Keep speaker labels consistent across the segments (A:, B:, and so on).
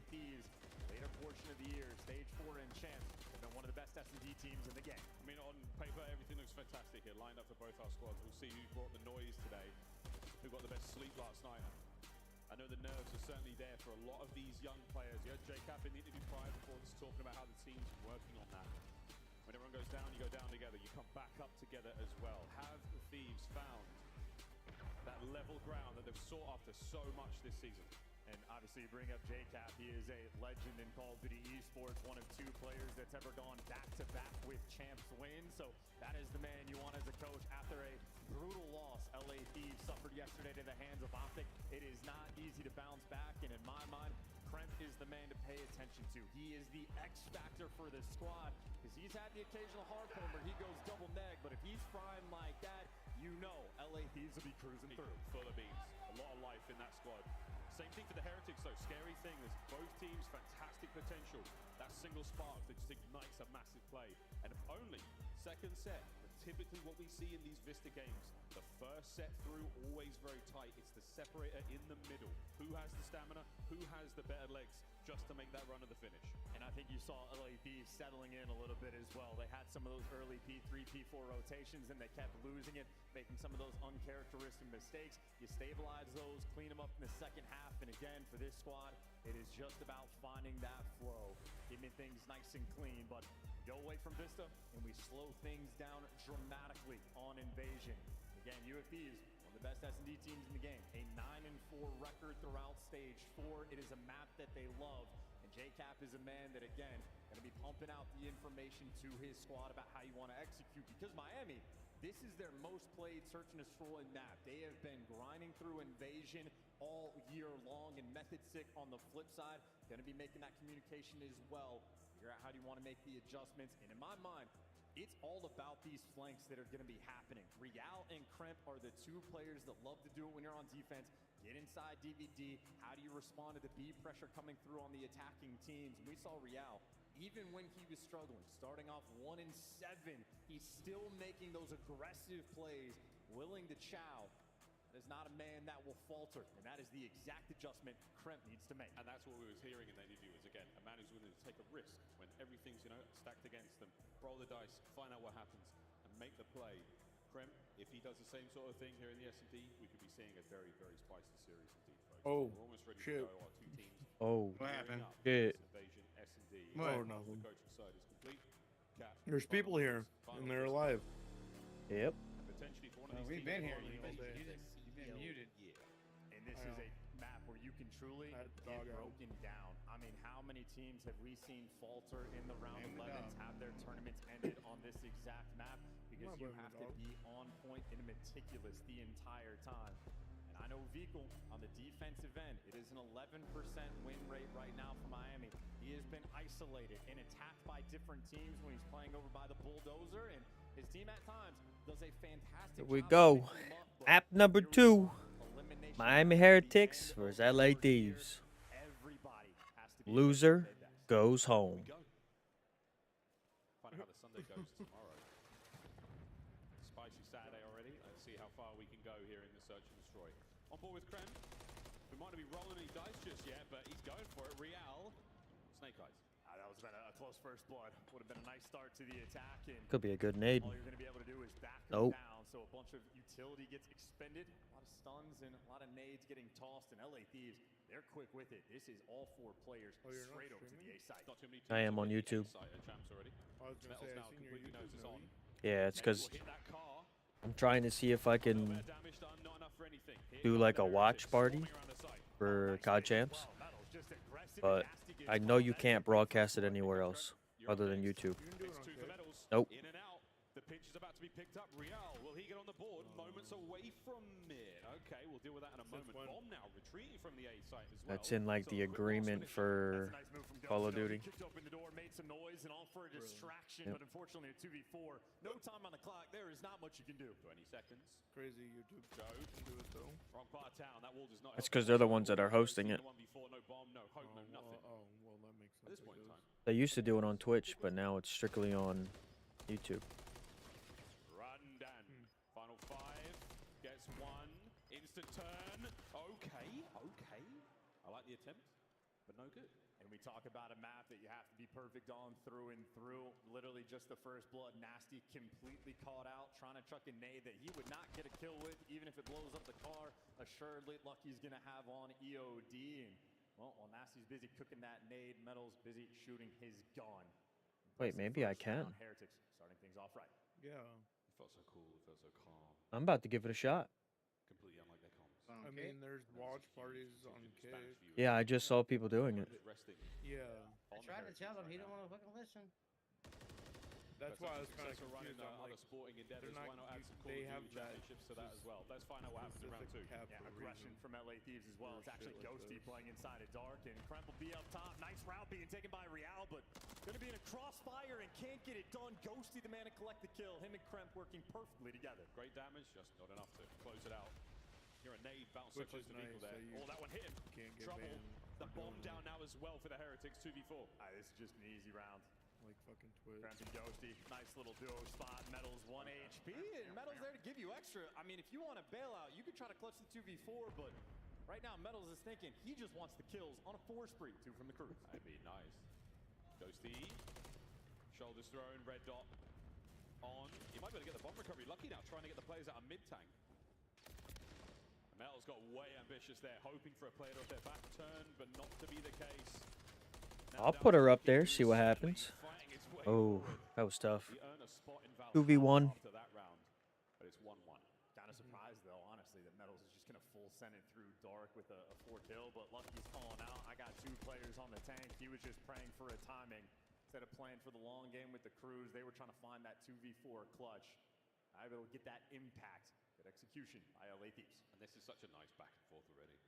A: Thieves, later portion of the year, stage 4 and champs, have been one of the best S&D teams in the game.
B: I mean, on paper, everything looks fantastic here, lined up for both our squads. We'll see who brought the noise today, who got the best sleep last night. I know the nerves are certainly there for a lot of these young players. You had JCap in the interview prior before this talking about how the team's working on that. When everyone goes down, you go down together. You come back up together as well. Have the Thieves found that level ground that they've sought after so much this season?
A: And obviously you bring up JCap, he is a legend in Call of Duty Esports, one of 2 players that's ever gone back-to-back with champs wins. So that is the man you want as a coach after a brutal loss LA Thieves suffered yesterday to the hands of OpTic. It is not easy to bounce back, and in my mind, Kremp is the man to pay attention to. He is the X factor for this squad, because he's had the occasional hard point where he goes double neg, but if he's frying like that, you know LA Thieves will be cruising through.
B: Full of beans, a lot of life in that squad. Same thing for the Heretics though, scary thing is both teams, fantastic potential. That single spark that just ignites a massive play. And if only second set, but typically what we see in these Vista games, the first set through, always very tight. It's the separator in the middle. Who has the stamina, who has the better legs, just to make that run to the finish.
A: And I think you saw LA Thieves settling in a little bit as well. They had some of those early P3, P4 rotations, and they kept losing it, making some of those uncharacteristic mistakes. You stabilize those, clean them up in the second half, and again, for this squad, it is just about finding that flow, keeping things nice and clean. But go away from Vista, and we slow things down dramatically on Invasion. Again, UFBs, one of the best S&D teams in the game, a 9-4 record throughout stage 4. It is a map that they love, and JCap is a man that, again, going to be pumping out the information to his squad about how you want to execute, because Miami, this is their most played search and destroy map. They have been grinding through Invasion all year long, and Method Sick on the flip side, going to be making that communication as well. Figure out how do you want to make the adjustments, and in my mind, it's all about these flanks that are going to be happening. Real and Kremp are the 2 players that love to do it when you're on defense. Get inside DVD. How do you respond to the B pressure coming through on the attacking teams? And we saw Real, even when he was struggling, starting off 1-7, he's still making those aggressive plays, willing to chow. There's not a man that will falter, and that is the exact adjustment Kremp needs to make.
B: And that's what we was hearing in the interview is, again, a man who's willing to take a risk when everything's, stacked against them. Roll the dice, find out what happens, and make the play. Kremp, if he does the same sort of thing here in the S&D, we could be seeing a very, very spicy series indeed, folks.
C: Oh,
B: we're almost ready
C: shit.
B: to go. Our 2 teams.
C: Oh, what happened?
B: Shit. Invasion, S&D.
C: Oh, nothing.
B: The coaching side is complete. Cap,
C: There's people here, and they're alive.
D: Yep.
B: Potentially for one of these
E: We've
B: teams
E: been here.
B: all
E: You've
B: day.
E: been muted.
B: Yeah.
A: And this is a map where you can truly get broken down. I mean, how many teams have we seen falter in the round 11s, have their tournaments ended on this exact map? Because you have to be on point and meticulous the entire time. And I know Vikul on the defensive end, it is an 11% win rate right now for Miami. He has been isolated and attacked by different teams when he's playing over by the bulldozer, and his team at times does a fantastic job.
D: Here we go. App number 2. Miami Heretics versus LA Thieves. Loser goes home.
B: Find out how the Sunday goes tomorrow. Spicy Saturday already. Let's see how far we can go here in the search and destroy. On board with Krem. We might not be rolling any dice just yet, but he's going for it. Real. Snake Eyes.
A: That was been a close first blood. Would have been a nice start to the attack. And
D: Could be a good nade.
A: all you're going to be able to do is back them down. So a bunch of utility gets expended. A lot of stuns and a lot of nades getting tossed. And LA Thieves, they're quick with it. This is all 4 players straight over to the A site.
B: Not too many
D: I am on YouTube.
B: Champs already.
C: I was gonna say, I seen your YouTube
B: is on.
D: Yeah, it's because
B: Hit that car.
D: I'm trying to see if I can
B: Better damage done, not enough for anything.
D: do like a watch party for COD champs, but I know you can't broadcast it anywhere else other than YouTube. Nope.
B: In and out. The pitch is about to be picked up. Real, will he get on the board? Moments away from it. Okay, we'll deal with that in a moment. Bomb now retreating from the A site as well.
D: That's in like the agreement for Call of Duty.
A: Kicked open the door, made some noise, and all for a distraction. But unfortunately, a 2v4. No time on the clock. There is not much you can do.
B: 20 seconds.
C: Crazy YouTube show. Can do it though.
B: Wrong part of town. That wall does not.
D: That's because they're the ones that are hosting it.
B: 1v4, no bomb, no hope, no nothing.
C: Well, that makes sense.
B: At this point in time.
D: They used to do it on Twitch, but now it's strictly on YouTube.
B: Rundown. Final 5. Gets 1. Instant turn. Okay. I like the attempt, but no good.
A: And we talk about a map that you have to be perfect on through and through. Literally just the first blood. Nasty completely caught out, trying to chuck a nade that he would not get a kill with, even if it blows up the car. Assuredly, Lucky's going to have on EOD. And, well, while Nasty's busy cooking that nade, Metal's busy shooting his gun.
D: Wait, maybe I can.
A: Heretics starting things off right.
C: Yeah.
B: It felt so cool. It felt so calm.
D: I'm about to give it a shot.
B: Completely unlike their comms.
C: I mean, there's watch parties on Kick.
D: Yeah, I just saw people doing it.
C: Yeah.
E: I tried to tell him, he didn't want to fucking listen.
C: That's why I was kind of
B: running
C: confused. I'm
B: other
C: like,
B: sporting endeavors.
C: not-
B: Why not add some Call
C: they
B: of
C: have
B: Duty
C: that
B: championships to that as well? Let's find out what happens in round two.
C: cap
A: Yeah,
C: for a
A: aggression
C: reason.
A: from LA Thieves as well. It's actually
C: shit like
A: Ghosty
C: this.
A: playing inside of Dark, and Kremp will be up top. Nice route being taken by Real, but going to be in a crossfire and can't get it done. Ghosty, the man to collect the kill. Him and Kremp working perfectly together.
B: Great damage, just not enough to close it out. You're a nade, bounce so
C: Which
B: close
C: is
B: to Vehicle
C: nice,
B: there.
C: so you
B: Oh, that one hit him.
C: Can't get
B: Trouble.
C: banned
B: The
C: for
B: bomb
C: doing
B: down
C: that.
B: now as well for the Heretics, 2v4.
A: This is just an easy round.
C: Like fucking Twitch.
A: Kremp and Ghosty, nice little duo spot. Metal's 1 HP, and Metal's there to give you extra. I mean, if you want to bail out, you could try to clutch the 2v4, but right now Metals is thinking he just wants the kills on a 4 spree. 2 from the crew.
B: That'd be nice. Ghosty. Shoulders thrown, red dot on. You might be able to get the bomb recovery. Lucky now, trying to get the players out of mid-tank. Metal's got way ambitious there, hoping for a player off their back turn, but not to be the case. Now
D: I'll
B: down
D: put
B: to
D: her up
B: Lucky,
D: there,
B: who's
D: see what
B: certainly
D: happens.
B: fighting its way
D: Oh,
B: forward.
D: that was tough.
B: He earned a spot in Valhalla
D: 2v1.
B: after that round, but it's 1-1.
A: Kind of surprised, though, honestly, that Metals is just going to full send it through Dark with a 4 kill, but Lucky's calling out. I got 2 players on the tank. He was just praying for a timing. Instead of playing for the long game with the crews, they were trying to find that 2v4 clutch. I will get that impact, that execution by LA Thieves.
B: And this is such a nice back and forth already.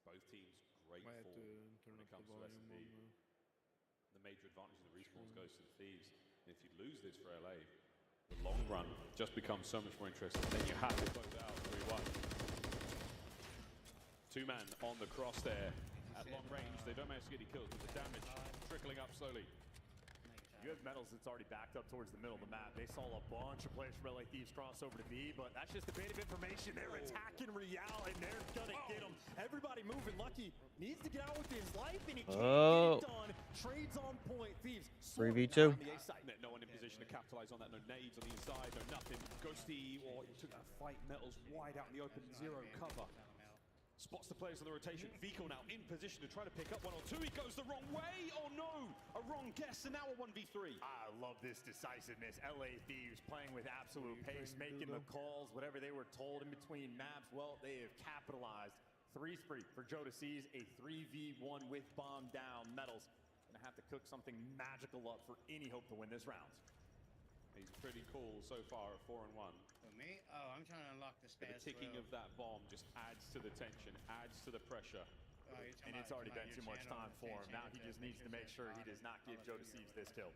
B: Both teams great
C: Might have
B: form
C: to turn
B: when it
C: up
B: comes
C: the
B: to
C: volume
B: S&D.
C: on
B: The major advantage of the respawns goes to the Thieves. And if you lose this for LA, the long run just becomes so much more interesting. Then you have to close out 3-1. 2-man on the cross there. At long range, they don't manage to get any kills, but the damage trickling up slowly.
A: You have Metals that's already backed up towards the middle of the map. They saw a bunch of players from LA Thieves cross over to B, but that's just a bit of information. They're attacking Real, and they're gonna get him. Everybody moving. Lucky needs to get out with his life, and he can't get it done. Trades on point. Thieves
D: 3v2.
B: No one in position to capitalize on that. No nades on the inside, no nothing. Ghosty, or he took that fight. Metals wide out in the open, 0 cover. Spots the players on the rotation. Vico now in position to try to pick up 1 or 2. He goes the wrong way. Oh no! A wrong guess, and now a 1v3.
A: I love this decisiveness. LA Thieves playing with absolute pace, making the calls, whatever they were told in between maps. Well, they have capitalized. 3 spree for Joe to seize a 3v1 with bomb down. Metals gonna have to cook something magical up for any hope to win this round.
B: He's pretty cool so far at 4-1.
E: For me? Oh, I'm trying to unlock the
B: But
E: stats.
B: the ticking of that bomb just adds to the tension, adds to the pressure.
A: And it's already been too much time for him. Now he just needs to make sure he does not give Joe to seize this kill.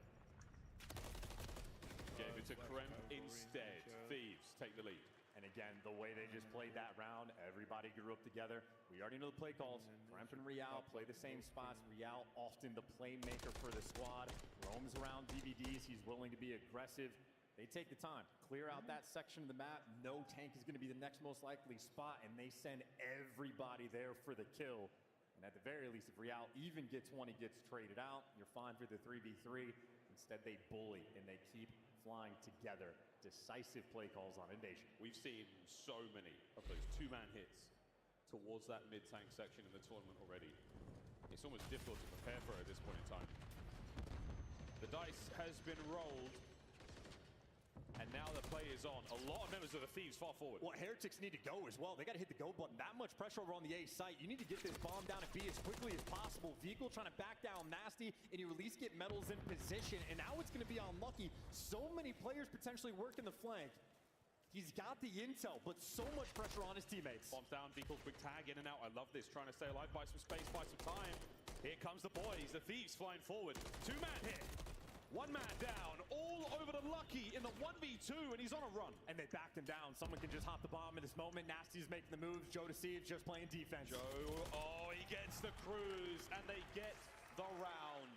B: Gave it to Kremp instead. Thieves take the lead.
A: And again, the way they just played that round, everybody grew up together. We already know the play calls. Kremp and Real play the same spots. Real often the playmaker for the squad. Roams around DVDs. He's willing to be aggressive. They take the time, clear out that section of the map. No tank is going to be the next most likely spot, and they send everybody there for the kill. And at the very least, if Real even gets one, he gets traded out. You're fine for the 3v3. Instead, they bully, and they keep flying together. Decisive play calls on Invasion.
B: We've seen so many of those 2-man hits towards that mid-tank section in the tournament already. It's almost difficult to prepare for at this point in time. The dice has been rolled. And now the play is on. A lot of members of the Thieves far forward.
A: Well, Heretics need to go as well. They got to hit the go button. That much pressure over on the A site. You need to get this bomb down at B as quickly as possible. Vehicle trying to back down Nasty, and you at least get Metals in position. And now it's going to be on Lucky. So many players potentially working the flank. He's got the intel, but so much pressure on his teammates.
B: Bombs down, Vehicle, quick tag, in and out. I love this. Trying to stay alive, buy some space, buy some time. Here comes the boys. The Thieves flying forward. 2-man hit. 1 man down, all over to Lucky in the 1v2, and he's on a run.
A: And they backed him down. Someone can just hop the bomb in this moment. Nasty's making the moves. Joe to see just playing defense.
B: Joe, oh, he gets the cruise, and they get the round.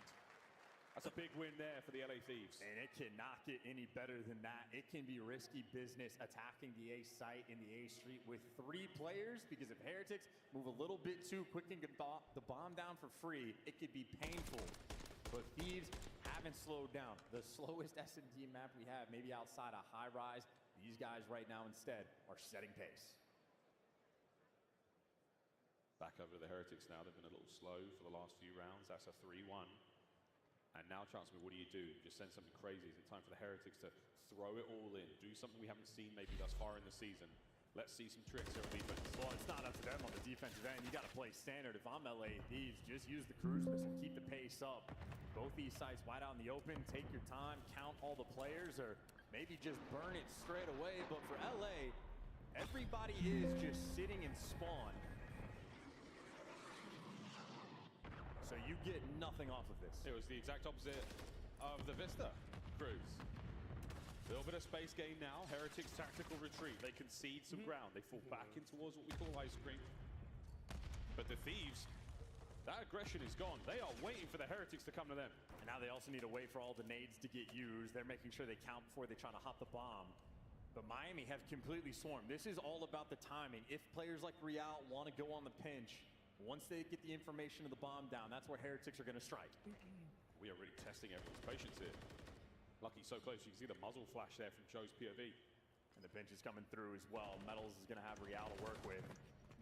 B: A That's a big win there for the LA Thieves.
A: And it cannot get any better than that. It can be risky business attacking the A site in the A street with 3 players, because if Heretics move a little bit too quick and get the bomb down for free, it could be painful. But Thieves haven't slowed down. The slowest S&D map we have, maybe outside a high rise, these guys right now instead are setting pace.
B: Back over to the Heretics now. They've been a little slow for the last few rounds. That's a 3-1. And now, Chancellor, what do? Just send something crazy? Is it time for the Heretics to throw it all in? Do something we haven't seen maybe thus far in the season? Let's see some tricks here on defense.
A: Well, it's not up to them on the defensive end. You got to play standard. If I'm LA Thieves, just use the cruise missile, keep the pace up. Both these sites wide out in the open. Take your time, count all the players, or maybe just burn it straight away. But for LA, everybody is just sitting in spawn. So you get nothing off of this.
B: It was the exact opposite of the Vista cruise. A little bit of space gain now. Heretics tactical retreat. They concede some ground. They fall back in towards what we call ice cream. But the Thieves, that aggression is gone. They are waiting for the Heretics to come to them.
A: And now they also need to wait for all the nades to get used. They're making sure they count before they try to hop the bomb. But Miami have completely swarmed. This is all about the timing. If players like Real want to go on the pinch, once they get the information of the bomb down, that's where Heretics are going to strike.
B: We are really testing everyone's patience here. Lucky so close. You can see the muzzle flash there from Joe's POV.
A: And the pinch is coming through as well. Metals is going to have Real to work with.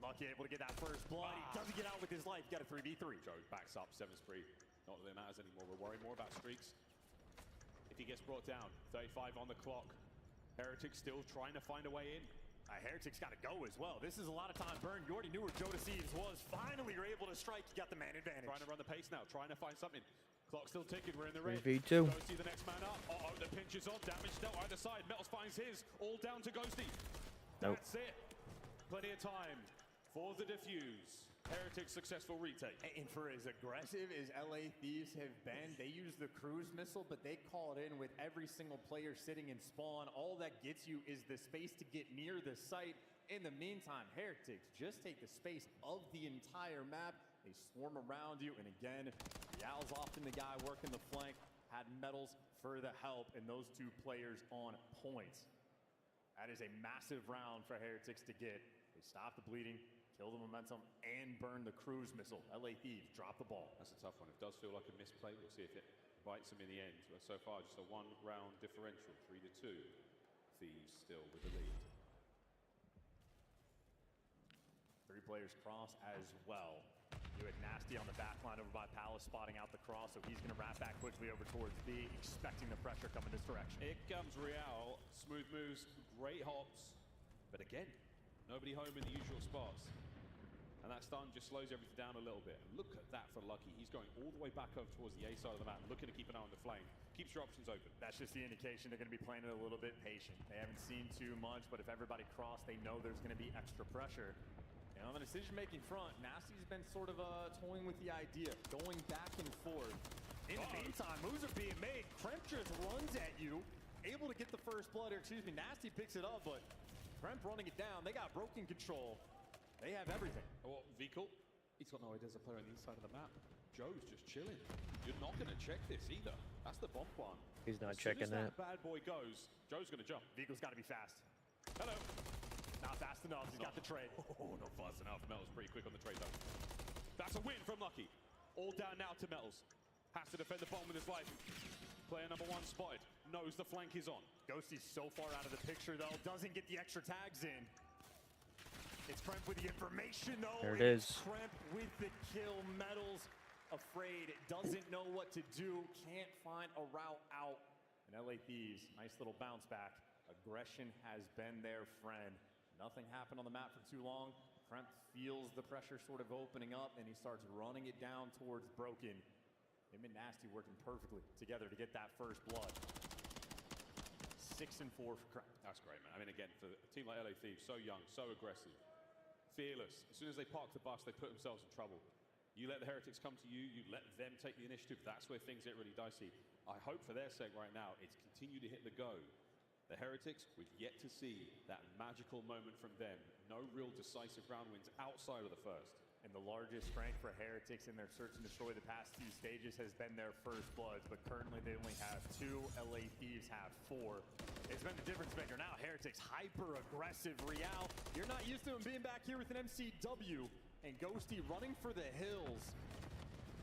A: Lucky able to get that first blood. He doesn't get out with his life. Got a 3v3.
B: Joe backs up, 7 spree. Not that it matters anymore. We're worried more about streaks. If he gets brought down, 35 on the clock. Heretics still trying to find a way in.
A: Heretics got to go as well. This is a lot of time burned. You already knew where Joe Deceives was. Finally, you're able to strike. You got the man advantage.
B: Trying to run the pace now. Trying to find something. Clock still ticking. We're in the red.
D: 3v2.
B: Ghosty the next man up. Uh-oh, the pinch is on. Damage dealt either side. Metals finds his. All down to Ghosty.
D: Nope.
B: That's it. Plenty of time for the defuse. Heretics successful retake.
A: And for as aggressive as LA Thieves have been, they use the cruise missile, but they call it in with every single player sitting in spawn. All that gets you is the space to get near the site. In the meantime, Heretics just take the space of the entire map. They swarm around you, and again, Real's often the guy working the flank. Had Metals for the help, and those 2 players on point. That is a massive round for Heretics to get. They stop the bleeding, kill the momentum, and burn the cruise missile. LA Thieves drop the ball.
B: That's a tough one. It does feel like a misplay. We'll see if it bites them in the end. But so far, just a 1-round differential, 3-2. Thieves still with the lead.
A: 3 players cross as well. You had Nasty on the back line over by Palace, spotting out the cross, so he's going to wrap back quickly over towards B, expecting the pressure coming this direction.
B: Here comes Real. Smooth moves, great hops. But again, nobody home in the usual spots. And that stun just slows everything down a little bit. Look at that for Lucky. He's going all the way back over towards the A side of the map, looking to keep an eye on the flame. Keeps your options open.
A: That's just the indication they're going to be playing it a little bit patient. They haven't seen too much, but if everybody cross, they know there's going to be extra pressure. And on the decision-making front, Nasty's been sort of toying with the idea, going back and forth. In the meantime, moves are being made. Kremp just runs at you, able to get the first blood, or excuse me, Nasty picks it up, but Kremp running it down. They got broken control. They have everything.
B: Oh, Vikal, he's got no idea there's a player on the east side of the map. Joe's just chilling. You're not going to check this either. That's the bomb plan.
D: He's not
B: As
D: checking
B: soon as
D: that.
B: bad boy goes, Joe's going to jump.
A: Vikal's got to be fast.
B: Hello.
A: Not fast enough. He's got the trade.
B: Oh, not fast enough. Metals pretty quick on the trade, though. That's a win from Lucky. All down now to Metals. Has to defend the bomb with his life. Player number 1 spotted. Knows the flank is on.
A: Ghosty's so far out of the picture, though. Doesn't get the extra tags in. It's Kremp with the information, though.
D: There it is.
A: Kremp with the kill. Metals afraid. Doesn't know what to do. Can't find a route out. And LA Thieves, nice little bounce back. Aggression has been their friend. Nothing happened on the map for too long. Kremp feels the pressure sort of opening up, and he starts running it down towards Broken. Him and Nasty working perfectly together to get that first blood. 6 and 4 for Kremp.
B: That's great, man. I mean, again, for a team like LA Thieves, so young, so aggressive, fearless. As soon as they park the bus, they put themselves in trouble. You let the Heretics come to you, you let them take the initiative. That's where things get really dicey. I hope for their sake right now, it's continue to hit the go. The Heretics, we've yet to see that magical moment from them. No real decisive round wins outside of the first.
A: And the largest strength for Heretics in their search and destroy the past 2 stages has been their first bloods, but currently they only have 2. LA Thieves have 4. It's been the difference maker. Now Heretics hyper-aggressive. Real, you're not used to him being back here with an MCW. And Ghosty running for the hills.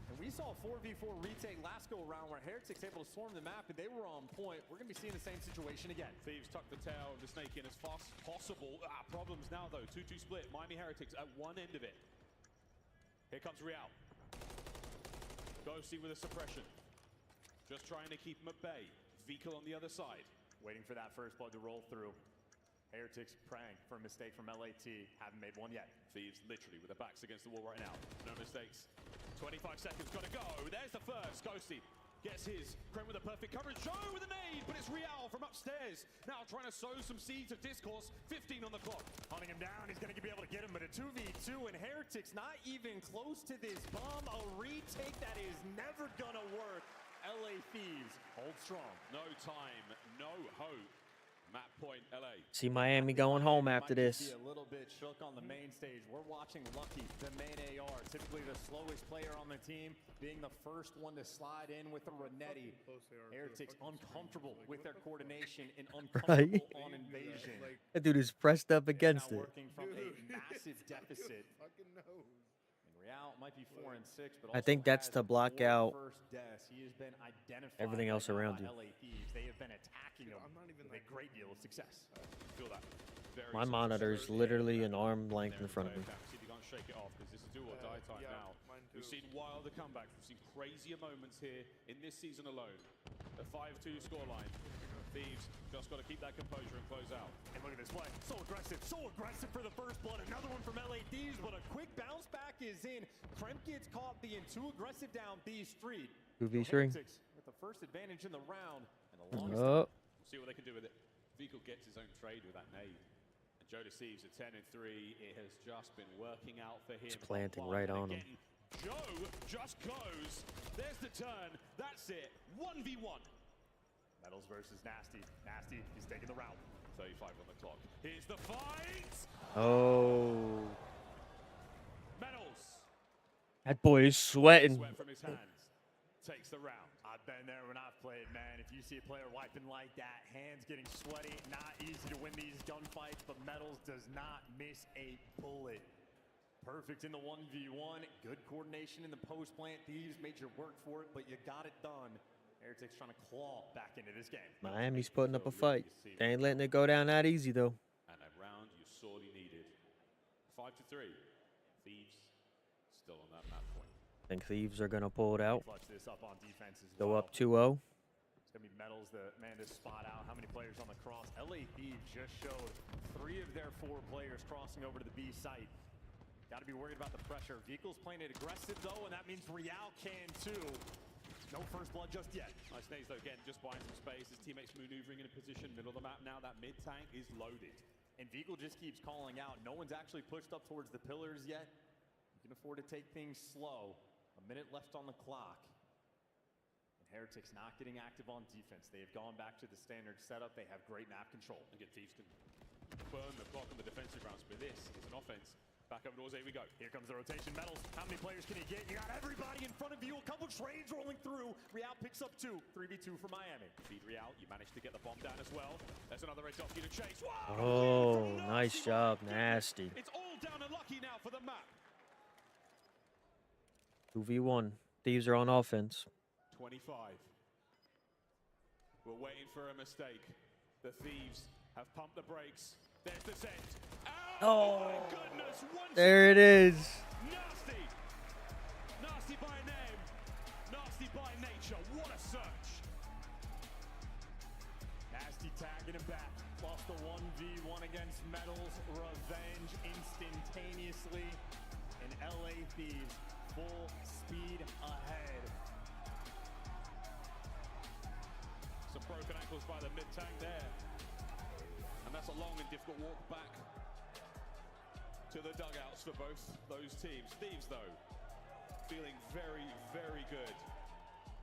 A: And we saw a 4v4 retake last go around where Heretics able to swarm the map and they were on point. We're going to be seeing the same situation again.
B: Thieves tuck the tail of the snake in as fast as possible. Problems now though. 2-2 split. Miami Heretics at one end of it. Here comes Real. Ghosty with a suppression. Just trying to keep him at bay. Vehicle on the other side.
A: Waiting for that first blood to roll through. Heretics praying for a mistake from LAT. Haven't made one yet.
B: Thieves literally with their backs against the wall right now. No mistakes. 25 seconds, gotta go. There's the first. Ghosty gets his. Krem with a perfect coverage. Joe with a nade, but it's Real from upstairs. Now trying to sow some seeds of discourse. 15 on the clock.
A: Hunting him down. He's going to be able to get him, but a 2v2 and Heretics not even close to this bomb. A retake that is never going to work. LA Thieves hold strong.
B: No time, no hope. Map point, LA.
D: See Miami going home after this.
A: Be a little bit shook on the main stage. We're watching Lucky, the main AR, typically the slowest player on the team, being the first one to slide in with a Renetti. Heretics uncomfortable with their coordination and uncomfortable on invasion.
D: That dude is pressed up against
A: now
D: it.
A: Working from a massive deficit. Real might be 4 and 6, but
D: I think that's to block out
A: he has been identified
D: everything else around you.
A: LA Thieves. They have been attacking him with a great deal of success.
B: Feel that.
D: My monitor is literally an arm length in front of me.
B: See if you can't shake it off because this is do or die time now. We've seen wilder comebacks. We've seen crazier moments here in this season alone. A 5-2 scoreline. Thieves just got to keep that composure and close out.
A: And look at this play. So aggressive for the first blood. Another one from LA Thieves, but a quick bounce back is in. Kremp gets caught being too aggressive down B Street.
D: 2v3.
A: With the first advantage in the round. And the longest
D: Oh.
B: We'll see what they can do with it. Vehicle gets his own trade with that nade. And Joe deceives at 10 and 3. It has just been working out for him.
D: It's planting right on him.
B: Joe just goes. There's the turn. That's it. 1v1.
A: Metals versus Nasty. Nasty, he's taking the round.
B: 35 on the clock. Here's the fight.
D: Oh.
B: Metals.
D: That boy is sweating.
B: Sweat from his hands. Takes the round.
A: I've been there when I've played, man. If you see a player wiping like that, hands getting sweaty, not easy to win these gunfights, but Metals does not miss a bullet. Perfect in the 1v1. Good coordination in the post plant. Thieves made you work for it, but you got it done. Heretics trying to claw back into this game.
D: Miami's putting up a fight. They ain't letting it go down that easy, though.
B: And a round you sorely needed. 5-3. Thieves still on that map point.
D: I think Thieves are going to pull it out.
A: Clutch this up on defense as
D: Go
A: well.
D: up 2-0.
A: It's going to be Metals, the man to spot out how many players on the cross. LA Thieves just showed 3 of their 4 players crossing over to the B site. Got to be worried about the pressure. Vehicle's playing it aggressive, though, and that means Real can, too. No first blood just yet.
B: Nice nades though, again, just buying some space. His teammates maneuvering in a position, middle of the map now. That mid tank is loaded.
A: And Vehicle just keeps calling out. No one's actually pushed up towards the pillars yet. You can afford to take things slow. A minute left on the clock. And Heretics not getting active on defense. They have gone back to the standard setup. They have great map control.
B: Again, Thieves can burn the clock on the defensive rounds, but this is an offense. Back over towards A we go.
A: Here comes the rotation. Metals. How many players can he get? You got everybody in front of you. A couple trades rolling through. Real picks up 2. 3v2 for Miami.
B: Feed Real. You managed to get the bomb down as well. There's another red dot for you to chase.
D: Oh, nice job. Nasty.
B: It's all down to Lucky now for the map.
D: 2v1. Thieves are on offense.
B: 25. We're waiting for a mistake. The Thieves have pumped the brakes. There's the set. Oh, my goodness.
D: There it is.
B: Nasty. Nasty by name. Nasty by nature. What a search.
A: Nasty tagging him back. Lost the 1v1 against Metals. Revenge instantaneously. And LA Thieves full speed ahead.
B: Some broken ankles by the mid-tank there. And that's a long and difficult walk back to the dugouts for both those teams. Thieves, though, feeling very, very good.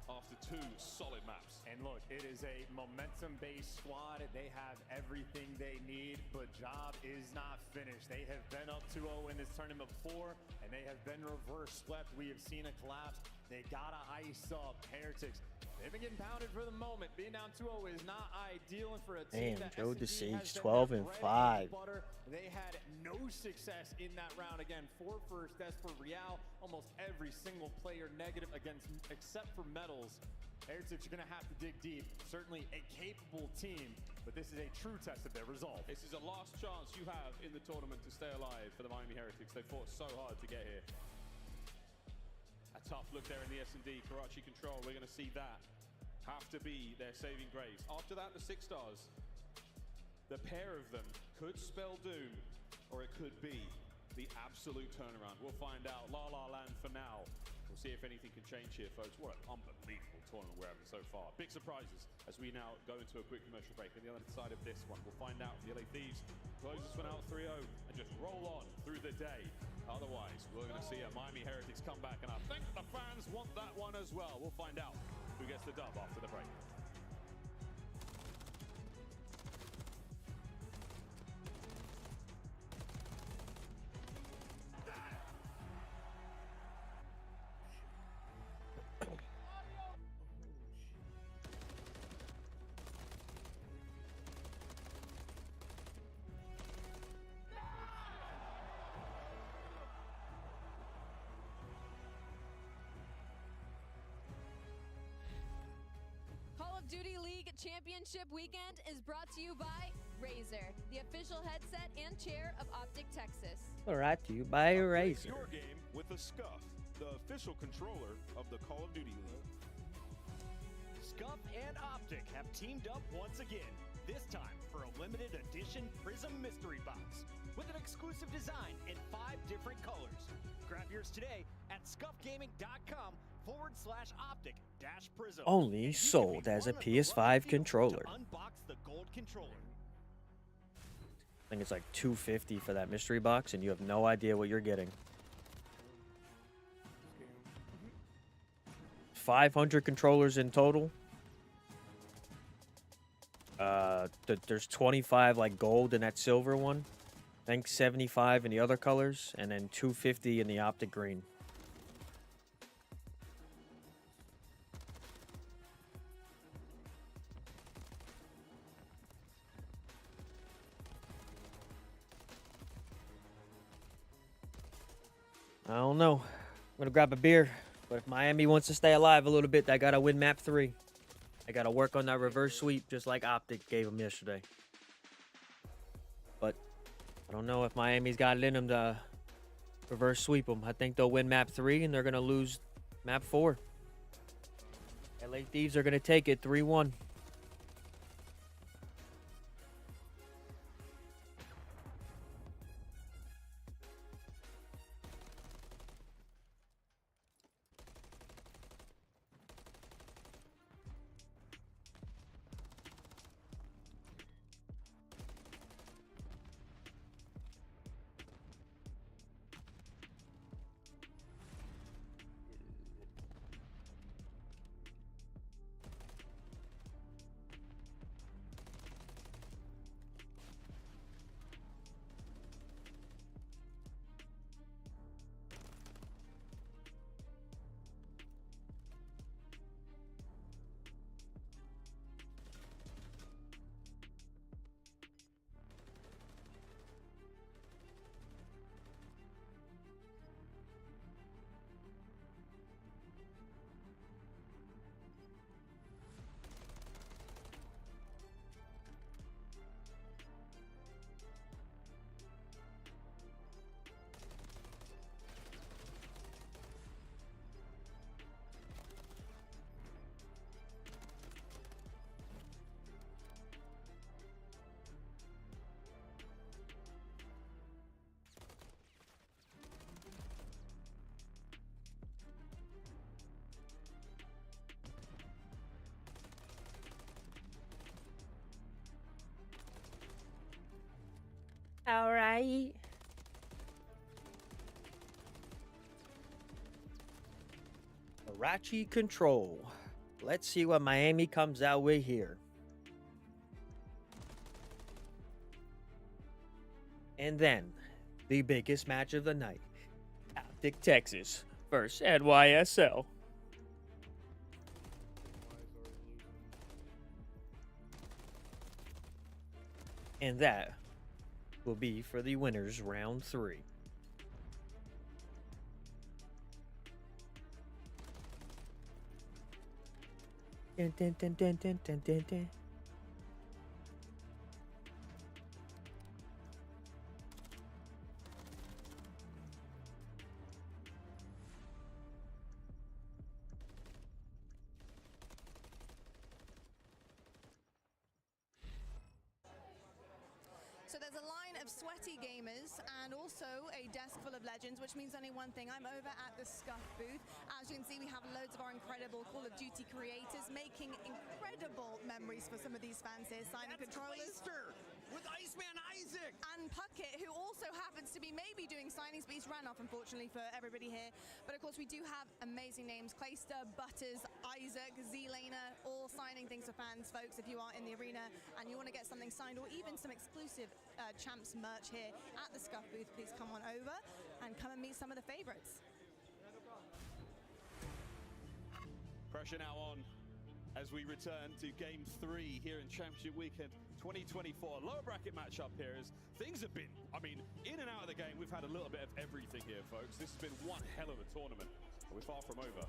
B: after 2 solid maps.
A: And look, it is a momentum-based squad. They have everything they need, but job is not finished. They have been up 2-0 in this tournament before, and they have been reverse swept. We have seen a collapse. They gotta ice up Heretics. They've been getting pounded for the moment. Being down 2-0 is not ideal, and for a team
D: Damn,
A: that
D: Joe
A: S&G has
D: DeSage,
A: been
D: 12
A: their
D: and
A: bread
D: 5.
A: butter, they had no success in that round. Again, 4 first deaths for Real. Almost every single player negative against, except for Metals. Heretics are going to have to dig deep. Certainly a capable team, but this is a true test of their resolve.
B: This is the last chance you have in the tournament to stay alive for the Miami Heretics. They fought so hard to get here. A tough look there in the S&D. Karachi control, we're going to see that have to be their saving grace. After that, the 6 stars. The pair of them could spell doom, or it could be the absolute turnaround. We'll find out. La La Land for now. We'll see if anything can change here, folks. What an unbelievable tournament we're having so far. Big surprises as we now go into a quick commercial break. On the other side of this one, we'll find out if the LA Thieves close this one out 3-0 and just roll on through the day. Otherwise, we're going to see a Miami Heretics come back, and I think the fans want that one as well. We'll find out who gets the dub after the break.
F: Call of Duty League Championship Weekend is brought to you by Razer, the official headset and chair of OpTic Texas.
D: Brought to you by Razer.
G: Your game with a Scuff, the official controller of the Call of Duty League.
H: Scuff and OpTic have teamed up once again, this time for a limited edition Prism Mystery Box with an exclusive design in 5 different colors. Grab yours today at scuffgaming.com/OpTic-Prism.
D: Only sold as a PS5 controller.
H: Unbox the gold controller.
D: I think it's like $250 for that mystery box, and you have no idea what you're getting. 500 controllers in total. There's 25 like gold in that silver one. I think 75 in the other colors, and then 250 in the OpTic green. I don't know. I'm gonna grab a beer, but if Miami wants to stay alive a little bit, they gotta win map 3. They gotta work on that reverse sweep, just like OpTic gave them yesterday. But I don't know if Miami's got it in them to reverse sweep them. I think they'll win map 3, and they're gonna lose map 4. LA Thieves are gonna take it 3-1. All right. Karachi control. Let's see what Miami comes out with here. And then, the biggest match of the night. OpTic, Texas versus NYSL. And that will be for the winners round 3. Dun, dun, dun, dun, dun, dun, dun, dun.
I: So there's a line of sweaty gamers and also a desk full of legends, which means only one thing. I'm over at the Scuff booth. As you can see, we have loads of our incredible Call of Duty creators making incredible memories for some of these fans here, signing controllers.
H: With Iceman Isaac!
I: And Puckett, who also happens to be maybe doing signings, but he's ran off, unfortunately, for everybody here. But of course, we do have amazing names. Clayster, Butters, Isaac, Z-Laner, all signing things for fans, folks. If you are in the arena and you want to get something signed or even some exclusive Champs merch here at the Scuff booth, please come on over and come and meet some of the favorites.
B: Pressure now on as we return to Game 3 here in Championship Weekend 2024. Lower bracket matchup here as things have been, in and out of the game, we've had a little bit of everything here, folks. This has been one hell of a tournament, but we're far from over.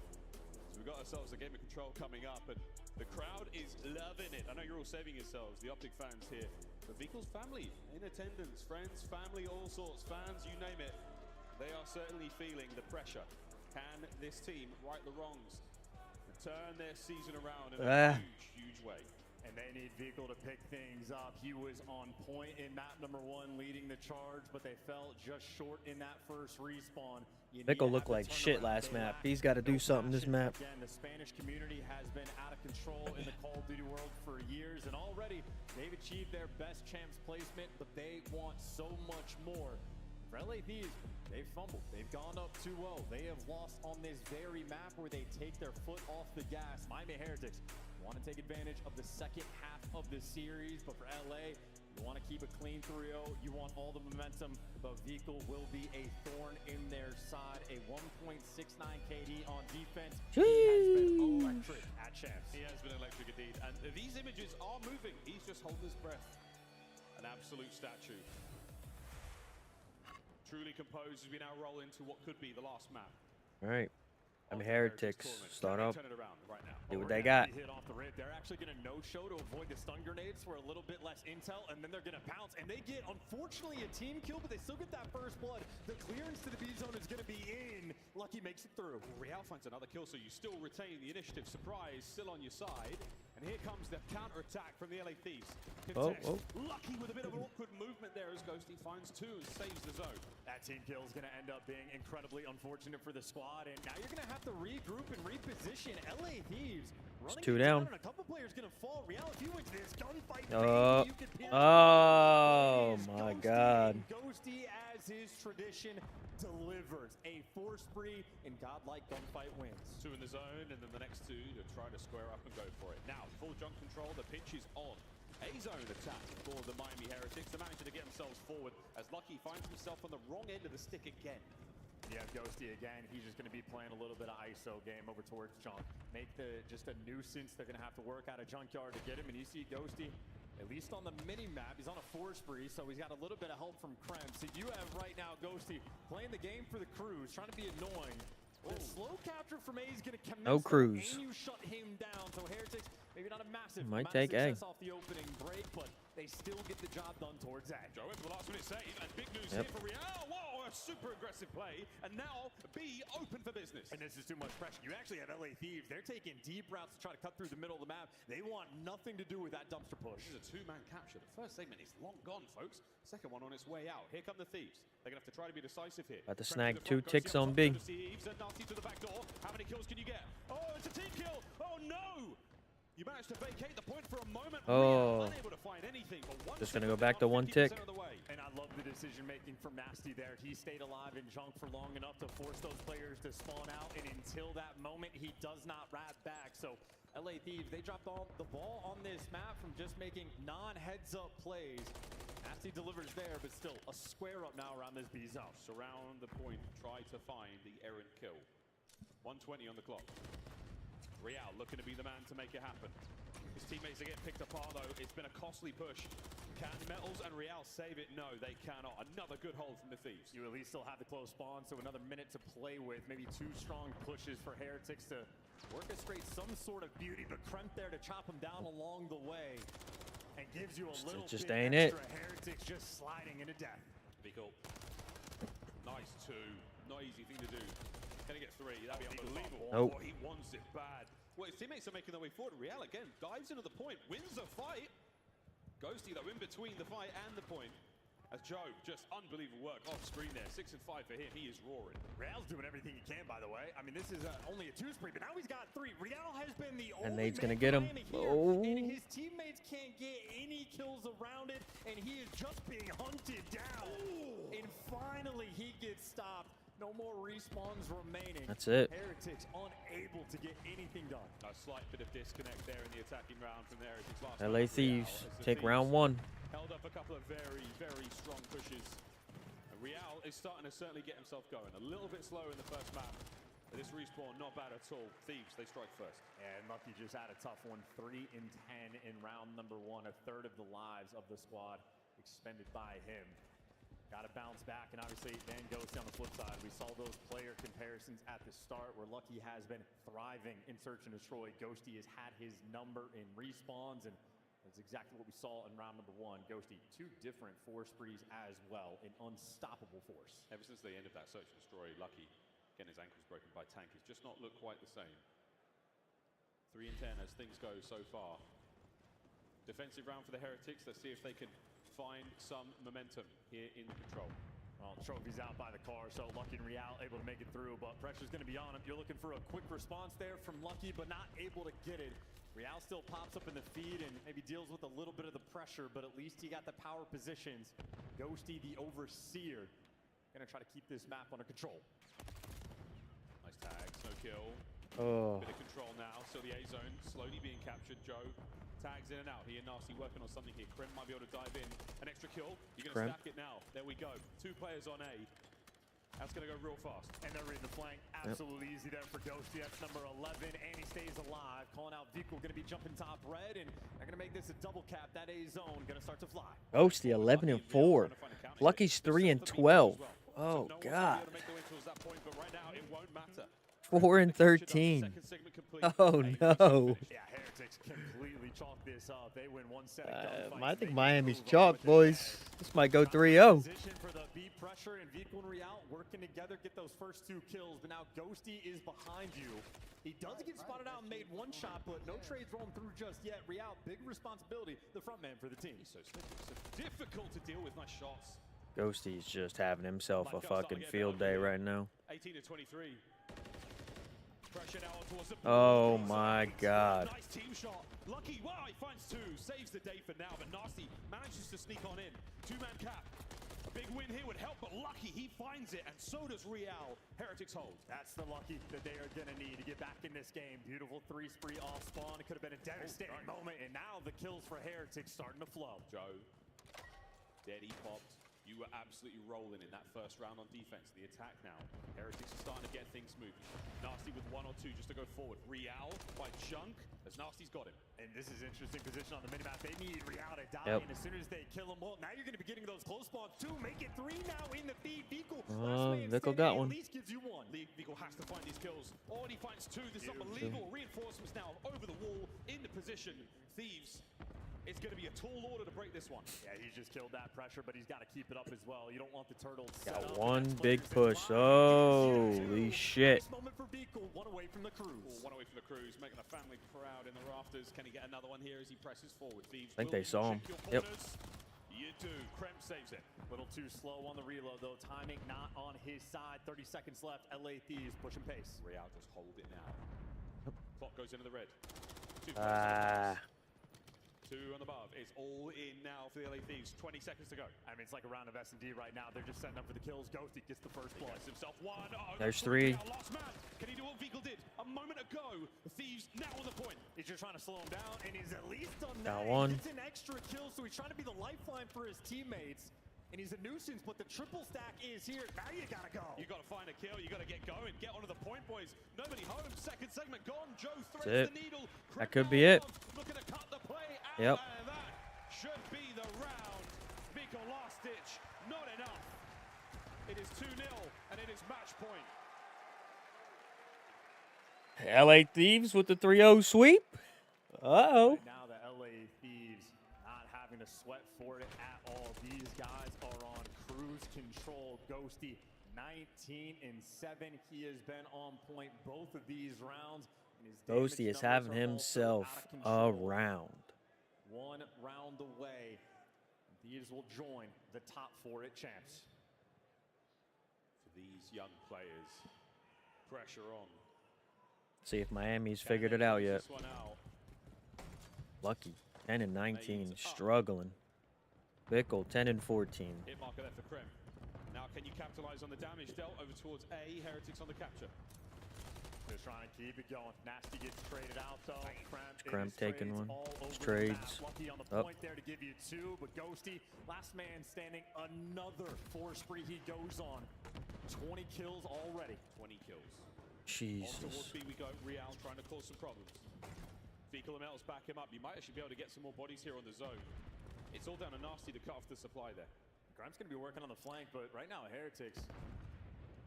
B: So we've got ourselves a game of control coming up, and the crowd is loving it. I know you're all saving yourselves, the OpTic fans here. But Vikel's family in attendance, friends, family, all sorts, fans, you name it. They are certainly feeling the pressure. Can this team right the wrongs? Turn their season around in a huge way.
A: And they need Vikel to pick things up. He was on point in map number 1, leading the charge, but they fell just short in that first respawn.
D: Vikel looked like shit last map. He's got to do something this map.
A: Again, the Spanish community has been out of control in the Call of Duty world for years, and already they've achieved their best champs placement, but they want so much more. For LA Thieves, they've fumbled. They've gone up 2-0. They have lost on this very map where they take their foot off the gas. Miami Heretics want to take advantage of the second half of the series, but for LA, you want to keep a clean 3-0. You want all the momentum, but Vikel will be a thorn in their side. A 1.69 KD on defense. He has been electric at champs.
B: He has been electric indeed. And these images are moving. He's just holding his breath. An absolute statue. Truly composed as we now roll into what could be the last map.
D: All right. Heretics start up.
B: Turn it around right now.
D: See what they got.
A: Hit off the rip. They're actually going to no-show to avoid the stun grenades for a little bit less intel, and then they're going to pounce. And they get, unfortunately, a team kill, but they still get that first blood. The clearance to the B zone is going to be in. Lucky makes it through.
B: Real finds another kill, so you still retain the initiative. Surprise, still on your side. And here comes the counter-attack from the LA Thieves. Lucky with a bit of an awkward movement there as Ghosty finds 2 and saves the zone.
A: That team kill is going to end up being incredibly unfortunate for the squad, and now you're going to have to regroup and reposition. LA Thieves running
D: 2 down.
A: And a couple players going to fall. Real, if you went to this gunfight,
D: my God.
A: Ghosty, as his tradition, delivers a force spree and godlike gunfight wins.
B: 2 in the zone, and then the next 2 to try to square up and go for it. Now, full jump control, the pinch is on. A zone attack for the Miami Heretics. They're managing to get themselves forward as Lucky finds himself on the wrong end of the stick again.
A: Yeah, Ghosty again. He's just going to be playing a little bit of ISO game over towards Junk. Make just a nuisance. They're going to have to work out a junkyard to get him. And you see Ghosty, at least on the mini-map, he's on a 4 spree, so he's got a little bit of help from Krem. So you have right now Ghosty playing the game for the Cruise, trying to be annoying. The slow capture from A is going to commence.
D: No Cruise.
A: And you shut him down. So Heretics, maybe not a massive
D: success
A: off the opening break, but they still get the job done towards A.
B: Joe for the last minute save, and big news here for Real. Whoa, a super aggressive play, and now B open for business.
A: And this is too much pressure. You actually have LA Thieves. They're taking deep routes to try to cut through the middle of the map. They want nothing to do with that dumpster push.
B: This is a 2-man capture. The first segment is long gone, folks. Second one on its way out. Here come the Thieves. They're going to have to try to be decisive here.
D: About to snag 2 ticks on B.
B: To the back door. How many kills can you get? Oh, it's a team kill. Oh, no. You managed to vacate the point for a moment. Unable to find anything, but
D: just going to go back to 1 tick.
A: And I love the decision-making from Nasty there. He stayed alive in Junk for long enough to force those players to spawn out, and until that moment, he does not rat back. So LA Thieves, they dropped all the ball on this map from just making non-heads-up plays. Nasty delivers there, but still a square up now around this B zone.
B: Surround the point, try to find the errant kill. 120 on the clock. Real looking to be the man to make it happen. His teammates are getting picked apart though. It's been a costly push. Can Metals and Real save it? No, they cannot. Another good hold from the Thieves.
A: You at least still have the close spawn, so another minute to play with. Maybe 2 strong pushes for Heretics to orchestrate some sort of beauty, but Kremp there to chop him down along the way. And gives you a little
D: just
A: bit
D: ain't
A: extra.
D: it.
A: Heretics just sliding into death.
B: Vico. Nice 2. Not easy thing to do. Can he get 3? That'd be unbelievable.
D: Nope.
B: Oh, he wants it bad. Well, his teammates are making their way forward. Real again dives into the point, wins the fight. Ghosty though in between the fight and the point. As Joe, just unbelievable work off screen there. 6 and 5 for him. He is roaring.
A: Real's doing everything he can, by the way. I mean, this is only a 2 spree, but now he's got 3. Real has been the only
D: And Nade's
A: man
D: gonna get him.
A: Miami here,
D: Oh.
A: and his teammates can't get any kills around it, and he is just being hunted down. Ooh. And finally, he gets stopped. No more respawns remaining.
D: That's it.
A: Heretics unable to get anything done.
B: A slight bit of disconnect there in the attacking round from the Heretics last
D: LA
B: night.
D: Thieves
B: Real, as the
D: take
B: Thieves
D: round 1.
B: held up a couple of very, very strong pushes. Real is starting to certainly get himself going. A little bit slower in the first map. But this respawn, not bad at all. Thieves, they strike first.
A: And Lucky just had a tough one. 3 and 10 in round number 1. A third of the lives of the squad expended by him. Got to bounce back, and obviously Van Ghosty on the flip side. We saw those player comparisons at the start where Lucky has been thriving in Search and Destroy. Ghosty has had his number in respawns, and that's exactly what we saw in round number 1. Ghosty, 2 different 4 sprees as well, an unstoppable force.
B: Ever since the end of that Search and Destroy, Lucky, getting his ankles broken by Tank, has just not looked quite the same. 3 and 10 as things go so far. Defensive round for the Heretics. Let's see if they can find some momentum here in the control.
A: Well, trophy's out by the car, so Lucky and Real able to make it through, but pressure's going to be on him. You're looking for a quick response there from Lucky, but not able to get it. Real still pops up in the feed and maybe deals with a little bit of the pressure, but at least he got the power positions. Ghosty, the overseer, going to try to keep this map under control.
B: Nice tags, no kill.
D: Oh.
B: Bit of control now, so the A zone slowly being captured. Joe tags in and out. He and Nasty working on something here. Krem might be able to dive in. An extra kill. You're going to stack it now. There we go. 2 players on A. That's going to go real fast.
A: And they're reading the flank. Absolutely easy there for Ghosty. That's number 11, and he stays alive. Calling out Vico, going to be jumping top red, and they're going to make this a double cap. That A zone going to start to fly.
D: Ghosty 11 and 4. Lucky's 3 and 12. Oh God. 4 and 13. Oh no.
A: Yeah, Heretics completely chalk this up. They win 1 set of gunfights.
D: I think Miami's chalk, boys. This might go 3-0.
A: Position for the B pressure, and Vico and Real working together, get those first 2 kills. But now Ghosty is behind you. He does get spotted out and made 1 shot, but no trades rolling through just yet. Real, big responsibility, the front man for the team.
B: So difficult to deal with. Nice shots.
D: Ghosty's just having himself a fucking field day right now.
B: 18 to 23. Pressure now towards the
D: Oh my God.
B: Nice team shot. Lucky, wow, he finds 2. Saves the day for now, but Nasty manages to sneak on in. 2-man cap. A big win here would help, but Lucky, he finds it, and so does Real. Heretics hold.
A: That's the Lucky that they are going to need to get back in this game. Beautiful 3 spree off spawn. It could have been a devastating moment, and now the kills for Heretics starting to flow.
B: Joe, Daddy popped. You were absolutely rolling in that first round on defense. The attack now. Heretics are starting to get things moving. Nasty with 1 or 2 just to go forward. Real by Chunk as Nasty's got him.
A: And this is interesting position on the minimap. They need Real to die, and as soon as they kill him, well, now you're going to be getting those close spawns too. Make it 3 now in the feed. Vico,
D: Vico got one.
A: At least gives you 1.
B: Vico has to find these kills. Already finds 2. This is unbelievable. Reinforcements now over the wall in the position. Thieves. It's going to be a tall order to break this one.
A: Yeah, he's just killed that pressure, but he's got to keep it up as well. You don't want the turtles.
D: Got 1 big push. Holy shit.
A: Nice moment for Vico. 1 away from the cruise.
B: 1 away from the cruise, making the family proud in the rafters. Can he get another one here as he presses forward? Thieves,
D: I think they saw him. Yep.
B: You do. Krem saves it.
A: A little too slow on the reload, though. Timing not on his side. 30 seconds left. LA Thieves pushing pace.
B: Real just hold it now. Clock goes into the red. 2
D: Ah.
B: 2 2 and above. It's all in now for the LA Thieves. 20 seconds to go.
A: I mean, it's like a round of S&D right now. They're just setting up for the kills. Ghosty gets the first blood.
B: Himself one. Oh,
D: There's 3.
B: Last man. Can he do what Vigal did a moment ago? The Thieves now on the point.
A: He's just trying to slow him down, and he's at least done
D: Got
A: that.
D: one.
A: It's an extra kill, so he's trying to be the lifeline for his teammates. And he's a nuisance, but the triple stack is here. Now you gotta go.
B: You gotta find a kill. You gotta get going. Get onto the point, boys. Nobody home. Second segment gone. Joe threads the needle.
D: That could be it.
B: Looking to cut the play out.
D: Yep.
B: And that should be the round. Vigal last ditch. Not enough. It is 2-0, and it is match point.
D: LA Thieves with the 3-0 sweep. Uh-oh.
A: Right now the LA Thieves not having to sweat for it at all. These guys are on cruise control. Ghosty 19 and 7. He has been on point both of these rounds. And his
D: Ghosty
A: damage
D: is having
A: numbers are also
D: himself
A: out of control.
D: a round.
A: 1 round away. These will join the top 4 at champs.
B: For these young players, pressure on.
D: See if Miami's figured it out yet.
B: This one out.
D: Lucky. 10 and 19. Struggling. Bickle 10 and 14.
B: Hit marker there for Krem. Now can you capitalize on the damage dealt over towards A? Heretics on the capture.
A: Just trying to keep it going. Nasty gets traded out though.
D: Krem taking one.
A: It's
D: trades.
A: Lucky on the point there to give you 2, but Ghosty, last man standing, another 4 spree he goes on. 20 kills already.
B: 20 kills.
D: Jesus.
B: On towards B we go. Real trying to cause some problems. Vical and Metals back him up. You might actually be able to get some more bodies here on the zone. It's all down to Nasty to cut off the supply there.
A: Grime's going to be working on the flank, but right now Heretics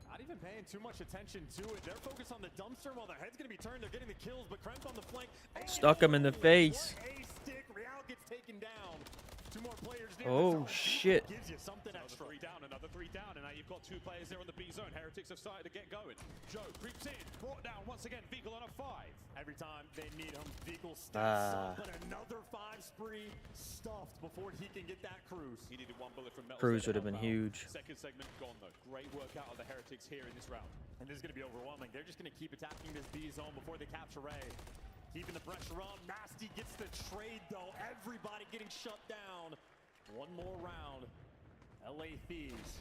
A: not even paying too much attention to it. They're focused on the dumpster while their head's going to be turned. They're getting the kills, but Grime's on the flank.
D: Stuck him in the face.
A: What a stick. Real gets taken down. 2 more players near
D: Oh,
A: the zone.
D: shit.
A: Gives you something extra.
B: Another 3 down, and now you've got 2 players there on the B zone. Heretics have started to get going. Joe creeps in, brought down once again. Vigal on a 5.
A: Every time they need him, Vigal steps up, but another 5 spree stuffed before he can get that cruise.
B: He needed 1 bullet from Metals.
D: Cruise would have been huge.
B: Second segment gone though. Great work out of the Heretics here in this round.
A: And this is going to be overwhelming. They're just going to keep attacking this B zone before they capture A. Keeping the pressure on. Nasty gets the trade though. Everybody getting shut down. 1 more round. LA Thieves,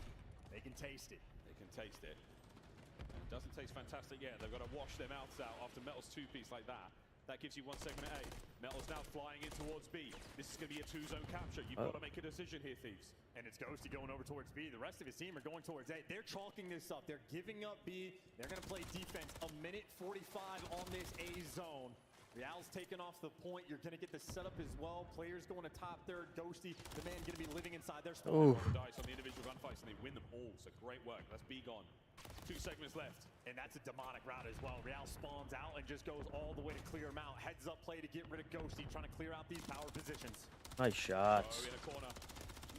A: they can taste it.
B: They can taste it. It doesn't taste fantastic yet. They've got to wash their mouths out after Metals 2-piece like that. That gives you 1 segment at A. Metals now flying in towards B. This is going to be a 2-zone capture. You've got to make a decision here, Thieves.
A: And it's Ghosty going over towards B. The rest of his team are going towards A. They're chalking this up. They're giving up B. They're going to play defense. 1:45 on this A zone. Real's taking off the point. You're going to get the setup as well. Players going to top third. Ghosty, the man going to be living inside their spawn.
D: Ooh.
B: Dice on the individual gunfights, and they win them all. So great work. That's B gone. 2 segments left.
A: And that's a demonic route as well. Real spawns out and just goes all the way to clear him out. Heads up play to get rid of Ghosty, trying to clear out these power positions.
D: Nice shots.
B: Joe in a corner.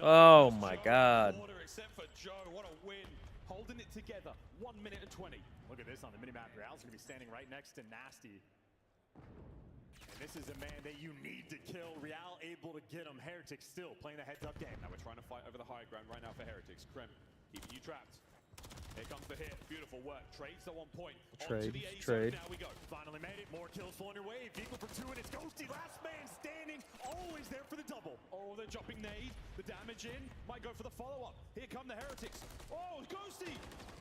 D: Oh my God.
B: Order except for Joe. What a win. Holding it together. 1 minute and 20.
A: Look at this on the minimap. Real's going to be standing right next to Nasty. And this is a man that you need to kill. Real able to get him. Heretics still playing a heads-up game.
B: Now we're trying to fight over the high ground right now for Heretics. Krem keeping you trapped. Here comes the hit. Beautiful work. Trades the 1 point.
D: Trade,
B: Onto the A
D: trade.
B: zone. Now we go.
A: Finally made it. More kills flowing your way. Vigal for 2, and it's Ghosty. Last man standing. Always there for the double.
B: Oh, they're dropping nade. The damage in. Might go for the follow-up. Here come the Heretics. Oh, Ghosty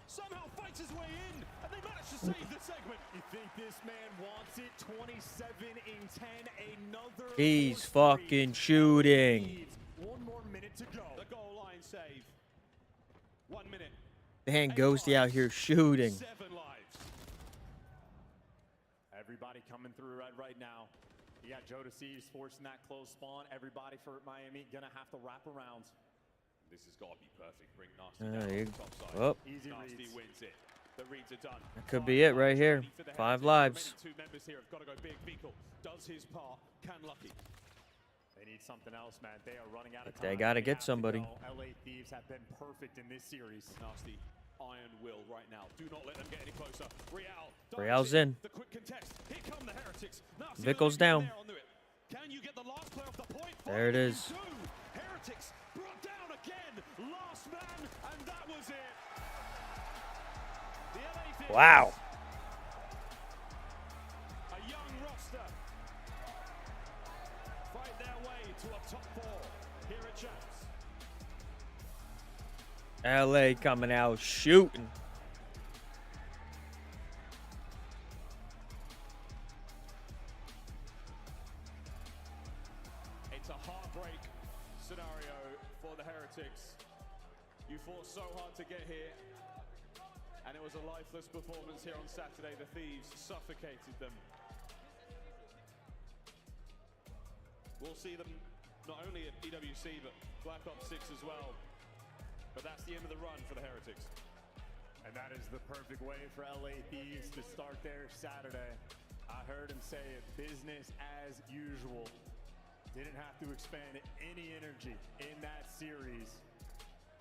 B: somehow fights his way in, and they manage to save the segment.
A: You think this man wants it? 27 in 10. Another.
D: He's
A: fourth
D: fucking
A: spree.
D: shooting.
A: 1 more minute to go.
B: The goal line save. 1 minute.
D: Man, Ghosty out here shooting.
B: 7 lives.
A: Everybody coming through right now. You got Joe DeCeves forcing that close spawn. Everybody for Miami gonna have to wrap around.
B: This has got to be perfect. Bring Nasty
D: There
B: down
D: you
B: on the top side.
D: go.
A: Easy
B: Nasty
A: reads.
B: wins it. The reads are done.
D: That could be it right here. 5 lives.
B: 2 members here have got to go big. Vical does his part. Can Lucky.
A: They need something else, man. They are running out of time.
D: They gotta get
A: have to
D: somebody.
A: go. LA Thieves have been perfect in this series.
B: Nasty iron will right now. Do not let them get any closer.
D: Real's in.
B: The quick contest. Here come the Heretics. Nasty
D: Vickel's down.
B: there, onto it. Can you get the last player off the point?
D: There it is.
B: Heretics brought down again. Last man, and that was it. The LA Thieves.
D: Wow.
B: A young roster fight their way
D: LA coming out shooting.
B: It's a heartbreak scenario for the Heretics. You fought so hard to get here, and it was a lifeless performance here on Saturday. The Thieves suffocated them. We'll see them not only at EWC, but Black Ops 6 as well. But that's the end of the run for the Heretics.
A: And that is the perfect way for LA Thieves to start their Saturday. I heard him say it, business as usual. Didn't have to expend any energy in that series.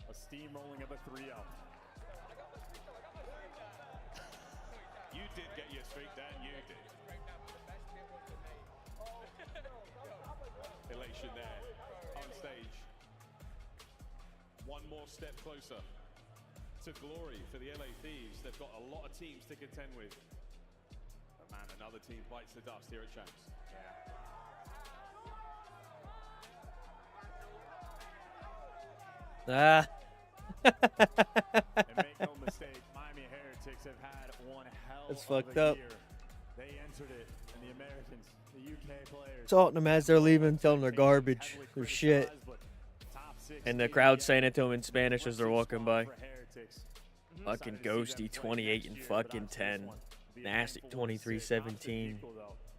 A: A steamrolling of a 3-0.
B: You did get your streak, Dan, you did. Elation there on stage. One more step closer to glory for the LA Thieves. They've got a lot of teams to contend with. But man, another team bites the dust here at Champs.
D: Ah.
A: And make no mistake, Miami Heretics have had one hell
D: That's
A: of
D: fucked
A: a
D: up.
A: year. They entered it, and the Americans, the UK players.
D: Taunting them as they're leaving, telling them they're garbage. They're shit. And the crowd saying it to them in Spanish as they're walking by. Fucking Ghosty 28 and fucking 10. Nasty 23-17.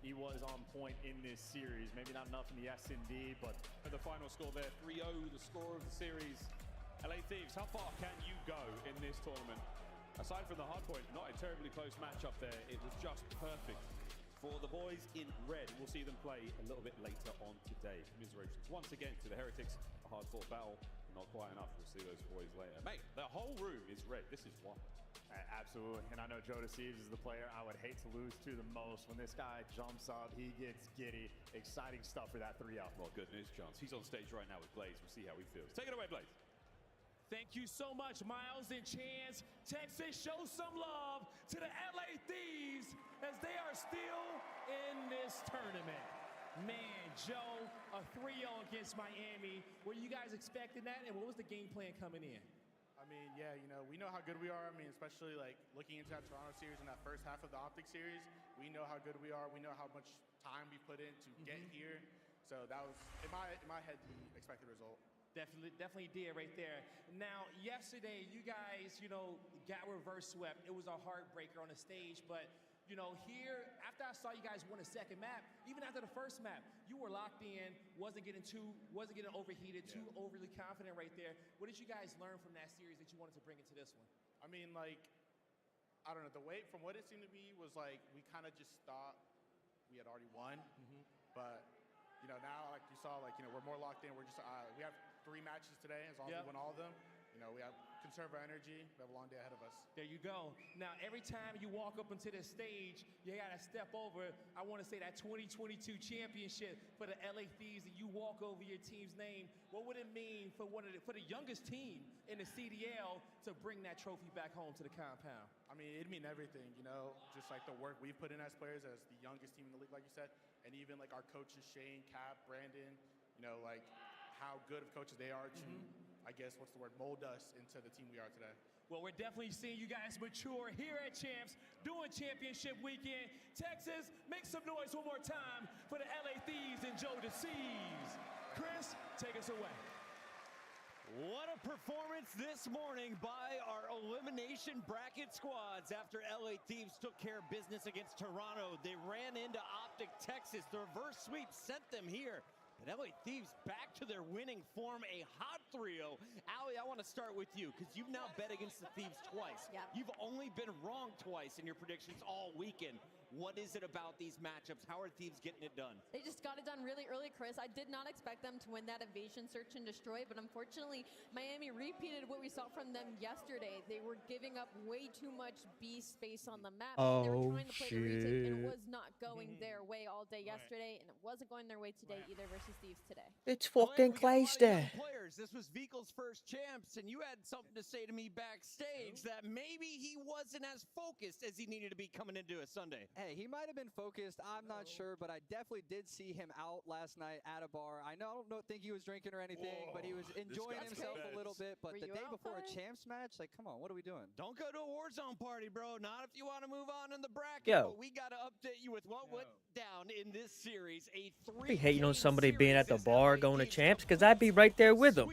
A: He was on point in this series. Maybe not enough in the S&D, but
B: The final score there, 3-0, the score of the series. LA Thieves, how far can you go in this tournament? Aside from the hard point, not a terribly close matchup there. It was just perfect for the boys in red. We'll see them play a little bit later on today. Commiserations once again to the Heretics. A hard-fought battle, not quite enough. We'll see those boys later. Mate, the whole room is red. This is one.
A: Absolutely. And I know Joe Deceives is the player I would hate to lose to the most. When this guy jumps up, he gets giddy. Exciting stuff for that 3-0.
B: Well, good news, Chance. He's on stage right now with Blaze. We'll see how he feels. Take it away, Blaze.
J: Thank you so much, Miles and Chance. Texas, show some love to the LA Thieves as they are still in this tournament. Man, Joe, a 3-0 against Miami. Were you guys expecting that, and what was the game plan coming in?
C: I mean, yeah, you know, we know how good we are. I mean, especially like looking into that Toronto series and that first half of the OpTic series, we know how good we are. We know how much time we put in to get here. So that was, in my head, the expected result.
J: Definitely did right there. Now, yesterday, you guys, you know, got reverse swept. It was a heartbreaker on the stage, but you know, here, after I saw you guys win a second map, even after the first map, you were locked in, wasn't getting overheated, too overly confident right there. What did you guys learn from that series that you wanted to bring into this one?
C: I mean, like, I don't know, from what it seemed to be was like, we kind of just thought we had already won, but, you know, now, like you saw, like, you know, we're more locked in. We're just, we have 3 matches today, as long as we win all of them. You know, we have conserve our energy. We have a long day ahead of us.
J: There you go. Now, every time you walk up into this stage, you got to step over, I want to say, that 2022 championship for the LA Thieves, and you walk over your team's name. What would it mean for for the youngest team in the CDL to bring that trophy back home to the compound?
C: I mean, it'd mean everything, you know, just like the work we've put in as players, as the youngest team in the league, like you said, and even like our coaches, Shane, Cap, Brandon, you know, like how good of coaches they are to, I guess, mold us into the team we are today.
J: Well, we're definitely seeing you guys mature here at Champs, doing championship weekend. Texas, make some noise one more time for the LA Thieves and Joe Deceives. Chris, take us away.
H: What a performance this morning by our elimination bracket squads after LA Thieves took care of business against Toronto. They ran into OpTic Texas. The reverse sweep sent them here. But LA Thieves back to their winning form, a hot 3-0. Allie, I want to start with you because you've now bet against the Thieves twice.
F: Yep.
H: You've only been wrong twice in your predictions all weekend. What is it about these matchups? How are Thieves getting it done?
F: They just got it done really early, Chris. I did not expect them to win that evasion, search, and destroy, but unfortunately, Miami repeated what we saw from them yesterday. They were giving up way too much B space on the map. They were trying to play the retake, and it was not going their way all day yesterday, and it wasn't going their way today either versus versus Thieves today.
D: It's fucking Clayster.
H: Players. This was Vikel's first champs, and you had something to say to me backstage that maybe he wasn't as focused as he needed to be coming into a Sunday.
K: Hey, he might have been focused. I'm not sure, but I definitely did see him out last night at a bar. I don't think he was drinking or anything, but he was enjoying himself a little bit. But the day before a champs match, like, come on, what are we doing?
H: Don't go to a Warzone party, bro. Not if you want to move on in the bracket.
D: Yo.
H: But we got to update you with what went down in this series. A
D: I'd be hating on somebody being at the bar going to champs because I'd be right there with them.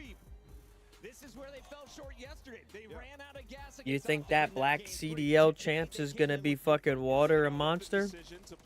H: This is where they fell short yesterday. They ran out of gas.
D: You think that black CDL champs is going to be fucking water and monster?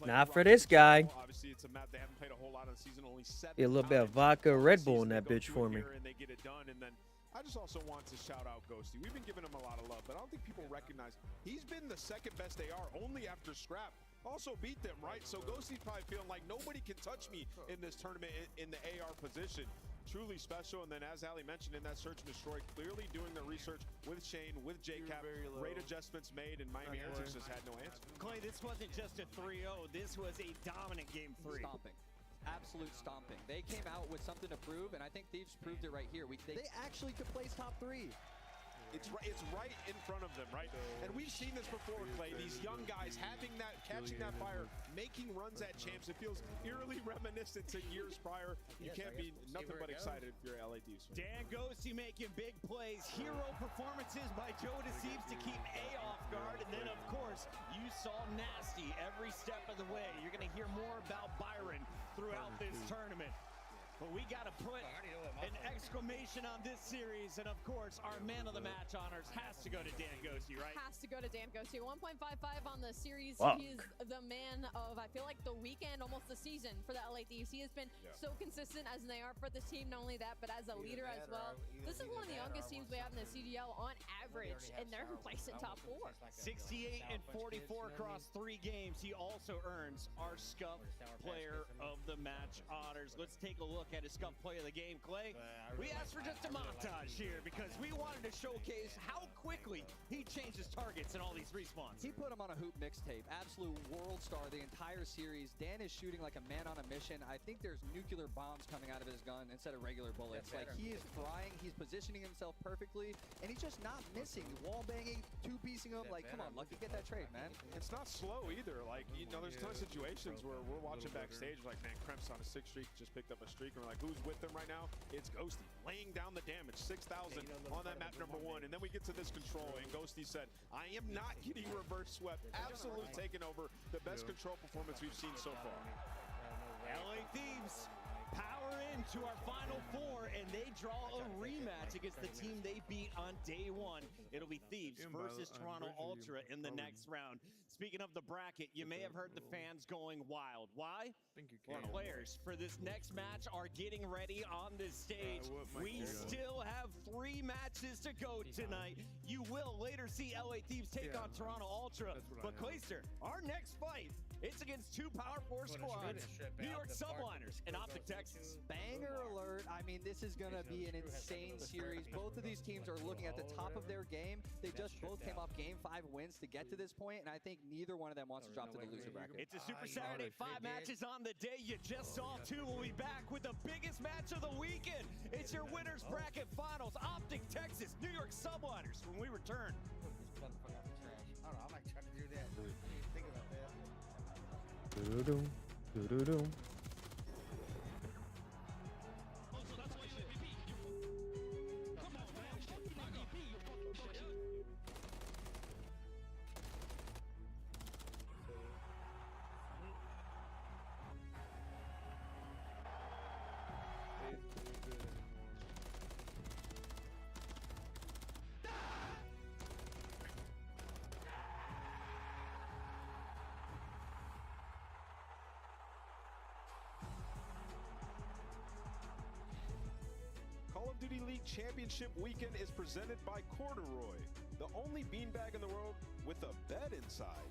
D: Not for this guy.
G: Obviously, it's a map they haven't played a whole lot of the season, only 7
D: Be a little bit of
G: times.
D: vodka Red Bull in that bitch for me.
G: And they get it done, and then I just also want to shout out Ghosty. We've been giving him a lot of love, but I don't think people recognize he's been the second best AR only after Scrap. Also beat them, right? So Ghosty's probably feeling like nobody can touch me in this tournament in the AR position. Truly special. And then as Ali mentioned in that search and destroy, clearly doing the research with Shane, with JCap, great adjustments made, and Miami Heretics just had no answer.
H: Clay, this wasn't just a 3-0. This was a dominant game 3.
K: Stomping. Absolute stomping. They came out with something to prove, and I think Thieves proved it right here. They actually could place top 3.
G: It's right in front of them, right? And we've seen this before, Clay. These young guys having that, catching that fire, making runs at champs. It feels eerily reminiscent to years prior. You can't be nothing but excited if you're LA Thieves.
H: Dan Ghosty making big plays. Hero performances by Joe Deceives to keep A off guard. And then, of course, you saw Nasty every step of the way. You're going to hear more about Byron throughout this tournament. But we got to put an exclamation on this series. And, of course, our man of the match honors has to go to Dan Ghosty, right?
F: Has to go to Dan Ghosty. 1.55 on the series.
D: Fuck.
F: He is the man of, I feel like, the weekend, almost the season for the LA Thieves. He has been so consistent as they are for this team. Not only that, but as a leader as well. This is one of the youngest teams we have in the CDL on average, and they're placing top 4.
H: 68 and 44 across 3 games. He also earns our Scuff Player of the Match honors. Let's take a look at his Scuff Player of the Game. Clay, we asked for just a montage here because we wanted to showcase how quickly he changes targets in all these respawns.
K: He put him on a hoop mixtape. Absolute world star the entire series. Dan is shooting like a man on a mission. I think there's nuclear bombs coming out of his gun instead of regular bullets. Like, he is flying. He's positioning himself perfectly, and he's just not missing. Wall banging, two-piecing him. Like, come on, Lucky, get that trade, man.
G: It's not slow either. Like, you know, there's tons of situations where we're watching backstage, like, man, Kremp's on a 6 streak, just picked up a streak, and we're like, who's with them right now? It's Ghosty, laying down the damage, 6,000 on that map number 1, and then we get to this control, and Ghosty said, I am not getting reverse swept. Absolutely taking over, the best control performance we've seen so far.
H: LA Thieves power into our final 4, and they draw a rematch against the team they beat on day 1. It'll be Thieves versus Toronto Ultra in the next round. Speaking of the bracket, you may have heard the fans going wild. Why? Players for this next match are getting ready on this stage. We still have 3 matches to go tonight. You will later see LA Thieves take on Toronto Ultra. But Clayster, our next fight, it's against 2 Power 4 squads, New York Subliners and OpTic Texas.
K: Banger alert. I mean, this is going to be an insane series. Both of these teams are looking at the top of their game. They just both came off Game 5 wins to get to this point, and I think neither one of them wants to drop to the loser bracket.
H: It's a Super Saturday, 5 matches on the day. You just saw 2. We'll be back with the biggest match of the weekend. It's your winners bracket finals, OpTic Texas, New York Subliners, when we return.
E: This motherfucker out the trash. I don't know, I might try to do that. I didn't even think about that.
D: Doo-doo-doo. Doo-doo-doo.
G: Call of Duty League Championship Weekend is presented by Corduroy, the only beanbag in the world with a bed inside.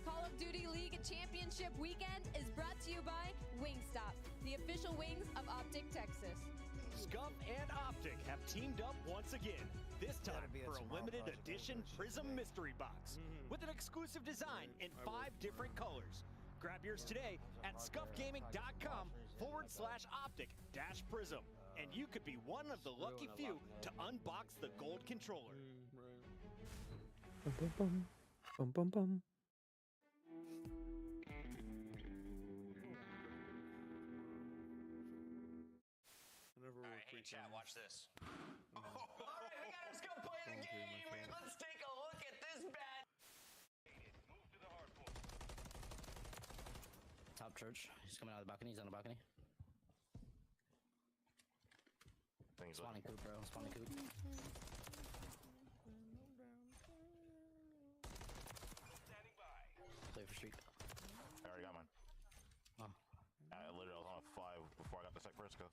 F: Call of Duty League Championship Weekend is brought to you by Wingstop, the official wings of OpTic Texas.
H: Scuff and OpTic have teamed up once again, this time for a limited edition Prism Mystery Box with an exclusive design in 5 different colors. Grab yours today at scuffgaming.com/optic-prism. And you could be one of the lucky few to unbox the gold controller.
D: Bum, bum, bum. Bum, bum, bum.
L: Alright, hey chat, watch this. Alright, we got our Scum play of the game. Let's take a look at this bad. Move to the hard point. Top church. He's coming out of the balcony. He's on the balcony. Spawning coop, bro. Spawning coop. Standing by. Play for streak.
M: I already got mine.
L: Oh.
M: I literally was on a 5 before I got the sec first go.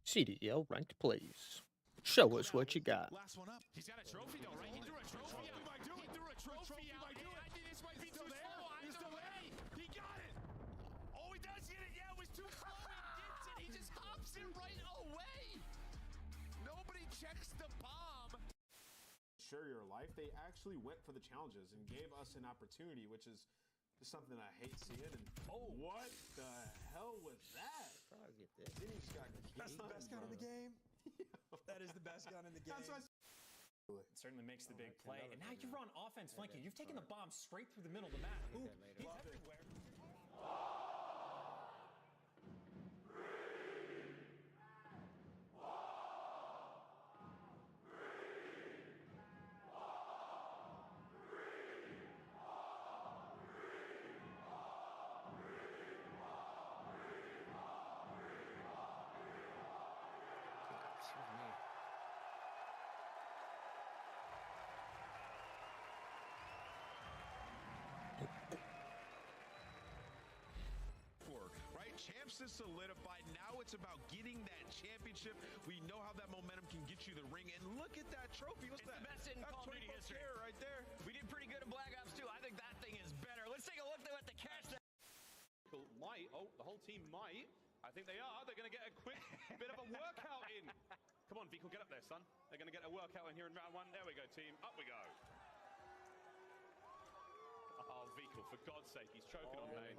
D: CDL ranked plays. Show us what you got.
B: Last one up. He's got a trophy though, right? He threw a trophy out. He might do it. He threw a trophy out. I think this might be too slow. Either way, he got it. Oh, he does get it. Yeah, it was too slow. He gets it. He just hops it right away. Nobody checks the bomb.
G: Share your life. They actually went for the challenges and gave us an opportunity, which is just something I hate seeing. And what the hell was that?
E: I'll get this.
G: Then he just got
N: That's the best gun in the game. That is the best gun in the game.
A: It certainly makes the big play. And now you're on offense flanking. You've taken the bomb straight through the middle of the map. Ooh, he's everywhere.
G: Champs is solidified. Now it's about getting that championship. We know how that momentum can get you the ring. And look at that trophy. What's that?
L: The best in Call of Duty history
G: right there.
L: We did pretty good in Black Ops 2. I think that thing is better. Let's take a look though at the cash.
B: Might. Oh, the whole team might. I think they are. They're going to get a quick bit of a workout in. Come on, Vico, get up there, son. They're going to get a workout in here in round 1. There we go, team. Up we go. Oh, Vico, for God's sake, he's choking on me.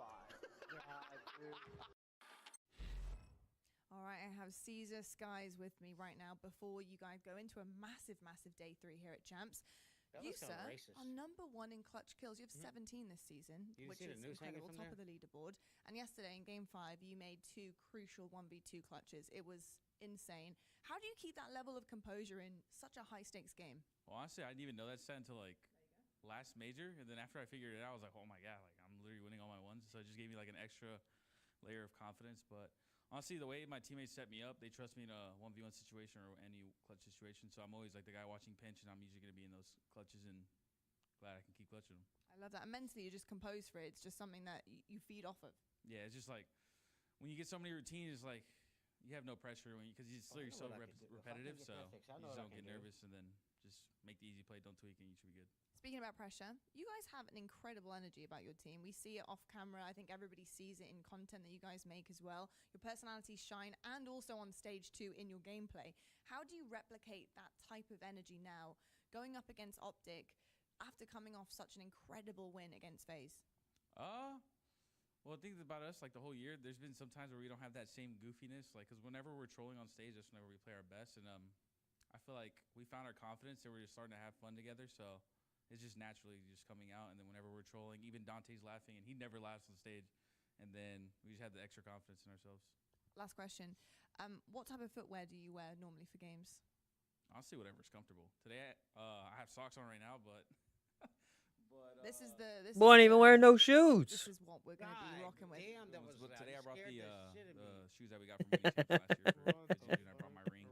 I: All right, I have Caesar Skies with me right now before you guys go into a massive, massive day 3 here at Champs. You, sir, are #1 in clutch kills. You have 17 this season, which is incredible, top of the leaderboard. And yesterday in Game 5, you made 2 crucial 1v2 clutches. It was insane. How do you keep that level of composure in such a high-stakes game?
O: Well, honestly, I didn't even know that set until, like, last major. And then after I figured it out, I was like, oh, my God, like, I'm literally winning all my ones. So it just gave me, like, an extra layer of confidence. But honestly, the way my teammates set me up, they trust me in a 1v1 situation or any clutch situation. So I'm always like the guy watching pinch, and I'm usually going to be in those clutches, and glad I can keep clutching them.
I: I love that. And mentally, you're just composed for it. It's just something that you feed off of.
O: Yeah, it's just like when you get so many routines, it's like you have no pressure because it's literally so repetitive. So you just don't get nervous, and then just make the easy play, don't tweak, and you should be good.
I: Speaking about pressure, you guys have an incredible energy about your team. We see it off camera. I think everybody sees it in content that you guys make as well. Your personalities shine, and also on stage too in your gameplay. How do you replicate that type of energy now, going up against OpTic after coming off such an incredible win against FaZe?
O: Well, think about us, like the whole year, there's been some times where we don't have that same goofiness, like, because whenever we're trolling on stage, that's whenever we play our best, and I feel like we found our confidence, and we're just starting to have fun together, so it's just naturally just coming out. And then whenever we're trolling, even Dante's laughing, and he never laughs on stage, and then we just have the extra confidence in ourselves.
I: Last question. What type of footwear do you wear normally for games?
O: Honestly, whatever's comfortable. Today, I have socks on right now, but
I: this is the.
D: Boy, ain't even wearing no shoes.
I: This is what we're going to be rocking with.
E: Damn, that was
O: today I brought the shoes that we got from winning Champs last year. And I brought my ring.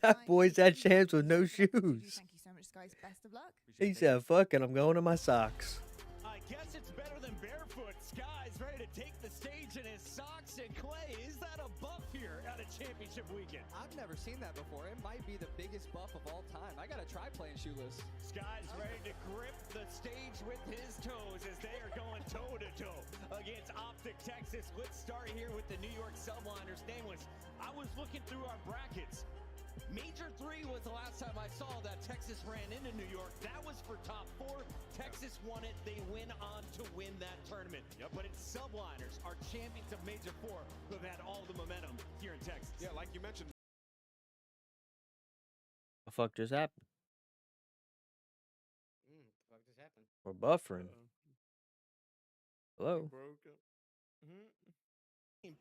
D: That boy's at Champs with no shoes.
I: Thank you so much, guys. Best of luck.
D: He said, fuck it, I'm going to my socks.
H: I guess it's better than barefoot. Sky's ready to take the stage in his socks. And Clay, is that a buff here at a championship weekend?
K: I've never seen that before. It might be the biggest buff of all time. I gotta try playing shoeless.
H: Sky's ready to grip the stage with his toes as they are going toe-to-toe against OpTic Texas. Let's start here with the New York Subliners. Nameless, I was looking through our brackets. Major 3 was the last time I saw that Texas ran into New York. That was for top 4. Texas won it. They went on to win that tournament. But it's Subliners, our champions of Major 4, who have had all the momentum here in Texas.
G: Yeah, like you mentioned.
D: The fuck just happened?
E: What just happened?
D: We're buffering. Hello?
E: Broke up.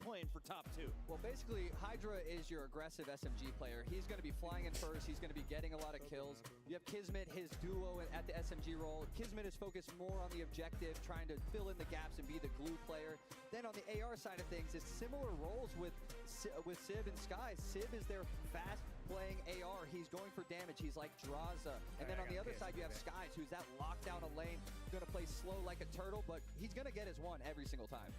H: Playing for top 2.
K: Well, basically, Hydra is your aggressive SMG player. He's going to be flying in first. He's going to be getting a lot of kills. You have Kismet, his duo at the SMG role. Kismet is focused more on the objective, trying to fill in the gaps and be the glue player. Then on the AR side of things, it's similar roles with Sib and Sky. Sib is their fast-playing AR. He's going for damage. He's like Draza. And then on the other side, you have Skies, who's that lockdown a lane, going to play slow like a turtle, but he's going to get his one every single time.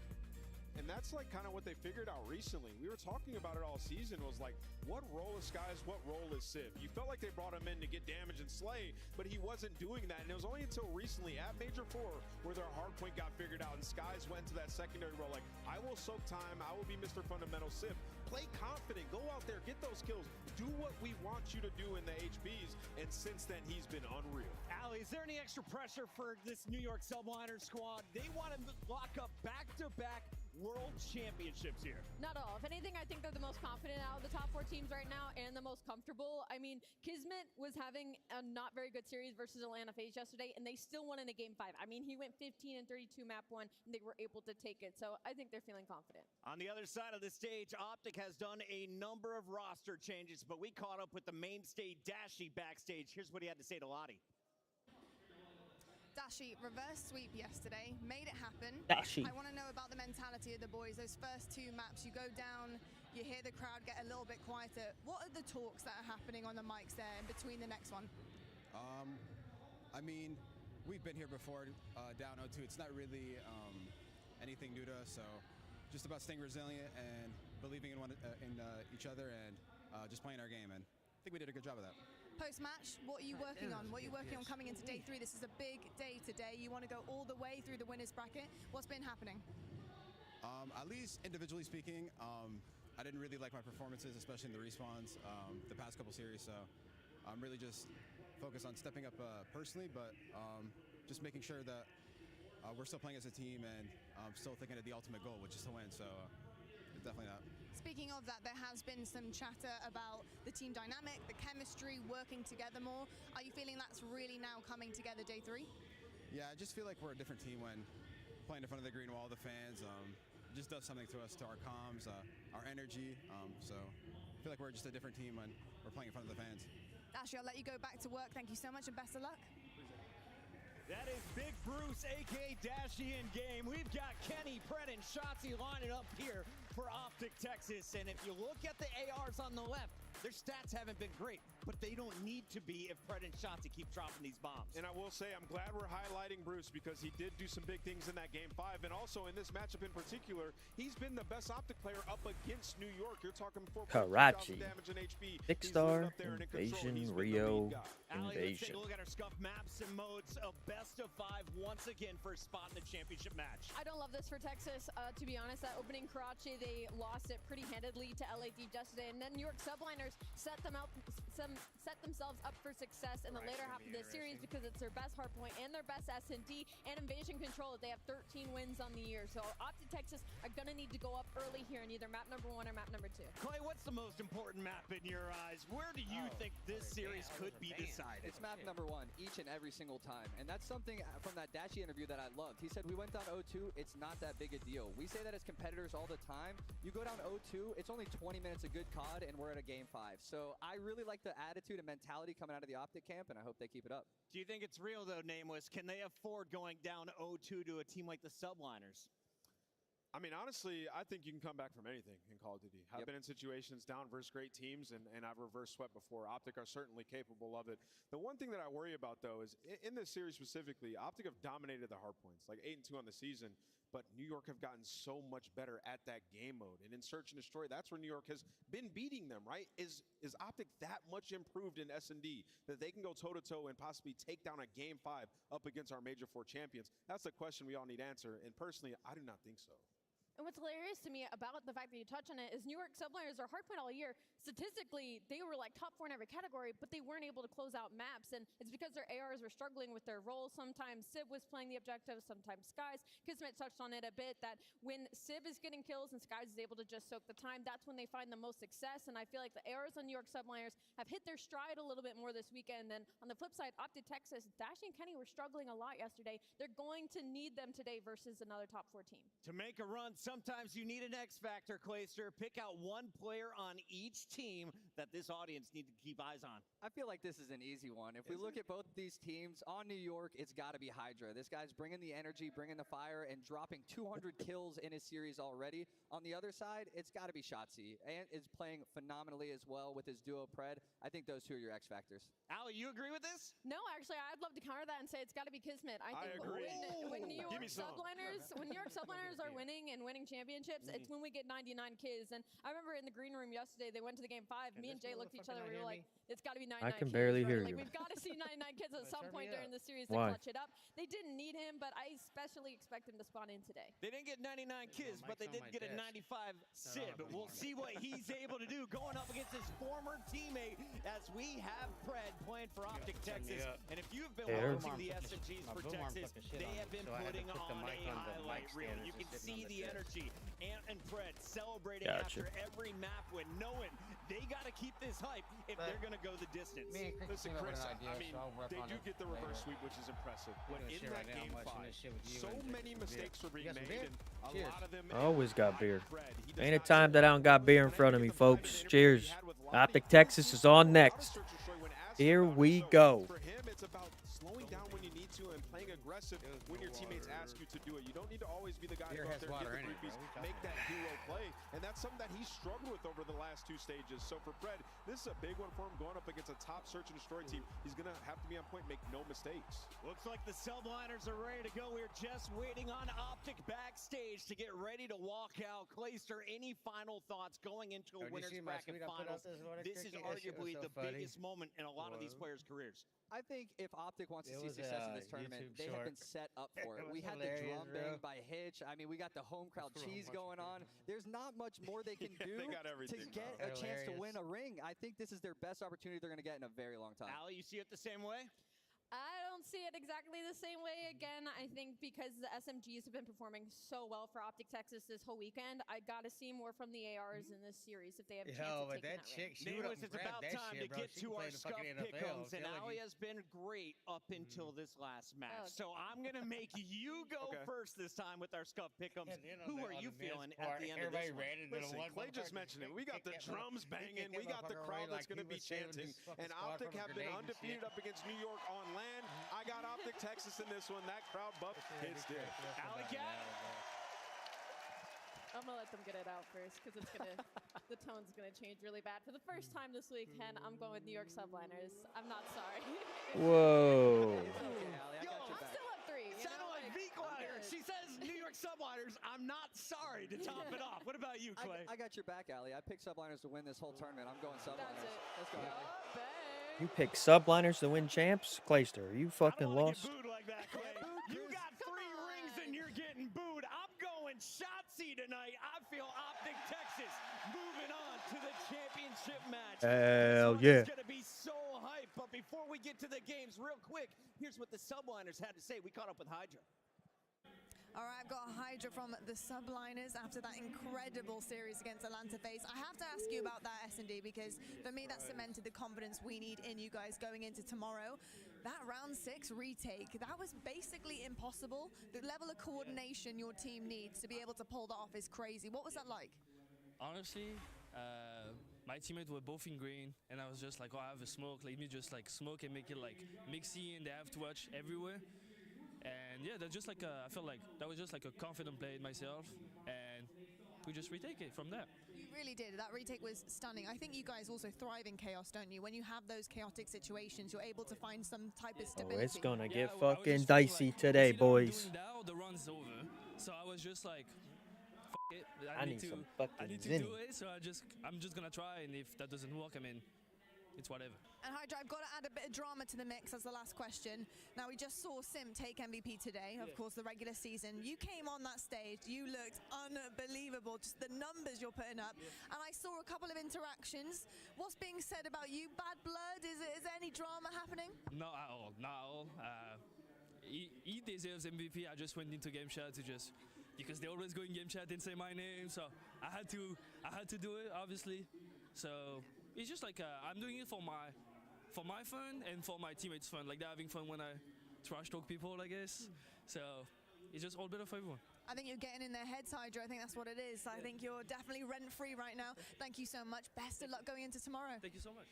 G: And that's like kind of what they figured out recently. We were talking about it all season, was like, what role is Skies, what role is Civ? You felt like they brought him in to get damage and slay, but he wasn't doing that. And it was only until recently at Major 4 where their hard point got figured out and Skies went to that secondary role like, I will soak time, I will be Mr. Fundamental Civ. Play confident, go out there, get those kills, do what we want you to do in the HBs, and since then he's been unreal.
H: Allie, is there any extra pressure for this New York Subliners squad? They want to lock up back-to-back world championships here.
F: Not all. If anything, I think they're the most confident out of the top 4 teams right now and the most comfortable. I mean, Kismet was having a not very good series versus Atlanta FaZe yesterday, and they still won in a game 5. I mean, he went 15 and 32 map 1, and they were able to take it. So I think they're feeling confident.
H: On the other side of the stage, OpTic has done a number of roster changes, but we caught up with the mainstay Dashy backstage. Here's what he had to say to Lottie.
I: Dashy, reverse sweep yesterday, made it happen.
D: Dashy.
I: I want to know about the mentality of the boys. Those first 2 maps, you go down, you hear the crowd get a little bit quieter. What are the talks that are happening on the mics there in between the next one?
P: I mean, we've been here before, down 0-2. It's not really anything new to us, so just about staying resilient and believing in each other and just playing our game, and I think we did a good job of that.
I: Post-match, what are you working on? What are you working on coming into day 3? This is a big day today. You want to go all the way through the winner's bracket. What's been happening?
P: At least individually speaking, I didn't really like my performances, especially in the respawns, the past couple series, so I'm really just focused on stepping up personally, but just making sure that we're still playing as a team and still thinking of the ultimate goal, which is to win, so definitely that.
I: Speaking of that, there has been some chatter about the team dynamic, the chemistry, working together more. Are you feeling that's really now coming together day 3?
P: Yeah, I just feel like we're a different team when playing in front of the green wall, the fans. It just does something to us, to our comms, our energy. So I feel like we're just a different team when we're playing in front of the fans.
I: Dashy, I'll let you go back to work. Thank you so much and best of luck.
H: That is Big Bruce, a.k.a. Dashy in game. We've got Kenny, Pred, and Shotzi lining up here for OpTic Texas. And if you look at the ARs on the left, their stats haven't been great, but they don't need to be if Pred and Shotzi keep dropping these bombs.
G: And I will say, I'm glad we're highlighting Bruce because he did do some big things in that game 5. And also in this matchup in particular, he's been the best OpTic player up against New York. You're talking 4,000 damage in HP.
D: Big Star, Invasion, Rio,
H: Allie, let's
D: Invasion.
H: take a look at our scuff maps and modes. A best of 5 once again for a spot in the championship match.
F: I don't love this for Texas. To be honest, that opening Karachi, they lost it pretty handedly to LA Deep yesterday. And then New York Subliners set themselves up for success in the later half of this series because it's their best hardpoint and their best S&D and invasion control. They have 13 wins on the year. So OpTic Texas are going to need to go up early here in either map number 1 or map number 2.
H: Clay, what's the most important map in your eyes? Where do you think this series could be decided?
K: It's map number 1 each and every single time. And that's something from that Dashy interview that I loved. He said, we went down 0-2. It's not that big a deal. We say that as competitors all the time. You go down 0-2, it's only 20 minutes of good COD, and we're at a game 5. So I really like the attitude and mentality coming out of the OpTic camp, and I hope they keep it up.
H: Do you think it's real, though, Nameless? Can they afford going down 0-2 to a team like the Subliners?
G: I mean, honestly, I think you can come back from anything in Call of Duty. I've been in situations down versus great teams, and I've reverse swept before. OpTic are certainly capable of it. The one thing that I worry about, though, is in this series specifically, OpTic have dominated the hard points, like 8-2 on the season, but New York have gotten so much better at that game mode. And in Search and Destroy, that's where New York has been beating them, right? Is OpTic that much improved in S&D that they can go toe-to-toe and possibly take down a game 5 up against our Major 4 champions? That's the question we all need to answer, and personally, I do not think so.
F: And what's hilarious to me about the fact that you touch on it is New York Subliners are hardpoint all year. Statistically, they were like top 4 in every category, but they weren't able to close out maps. And it's because their ARs were struggling with their roles. Sometimes Sib was playing the objectives, sometimes Skies. Kismet touched on it a bit that when Sib is getting kills and Skies is able to just soak the time, that's when they find the most success. And I feel like the ARs on New York Subliners have hit their stride a little bit more this weekend. And on the flip side, OpTic Texas, Dashy and Kenny were struggling a lot yesterday. They're going to need them today versus another top 4 team.
H: To make a run, sometimes you need an X factor, Clayster. Pick out one player on each team that this audience need to keep eyes on.
K: I feel like this is an easy one. If we look at both these teams, on New York, it's got to be Hydra. This guy's bringing the energy, bringing the fire, and dropping 200 kills in his series already. On the other side, it's got to be Shotzi. And is playing phenomenally as well with his duo Pred. I think those two are your X factors.
H: Ali, you agree with this?
F: No, actually, I'd love to counter that and say it's got to be Kismet. I think
G: agree.
F: when New York Subliners are winning and winning championships, it's when we get 99 kills. And I remember in the green room yesterday, they went to the game 5. Me and Jay looked at each other. We were like, it's got to be 99
D: I can
F: kills,
D: barely
F: right?
D: hear
F: Like,
D: you.
F: we've got to see 99 kills at some point during the series to
D: Why?
F: clutch it up. They didn't need him, but I especially expect him to spawn in today.
H: They didn't get 99 kills, but they did get a 95 Sib. We'll see what he's able to do going up against his former teammate as we have Pred playing for OpTic Texas. And if you've been watching the SMGs for Texas, they have been putting on a highlight reel. You can see the energy. Ant and Pred celebrating after every map win, knowing they got to keep this hype if they're going to go the distance.
G: Listen, Chris, I mean, they do get the reverse sweep, which is impressive. But in that game 5, so many mistakes were being made, and a lot of them...
D: Always got beer. Ain't a time that I don't got beer in front of me, folks. Cheers. OpTic Texas is on next. Here we go.
G: For him, it's about slowing down when you need to and playing aggressive when your teammates ask you to do it. You don't need to always be the guy who goes there and get the groupies, make that hero play. And that's something that he struggled with over the last 2 stages. So for Pred, this is a big one for him going up against a top search and destroy team. He's going to have to be on point, make no mistakes.
H: Looks like the Subliners are ready to go. We're just waiting on OpTic backstage to get ready to walk out. Clayster, any final thoughts going into a winner's bracket finals? This is arguably the biggest moment in a lot of these players' careers.
K: I think if OpTic wants to see success in this tournament, they have been set up for it. We had the drum bang by Hitch. I mean, we got the home crowd cheese going on. There's not much more they can do to get a chance to win a ring. I think this is their best opportunity they're going to get in a very long time.
H: Ali, you see it the same way?
F: I don't see it exactly the same way. Again, I think because the SMGs have been performing so well for OpTic Texas this whole weekend, I got to see more from the ARs in this series if they have a chance of taking that ring.
H: Nameless, it's about time to get to our scuff pick'ems, and Ali has been great up until this last match. So I'm going to make you go first this time with our scuff pick'ems. Who are you feeling at the end of this one?
G: Listen, Clay just mentioned it. We got the drums banging. We got the crowd that's going to be chanting. And OpTic have been undefeated up against New York on land. I got OpTic Texas in this one. That crowd buff hits there.
H: Ali Cat.
F: I'm gonna let them get it out first because it's gonna the tone's gonna change really bad. For the first time this weekend, I'm going with New York Subliners. I'm not sorry.
D: Whoa.
F: I'm still up 3.
H: It sounded like Veek louder. She says New York Subliners, I'm not sorry to top it off. What about you, Clay?
K: I got your back, Ali. I picked Subliners to win this whole tournament. I'm going Subliners. Let's go, Ali.
D: You pick Subliners to win champs? Clayster, are you fucking lost?
H: Booed like that, Clay. You got 3 rings and you're getting booed. I'm going Shotzi tonight. I feel OpTic Texas moving on to the championship match.
D: Hell yeah.
H: It's going to be so hype. But before we get to the games, real quick, here's what the Subliners had to say. We caught up with Hydra.
I: All right, I've got Hydra from the Subliners after that incredible series against Atlanta FaZe. I have to ask you about that S&D because for me that cemented the confidence we need in you guys going into tomorrow. That round 6 retake, that was basically impossible. The level of coordination your team needs to be able to pull that off is crazy. What was that like?
Q: Honestly, my teammates were both in green, and I was just like, oh, I have a smoke. Let me just like smoke and make it like mixy, and they have to watch everywhere. And yeah, that's just like I felt like that was just like a confident play myself, and we just retake it from there.
I: You really did. That retake was stunning. I think you guys also thrive in chaos, don't you? When you have those chaotic situations, you're able to find some type of stability.
D: Oh, it's gonna get fucking dicey today, boys.
Q: Now the run's over, so I was just like, F it.
D: I need some fucking
Q: I need to
D: zinni.
Q: do it. So I'm just gonna try, and if that doesn't work, I mean, it's whatever.
I: And Hydra, I've got to add a bit of drama to the mix as the last question. Now, we just saw Sim take MVP today, of course, the regular season. You came on that stage, you looked unbelievable, just the numbers you're putting up. And I saw a couple of interactions. What's being said about you? Bad blood? Is there any drama happening?
Q: Not at all, not at all. He deserves MVP. I just went into game chat to just, because they always go in game chat and say my name, so I had to do it, obviously. So it's just like I'm doing it for my fun and for my teammates' fun. Like, they're having fun when I trash talk people, I guess. So it's just all better for everyone.
I: I think you're getting in their heads, Hydra. I think that's what it is. I think you're definitely rent-free right now. Thank you so much. Best of luck going into tomorrow.
Q: Thank you so much.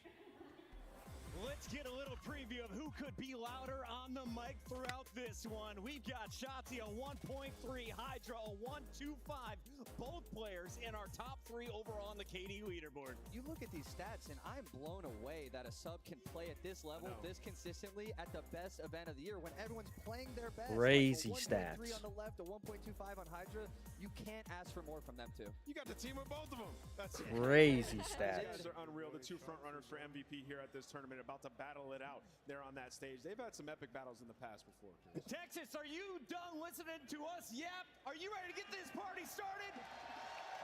H: Let's get a little preview of who could be louder on the mic throughout this one. We've got Shotzi a 1.3, Hydra a 1.25. Both players in our top 3 overall on the KD leaderboard.
K: You look at these stats, and I'm blown away that a sub can play at this level, this consistently, at the best event of the year when everyone's playing their best.
D: Crazy
K: like
D: stats.
K: 1.3 on the left, a 1.25 on Hydra. You can't ask for more from them two.
G: You got the team with both of them. That's
D: Crazy stats.
B: These guys are unreal. The 2 front runners for MVP here at this tournament, about to battle it out there on that stage. They've had some epic battles in the past before.
H: Texas, are you done listening to us? Yep. Are you ready to get this party started?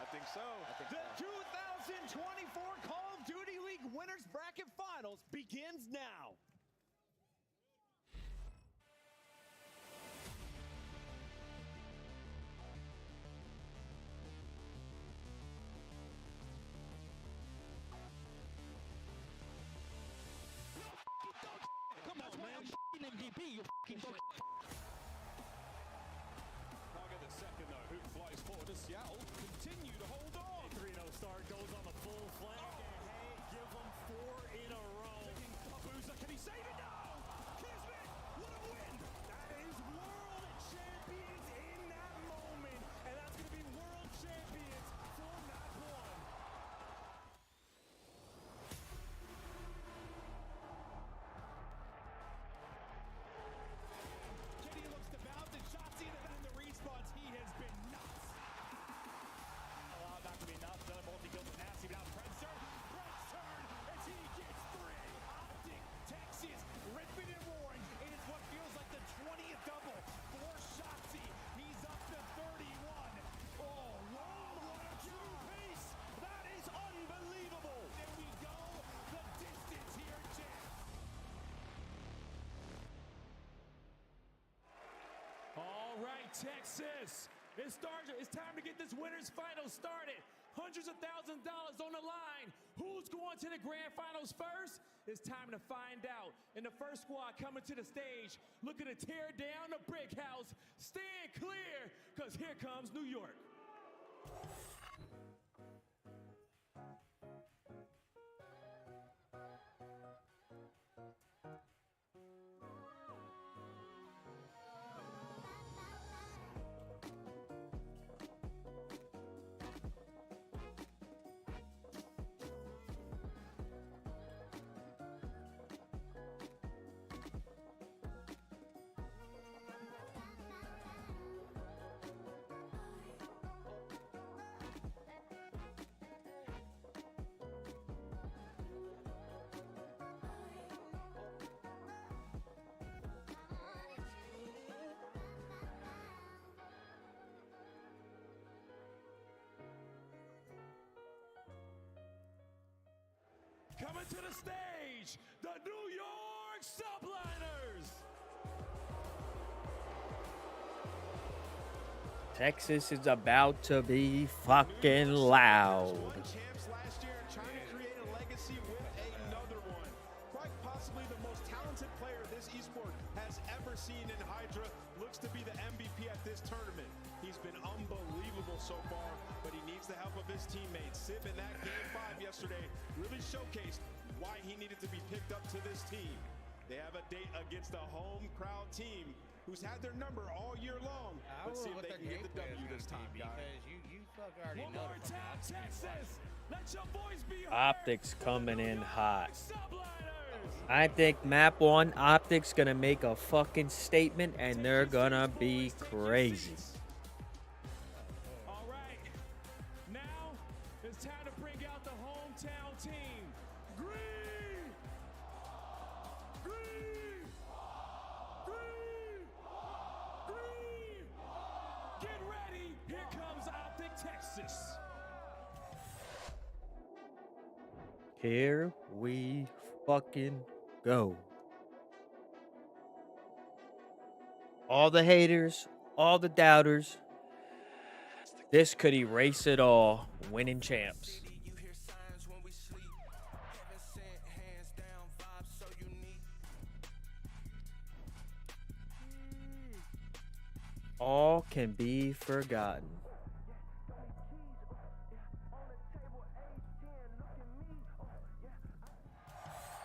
B: I think so.
H: The 2024 Call of Duty League Winners Bracket Finals begins now.
J: Come on, man. MVP, you fucking
B: Target the second, though. Who flies forward to Seattle? Continue to hold on.
A: 3-0 start, goes on the full flank, and hey, give them 4 in a row.
B: Boozer, can he save it? No! Kismet, what a win!
A: That is world champions in that moment, and that's going to be world champions for map 1.
J: Kitty looks to bounce, and Shotzi in the respawns. He has been nuts.
A: Not to be nuts. Another multi-kill from Nasty, but now Prince turn as he gets 3.
J: OpTic, Texas, ripping and roaring. It is what feels like the 20th double for Shotzi. He's up to 31. Oh, wow, what a true pace.
A: That is unbelievable.
J: There we go. The distance here, Jeff. All right, Texas. It's time to get this winners final started. Hundreds of thousands of dollars on the line. Who's going to the grand finals first? It's time to find out. And the first squad coming to the stage, looking to tear down the brick house. Stand clear, because here comes New York. Coming to the stage, the New York Subliners.
D: Texas is about to be fucking loud.
G: Champs last year and trying to create a legacy with another one. Quite possibly the most talented player this esport has ever seen in Hydra. Looks to be the MVP at this tournament. He's been unbelievable so far, but he needs the help of his teammates. Sib in that game 5 yesterday really showcased why he needed to be picked up to this team. They have a date against a home crowd team who's had their number all year long. Let's see if they can get the W this time, guys.
E: You fuck already
J: One
E: know
J: more
E: the
J: time, Texas. Let your voice be heard.
D: OpTic's coming in hot.
J: Subliners.
D: I think map 1, OpTic's gonna make a fucking statement and they're gonna be crazy.
J: All right. Now it's time to bring out the hometown team. Green
B: Texas.
D: Here we fucking go. All the haters, all the doubters. This could erase it all. Winning champs. All can be forgotten.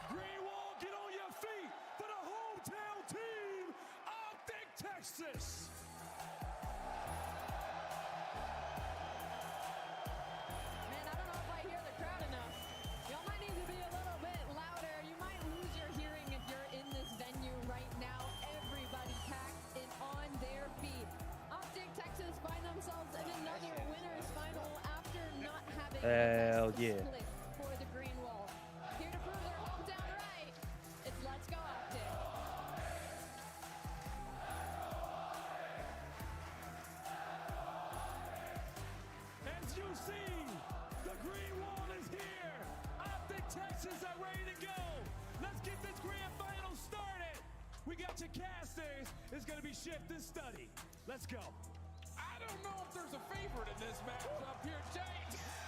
B: Greenwall, get on your feet for the hometown team, OpTic Texas.
F: Man, I don't know if I hear the crowd enough. Y'all might need to be a little bit louder. You might lose your hearing if you're in this venue right now. Everybody packed and on their feet. OpTic Texas find themselves in another winner's final after not having
D: Hell
F: a
D: yeah.
F: split for the Green Wall. Here to prove their hometown right, it's Let's Go OpTic.
B: As you see, the Green Wall is here. OpTic Texas are ready to go. Let's get this grand final started. We got your casters. It's going to be shift and study. Let's go. I don't know if there's a favorite in this matchup here, Jay.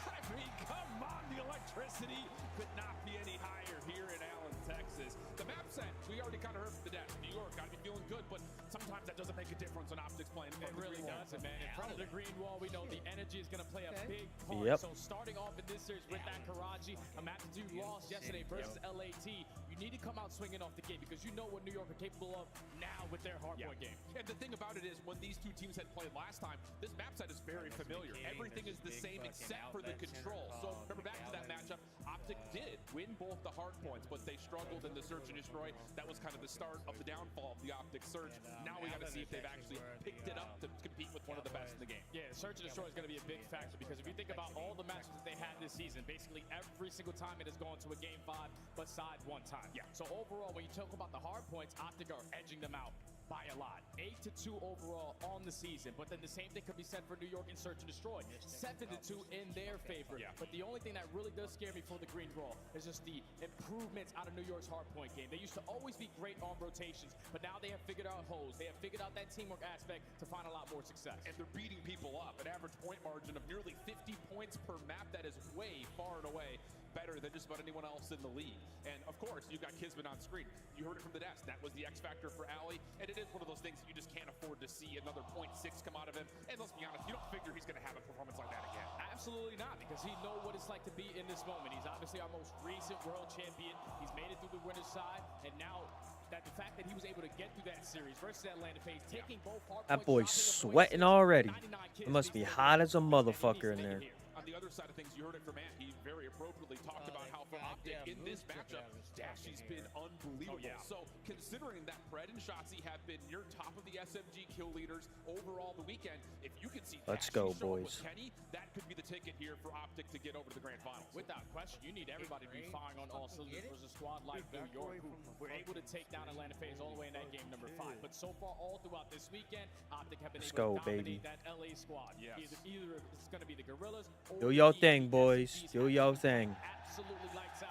B: I mean, come on, the electricity could not be any higher here in Allen, Texas. The map set, we already kind of heard from the desk. New York got to be feeling good, but sometimes that doesn't make a difference when OpTic's playing.
A: It really doesn't, man. In front of the green wall, we know the energy is going to play a big part.
D: Yep.
A: So starting off in this series with that Karachi, a map that you lost yesterday versus LAT, you need to come out swinging off the gate because you know what New York are capable of now with their hardpoint game.
B: And the thing about it is, when these two teams had played last time, this map set is very familiar. Everything is the same except for the control. So remember back to that matchup, OpTic did win both the hard points, but they struggled in the search and destroy. That was kind of the start of the downfall of the OpTic search. Now we got to see if they've actually picked it up to compete with one of the best in the game.
A: Yeah, search and destroy is going to be a big factor because if you think about all the matches that they had this season, basically every single time it has gone to a game 5 besides one time.
B: Yeah.
A: So overall, when you talk about the hard points, OpTic are edging them out by a lot. 8-2 overall on the season, but then the same thing could be said for New York in search and destroy. 7-2 in their favor.
B: Yeah.
A: But the only thing that really does scare me for the Green Wall is just the improvements out of New York's hardpoint game. They used to always be great on rotations, but now they have figured out holes. They have figured out that teamwork aspect to find a lot more success.
B: And they're beating people up. An average point margin of nearly 50 points per map. That is way far and away better than just about anyone else in the league. And of course, you've got Kismet on screen. You heard it from the desk. That was the X factor for Ali. And it is one of those things that you just can't afford to see another 0.6 come out of him. And let's be honest, you don't figure he's going to have a performance like that again.
A: Absolutely not, because he knows what it's like to be in this moment. He's obviously our most recent world champion. He's made it through the winner's side, and now that the fact that he was able to get through that series versus Atlanta Phase, taking both hard
D: That
A: points,
D: boy's
A: dropping a 0.6,
D: sweating already.
A: 99 kills,
D: It must
A: and
D: be
A: he's
D: hot as a
A: and
D: motherfucker
A: he's
D: in there.
A: making it here.
B: On the other side of things, you heard it from Ant. He very appropriately talked about how for OpTic in this matchup, Dashy's been unbelievable. So considering that Pred and Shotzi have been near top of the SMG kill leaders overall the weekend, if you can see
D: Let's
B: Dashy
D: go,
B: struggle
D: boys.
B: with Kenny, that could be the ticket here for OpTic to get over to the grand finals.
A: Without question, you need everybody to be firing on all cylinders versus a squad like New York, who were able to take down Atlanta Phase all the way in that game number 5. But so far, all throughout this weekend, OpTic have been
D: Let's
A: able
D: go,
A: to dominate
D: baby.
A: that LA squad.
B: Yes.
A: Either it's going to be the Gorillas or
D: Do your
A: the
D: thing,
A: SMGs.
D: boys. Do your thing.
A: Absolutely lights out.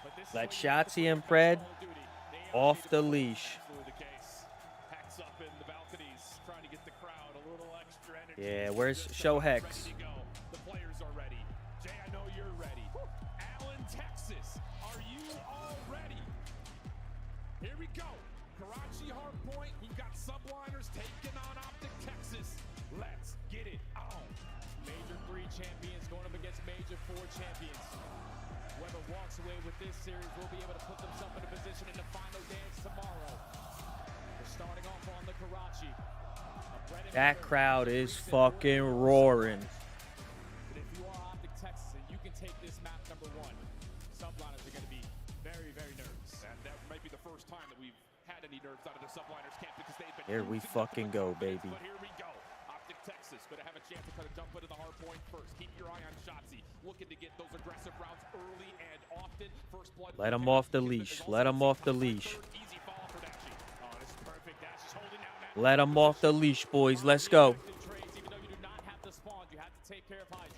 A: But this is
D: Let
A: what you have to
D: Shotzi
A: put
D: and
A: on
D: Pred
A: Call of Duty. They are
D: off
A: ready
D: the
A: to
D: leash.
B: Absolutely the case. Hex up in the balconies, trying to get the crowd a little extra energy.
D: Yeah, where's
B: Just
D: Show
B: about
D: Hex?
B: ready to go. The players are ready. Jay, I know you're ready. Allen, Texas, are you all ready? Here we go. Karachi hardpoint. We've got Subliners taking on OpTic Texas. Let's get it on.
A: Major 3 champions going up against Major 4 champions. Whoever walks away with this series will be able to put themselves in a position in the final dance tomorrow. We're starting off on the Karachi.
D: That crowd is fucking roaring.
A: But if you are OpTic Texas and you can take this map number 1, Subliners are going to be very, very nervous.
B: And that might be the first time that we've had any nerves out of the Subliners camp because they've been
D: Here we
B: losing
D: fucking go, baby.
B: But here we go. OpTic Texas going to have a chance to kind of jump into the hard point first. Keep your eye on Shotzi. Looking to get those aggressive rounds early and often. First blood.
D: Let him off the leash. Let him off the leash.
B: Easy follow for Dashy.
A: Oh, this is perfect. Dash is holding down that.
D: Let him off the leash, boys. Let's go.
A: Even though you do not have to spawn, you have to take care of Hydra.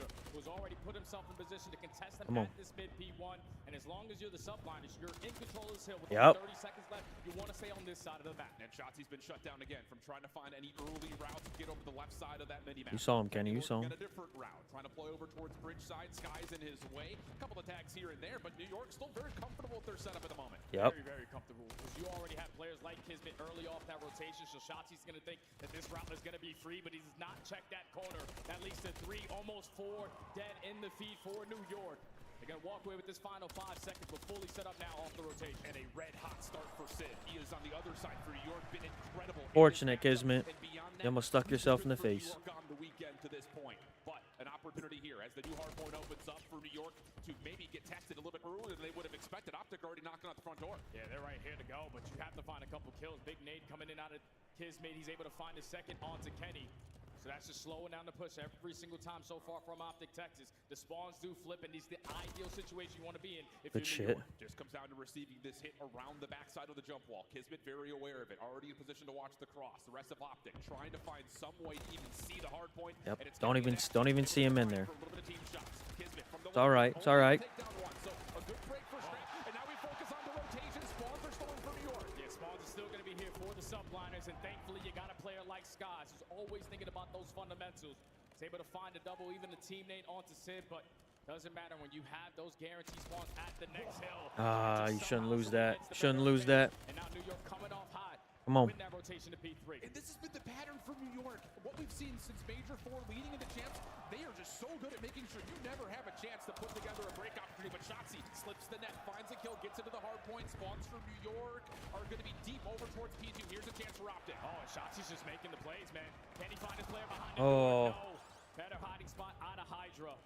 A: himself in position to contest them
D: Come on.
A: at this mid P1. And as long as you're the Subliners, you're in control of this hill with
D: Yep.
A: only 30 seconds left. You want to stay on this side of the map.
B: And Shotzi's been shut down again from trying to find any early routes to get over the left side of that mini-map.
D: You saw him, Kenny. You saw him.
B: Got a different route, trying to play over towards bridge side. Sky's in his way. A couple of tags here and there, but New York still very comfortable with their setup at the moment.
D: Yep.
A: Very, very comfortable. Because you already have players like Kismet early off that rotation, so Shotzi's going to think that this route is going to be free, but he does not check that corner. That leads to 3, almost 4 dead in the feed for New York. They're going to walk away with this final 5 seconds, but fully set up now off the rotation.
B: And a red-hot start for Sid. He is on the other side for New York. Been incredible.
D: Fortunate, Kismet. You almost stuck yourself in the face.
B: On the weekend to this point, but an opportunity here as the new hard point opens up for New York to maybe get tested a little bit earlier than they would have expected. OpTic already knocking on the front door.
A: Yeah, they're right here to go, but you have to find a couple kills. Big nade coming in out of Kismet. He's able to find his second onto Kenny. So that's just slowing down the push every single time so far from OpTic Texas. The spawns do flip, and it's the ideal situation you want to be in if
D: Good
A: you're New
D: shit.
A: York.
B: Just comes down to receiving this hit around the backside of the jump wall. Kismet very aware of it, already in position to watch the cross. The rest of OpTic trying to find some way to even see the hard point.
D: Yep.
B: And it's
D: Don't even see him in there.
B: for a little bit of team shots. Kismet from the
D: It's all right. It's all right.
B: takedown one. So a good break for Scrap. And now we focus on the rotation. Spawns are stolen for New York.
A: Yeah, spawns are still going to be here for the Subliners, and thankfully you got a player like Skies who's always thinking about those fundamentals. He's able to find a double, even the team nade onto Sid, but doesn't matter when you have those guarantee spawns at the next hill.
D: You shouldn't lose that. Shouldn't lose that.
A: And now New York coming off high.
D: Come on.
A: Win that rotation to P3.
B: And this has been the pattern for New York. What we've seen since Major 4 leading into champs, they are just so good at making sure you never have a chance to put together a break opportunity. But Shotzi slips the net, finds a kill, gets into the hard point. Spawns for New York are going to be deep over towards P2. Here's a chance for OpTic.
A: Oh, and Shotzi's just making the plays, man. Can he find his player behind him?
D: Oh.
A: No. Better hiding spot out of Hydra.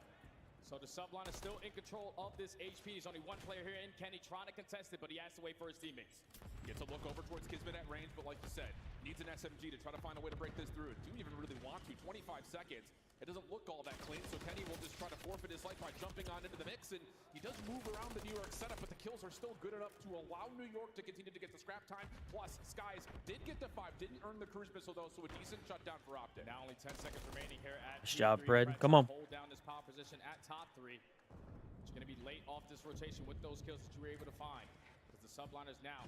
A: So the Subliner is still in control of this HP. There's only one player here in Kenny trying to contest it, but he has to wait for his teammates.
B: Gets a look over towards Kismet at range, but like you said, needs an SMG to try to find a way to break this through. Do even really want to. 25 seconds. It doesn't look all that clean, so Kenny will just try to forfeit his life by jumping on into the mix, and he does move around the New York setup, but the kills are still good enough to allow New York to continue to get the scrap time. Plus, Skies did get to 5, didn't earn the cruise missile though, so a decent shutdown for OpTic.
A: Now only 10 seconds remaining here at
D: Nice job,
A: P3.
D: Fred.
A: Reds
D: Come on.
A: Hold down this power position at top 3. It's going to be late off this rotation with those kills that you were able to find. Because the Subliners now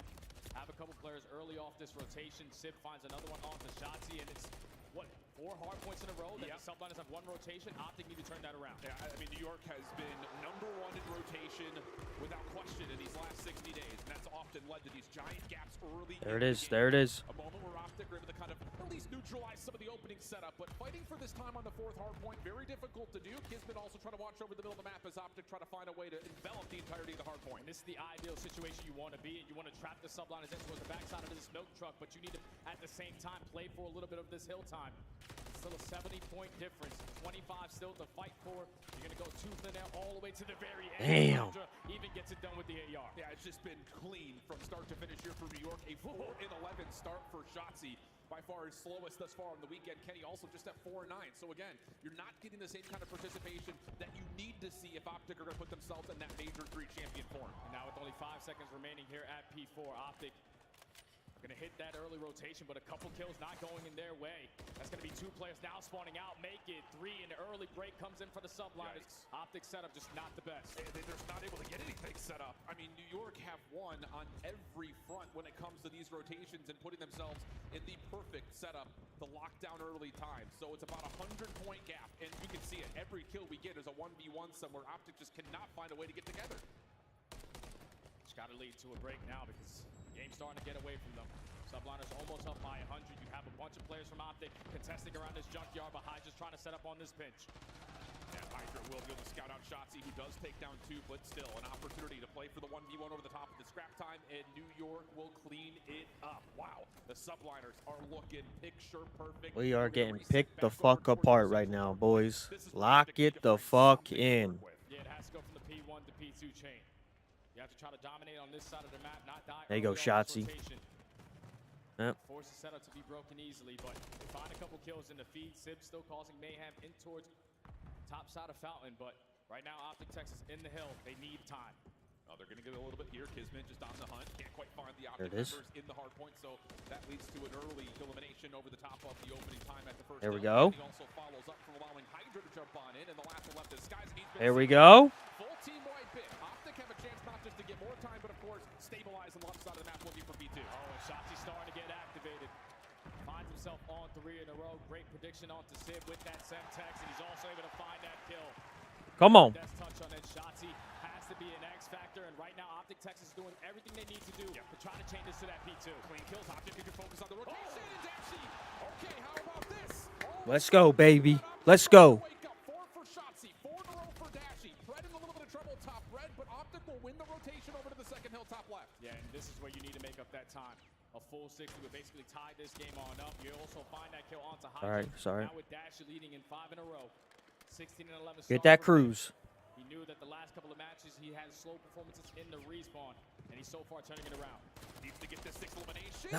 A: have a couple players early off this rotation. Sib finds another one onto Shotzi, and it's, what, 4 hard points in a row that the Subliners have 1 rotation. OpTic need to turn that around.
B: Yeah, I mean, New York has been #1 in rotation without question in these last 60 days, and that's often led to these giant gaps early.
D: There it is. There it is.
B: A moment where OpTic are able to kind of at least neutralize some of the opening setup, but fighting for this time on the 4th hard point, very difficult to do. Kismet also trying to watch over the middle of the map as OpTic try to find a way to envelop the entirety of the hard point.
A: And this is the ideal situation you want to be in. You want to trap the Subliners in towards the backside of this milk truck, but you need to, at the same time, play for a little bit of this hill time. Still a 70-point difference. 25 still to fight for. You're going to go tooth and nail all the way to the very end.
D: Damn.
A: Even gets it done with the AR.
B: Yeah, it's just been clean from start to finish here for New York. A 4-11 start for Shotzi. By far his slowest thus far on the weekend. Kenny also just at 4-9. So again, you're not getting the same kind of participation that you need to see if OpTic are going to put themselves in that Major 3 champion form.
A: And now with only 5 seconds remaining here at P4, OpTic gonna hit that early rotation, but a couple kills not going in their way. That's gonna be 2 players now spawning out, make it 3, and the early break comes in for the Subliners. OpTic setup just not the best.
B: They're just not able to get anything set up. I mean, New York have won on every front when it comes to these rotations and putting themselves in the perfect setup to lock down early time. So it's about a 100-point gap, and you can see it. Every kill we get is a 1v1 somewhere. OpTic just cannot find a way to get together.
A: Just gotta lead to a break now because the game's starting to get away from them. Subliners almost up by 100. You have a bunch of players from OpTic contesting around this junkyard, but Hydra's trying to set up on this pinch.
B: Yeah, Hydra will be able to scout out Shotzi, who does take down 2, but still an opportunity to play for the 1v1 over the top of the scrap time, and New York will clean it up. Wow, the Subliners are looking picture perfect.
D: We are getting picked the fuck apart right now, boys. Lock it the fuck in.
A: Yeah, it has to go from the P1 to P2 chain. You have to try to dominate on this side of the map, not die.
D: There you go, Shotzi. Yep.
A: Force the setup to be broken easily, but they find a couple kills in the feed. Sib still causing mayhem in towards top side of Fountain, but right now OpTic Texas in the hill. They need time.
B: They're going to get a little bit here. Kismet just on the hunt. Can't quite find the
D: There
B: Optic
D: it is.
B: members in the hard point, so that leads to an early elimination over the top of the opening time at the first.
D: There we
B: hill.
D: go.
B: He also follows up from allowing Hydra to jump on in, and the last one left is Skies.
D: There we go.
B: Full team-wide bid. Optic have a chance not just to get more time, but of course stabilize on the left side of the map looking for B2.
A: Oh, and Shotzi's starting to get activated. Finds himself on 3 in a row. Great prediction onto Sid with that Semtex, and he's also able to find that kill.
D: Come on.
A: Best touch on that. Shotzi has to be an X factor, and right now OpTic Texas is doing everything they need to do to try to change this to that P2.
B: Clean kills. Optic, you can focus on the rotation. And Dashi. Okay, how about this?
D: Let's go, baby. Let's go.
B: Wake up. 4 for Shotzi, 4 in a row for Dashi. Fred in a little bit of trouble top red, but Optic will win the rotation over to the second hill top left.
A: Yeah, and this is where you need to make up that time. A full 60 would basically tie this game on up. You also find that kill onto Hydra.
D: All right, sorry.
A: Now with Dashi leading in 5 in a row. 16 and 11.
D: Get that cruise.
A: He knew that the last couple of matches he had slow performances in the respawn, and he's so far turning it around.
B: Needs to get this 6th elimination.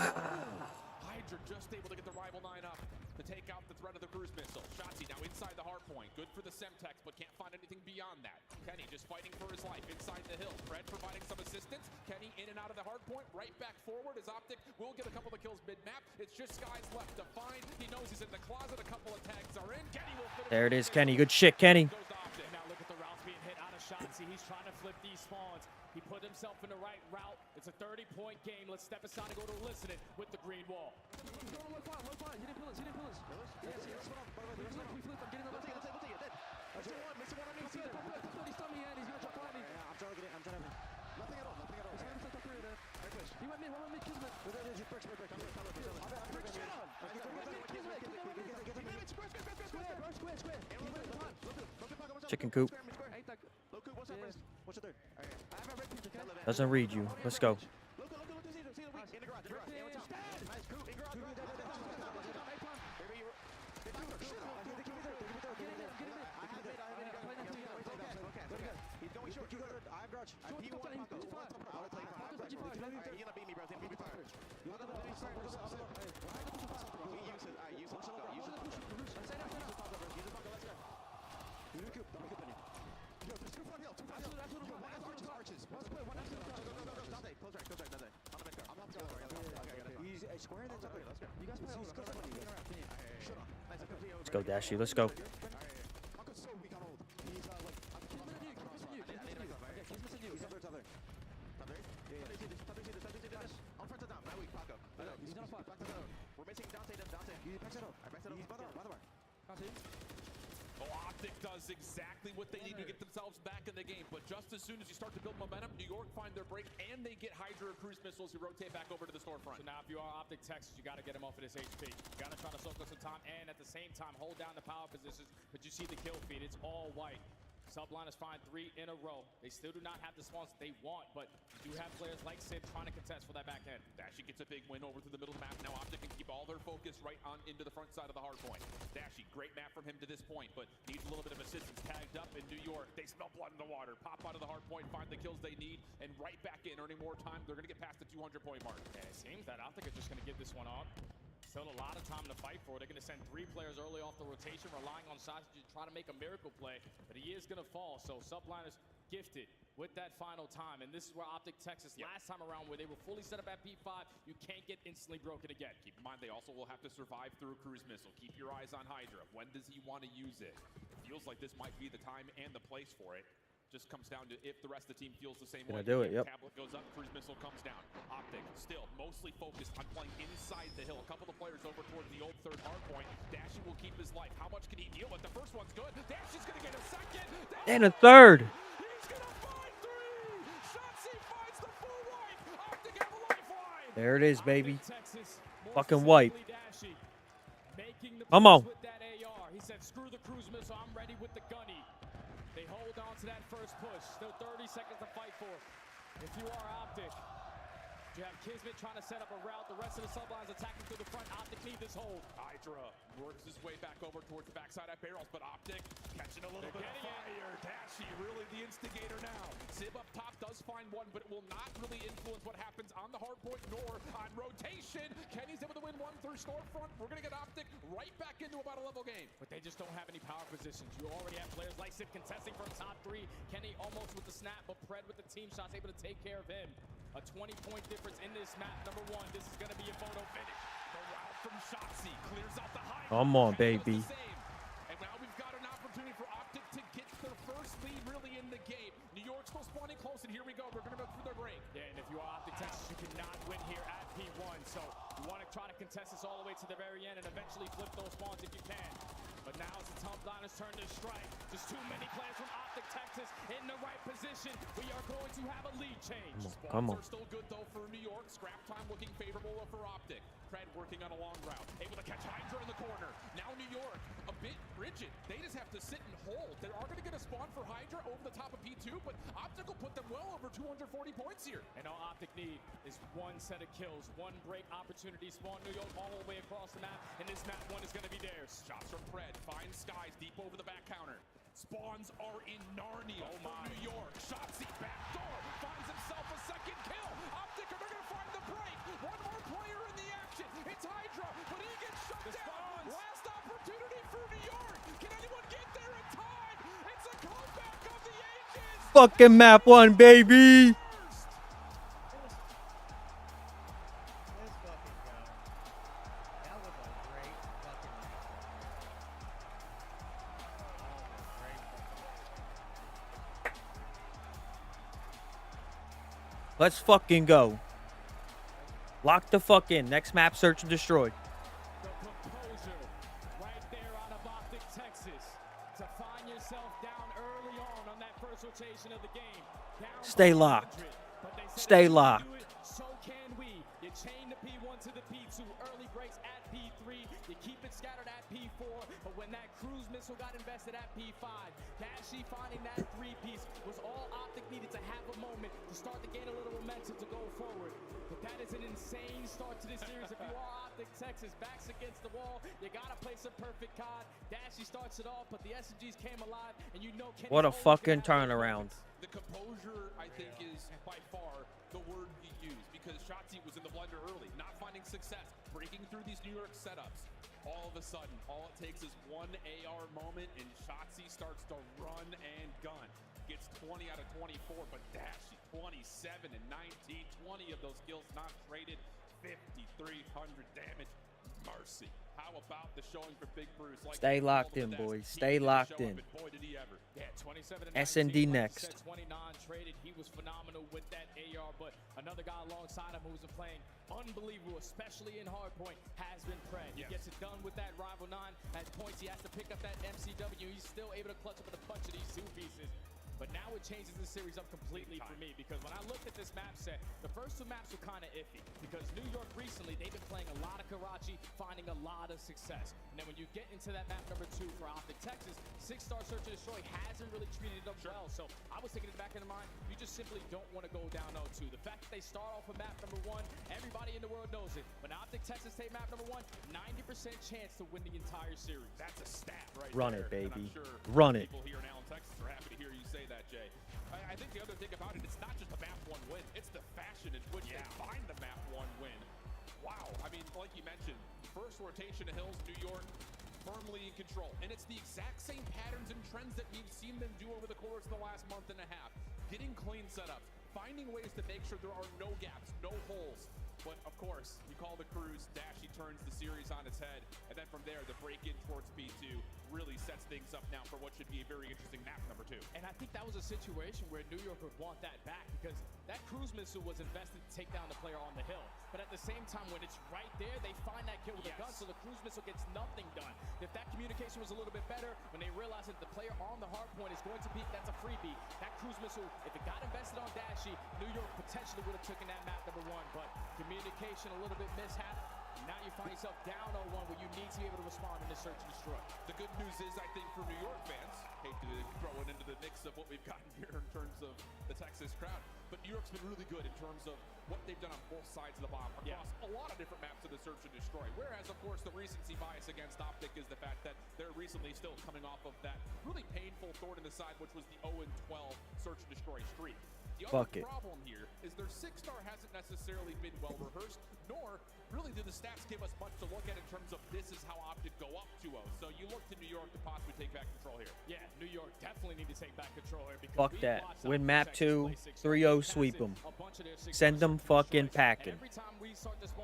B: Hydra just able to get the rival 9 up to take out the threat of the cruise missile. Shotzi now inside the hard point. Good for the Semtex, but can't find anything beyond that. Kenny just fighting for his life inside the hill. Fred providing some assistance. Kenny in and out of the hard point. Right back forward as Optic will get a couple of kills mid-map. It's just Skies left to find. He knows he's in the closet. A couple of tags are in. Kenny will finish.
D: There it is, Kenny. Good shit, Kenny.
A: Now look at the routes being hit out of Shotzi. He's trying to flip these spawns. He put himself in the right route. It's a 30-point game. Let's step aside and go to listening with the green wall.
D: Chicken coop. Doesn't read you. Let's go. Let's go, Dashi. Let's go.
B: Optic does exactly what they need to get themselves back in the game, but just as soon as you start to build momentum, New York find their break, and they get Hydra cruise missiles who rotate back over to the storefront.
A: So now if you are OpTic Texas, you got to get him off of this HP. You got to try to soak up some time, and at the same time, hold down the power positions, but you see the kill feed. It's all white. Subliners find 3 in a row. They still do not have the spawns that they want, but you do have players like Sid trying to contest for that back end.
B: Dashi gets a big win over to the middle of the map. Now Optic can keep all their focus right on into the front side of the hard point. Dashi, great map from him to this point, but needs a little bit of assistance. Tagged up in New York. They smell blood in the water. Pop out of the hard point, find the kills they need, and right back in, earning more time. They're going to get past the 200-point mark.
A: And it seems that OpTic is just going to give this one on. Still a lot of time to fight for. They're going to send 3 players early off the rotation, relying on Sashi to try to make a miracle play, but he is going to fall. So Subliners gifted with that final time, and this is where OpTic Texas last time around, where they were fully set up at B5, you can't get instantly broken again.
B: Keep in mind, they also will have to survive through a cruise missile. Keep your eyes on Hydra. When does he want to use it? It feels like this might be the time and the place for it. Just comes down to if the rest of the team feels the same way.
D: Gonna do it, yep.
B: Tablet goes up, cruise missile comes down. Optic still mostly focused on playing inside the hill. A couple of players over towards the old third hard point. Dashi will keep his life. How much can he deal with? The first one's good. Dashi's gonna get a second.
D: And a third.
B: He's gonna find 3. Shotzi finds the full wipe. Optic have a lifeline.
D: There it is, baby.
A: Texas,
D: Fucking wipe.
A: Dashi, making the
D: Come on.
A: with that AR. He said, screw the cruise missile. I'm ready with the gunny. They hold on to that first push. Still 30 seconds to fight for. If you are OpTic,
R: You have Kismet trying to set up a route. The rest of the sublines attacking through the front. OpTic need this hold.
B: Hydra works his way back over towards the backside at barrels, but OpTic catching a little bit of fire. Dashy really the instigator now. Sib up top does find one, but it will not really influence what happens on the hard point nor on rotation. Kenny's able to win one through storefront. We're going to get OpTic right back into about a level game.
R: But they just don't have any power positions. You already have players like Sib contesting from top 3. Kenny almost with the snap, but Pred with the team shots able to take care of him. A 20-point difference in this map. Number 1, this is going to be a photo finish.
B: The route from Shotzi clears out the high.
D: Come on, baby.
B: And now we've got an opportunity for OpTic to get their first lead really in the game. New York's still spawning close, and here we go. They're going to go through their break.
R: Yeah, and if you are OpTic Texas, you cannot win here at P1. So you want to try to contest this all the way to the very end and eventually flip those spawns if you can. But now it's the Subliners' turn to strike. Just too many players from OpTic Texas in the right position. We are going to have a lead change.
D: Come on.
B: Spawns are still good, though, for New York. Scrap time looking favorable for OpTic. Pred working on a long route. Able to catch Hydra in the corner. Now New York, a bit rigid. They just have to sit and hold. They are going to get a spawn for Hydra over the top of P2, but OpTic will put them well over 240 points here.
R: And all OpTic need is one set of kills, one break opportunity. Spawn New York all the way across the map, and this map 1 is going to be theirs.
B: Shots from Pred. Finds Skies deep over the back counter. Spawns are in Narnia for New York. Shotzi backdoor. Finds himself a second kill. OpTic are going to find the break. One more player in the action. It's Hydra, but he gets shut down. Last opportunity for New York. Can anyone get there in time? It's a comeback of the ages.
D: Fucking map 1, baby. Let's fucking go. Lock the fuck in. Next map, search and destroy.
R: The composure right there out of OpTic Texas to find yourself down early on that first rotation of the game.
D: Stay locked. Stay locked.
R: So can we. You chain the P1 to the P2. Early breaks at P3. You keep it scattered at P4. But when that cruise missile got invested at P5, Dashy finding that 3-piece was all OpTic needed to have a moment to start to gain a little momentum to go forward. But that is an insane start to this series. If you are OpTic Texas, backs against the wall, you gotta play some perfect COD. Dashy starts it off, but the SMGs came alive, and you know Kenny.
D: What a fucking turnaround.
B: The composure, I think, is by far the word you use, because Shotzi was in the blender early, not finding success, breaking through these New York setups. All of a sudden, all it takes is one AR moment, and Shotzi starts to run and gun. Gets 20 out of 24, but Dashy 27 and 19, 20 of those kills not traded, 5,300 damage. Mercy. How about the showing for Big Bruce? Like
D: Stay locked in, boys. Stay locked in.
B: Boy, did he ever.
R: Yeah, 27 and
D: S&D
R: 19,
D: next.
R: 29 traded. He was phenomenal with that AR, but another guy alongside him who's been playing unbelievable, especially in hardpoint, has been Pred. He gets it done with that Rival 9. At points, he has to pick up that MCW. He's still able to clutch up with a bunch of these 2 pieces. But now it changes the series up completely for me, because when I looked at this map set, the first 2 maps were kind of iffy, because New York recently, they've been playing a lot of Karachi, finding a lot of success. And then when you get into that map number 2 for OpTic Texas, 6-star Search and Destroy hasn't really treated them well. So I was thinking in the back of the mind, you just simply don't want to go down 0-2. The fact that they start off with map number 1, everybody in the world knows it. When OpTic Texas take map number 1, 90% chance to win the entire series.
B: That's a stat right
D: Run
B: there.
D: it, baby.
B: Sure
D: Run it.
B: People here in Allen, Texas are happy to hear you say that, Jay. I think the other thing about it, it's not just the map 1 win, it's the fashion in which they find the map 1 win. Wow. I mean, like you mentioned, first rotation of Hills, New York, firmly in control. And it's the exact same patterns and trends that we've seen them do over the course of the last month and a half. Getting clean setups, finding ways to make sure there are no gaps, no holes. But of course, you call the cruise, Dashy turns the series on its head, and then from there, the break-in towards B2 really sets things up now for what should be a very interesting map number 2.
R: And I think that was a situation where New York would want that back, because that cruise missile was invested to take down the player on the hill. But at the same time, when it's right there, they find that kill with a gun, so the cruise missile gets nothing done. If that communication was a little bit better, when they realize that the player on the hard point is going to peek, that's a freebie. That cruise missile, if it got invested on Dashy, New York potentially would have taken that map number 1, but communication a little bit mishap. Now you find yourself down 0-1 where you need to be able to respond in the search and destroy.
B: The good news is, I think, for New York fans, hate to throw it into the mix of what we've gotten here in terms of the Texas crowd, but New York's been really good in terms of what they've done on both sides of the bomb across a lot of different maps of the search and destroy. Whereas, of course, the recency bias against OpTic is the fact that they're recently still coming off of that really painful thorn in the side, which was the 0-12 search and destroy streak. The other problem here is their 6-star hasn't necessarily been well rehearsed, nor really do the stats give us much to look at in terms of this is how OpTic go up 2-0. So you look to New York to possibly take back control here.
R: Yeah, New York definitely need to take back control here. Because
D: Fuck that. Win map 2, 3-0 sweep them. Send them fucking packing.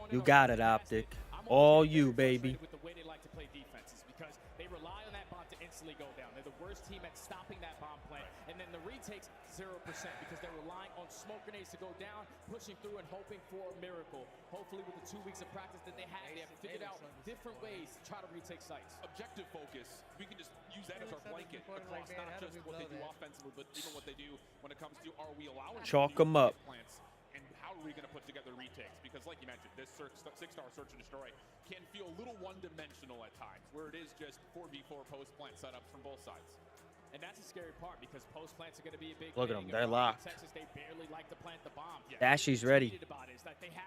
D: You got it, OpTic. All you, baby.
R: With the way they like to play defenses because they rely on that bomb to instantly go down. They're the worst team at stopping that bomb play. And then the retakes 0% because they're relying on smoke grenades to go down, pushing through and hoping for a miracle. Hopefully with the 2 weeks of practice that they have figured out different ways to try to retake sites.
B: Objective focus, we can just use that as our blanket across not just what they do offensively, but even what they do when it comes to are we allowing
D: chalk them up.
B: Plants, and how are we going to put together retakes? Because like you mentioned, this 6-star search and destroy can feel a little one-dimensional at times, where it is just 4v4 post-plant setups from both sides.
R: And that's a scary part because post plants are going to be a big
D: Look at them, they're locked.
R: Texas, they barely like to plant the bomb.
D: Dashy's ready.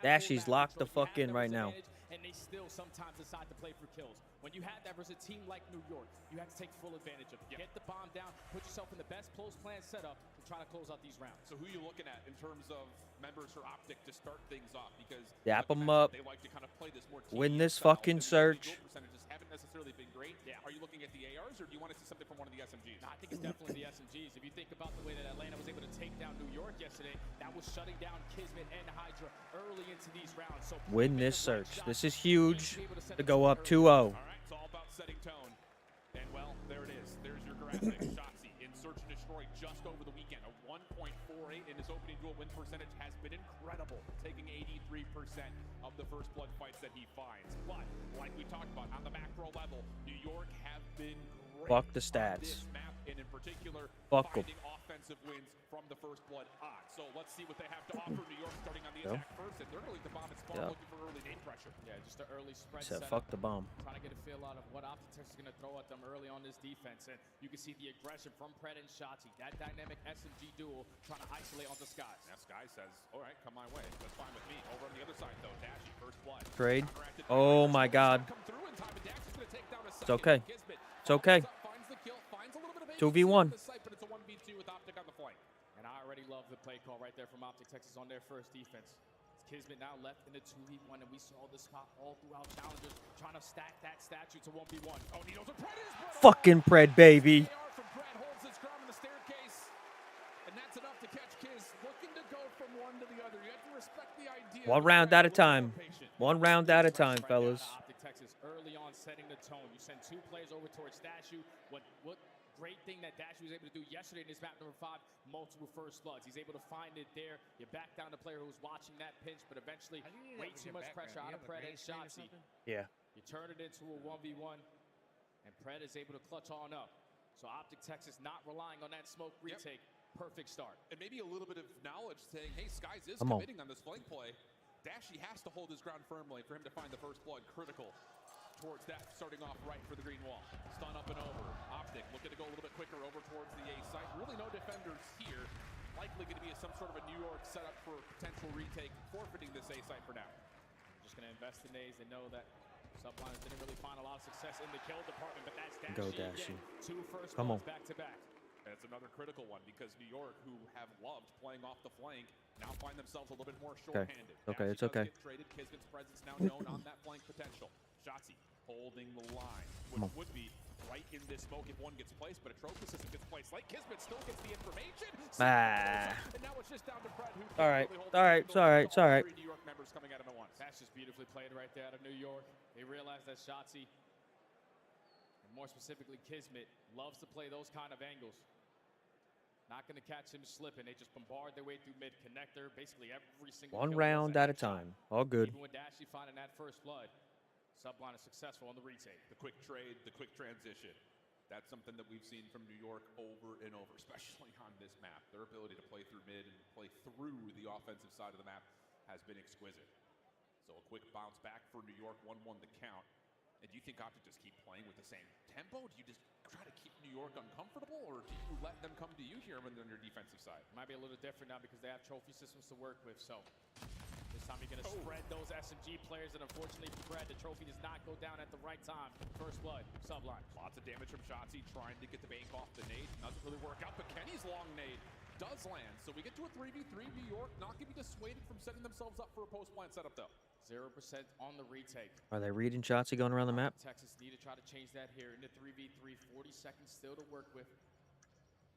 D: Dashy's locked the fuck in right now.
R: And they still sometimes decide to play for kills. When you have that versus a team like New York, you have to take full advantage of it. Get the bomb down, put yourself in the best post plan setup to try to close out these rounds.
B: So who are you looking at in terms of members for OpTic to start things off? Because
D: dap them up.
B: They like to kind of play this more
D: win this fucking search.
B: Percentages haven't necessarily been great.
R: Yeah.
B: Are you looking at the ARs or do you want to see something from one of the SMGs?
R: No, I think it's definitely the SMGs. If you think about the way that Atlanta was able to take down New York yesterday, that was shutting down Kismet and Hydra early into these rounds. So
D: win this search. This is huge to go up 2-0.
B: All right, it's all about setting tone. And well, there it is. There's your graphic. Shotzzy in search and destroy just over the weekend. A 1.48 in his opening duel win percentage has been incredible, taking 83% of the first blood fights that he finds. But like we talked about on the macro level, New York have been great.
D: Fuck the stats.
B: This map, and in particular,
D: Fuck
B: finding offensive wins from the first blood on. So let's see what they have to offer. New York starting on the attack first, and they're going to leave the bomb and spawn looking for early nade pressure.
R: Yeah, just an early spread
D: Said
R: setup.
D: fuck the bomb.
R: Trying to get a feel out of what OpTic is going to throw at them early on this defense. And you can see the aggression from Pred and Shotzzy. That dynamic SMG duel trying to isolate onto Skies.
B: Now Skies says, all right, come my way. That's fine with me. Over on the other side, though, Dashy, first blood.
D: Trade. Oh my god. It's okay. It's okay. 2v1.
B: But it's a 1v2 with OpTic on the flank.
R: And I already love the play call right there from OpTic Texas on their first defense. Kismet now left in the 2v1, and we saw the spot all throughout challenges, trying to stack that statue to 1v1. Oh, Needles and Pred is
D: fucking Pred, baby.
B: From Pred holds his ground on the staircase, and that's enough to catch Kiz. Looking to go from one to the other. You have to respect the idea.
D: One round at a time. One round at a time, fellas.
R: OpTic Texas early on setting the tone. You send 2 players over towards Statue. What great thing that Dash was able to do yesterday in this map number 5, multiple first slugs. He's able to find it there. You back down the player who was watching that pinch, but eventually way too much pressure out of Pred and Shotzzy.
D: Yeah.
R: You turn it into a 1v1, and Pred is able to clutch on up. So OpTic Texas not relying on that smoke retake. Perfect start.
B: And maybe a little bit of knowledge saying, hey, Skies is committing on this flank play. Dashy has to hold his ground firmly for him to find the first blood. Critical towards that, starting off right for the green wall. Stun up and over. OpTic looking to go a little bit quicker over towards the A site. Really no defenders here. Likely going to be some sort of a New York setup for potential retake, forfeiting this A site for now.
R: Just going to invest in A's. They know that Subliners didn't really find a lot of success in the kill department, but that's Dashy.
D: Go Dashy.
R: 2 first
D: Come on.
R: back to back.
B: And it's another critical one because New York, who have loved playing off the flank, now find themselves a little bit more short-handed.
D: Okay, it's okay.
B: Traded. Kismet's presence now known on that flank potential. Shotzzy holding the line, which would be right in this smoke if one gets placed, but Atrocus isn't gets placed. Like Kismet still gets the information. And now it's just down to Pred, who
D: all right, all right, it's all right, it's all right.
B: 3 New York members coming at him at once.
R: That's just beautifully played right there out of New York. They realize that Shotzzy, and more specifically Kismet, loves to play those kind of angles. Not going to catch him slipping. They just bombard their way through mid-connector, basically every single
D: One
R: kill
D: round at a time. All good.
R: Even with Dashy finding that first blood, Subliner successful on the retake.
B: The quick trade, the quick transition. That's something that we've seen from New York over and over, especially on this map. Their ability to play through mid and play through the offensive side of the map has been exquisite. So a quick bounce back for New York, 1-1 the count. And do you think OpTic just keep playing with the same tempo? Do you just try to keep New York uncomfortable, or do you let them come to you here on your defensive side?
R: Might be a little different now because they have trophy systems to work with. So this time you're going to spread those SMG players, and unfortunately for Fred, the trophy does not go down at the right time. First blood, Subliners.
B: Lots of damage from Shotzzy trying to get the bank off the nade. Doesn't really work out, but Kenny's long nade does land. So we get to a 3v3. New York not going to be dissuaded from setting themselves up for a post-plant setup, though.
R: 0% on the retake.
D: Are they reading Shotzzy going around the map?
R: Texas need to try to change that here into 3v3. 40 seconds still to work with.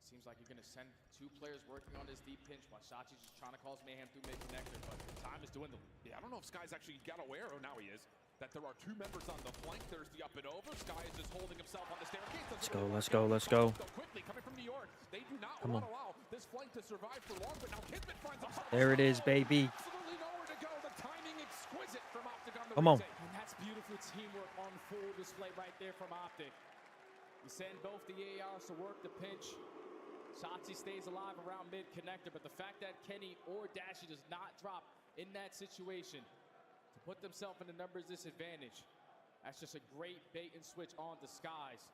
R: Seems like you're going to send 2 players working on this deep pinch while Shotzzy's just trying to cause mayhem through mid-connector, but time is dwindling.
B: Yeah, I don't know if Sky's actually got aware, oh, now he is, that there are 2 members on the flank. There's the up and over. Sky is just holding himself on the staircase.
D: Let's go, let's go, let's go.
B: Quickly coming from New York. They do not
D: Come
B: want
D: on.
B: to allow this flank to survive for long, but now Kismet finds himself.
D: There it is, baby.
B: Absolutely nowhere to go. The timing exquisite from OpTic on the
D: Come on.
R: And that's beautiful teamwork on full display right there from OpTic. You send both the ARs to work the pinch. Shotzzy stays alive around mid-connector, but the fact that Kenny or Dashy does not drop in that situation to put themselves in a numbers disadvantage, that's just a great bait and switch on the Skies.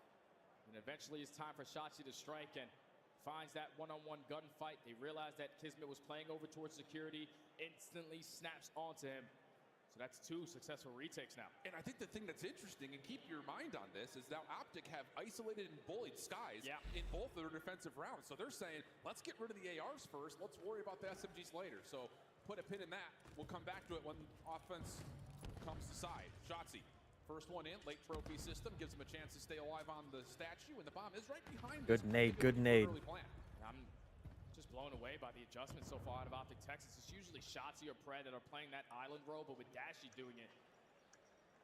R: And eventually it's time for Shotzzy to strike and finds that one-on-one gunfight. They realize that Kismet was playing over towards security, instantly snaps onto him. So that's 2 successful retakes now.
B: And I think the thing that's interesting, and keep your mind on this, is now OpTic have isolated and bullied Skies in both of their defensive rounds. So they're saying, let's get rid of the ARs first. Let's worry about the SMGs later. So put a pin in that. We'll come back to it when offense comes to side. Shotzzy, first one in, late trophy system, gives him a chance to stay alive on the statue, and the bomb is right behind
D: Good
B: us.
D: nade, good nade.
R: I'm just blown away by the adjustments so far out of OpTic Texas. It's usually Shotzzy or Pred that are playing that island role, but with Dashy doing it,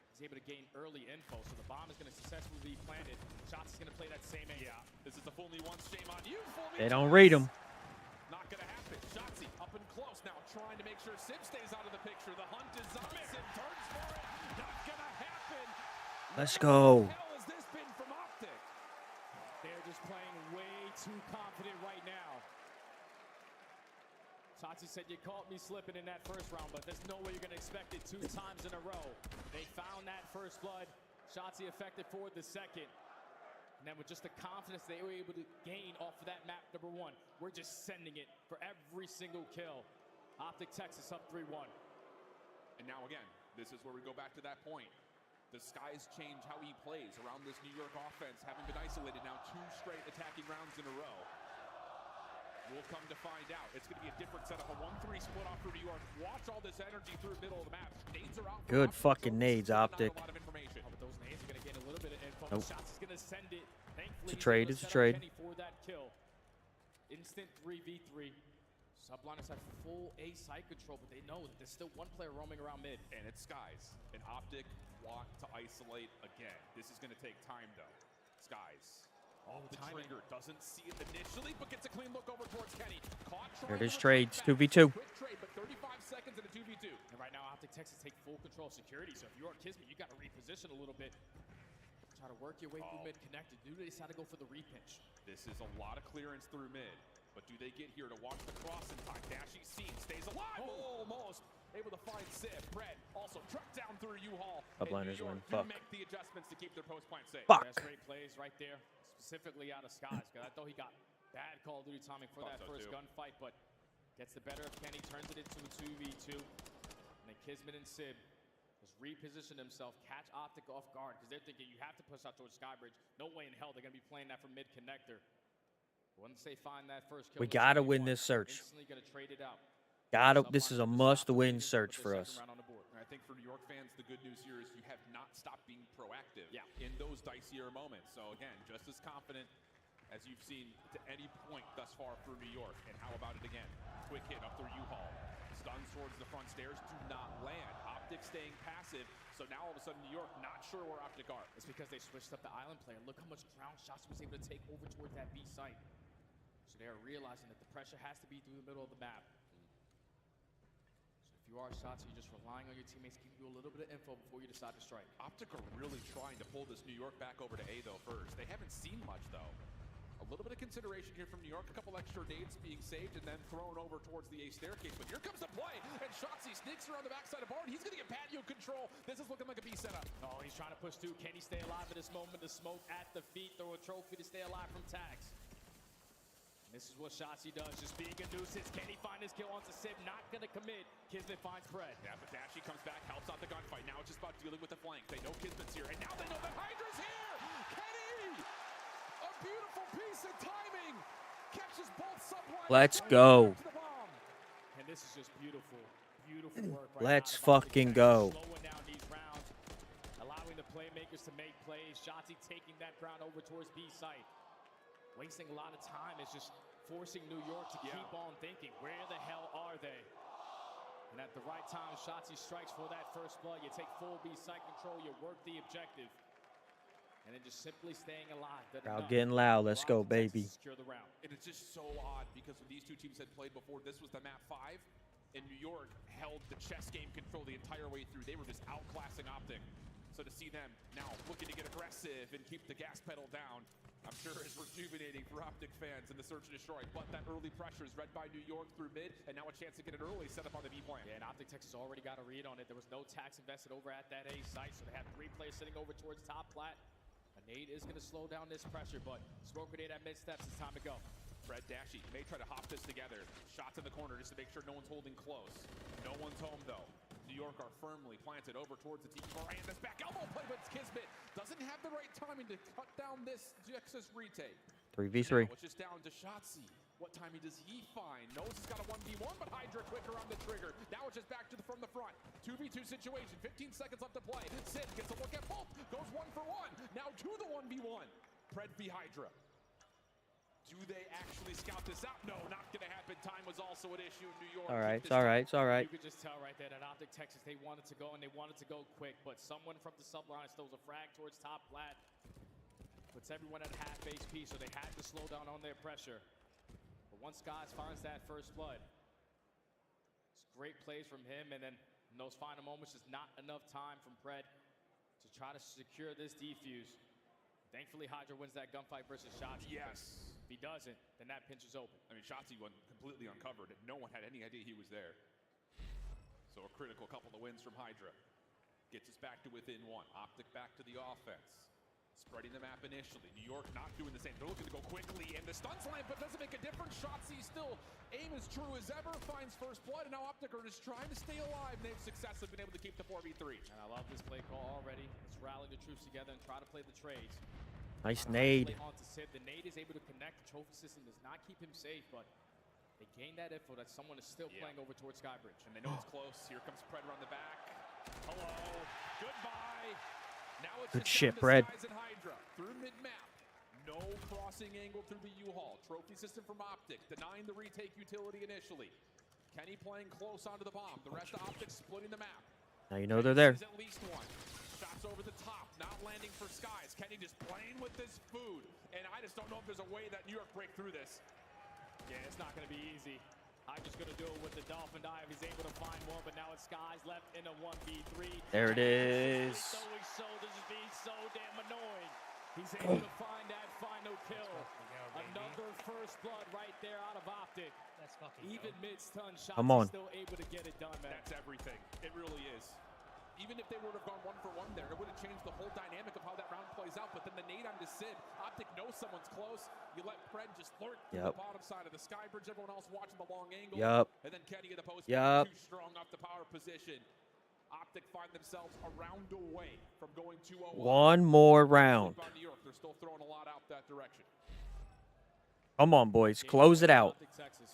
R: he's able to gain early info, so the bomb is going to successfully be planted. Shotzzy's going to play that same angle.
B: Yeah, this is a fool me once, shame on you. Fool me
D: They
B: twice.
D: don't read him.
B: Not going to happen. Shotzzy up and close now, trying to make sure Sib stays out of the picture. The hunt is on. Sib turns for it. Not going to happen.
D: Let's go.
B: What the hell has this been from OpTic?
R: They're just playing way too confident right now. Shotzzy said, you caught me slipping in that first round, but there's no way you're going to expect it 2 times in a row. They found that first blood. Shotzzy effective for the second. And then with just the confidence they were able to gain off of that map number 1, we're just sending it for every single kill. OpTic Texas up 3-1.
B: And now again, this is where we go back to that point. The Skies change how he plays around this New York offense, having been isolated now 2 straight attacking rounds in a row. We'll come to find out. It's going to be a different setup, a 1-3 split off for New York. Watch all this energy through the middle of the map. Nades are out.
D: Good fucking nades, OpTic.
R: But those nades are going to gain a little bit of info.
D: Nope.
R: Shotzzy's going to send it. Thankfully,
D: It's a trade, it's a trade.
R: Kenny for that kill. Instant 3v3. Subliners have full A side control, but they know that there's still 1 player roaming around mid.
B: And it's Skies. And OpTic want to isolate again. This is going to take time, though. Skies. Oh, the trigger doesn't see it initially, but gets a clean look over towards Kenny. Caught
D: There it is, trades, 2v2.
B: Quick trade, but 35 seconds in a 2v2.
R: And right now, OpTic Texas take full control of security. So if you are Kismet, you got to reposition a little bit. Try to work your way through mid connected. Do they decide to go for the repinch?
B: This is a lot of clearance through mid. But do they get here to watch the cross in time? Dashy seen, stays alive, almost able to find Sib. Brett also tracked down through U-Haul.
D: Subliners win, fuck.
B: Make the adjustments to keep their post plant safe.
D: Fuck.
R: That's great plays right there, specifically out of Skies. Because I thought he got bad Call of Duty timing for that first gunfight, but gets the better of Kenny, turns it into a 2v2. And then Kismet and Sib just reposition themselves, catch OpTic off guard, because they're thinking you have to push out towards Skybridge. No way in hell they're going to be playing that from mid-connector. Once they find that first kill,
D: We gotta win this search.
R: instantly going to trade it out.
D: This is a must-win search for us.
B: I think for New York fans, the good news here is you have not stopped being proactive in those dicier moments. So again, just as confident as you've seen to any point thus far for New York. And how about it again? Quick hit up through U-Haul. Stuns towards the front stairs, do not land. OpTic staying passive. So now all of a sudden New York not sure where OpTic are.
R: It's because they switched up the island player. Look how much ground shots was able to take over towards that B site. So they are realizing that the pressure has to be through the middle of the map. So if you are Shotzzy, you're just relying on your teammates to give you a little bit of info before you decide to strike.
B: OpTic are really trying to pull this New York back over to A though first. They haven't seen much though. A
S: little bit of consideration here from New York. A couple extra nades being saved and then thrown over towards the A staircase. But here comes the play, and Shotzi sneaks around the backside of Bard. He's going to get patio control. This is looking like a B setup.
R: Oh, he's trying to push through. Can he stay alive at this moment? The smoke at the feet. Throw a trophy to stay alive from tags. This is what Shotzi does, just being a nuisance. Can he find his kill onto Sib? Not going to commit. Kismet finds Pred.
S: Yeah, but Dashy comes back, helps out the gunfight. Now it's just about dealing with the flank. They know Kismet's here, and now they know that Hydra's here! Kenny! A beautiful piece of timing! Catches both Subliners.
D: Let's go.
R: And this is just beautiful, beautiful work.
D: Let's fucking go.
R: Slowing down these rounds, allowing the playmakers to make plays. Shotzi taking that ground over towards B site. Wasting a lot of time is just forcing New York to keep on thinking, where the hell are they? And at the right time, Shotzi strikes for that first blood. You take full B site control, you work the objective. And then just simply staying alive.
D: Crowd getting loud. Let's go, baby.
R: Secure the round.
S: And it's just so odd because when these two teams had played before, this was the map 5, and New York held the chess game control the entire way through. They were just outclassing OpTic. So to see them now looking to get aggressive and keep the gas pedal down, I'm sure is rejuvenating for OpTic fans in the search and destroy. But that early pressure is read by New York through mid, and now a chance to get it early set up on the B plan.
R: Yeah, and OpTic Texas already got a read on it. There was no tax invested over at that A site, so they have 3 players sitting over towards top plat. A nade is going to slow down this pressure, but smoke grenade at mid steps. It's time to go.
S: Fred Dashy may try to hop this together. Shots in the corner just to make sure no one's holding close. No one's home, though. New York are firmly planted over towards the Tiki Bar, and this back elbow play, but Kismet doesn't have the right timing to cut down this Texas retake.
D: 3v3.
S: Now it's just down to Shotzi. What timing does he find? Knows he's got a 1v1, but Hydra quicker on the trigger. Now it's just back to from the front. 2v2 situation, 15 seconds left to play. Sid gets a look at both, goes 1 for 1. Now to the 1v1. Pred v Hydra. Do they actually scout this out? No, not going to happen. Time was also an issue in New York.
D: All right, it's all right, it's all right.
R: You could just tell right there that OpTic Texas, they wanted to go, and they wanted to go quick, but someone from the Subliners throws a frag towards top plat. Puts everyone at half HP, so they had to slow down on their pressure. But once Skies finds that first blood, it's great plays from him, and then in those final moments, just not enough time from Pred to try to secure this defuse. Thankfully, Hydra wins that gunfight versus Shotzi.
S: Yes.
R: If he doesn't, then that pinch is open.
S: I mean, Shotzi went completely uncovered, and no one had any idea he was there. So a critical couple of wins from Hydra. Gets us back to within 1. OpTic back to the offense. Spreading the map initially. New York not doing the same. They're looking to go quickly, and the stunts land, but doesn't make a difference. Shotzi still aim as true as ever, finds first blood, and now OpTic are just trying to stay alive, and they've successfully been able to keep the 4v3.
R: And I love this play call already. Let's rally the troops together and try to play the trades.
D: Nice nade.
R: Onto Sid. The nade is able to connect. The trophy system does not keep him safe, but they gain that info that someone is still playing over towards Skybridge.
S: And they know it's close. Here comes Pred around the back. Hello. Goodbye. Now it's
D: Good
S: just
D: shit,
S: down to
D: Pred.
S: Skies and Hydra through mid-map. No crossing angle through the U-Haul. Trophy system from OpTic, denying the retake utility initially. Kenny playing close onto the bomb. The rest of OpTic splitting the map.
D: Now you know they're there.
S: At least one. Shots over the top, not landing for Skies. Kenny just playing with this food. And I just don't know if there's a way that New York break through this.
R: Yeah, it's not going to be easy. I'm just going to do it with the Dolphin Dive. He's able to find one, but now it's Skies left in a 1v3.
D: There it is.
R: This is being so damn annoying. He's able to find that final kill. Another first blood right there out of OpTic.
E: Let's fucking
R: Even mid-stun shots,
D: Come on.
R: still able to get it done, man.
S: That's everything. It really is. Even if they would have gone 1 for 1 there, it would have changed the whole dynamic of how that round plays out. But then the nade onto Sid. OpTic knows someone's close. You let Pred just lurk to the bottom side of the Skybridge. Everyone else watching the long angle. And then Kenny in the post. Too strong off the power position. OpTic find themselves a round away from going 2-0.
D: One more round.
S: New York, they're still throwing a lot out that direction.
D: Come on, boys. Close it out.
R: Texas.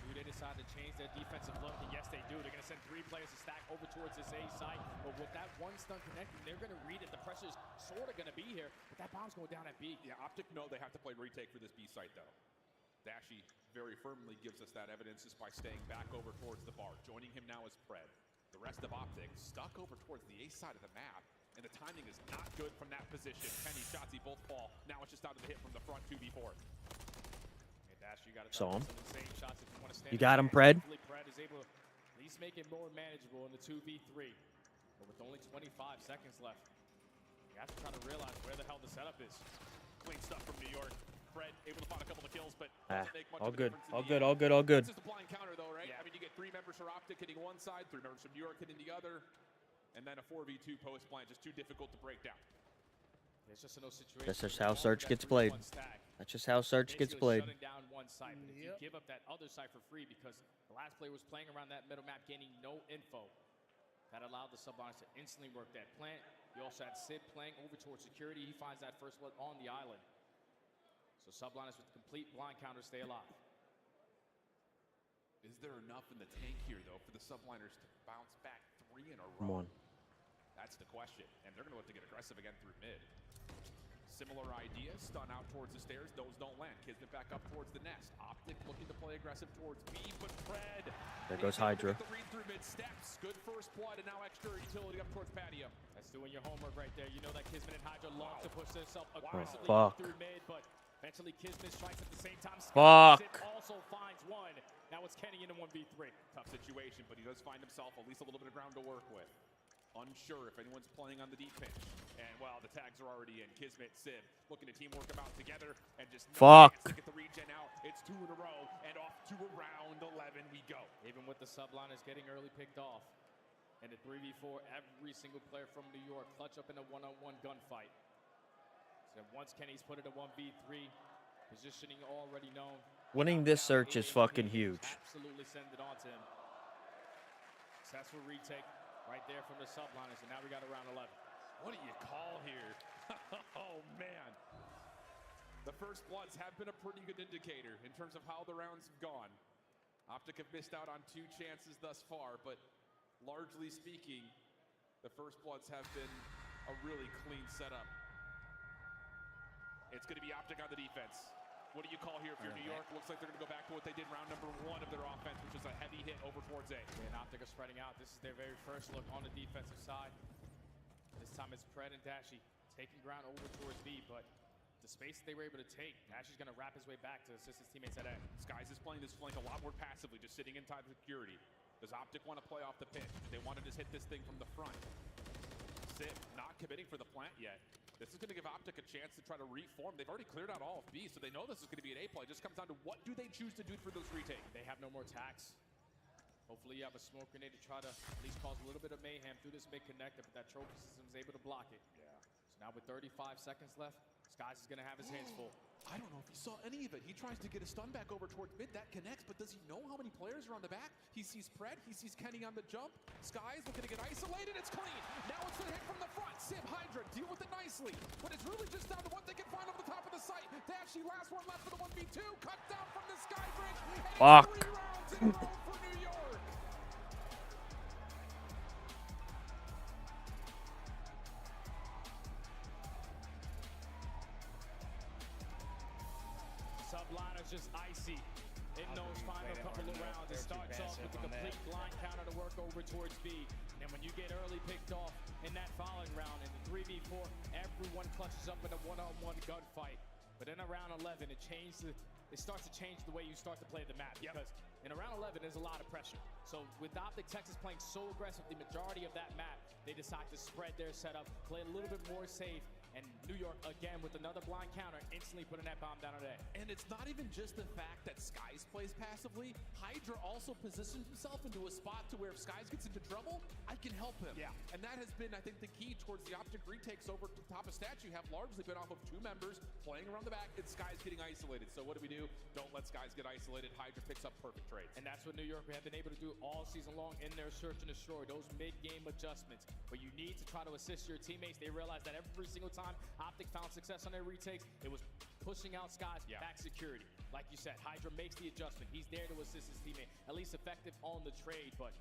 R: Do they decide to change their defensive look? And yes, they do. They're going to send 3 players to stack over towards this A side. But with that one stun connecting, they're going to read it. The pressure's sort of going to be here. But that bomb's going down at B.
S: Yeah, OpTic know they have to play retake for this B site, though. Dashy very firmly gives us that evidence just by staying back over towards the bar. Joining him now is Pred. The rest of OpTic stuck over towards the A side of the map. And the timing is not good from that position. Kenny, Shotzi both fall. Now it's just out of the hit from the front 2v4.
D: Saw him. You got him, Pred.
R: Pred is able to at least make it more manageable in the 2v3. But with only 25 seconds left, you have to try to realize where the hell the setup is.
B: Clean stuff from New York. Fred able to find a couple of kills, but doesn't make much
D: all
B: of a
D: good,
B: difference in
D: all
B: the
D: good,
B: end.
D: all good, all good.
B: This is the blind counter, though, right? I mean, you get 3 members for OpTic hitting one side, 3 members from New York hitting the other, and then a 4v2 post blind, just too difficult to break down.
R: It's just in those situations.
D: That's just how Search gets played. That's just how Search gets played.
R: Shutting down one side, but if you give up that other side for free because the last player was playing around that middle map, gaining no info, that allowed the Subliners to instantly work that plant. You also had Sid playing over towards security. He finds that first blood on the island. So Subliners with complete blind counter stay alive.
S: Is there enough in the tank here, though, for the Subliners to bounce back 3 in a row?
D: Come on.
B: That's the question. And they're going to have to get aggressive again through mid. Similar idea, stun out towards the stairs. Those don't land. Kismet back up towards the nest. OpTic looking to play aggressive towards B, but Fred.
D: There goes Hydra.
B: The read through mid steps. Good first blood, and now extra utility up towards patio.
R: That's doing your homework right there. You know that Kismet and Hydra love to push themselves aggressively through mid, but eventually Kismet strikes at the same time. Sid also finds one. Now it's Kenny in a 1v3.
B: Tough situation, but he does find himself at least a little bit of ground to work with. Unsure if anyone's playing on the deep pinch. And, well, the tags are already in. Kismet, Sid, looking to teamwork them out together. And just to get the regen out. It's 2 in a row, and off to around 11 we go.
R: Even with the Subliners getting early picked off. And the 3v4, every single player from New York clutch up in a one-on-one gunfight. So once Kenny's put it in a 1v3, positioning already known.
D: Winning this search is fucking huge.
R: Absolutely send it on to him. Successful retake. Right there from the Subliners, and now we got around 11.
B: What do you call here? Oh, man. The first bloods have been a pretty good indicator in terms of how the rounds have gone. OpTic have missed out on 2 chances thus far, but largely speaking, the first bloods have been a really clean setup. It's going to be OpTic on the defense. What do you call here if you're New York? Looks like they're going to go back to what they did round number 1 of their offense, which is a heavy hit over towards A.
R: And OpTic are spreading out. This is their very first look on the defensive side. This time it's Pred and Dashy taking ground over towards B, but the space that they were able to take, Dashy's going to wrap his way back to assist his teammates at A.
B: Skies is playing this flank a lot more passively, just sitting inside security. Does OpTic want to play off the pitch? They want to just hit this thing from the front. Sid not committing for the plant yet. This is going to give OpTic a chance to try to reform. They've already cleared out all of B, so they know this is going to be an A play. It just comes down to what do they choose to do for those retakes.
R: They have no more tax. Hopefully you have a smoke grenade to try to at least cause a little bit of mayhem through this mid-connector, but that trophy system is able to block it.
B: Yeah.
R: So now with 35 seconds left, Skies is going to have his hands full.
B: I don't know if he saw any of it. He tries to get a stun back over towards mid. That connects, but does he know how many players are on the back? He sees Pred. He sees Kenny on the jump. Skies looking to get isolated. It's clean. Now it's the hit from the front. Sib, Hydra, deal with it nicely. But it's really just down to what they can find on the top of the site. Dashy, last one left for the 1v2. Cut down from the Sky Bridge. And 3 rounds in a row for New York.
R: Subliners just icy in those final couple of rounds. It starts off with the complete blind counter to work over towards B. And when you get early picked off in that following round in the 3v4, everyone clutches up in a one-on-one gunfight. But in around 11, it starts to change the way you start to play the map. Because in around 11, there's a lot of pressure. So with OpTic Texas playing so aggressive, the majority of that map, they decide to spread their setup, play a little bit more safe. And New York, again, with another blind counter, instantly putting that bomb down today.
B: And it's not even just the fact that Skies plays passively. Hydra also positions himself into a spot to where if Skies gets into trouble, I can help him.
R: Yeah.
B: And that has been, I think, the key towards the OpTic retakes over the top of Statue have largely been off of 2 members playing around the back and Skies getting isolated. So what do? Don't let Skies get isolated. Hydra picks up perfect trades.
R: And that's what New York have been able to do all season long in their search and destroy, those mid-game adjustments. But you need to try to assist your teammates. They realize that every single time OpTic found success on their retakes, it was pushing out Skies back security. Like you said, Hydra makes the adjustment. He's there to assist his teammate, at least effective on the trade. But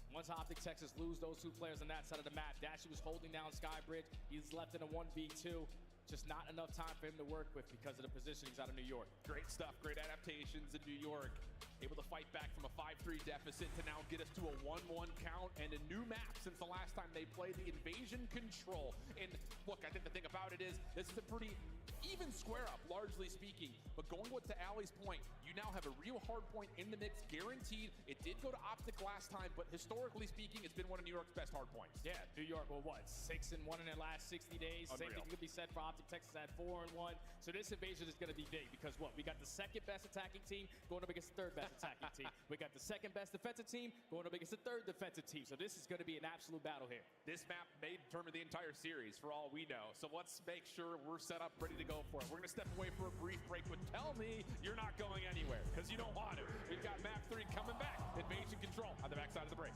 R: once OpTic Texas lose those 2 players on that side of the map, Dashy was holding down Skybridge. He's left in a 1v2. Just not enough time for him to work with because of the positionings out of New York.
B: Great stuff, great adaptations in New York. Able to fight back from a 5-3 deficit to now get us to a 1-1 count and a new map since the last time they
S: they play the invasion control. And look, I think the thing about it is this is a pretty even square up, largely speaking. But going to Allie's point, you now have a real hard point in the mix, guaranteed. It did go to OpTic last time, but historically speaking, it's been one of New York's best hard points.
R: Yeah, New York, well, what, 6-1 in their last 60 days?
S: Unreal.
R: Same thing could be said for OpTic. Texas at 4-1. So this invasion is going to be big because what? We got the second best attacking team going up against the third best attacking team. We got the second best defensive team going up against the third defensive team. So this is going to be an absolute battle here.
S: This map may determine the entire series for all we know. So let's make sure we're set up, ready to go for it. We're going to step away for a brief break, but tell me you're not going anywhere because you don't want to. We've got map 3 coming back. Invasion control on the backside of the break.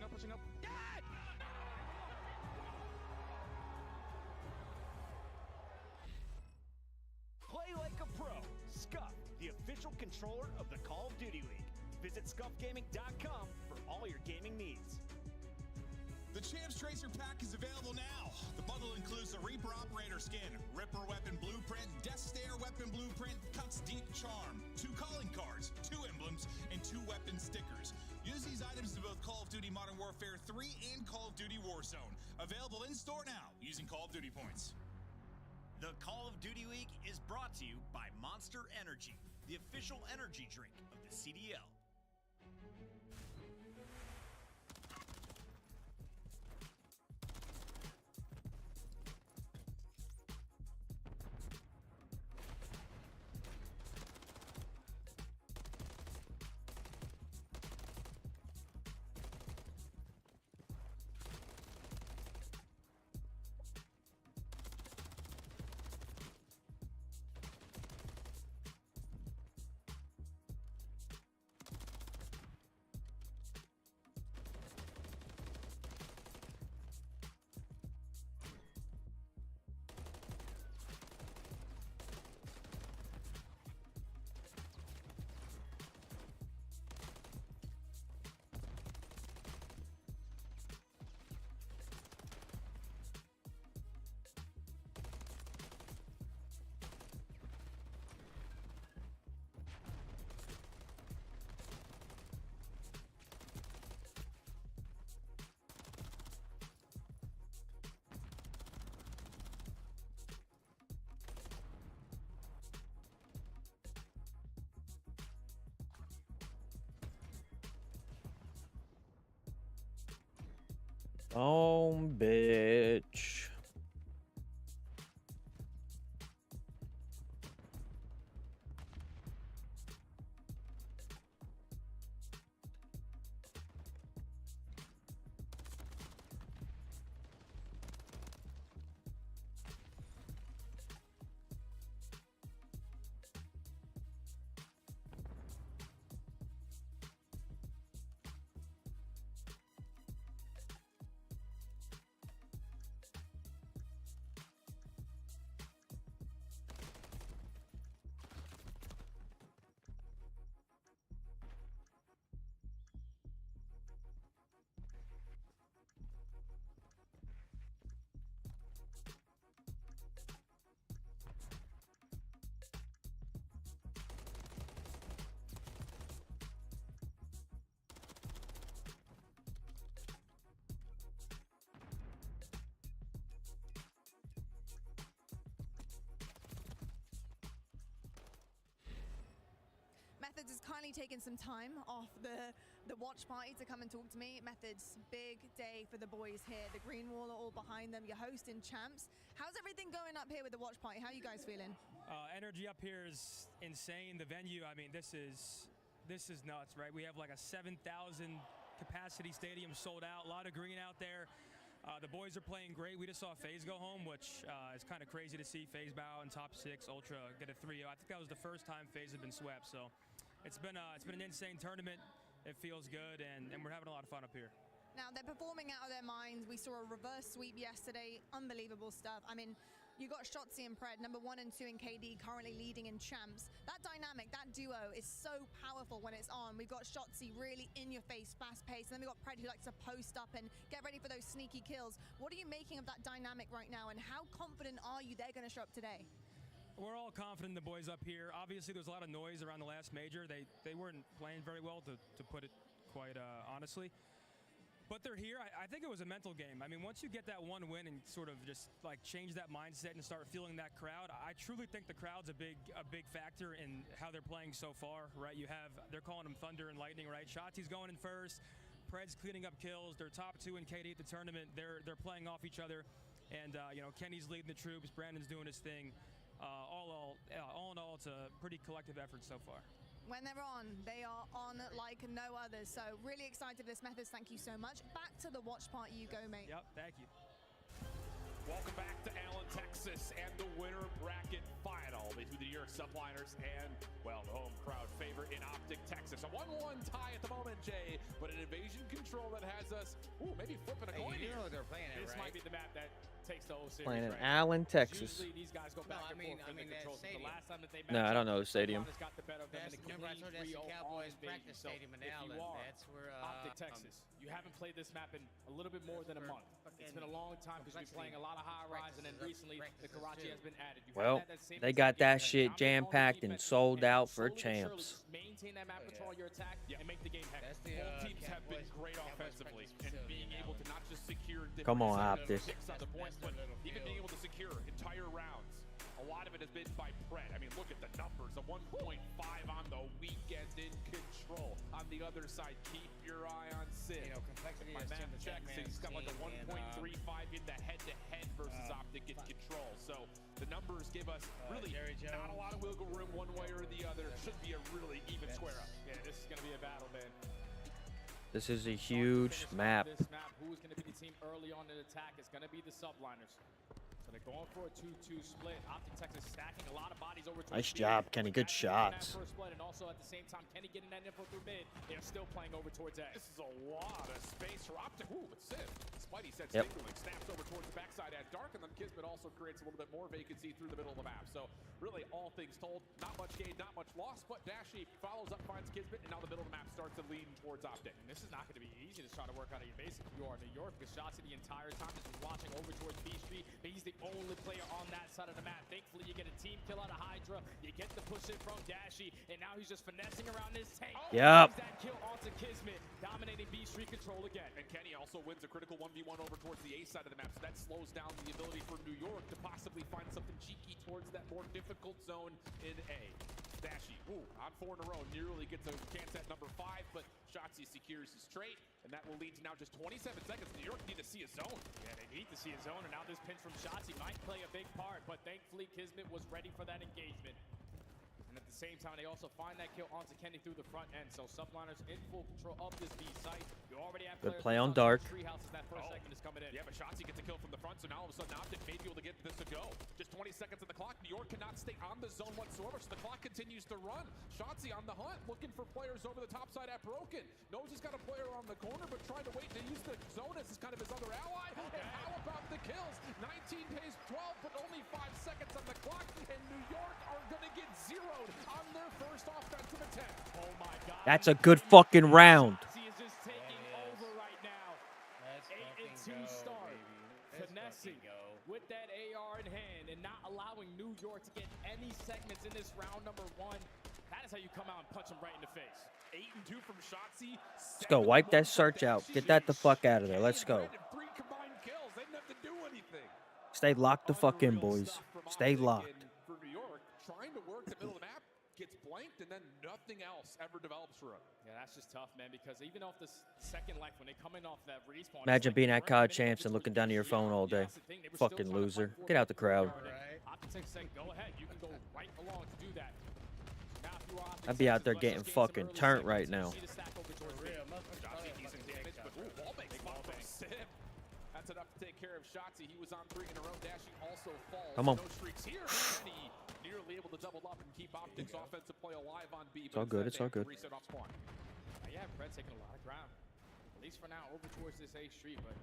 R: Pushing up.
H: Play like a pro. Scuff, the official controller of the Call of Duty League. Visit scuffgaming.com for all your gaming needs.
T: The Champs Tracer Pack is available now. The bundle includes the Reaper Operator skin, Ripper Weapon Blueprint, Death Stare Weapon Blueprint, Cuts Deep Charm, 2 calling cards, 2 emblems, and 2 weapon stickers. Use these items in both Call of Duty Modern Warfare 3 and Call of Duty Warzone. Available in store now using Call of Duty points.
H: The Call of Duty League is brought to you by Monster Energy, the official energy drink of the CDL.
D: Oh, bitch.
I: Methods has kindly taken some time off the watch party to come and talk to me. Methods, big day for the boys here. The green wall are all behind them. You're hosting champs. How's everything going up here with the watch party? How are you guys feeling?
U: Energy up here is insane. The venue, I mean, this is nuts, right? We have like a 7,000 capacity stadium sold out. A lot of green out there. The boys are playing great. We just saw FaZe go home, which is kind of crazy to see. FaZe bow in top 6, Ultra get a 3-0. I think that was the first time FaZe had been swept. So it's been an insane tournament. It feels good, and we're having a lot of fun up here.
I: Now, they're performing out of their minds. We saw a reverse sweep yesterday. Unbelievable stuff. I mean, you got Shotzi and Pred, number 1 and 2 in KD, currently leading in champs. That dynamic, that duo is so powerful when it's on. We've got Shotzi really in your face, fast paced. And then we've got Pred who likes to post up and get ready for those sneaky kills. What are you making of that dynamic right now? And how confident are you they're going to show up today?
U: We're all confident in the boys up here. Obviously, there's a lot of noise around the last major. They weren't playing very well, to put it quite honestly. But they're here. I think it was a mental game. I mean, once you get that one win and sort of just like change that mindset and start feeling that crowd, I truly think the crowd's a big factor in how they're playing so far, right? They're calling them thunder and lightning, right? Shotzi's going in first. Pred's cleaning up kills. They're top 2 in KD at the tournament. They're playing off each other, and you know, Kenny's leading the troops. Brandon's doing his thing. All in all, it's a pretty collective effort so far.
I: When they're on, they are on like no others. So really excited for this Methods. Thank you so much. Back to the watch part you go, mate.
U: Yep, thank you.
B: Welcome back to Allen, Texas, and the winner bracket final between the New York Subliners and, well, the home crowd favorite in OpTic, Texas. A 1-1 tie at the moment, Jay, but an invasion control that has us, maybe flipping a coin here.
E: You know they're playing it,
R: This might be the map that takes the whole series.
D: Playing in
R: right?
D: Allen, Texas.
R: Usually these guys go back and forth in the controls. The last time that they
D: No, I don't know the stadium.
R: Got the better of them in a
E: Remember, I told you that's the Cowboys practice
R: so
E: stadium in
R: if
E: Allen.
R: you are
E: That's where
R: OpTic, Texas, you haven't played this map in a little bit more than a month. It's been a long time because you've been playing a lot of high rise, and then recently the Karachi has been added.
D: Well, they got that shit jam-packed and sold out for champs.
R: Maintain that map control your attack and make the game hectic.
B: Both teams have been great offensively, and being able to not just secure
D: Come on, OpTic.
B: 6 on the points, but even being able to secure entire rounds. A lot of it has been by Pred. I mean, look at the numbers. A 1.5 on the weekend in control. On the other side, keep your eye on Sid.
E: You know, complexity
B: My
E: is
B: map
E: Tim the
B: checks,
E: Tech
B: and he's got like a
E: Man's
B: 1.35 in the head-to-head versus OpTic in control. So the numbers give us really not a lot of wiggle room one way or the other. Should be a really even square up.
R: Yeah, this is going to be a battle, man.
D: This is a huge map.
R: This map, who's going to be the team early on in attack? It's going to be the Subliners. So they're going for a 2-2 split. OpTic, Texas stacking a lot of bodies over.
D: Nice job, Kenny. Good shots.
R: And also at the same time, Kenny getting that info through mid. They're still playing over towards A.
B: This is a lot of space for OpTic. Ooh, but Sid, Spidey said
D: Yep.
B: Stingerling snaps over towards the backside at dark, and then Kismet also creates a little bit more vacancy through the middle of the map. So really, all things told, not much gain, not much loss, but Dashy follows up, finds Kismet, and now the middle of the map starts to lean towards OpTic.
R: And this is not going to be easy to try to work out of your base if you are New York, because Shotzi the entire time has been watching over towards B Street, but he's the only player on that side of the map. Thankfully, you get a team kill out of Hydra, you get the push in from Dashy, and now he's just finessing around his tank.
D: Yep.
R: That kill onto Kismet, dominating B Street control again.
B: And Kenny also wins a critical 1v1 over towards the A side of the map, so that slows down the ability for New York to possibly find something cheeky towards that more difficult zone in A. Dashy, on 4 in a row, nearly gets a chance at number 5, but Shotzi secures his trade, and that will lead to now just 27 seconds. New York need to see a zone.
R: Yeah, they need to see a zone, and now this pinch from Shotzi might play a big part, but thankfully Kismet was ready for that engagement. And at the same time, they also find that kill onto Kenny through the front end. So Subliners in full control of this B site. You already have
D: Good
R: players
D: play on
R: on
D: dark.
R: Treehouse as that first segment is coming in.
B: Yeah, but Shotzi gets a kill from the front, so now all of a sudden OpTic may be able to get this to go. Just 20 seconds on the clock. New York cannot stay on the zone whatsoever, so the clock continues to run. Shotzi on the hunt, looking for players over the top side at Broken. Knows he's got a player on the corner, but trying to wait to use the zone as kind of his other ally. And how about the kills? 19 pays 12, but only 5 seconds on the clock, and New York are going to get zeroed on their first offensive attempt.
R: Oh my God.
D: That's a good fucking round.
R: He is just taking over right now. 8-2 start. Finessing with that AR in hand and not allowing New York to get any segments in this round number 1. That is how you come out and punch him right in the face.
B: 8-2 from Shotzi.
D: Let's go. Wipe that search out. Get that the fuck out of there. Let's go.
B: 3 combined kills. They didn't have to do anything.
D: Stay locked the fuck in, boys. Stay locked.
B: For New York, trying to work the middle of the map, gets blanked, and then nothing else ever develops for him.
R: Yeah, that's just tough, man, because even off this second life, when they come in off that respawn...
D: Imagine being at COD Champs and looking down at your phone all day. Fucking loser. Get out the crowd.
R: OpTic saying, go ahead, you can go right along to do that. Now, if you are OpTic,
D: I'd be out there getting fucking turned right now.
B: That's enough to take care of Shotzi. He was on 3 in a row. Dashy also falls.
D: Come on.
B: No streaks here. Nearly able to double up and keep OpTic's offensive play alive on B.
D: It's all good. It's all good.
B: Reset off spawn.
R: Yeah, Fred's taking a lot of ground. at least for now, over towards this A street, but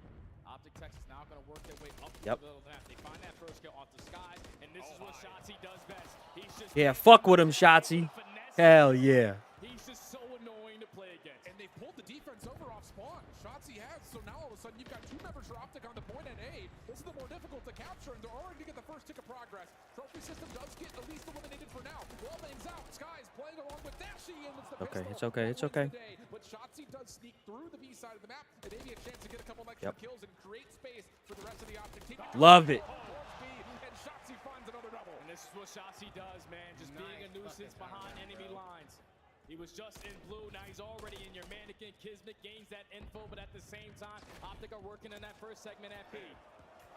R: OpTic Texas now going to work their way up to
D: Yep.
R: the middle of the map. They find that first kill off the skies, and this is what Shotzi does best. He's just
D: Yeah, fuck with him, Shotzi. Hell yeah.
R: He's just so annoying to play against.
S: And they've pulled the defense over off spawn. Shotzi has, so now all of a sudden you've got two members for OpTic on the point at A. This is the more difficult to capture, and they're already to get the first tick of progress. Trophy system does get at least eliminated for now. Wallbang's out. Skies playing along with Dashy, and it's the
D: Okay,
S: pistol
D: it's okay,
S: that
D: it's
S: wins
D: okay.
S: the day. But Shotzi does sneak through the B side of the map, and maybe a chance to get a couple extra kills and create space for the rest of the OpTic team.
D: Love it.
S: And Shotzi finds another double.
R: And this is what Shotzi does, man. Just being a nuisance behind enemy lines. He was just in blue. Now he's already in your mannequin. Kismet gains that info, but at the same time, OpTic are working in that first segment at B.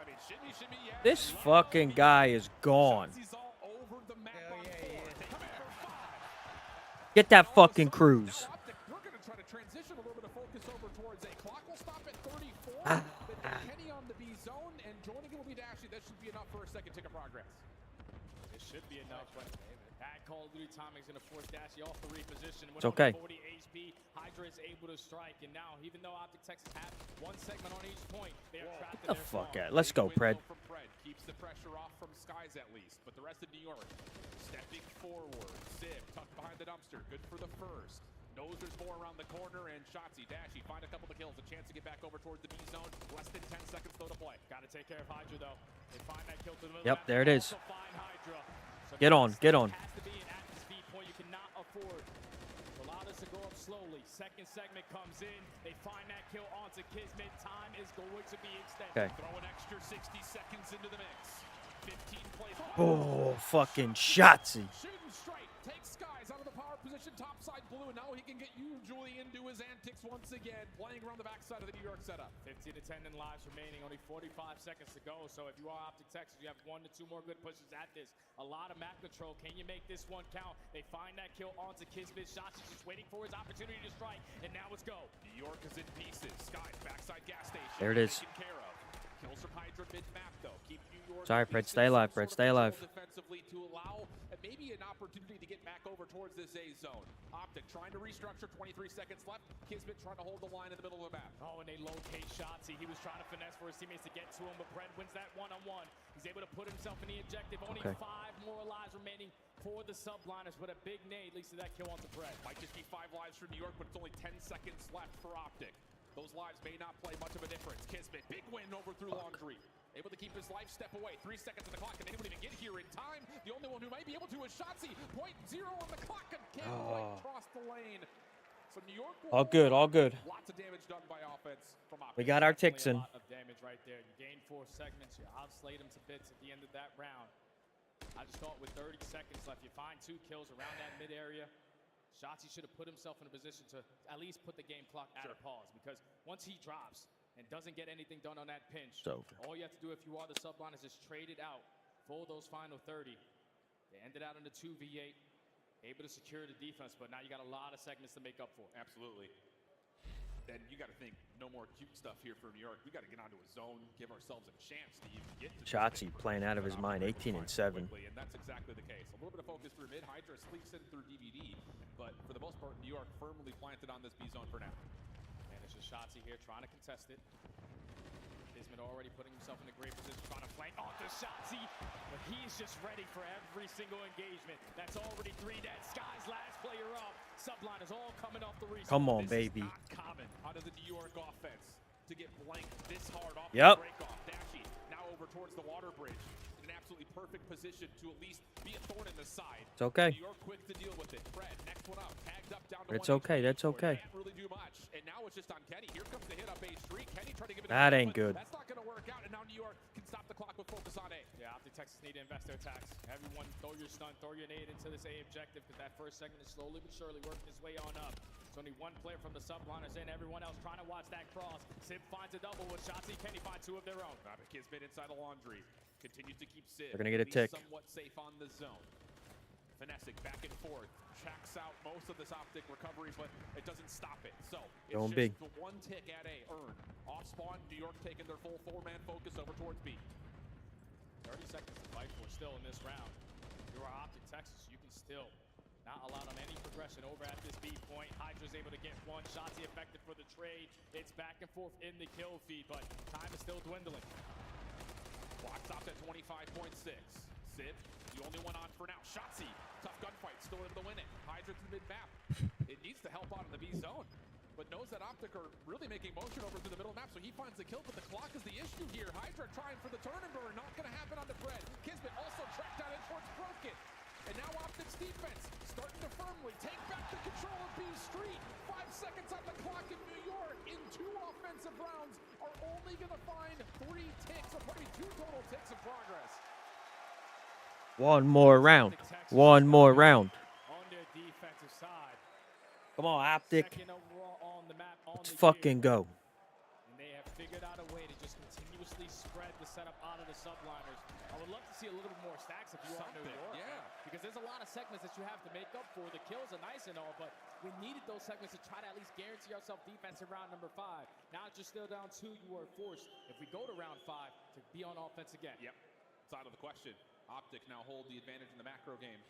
S: I mean, shimmy, shimmy, yeah.
D: This fucking guy is gone.
S: Shotzi's all over the map on four. Come in for 5.
D: Get that fucking cruise.
S: We're going to try to transition a little bit of focus over towards A. Clock will stop at 34. But Kenny on the B zone, and joining him will be Dashy. That should be enough for a second tick of progress.
R: It should be enough, but that Call of Duty timing is going to force Dashy off the reposition.
D: It's okay.
R: 40 HP, Hydra is able to strike, and now even though OpTic Texas have one segment on each point, they are trapped in
D: Get the
R: their
D: fuck
R: zone.
D: out. Let's go, Pred.
S: From Pred keeps the pressure off from Skies at least, but the rest of New York stepping forward. Civ tucked behind the dumpster, good for the first. Knows there's more around the corner, and Shotzi, Dashy find a couple of kills, a chance to get back over towards the B zone. Less than 10 seconds though to play.
R: Got to take care of Hydra though. They find that kill to the middle.
D: Yep, there it is.
R: Also find Hydra. So
D: Get on, get on.
R: has to be an active speed point you cannot afford. Allow this to go up slowly. Second segment comes in. They find that kill onto Kismet. Time is going to be extended.
D: Okay.
S: Throw an extra 60 seconds into the mix. 15 plays.
D: Oh, fucking Shotzi.
S: Shooting straight. Takes Skies out of the power position. Topside blue. And now he can get you, Julie, into his antics once again. Playing around the backside of the New York setup.
R: 15 to 10 in lives remaining. Only 45 seconds to go. So if you are OpTic Texas, you have 1 to 2 more good pushes at this. A lot of map control. Can you make this one count? They find that kill onto Kismet. Shotzi's just waiting for his opportunity to strike. And now it's go.
S: New York is in pieces. Skies backside gas station.
D: There it is.
S: Taken care of. Kills from Hydra mid-map though. Keep New York.
D: Sorry, Pred. Stay alive, Pred. Stay alive.
S: Defensively to allow maybe an opportunity to get back over towards this A zone. OpTic trying to restructure. 23 seconds left. Kismet trying to hold the line in the middle of the map.
R: Oh, and they locate Shotzi. He was trying to finesse for his teammates to get to him, but Pred wins that one-on-one. He's able to put himself in the objective. Only 5 more lives remaining for the Subliners, but a big nade leads to that kill onto Pred.
S: Might just be 5 lives for New York, but it's only 10 seconds left for OpTic. Those lives may not play much of a difference. Kismet, big win over through Laundry. Able to keep his life step away. 3 seconds on the clock, and they didn't even get here in time. The only one who might be able to is Shotzi. 0.0 on the clock, and can't quite cross the lane. So New York
D: All good, all good.
S: Lots of damage done by offense from OpTic.
D: We got our ticks in.
R: A lot of damage right there. You gain 4 segments. You outslayed him to bits at the end of that round. I just thought with 30 seconds left, you find 2 kills around that mid area. Shotzi should have put himself in a position to at least put the game clock at a pause, because once he drops and doesn't get anything done on that pinch, all you have to do if you are the Subliners is trade it out for those final 30. They ended out in a 2v8, able to secure the defense, but now you got a lot of segments to make up for.
S: Absolutely. Then you got to think no more cute stuff here for New York. We got to get onto a zone, give ourselves a chance to even get to
D: Shotzi playing out of his mind, 18 and 7.
S: And that's exactly the case. A little bit of focus through mid. Hydra sleeps in through DVD, but for the most part, New York firmly planted on this B zone for now.
R: And it's just Shotzi here trying to contest it. Kismet already putting himself in a great position, trying to flank onto Shotzi, but he's just ready for every single engagement. That's already 3 dead. Sky's last player up. Subliners all coming off the reset.
D: Come on,
S: This
D: baby.
S: is not common out of the New York offense to get blanked this hard off
D: Yep.
S: the break-off. Dashy now over towards the water bridge in an absolutely perfect position to at least be a thorn in the side.
D: It's okay.
S: New York quick to deal with it. Fred, next one up, tagged up down to
D: It's
S: 1
D: okay, that's okay.
S: Can't really do much. And now it's just on Kenny. Here comes the hit up A Street. Kenny trying to give it
D: That
S: a
D: ain't good.
S: That's not going to work out. And now New York can stop the clock with focus on A.
R: Yeah, OpTic Texas need to invest their attacks. Everyone throw your stun, throw your nade into this A objective, because that first segment is slowly but surely working its way on up. It's only 1 player from the Subliners in. Everyone else trying to watch that cross. Civ finds a double with Shotzi. Kenny finds 2 of their own.
S: Kismet inside the Laundry. Continues to keep Civ.
D: They're gonna get a
S: at
D: tick.
S: least somewhat safe on the zone. Finessing back and forth. Checks out most of this OpTic recovery, but it doesn't stop it. So it's
D: Going
S: just
D: big.
S: the 1 tick at A earned. Off spawn, New York taking their full 4-man focus over towards B.
R: 30 seconds to fight for still in this round. If you're OpTic Texas, you can still Not allowed on any progression over at this B point. Hydra's able to get one. Shotzi effective for the trade. It's back and forth in the kill feed, but time is still dwindling.
S: Clock stopped at 25.6. Sid, the only one on for now. Shotzi, tough gunfight, still able to win it. Hydra to mid-map. It needs to help out in the B zone, but knows that OpTic are really making motion over to the middle map, so he finds the kill, but the clock is the issue here. Hydra trying for the turn and burn, not going to happen on the Pred. Kismet also tracked down in towards Broken. And now OpTic's defense starting to firmly take back the control of B Street. 5 seconds on the clock in New York in 2 offensive rounds are only going to find 3 ticks, or probably 2 total ticks of progress.
D: One more round. One more round.
R: On their defensive side.
D: Come on, OpTic.
R: Second overall on the map on
D: Let's
R: the
D: fucking
R: year.
D: go.
R: And they have figured out a way to just continuously spread the setup out of the subliners. I would love to see a little bit more stacks if you are New York.
S: Yeah.
R: Because there's a lot of segments that you have to make up for. The kills are nice and all, but we needed those segments to try to at least guarantee ourselves defense in round number 5. Now it's just still down 2. You are forced, if we go to round 5, to be on offense again.
S: Yep. It's out of the question. OpTic now hold the advantage in the macro game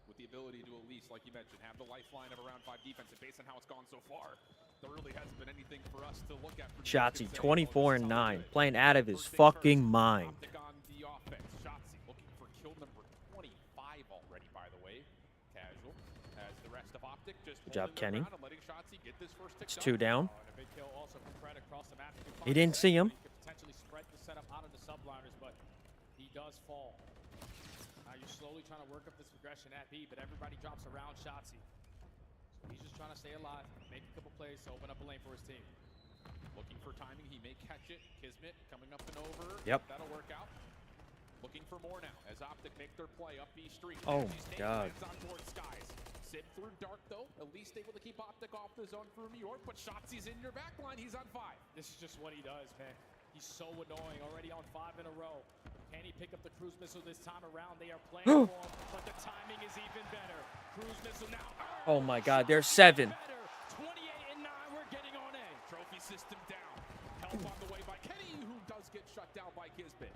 S: with the ability to at least, like you mentioned, have the lifeline of a round 5 defense. And based on how it's gone so far, there really hasn't been anything for us to look at.
D: Shotzi, 24-9, playing out of his fucking mind.
S: OpTic on the offense. Shotzi looking for kill number 25 already, by the way. Casual. As the rest of OpTic just
D: Good job, Kenny.
S: letting Shotzi get this first tick
D: It's
S: done.
D: 2 down.
R: And a big kill also from Pred across the map.
D: He didn't see him.
R: He could potentially spread the setup out of the subliners, but he does fall. Now you're slowly trying to work up this progression at B, but everybody drops around Shotzi. So he's just trying to stay alive, make a couple plays to open up a lane for his team.
S: Looking for timing, he may catch it. Kismet coming up and over.
D: Yep.
S: That'll work out. Looking for more now as OpTic make their play up B Street.
D: Oh,
S: Energy's
D: God.
S: lands on towards Skies. Sid through dark though, at least able to keep OpTic off the zone through New York, but Shotzi's in your back line. He's on 5.
R: This is just what he does, man. He's so annoying, already on 5 in a row. Can he pick up the cruise missile this time around? They are playing for him, but the timing is even better. Cruise missile now.
D: Oh my God, there's 7.
R: 28 and 9, we're getting on A.
S: Trophy system down. Help on the way by Kenny, who does get shut down by Kismet.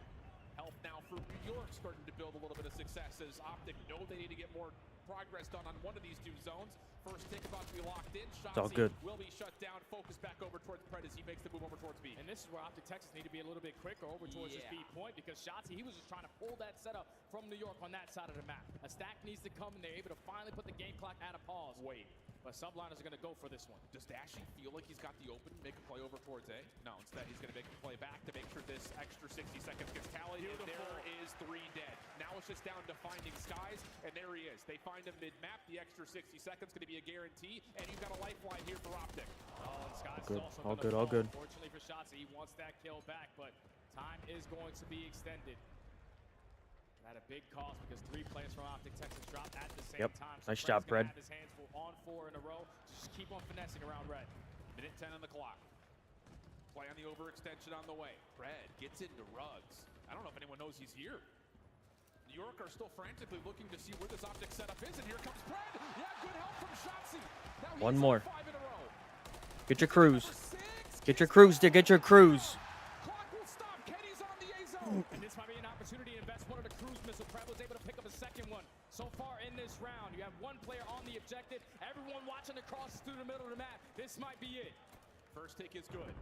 S: Help now for New York, starting to build a little bit of success as OpTic know they need to get more progress done on one of these 2 zones. First tick about to be locked in.
D: It's all good.
S: Will be shut down. Focus back over towards Pred as he makes the move over towards B.
R: And this is where OpTic Texas need to be a little bit quicker over towards this B point, because Shotzi, he was just trying to pull that setup from New York on that side of the map. A stack needs to come, and they're able to finally put the game clock at a pause.
S: Wait.
R: But subliners are going to go for this one.
S: Does Dashy feel like he's got the open, make a play over towards A? No, instead he's going to make a play back to make sure this extra 60 seconds gets tallied. And there is 3 dead. Now it's just down to finding Skies, and there he is. They find him mid-map. The extra 60 seconds going to be a guarantee, and you've got a lifeline here for OpTic.
R: Oh, and Skies
D: Good.
R: is also
D: All
R: gonna
D: good, all
R: fall.
D: good.
R: Fortunately for Shotzi, he wants that kill back, but time is going to be extended. At a big cost because 3 players from OpTic Texas dropped at the same time. So
D: Nice job,
R: Pred's
D: Pred.
R: gonna have his hands full on 4 in a row. Just keep on finessing around Red.
S: Minute 10 on the clock. Play on the overextension on the way. Pred gets into Ruggs. I don't know if anyone knows he's here. New York are still frantically looking to see where this OpTic setup is, and here comes Pred. Yeah, good help from Shotzi. Now
D: One
S: he's
D: more.
S: 5 in a row.
D: Get your cruise. Get your cruise, dude. Get your cruise.
S: Clock will stop. Kenny's on the A zone.
R: And this might be an opportunity to invest one of the cruise missile. Pred was able to pick up a second one. So far in this round, you have 1 player on the objective. Everyone watching across through the middle of the map. This might be it.
S: First take is good.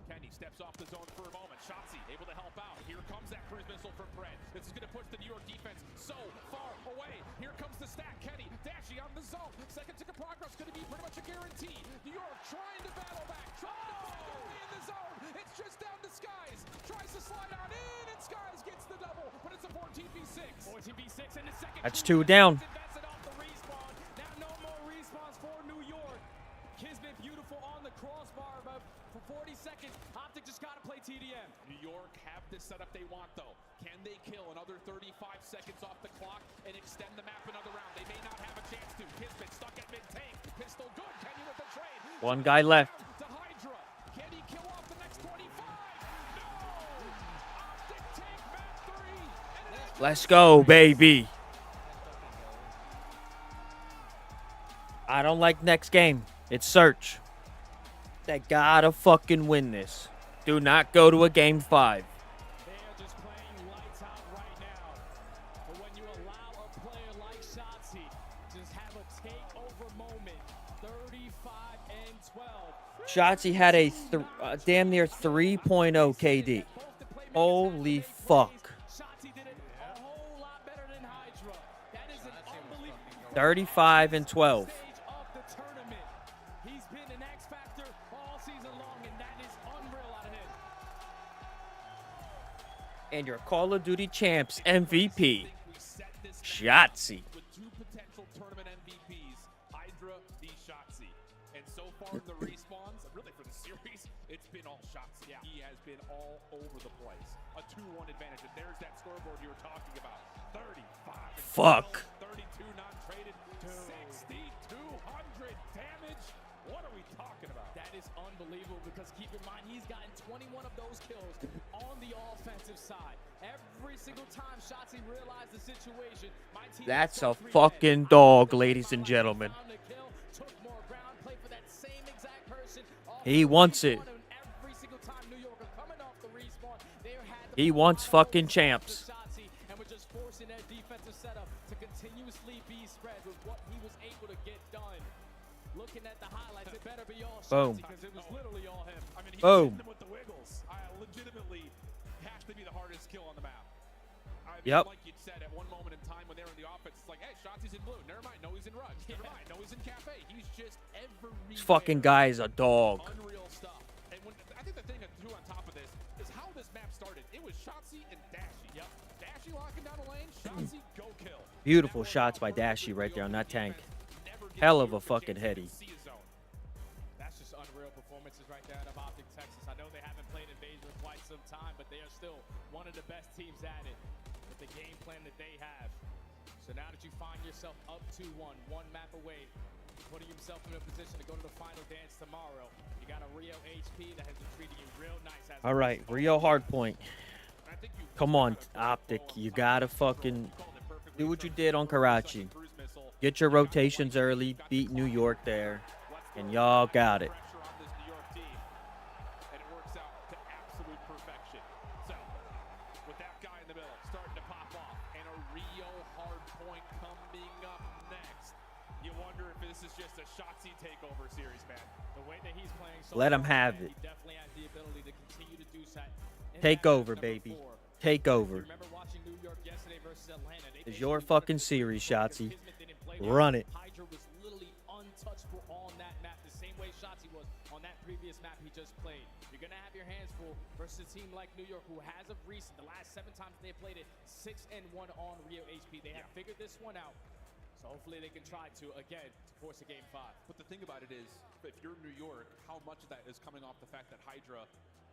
S: Kenny steps off the zone for a moment. Shotzi able to help out. Here comes that cruise missile from Pred. This is going to push the New York defense so far away. Here comes the stack. Kenny, Dashy on the zone. Second tick of progress going to be pretty much a guarantee. New York trying to battle back, trying to find their way in the zone. It's just down to Skies. Tries to slide on in, and Skies gets the double, but it's a 14v6.
R: 14v6 in the second.
D: That's 2 down.
R: Invested off the respawn. Now no more respawns for New York. Kismet beautiful on the crossbar, but for 40 seconds, OpTic just got to play TDM.
S: New York have the setup they want, though. Can they kill another 35 seconds off the clock and extend the map another round? They may not have a chance to. Kismet stuck at mid-tank. Pistol good. Kenny with the trade.
D: 1 guy left.
S: To Hydra. Can he kill off the next 25? No! OpTic take map 3.
D: Let's go, baby. I don't like next game. It's Search. They gotta fucking win this. Do not go to a game 5.
R: They are just playing lights out right now. But when you allow a player like Shotzi to just have a
D: Shotzi had a damn near 3.0 KD. Holy fuck. 35 and 12.
R: He's been an X factor all season long, and that is unreal out of him.
D: And your Call of Duty champs MVP, Shotzi.
S: With two potential tournament MVPs, Hydra v. Shotzi. And so far in the respawns, really for the series, it's been all Shotzi. Yeah. He has been all over the place. A 2-1 advantage. And there's that scoreboard you were talking about. 35.
D: Fuck.
S: 32 non-traded. 6,200 damage. What are we talking about?
R: That is unbelievable because keep in mind, he's gotten 21 of those kills on the offensive side. Every single time Shotzi realized the situation, my team
D: That's a fucking dog, ladies and gentlemen. He wants it. He wants fucking champs.
R: And we're just forcing that defensive setup to continuously be spread with what he was able to get done. Looking at the highlights, it better be all
D: Boom.
R: because it was literally all him.
S: I mean, he
D: Boom.
S: hit them with the wiggles. Legitimately has to be the hardest kill on the map. I mean,
D: Yep.
S: Like you said, at one moment in time when they were in the offense, it's like, hey, Shotzi's in blue. Never mind. No, he's in rugs. Never mind. No, he's in cafe. He's just
D: This fucking guy is a dog.
S: unreal stuff. And when, I think the thing too on top of this is how this map started. It was Shotzi and Dashy. Yep. Dashy locking down the lane. Shotzi go kill.
D: Beautiful shots by Dashy right there on that tank. Hell of a fucking heady.
R: That's just unreal performances right there out of OpTic Texas. I know they haven't played Invasion in quite some time, but they are still one of the best teams at it with the game plan that they have. So now that you find yourself up 2-1, one map away, putting yourself in a position to go to the final dance tomorrow, you got a Rio HP that has been treating you real nice.
D: All right, Rio Hardpoint. Come on, OpTic. You gotta fucking do what you did on Karachi. Get your rotations early, beat New York there, and y'all got it.
S: And it works out to absolute perfection. So, with that guy in the middle starting to pop off, and a Rio hard point coming up next, you wonder if this is just a Shotzi takeover series, man.
R: The way that he's playing so
D: Let him
R: far,
D: have
R: man,
D: it.
R: he definitely has the ability to continue to do that.
D: Take over, baby. Take over.
R: Remember watching New York yesterday versus Atlanta.
D: It's your fucking series, Shotzi. Run it.
R: Hydra was literally untouchable on that map, the same way Shotzi was on that previous map he just played. You're going to have your hands full versus a team like New York, who has of recent, the last 7 times they played it, 6-1 on Rio HP. They have figured this one out. So hopefully they can try to, again, to force a game 5.
S: But the thing about it is, if you're New York, how much of that is coming off the fact that Hydra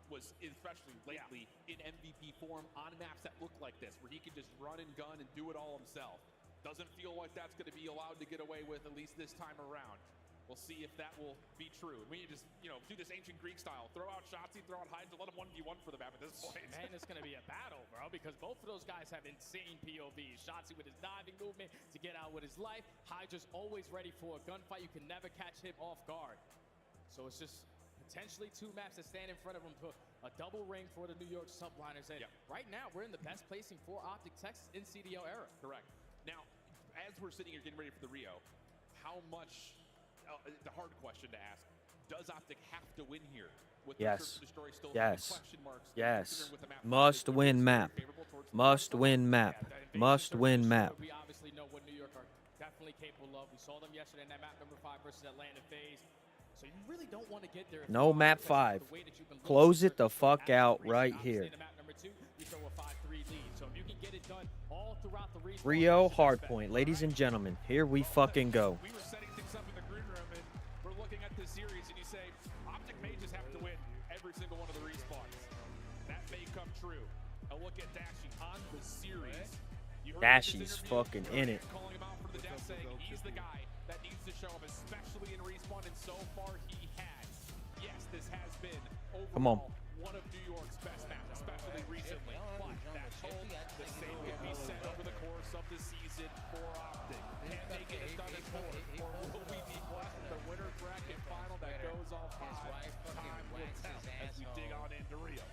S: was, especially lately, in MVP form on maps that look like this, where he can just run and gun and do it all himself. Doesn't feel like that's going to be allowed to get away with, at least this time around. We'll see if that will be true. We just, do this ancient Greek style. Throw out Shotzi, throw out Hydra, let them 1v1 for the map at this point.
R: Man, it's going to be a battle, bro, because both of those guys have insane POVs. Shotzi with his diving movement to get out with his life. Hydra's always ready for a gunfight. You can never catch him off guard. So it's just potentially 2 maps that stand in front of him to a double ring for the New York Subliners. And right now, we're in the best placing for OpTic Texas in CDL era.
S: Correct. Now, as we're sitting here getting ready for the Rio, how much, the hard question to ask, does OpTic have to win here? With
D: Yes.
S: the Search and Destroy still
D: Yes.
S: question marks,
D: Yes.
S: considering with the map
D: Must win map. Must win map. Must win map.
R: We obviously know what New York are definitely capable of. We saw them yesterday in that map number 5 versus Atlanta phase. So you really don't want to get there.
D: No map 5. Close it the fuck out right here. Rio Hardpoint, ladies and gentlemen, here we fucking go.
S: We were setting things up in the green room, and we're looking at this series, and you say, OpTic may just have to win every single one of the respawns. That may come true. A look at Dashy on the series.
D: Dashy's fucking in it.
S: Calling him out for the death, saying he's the guy that needs to show up, especially in respawn, and so far he has. Yes, this has been
D: Come on.
S: one of New York's best maps, especially recently. But that told the same can be said over the course of the season for OpTic. Can they get it done in 4, or will we be blessed with the winner bracket final that goes all 5? Time will tell as we dig on into Rio.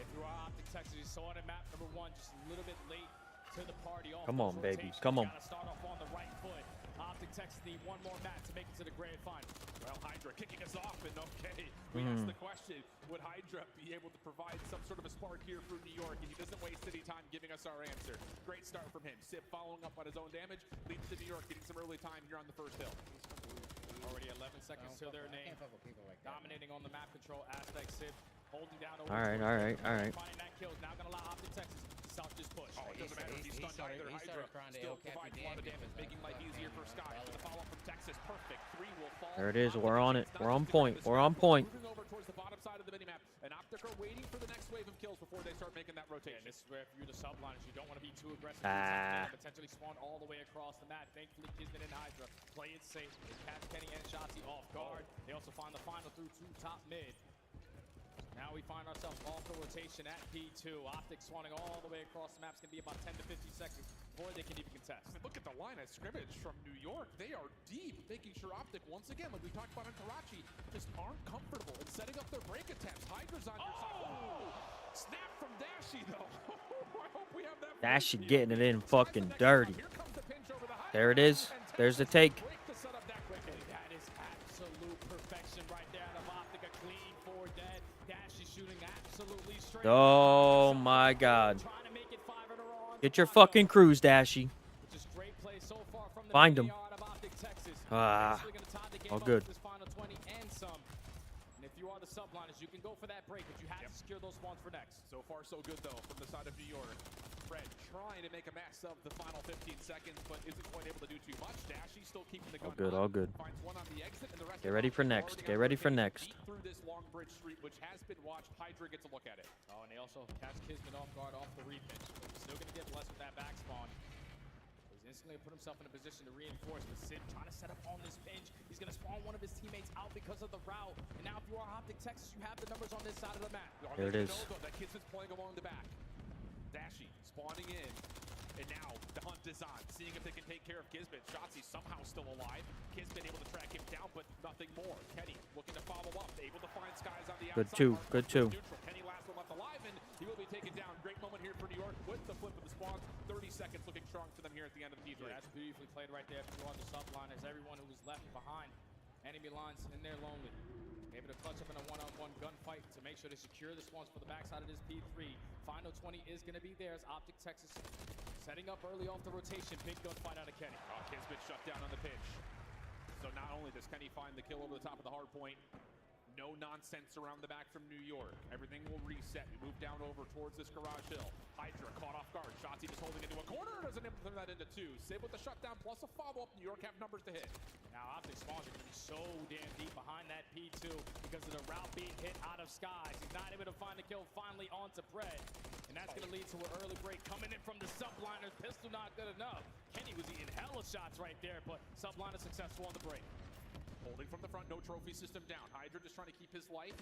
R: If you are OpTic Texas, you saw it in map number 1 just a little bit late to the party.
D: Come on, baby. Come on.
R: Gotta start off on the right foot. OpTic Texas need one more match to make it to the grand final.
S: Well, Hydra kicking us off, and okay, we asked the question, would Hydra be able to provide some sort of a spark here for New York? And he doesn't waste any time giving us our answer. Great start from him. Sib following up on his own damage, leads to New York getting some early time here on the first hill.
R: Already 11 seconds to their name. Dominating on the map control aspect. Sib holding down over.
D: All right.
R: Finding that kill. Now going to allow OpTic Texas start this push.
S: Oh, it doesn't matter if he's stunned either. Hydra still provides a lot of damage, making life easier for Sky. The follow-up from Texas, perfect. 3 will fall.
D: There it is. We're on it. We're on point. We're on point.
S: Moving over towards the bottom side of the minimap, and OpTic are waiting for the next wave of kills before they start making that rotation.
R: And this is where if you're the subliners, you don't want to be too aggressive. Potentially spawn all the way across the map. Thankfully, Kismet and Hydra play it safe. They catch Kenny and Shotzi off guard. They also find the final through 2 top mid. Now we find ourselves off the rotation at P2. OpTic spawning all the way across the map. It's going to be about 10 to 50 seconds before they can even contest.
S: I mean, look at the line of scrimmage from New York. They are deep, making sure OpTic, once again, like we talked about in Karachi, just aren't comfortable in setting up their break attempts. Hydra's on your side. Oh! Snap from Dashy, though. I hope we have that.
D: Dashy getting it in fucking dirty. There it is. There's the take.
R: That is absolute perfection right there out of OpTic. A clean 4 dead. Dashy shooting absolutely straight.
D: Oh my God. Get your fucking cruise, Dashy. Find him. All good.
R: And if you are the subliners, you can go for that break, but you have to secure those spawns for next.
S: So far, so good, though, from the side of New York. Fred trying to make a mess of the final 15 seconds, but isn't quite able to do too much. Dashy still keeping the gun.
D: All good.
S: Finds one on the exit, and the rest
D: Get ready for next. Get ready for next.
S: Through this long bridge street, which has been watched. Hydra gets a look at it.
R: Oh, and they also catch Kismet off guard off the repitch. He's still going to get blessed with that back spawn. He's instantly put himself in a position to reinforce, but Sid trying to set up on this pinch. He's going to spawn one of his teammates out because of the route. And now if you are OpTic Texas, you have the numbers on this side of the map.
D: There it is.
S: That Kismet's playing along the back. Dashy spawning in. And now the hunt is on, seeing if they can take care of Kismet. Shotzi somehow still alive. Kismet able to track him down, but nothing more. Kenny looking to follow up, able to find Skies on the outside.
D: Good two.
S: Kenny last one left alive, and he will be taken down. Great moment here for New York with the flip of the spawns. 30 seconds looking strong for them here at the end of the P3.
R: That's beautifully played right there for the subliners. Everyone who was left behind enemy lines in there lonely. Able to clutch up in a one-on-one gunfight to make sure they secure the spawns for the backside of this P3. Final 20 is going to be theirs. OpTic Texas setting up early off the rotation. Big gunfight out of Kenny.
S: Oh, Kismet shut down on the pitch. So not only does Kenny find the kill over the top of the hard point, no nonsense around the back from New York. Everything will reset. We move down over towards this garage hill. Hydra caught off guard. Shotzi just holding into a corner. Doesn't able to turn that into 2. Sib with the shutdown plus a follow-up. New York have numbers to hit.
R: Now OpTic spawns are going to be so damn deep behind that P2 because of the route being hit out of Skies. He's not able to find the kill finally onto Fred. And that's going to lead to an early break coming in from the subliners. Pistol not good enough. Kenny was eating hella shots right there, but subliner successful on the break.
S: Holding from the front, no trophy system down. Hydra just trying to keep his life.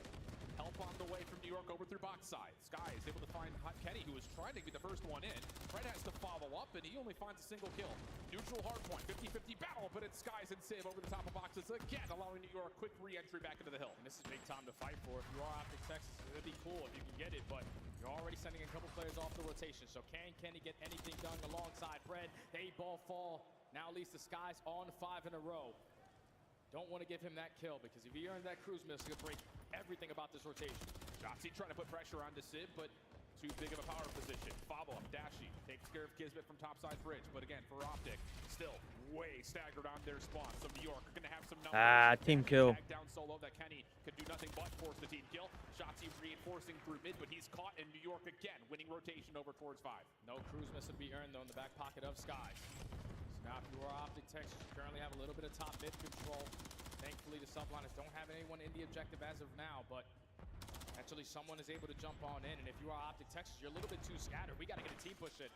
S: Help on the way from New York over through box side. Sky is able to find Kenny, who was trying to get the first one in. Fred has to follow up, and he only finds a single kill. Neutral hard point, 50-50 battle, but it's Skies and Sib over the top of boxes again, allowing New York quick re-entry back into the hill.
R: And this is big time to fight for. If you are OpTic Texas, it would be cool if you can get it, but you're already sending a couple players off the rotation. So can Kenny get anything done alongside Fred? They ball fall. Now leads to Skies on 5 in a row. Don't want to give him that kill because if he earns that cruise miss, he'll break everything about this rotation.
S: Shotzi trying to put pressure onto Sib, but too big of a power position. Follow-up, Dashy takes care of Kismet from topside bridge, but again, for OpTic, still way staggered on their spawn. So New York are going to have some numbers.
D: Team kill.
S: Down solo that Kenny could do nothing but force the team kill. Shotzi reinforcing through mid, but he's caught in New York again, winning rotation over towards 5.
R: No cruise miss would be earned, though, in the back pocket of Skies. Now, if you are OpTic Texas, you currently have a little bit of top mid control. Thankfully, the subliners don't have anyone in the objective as of now, but actually someone is able to jump on in. And if you are OpTic Texas, you're a little bit too scattered. We got to get a team push in.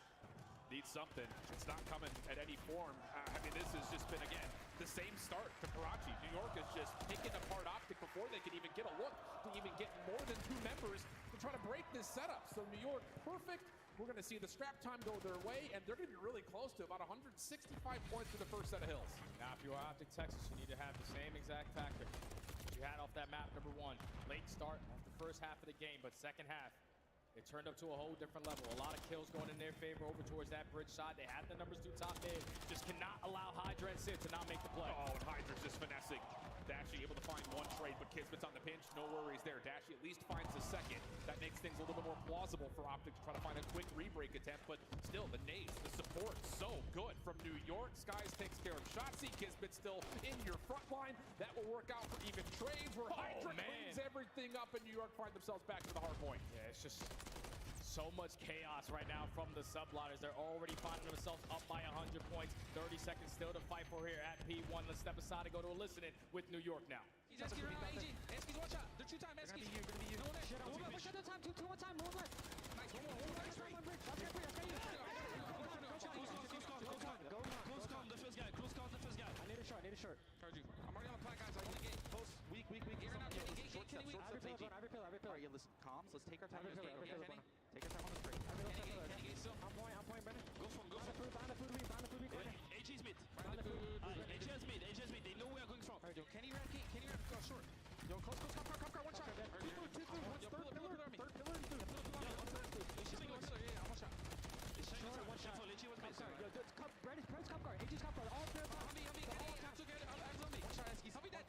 S: Needs something. It's not coming at any form. I mean, this has just been, again, the same start to Karachi. New York is just picking apart OpTic before they can even get a look, to even get more than 2 members to try to break this setup. So New York, perfect. We're going to see the scrap time go their way, and they're going to be really close to about 165 points for the first set of hills.
R: Now, if you are OpTic Texas, you need to have the same exact factor that you had off that map number 1. Late start off the first half of the game, but second half, It turned up to a whole different level. A lot of kills going in their favor over towards that bridge side. They had the numbers 2 top mid. Just cannot allow Hydra and Sid to not make the play.
S: Oh, and Hydra's just finessing. Dashy able to find one trade, but Kismet's on the pinch. No worries there. Dashy at least finds the second. That makes things a little bit more plausible for OpTic to try to find a quick re-break attempt, but still, the nades, the support, so good from New York. Skies takes care of Shotzzy. Kismet still in your front line. That will work out for even trades where Hydra cleans everything up and New York find themselves back to the hard point.
R: Yeah, it's just so much chaos right now from the Subliners. They're already finding themselves up by 100 points. 30 seconds still to fight for here at P1. Let's step aside and go to a listening with New York now.
Q: Eskies around AG. Eskies, watch out. They're 2 time. Eskies. Gonna be you. No one there. Push out the time. 2 1 time. Move left. Nice. One more. Nice. Close calm. The first guy. Close calm. The first guy. I need a short. Charge you. I'm already on the plant, guys. I want to get close. Weak. You're not getting short step. Every pillar. Yeah, listen. Calms. Let's take our time. Take our time on the straight. I'm point, Brennan. Go from. Behind the food. AG's mid. AG has mid. They know where I'm going from. Kenny ran short. Yo, close, come, one shot. Third pillar. One shot. One shot. Brennan's cup guard. AG's cup guard. All three. On me. Time to get it. Hands on me. One shot, Eskies. I'll be dead.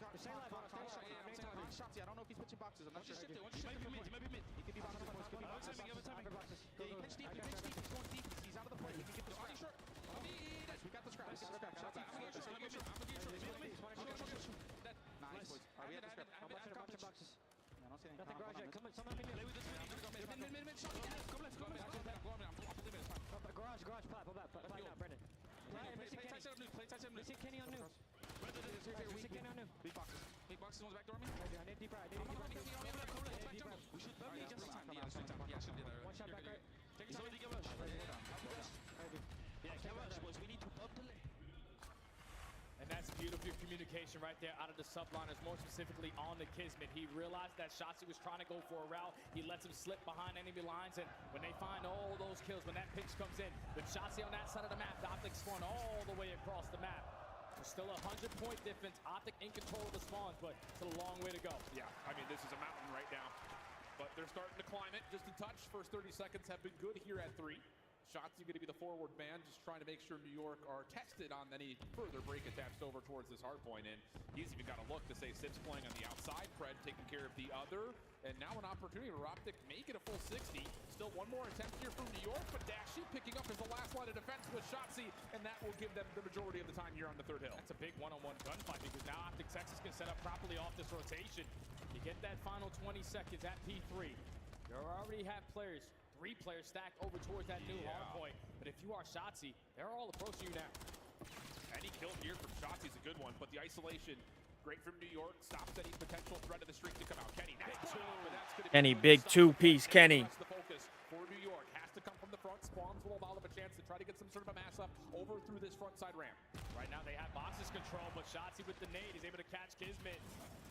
Q: Shotzzy, I don't know if he's switching boxes. I'm not sure. He might be mid. He could be boxes. Timing. Yeah, you pinch deep. He's going deep. He's out of the play. He can get the scrap. Nice, we got the scrap. I'm gonna get short. Nice, boys. Alright, we have the scrap. How much boxes? I don't see anything. Nothing garage yet. Come on, someone mid. Play with this mid. Shot. Come left. Go on, I'm believing it. It's fine. Garage, play now, Brennan. Play tight set new. Kenny on new. Kenny on new. Big boxes, one's back door me. I need deep right. We should probably just time. Yeah, should be there. One shot back right. Take your time. Yeah, can't rush, boys. We need to up the lane.
R: And that's beautiful communication right there out of the Subliners, more specifically on the Kismet. He realized that Shotzzy was trying to go for a route. He lets him slip behind enemy lines, and when they find all those kills, when that pitch comes in, with Shotzzy on that side of the map, the OpTic spawn all the way across the map. There's still a 100-point difference. OpTic in control of the spawns, but it's a long way to go.
S: Yeah, I mean, this is a mountain right now, but they're starting to climb it just a touch. First 30 seconds have been good here at 3. Shotzzy going to be the forward man, just trying to make sure New York are tested on any further break attempts over towards this hard point. And he's even got a look to say Sib's playing on the outside, Pred taking care of the other. And now an opportunity for OpTic make it a full 60. Still one more attempt here from New York, but Dashy picking up as the last line of defense with Shotzzy, and that will give them the majority of the time here on the third hill.
R: That's a big one-on-one gunfight because now OpTic Texas can set up properly off this rotation. You get that final 20 seconds at P3. You already have players. 3 players stacked over towards that new hard point. But if you are Shotzzy, they're all approaching you now.
S: Any kill here from Shotzzy is a good one, but the isolation, great from New York, stops any potential threat of the streak to come out. Kenny,
D: Kenny, big 2-piece, Kenny.
S: The focus for New York has to come from the front. Spawns will allow them a chance to try to get some sort of a mass up over through this front side ramp.
R: Right now they have boxes control, but Shotzzy with the nade is able to catch Kismet.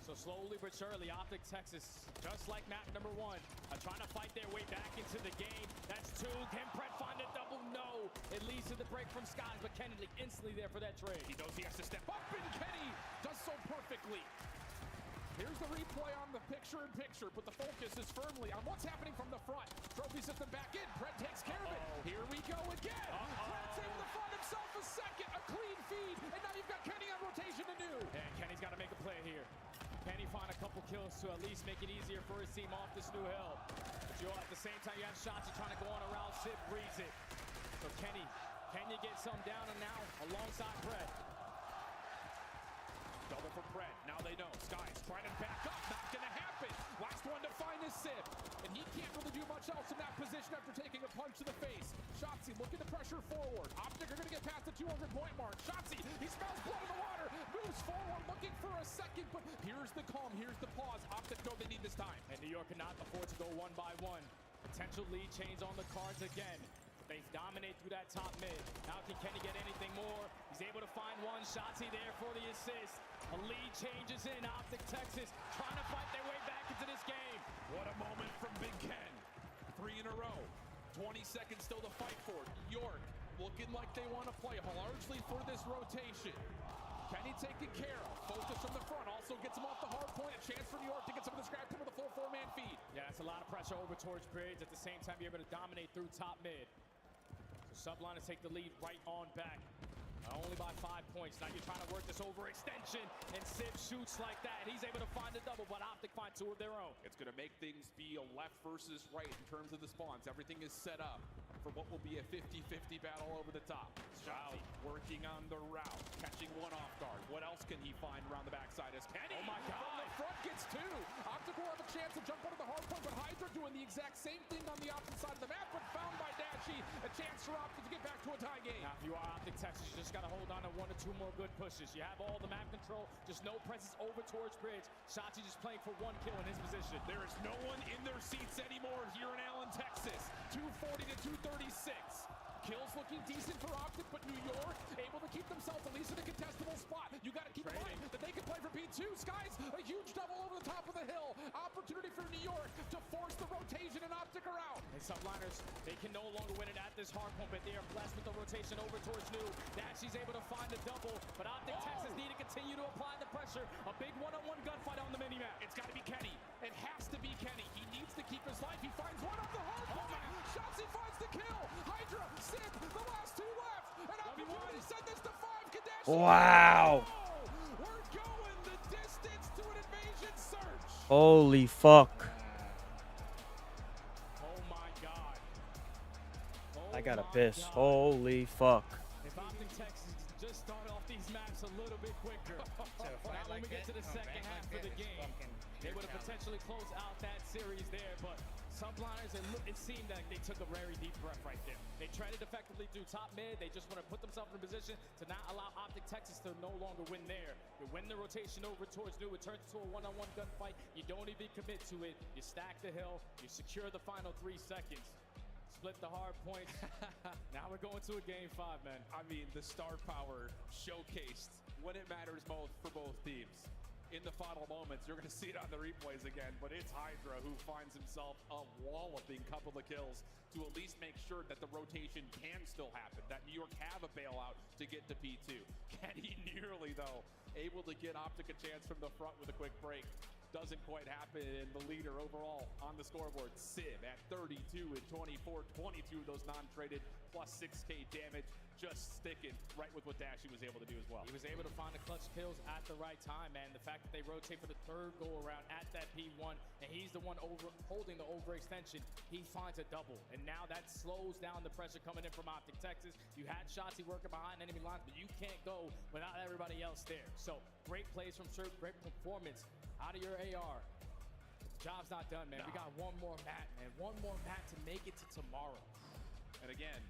R: So slowly but surely, OpTic Texas, just like map number 1, are trying to fight their way back into the game. That's 2. Can Pred find a double? No. It leads to the break from Skies, but Kennedy instantly there for that trade.
S: He knows he has to step up, and Kenny does so perfectly. Here's the replay on the picture-in-picture, but the focus is firmly on what's happening from the front. Trophy system back in. Pred takes care of it. Here we go again. Pred's able to find himself a second, a clean feed, and now you've got Kenny on rotation anew.
R: And Kenny's got to make a play here. Can he find a couple kills to at least make it easier for his team off this new hill? But at the same time, you have Shotzzy trying to go on around. Sib reads it. So Kenny, can you get some down and now alongside Pred?
S: Double for Pred. Now they know. Skies trying to back up. Not going to happen. Last one to find is Sib. And he can't really do much else in that position after taking a punch to the face. Shotzzy looking to pressure forward. OpTic are going to get past the 200-point mark. Shotzzy, he smells blood in the water. Moves forward looking for a second, but here's the calm. Here's the pause. OpTic know they need this time.
R: And New York cannot afford to go 1 by 1. Potential lead change on the cards again. They dominate through that top mid. Now can Kenny get anything more? He's able to find one. Shotzzy there for the assist. A lead changes in. OpTic Texas trying to fight their way back into this game.
S: What a moment from Big Ken. 3 in a row. 20 seconds still to fight for. York looking like they want to play largely for this rotation. Kenny taken care of. Focus from the front. Also gets him off the hard point. A chance for New York to get some of the scrap time with a full four-man feed.
R: Yeah, that's a lot of pressure over towards Bridge. At the same time, you're able to dominate through top mid. So Subliners take the lead right on back. Only by 5 points. Now you're trying to work this overextension, and Sib shoots like that. He's able to find a double, but OpTic find two of their own.
S: It's going to make things be a left versus right in terms of the spawns. Everything is set up for what will be a 50-50 battle over the top. Shotzi working on the route, catching one off guard. What else can he find around the backside as Kenny
R: Oh my God.
S: from the front gets two. OpTic will have a chance to jump onto the hard point, but Hydra doing the exact same thing on the opposite side of the map, but found by Dashy. A chance for OpTic to get back to a tie game.
R: Now, if you are OpTic Texas, you just got to hold on to 1 or 2 more good pushes. You have all the map control, just no presence over towards Bridge. Shotzi just playing for 1 kill in his position.
S: There is no one in their seats anymore here in Allen, Texas. 240 to 236. Kills looking decent for OpTic, but New York able to keep themselves at least in a contestable spot. You got to keep in mind that they can play for P2. Skies, a huge double over the top of the hill. Opportunity for New York to force the rotation, and OpTic are out.
R: And Subliners, they can no longer win it at this hard point, but they are blessed with the rotation over towards New. Dashy's able to find a double, but OpTic Texas need to continue to apply the pressure. A big one-on-one gunfight on the mini-map.
S: It's got to be Kenny. It has to be Kenny. He needs to keep his life. He finds one off the hard point. Shotzi finds the kill. Hydra, Sib, the last 2 left. And opportunity to send this to 5. Kadashi.
D: Wow.
S: We're going the distance to an invasion search.
D: Holy fuck.
R: Oh my God.
D: I gotta piss. Holy fuck.
R: If OpTic Texas just start off these maps a little bit quicker, when we get to the second half of the game, they would have potentially closed out that series there, but Subliners, it seemed like they took a very deep breath right there. They tried it effectively through top mid. They just want to put themselves in a position to not allow OpTic Texas to no longer win there. You win the rotation over towards New. It turns into a one-on-one gunfight. You don't even commit to it. You stack the hill. You secure the final 3 seconds. Split the hard points. Now we're going to a game 5, man.
S: I mean, the star power showcased when it matters most for both teams. In the final moments, you're going to see it on the replays again, but it's Hydra who finds himself a walloping couple of kills to at least make sure that the rotation can still happen, that New York have a bailout to get to P2. Kenny nearly, though, able to get OpTic a chance from the front with a quick break. Doesn't quite happen, and the leader overall on the scoreboard, Sib, at 32 and 24, 22 of those non-traded, plus 6K damage, just sticking right with what Dashy was able to do as well.
R: He was able to find the clutch kills at the right time, man. The fact that they rotate for the 3rd go-around at that P1, and he's the one holding the overextension, he finds a double, and now that slows down the pressure coming in from OpTic Texas. You had Shotzi working behind enemy lines, but you can't go without everybody else there. So, great plays from Sir, great performance out of your AR. Job's not done, man. We got one more mat, man. One more mat to make it to tomorrow.
S: And again,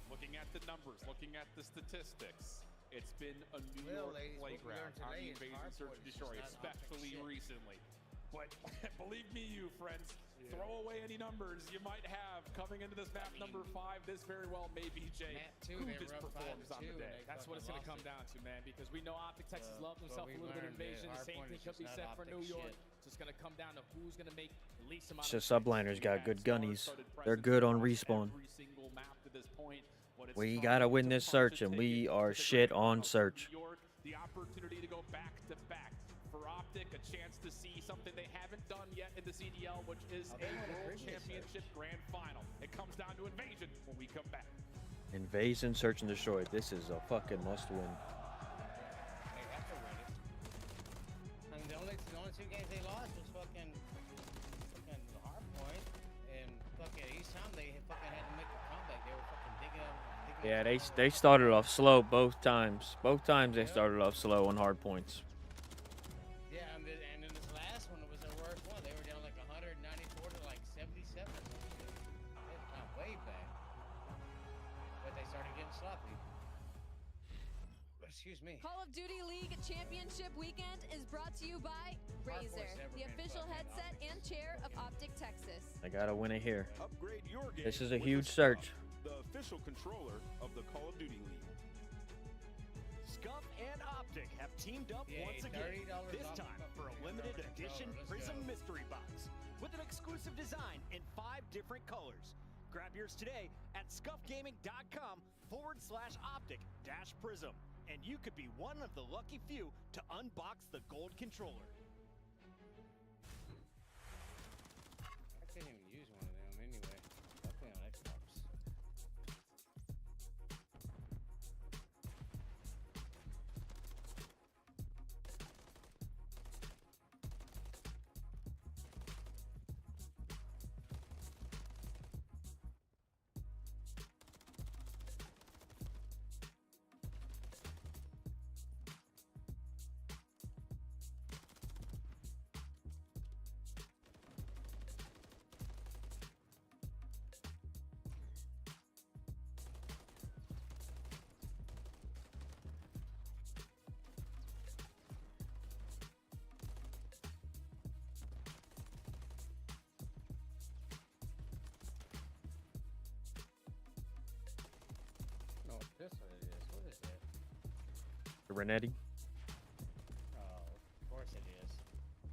S: looking at the numbers, looking at the statistics, it's been a New York playground on the Invasion Search and Destroy, especially recently. But believe me, you friends, throw away any numbers you might have coming into this map number 5. This very well may be Jay, who just performs on the day.
R: That's what it's going to come down to, man, because we know OpTic Texas loved himself a little bit of Invasion. The same thing could be said for New York. So it's going to come down to who's going to make the least amount
D: So
R: of
D: Subliners got good gunnies. They're good on respawn. We gotta win this search, and we are shit on search.
S: The opportunity to go back to back for OpTic, a chance to see something they haven't done yet in the CDL, which is a World Championship Grand Final. It comes down to Invasion when we come back.
D: Invasion, Search and Destroy. This is a fucking must win.
E: They have to win it. I mean, the only 2 games they lost was fucking Hardpoint, and fucking each time they fucking had to make a comeback. They were fucking digging up.
D: Yeah, they started off slow both times. Both times they started off slow on hard points.
E: Yeah, and then this last one was their worst one. They were down like 194 to like 77. It's not way back, but they started getting sloppy. Excuse me.
F: Call of Duty League Championship Weekend is brought to you by Razer, the official headset and chair of OpTic Texas.
D: I gotta win it here.
C: Upgrade your game
D: This is a
C: with
D: huge
C: Scuff,
D: search.
C: the official controller of the Call of Duty League.
H: Scuff and OpTic have teamed up once again, this time for a limited edition Prism Mystery Box with an exclusive design in 5 different colors. Grab yours today at scuffgaming.com/OpTic-Prism. and you could be one of the lucky few to unbox the gold controller.
E: I couldn't even use one of them anyway. I play on Xbox. This what it is. What is it?
D: The Renetti.
E: Oh, of course it is.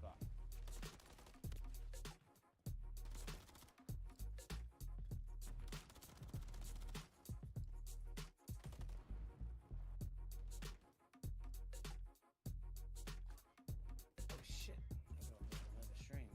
E: Fuck. Oh shit. I got another stream.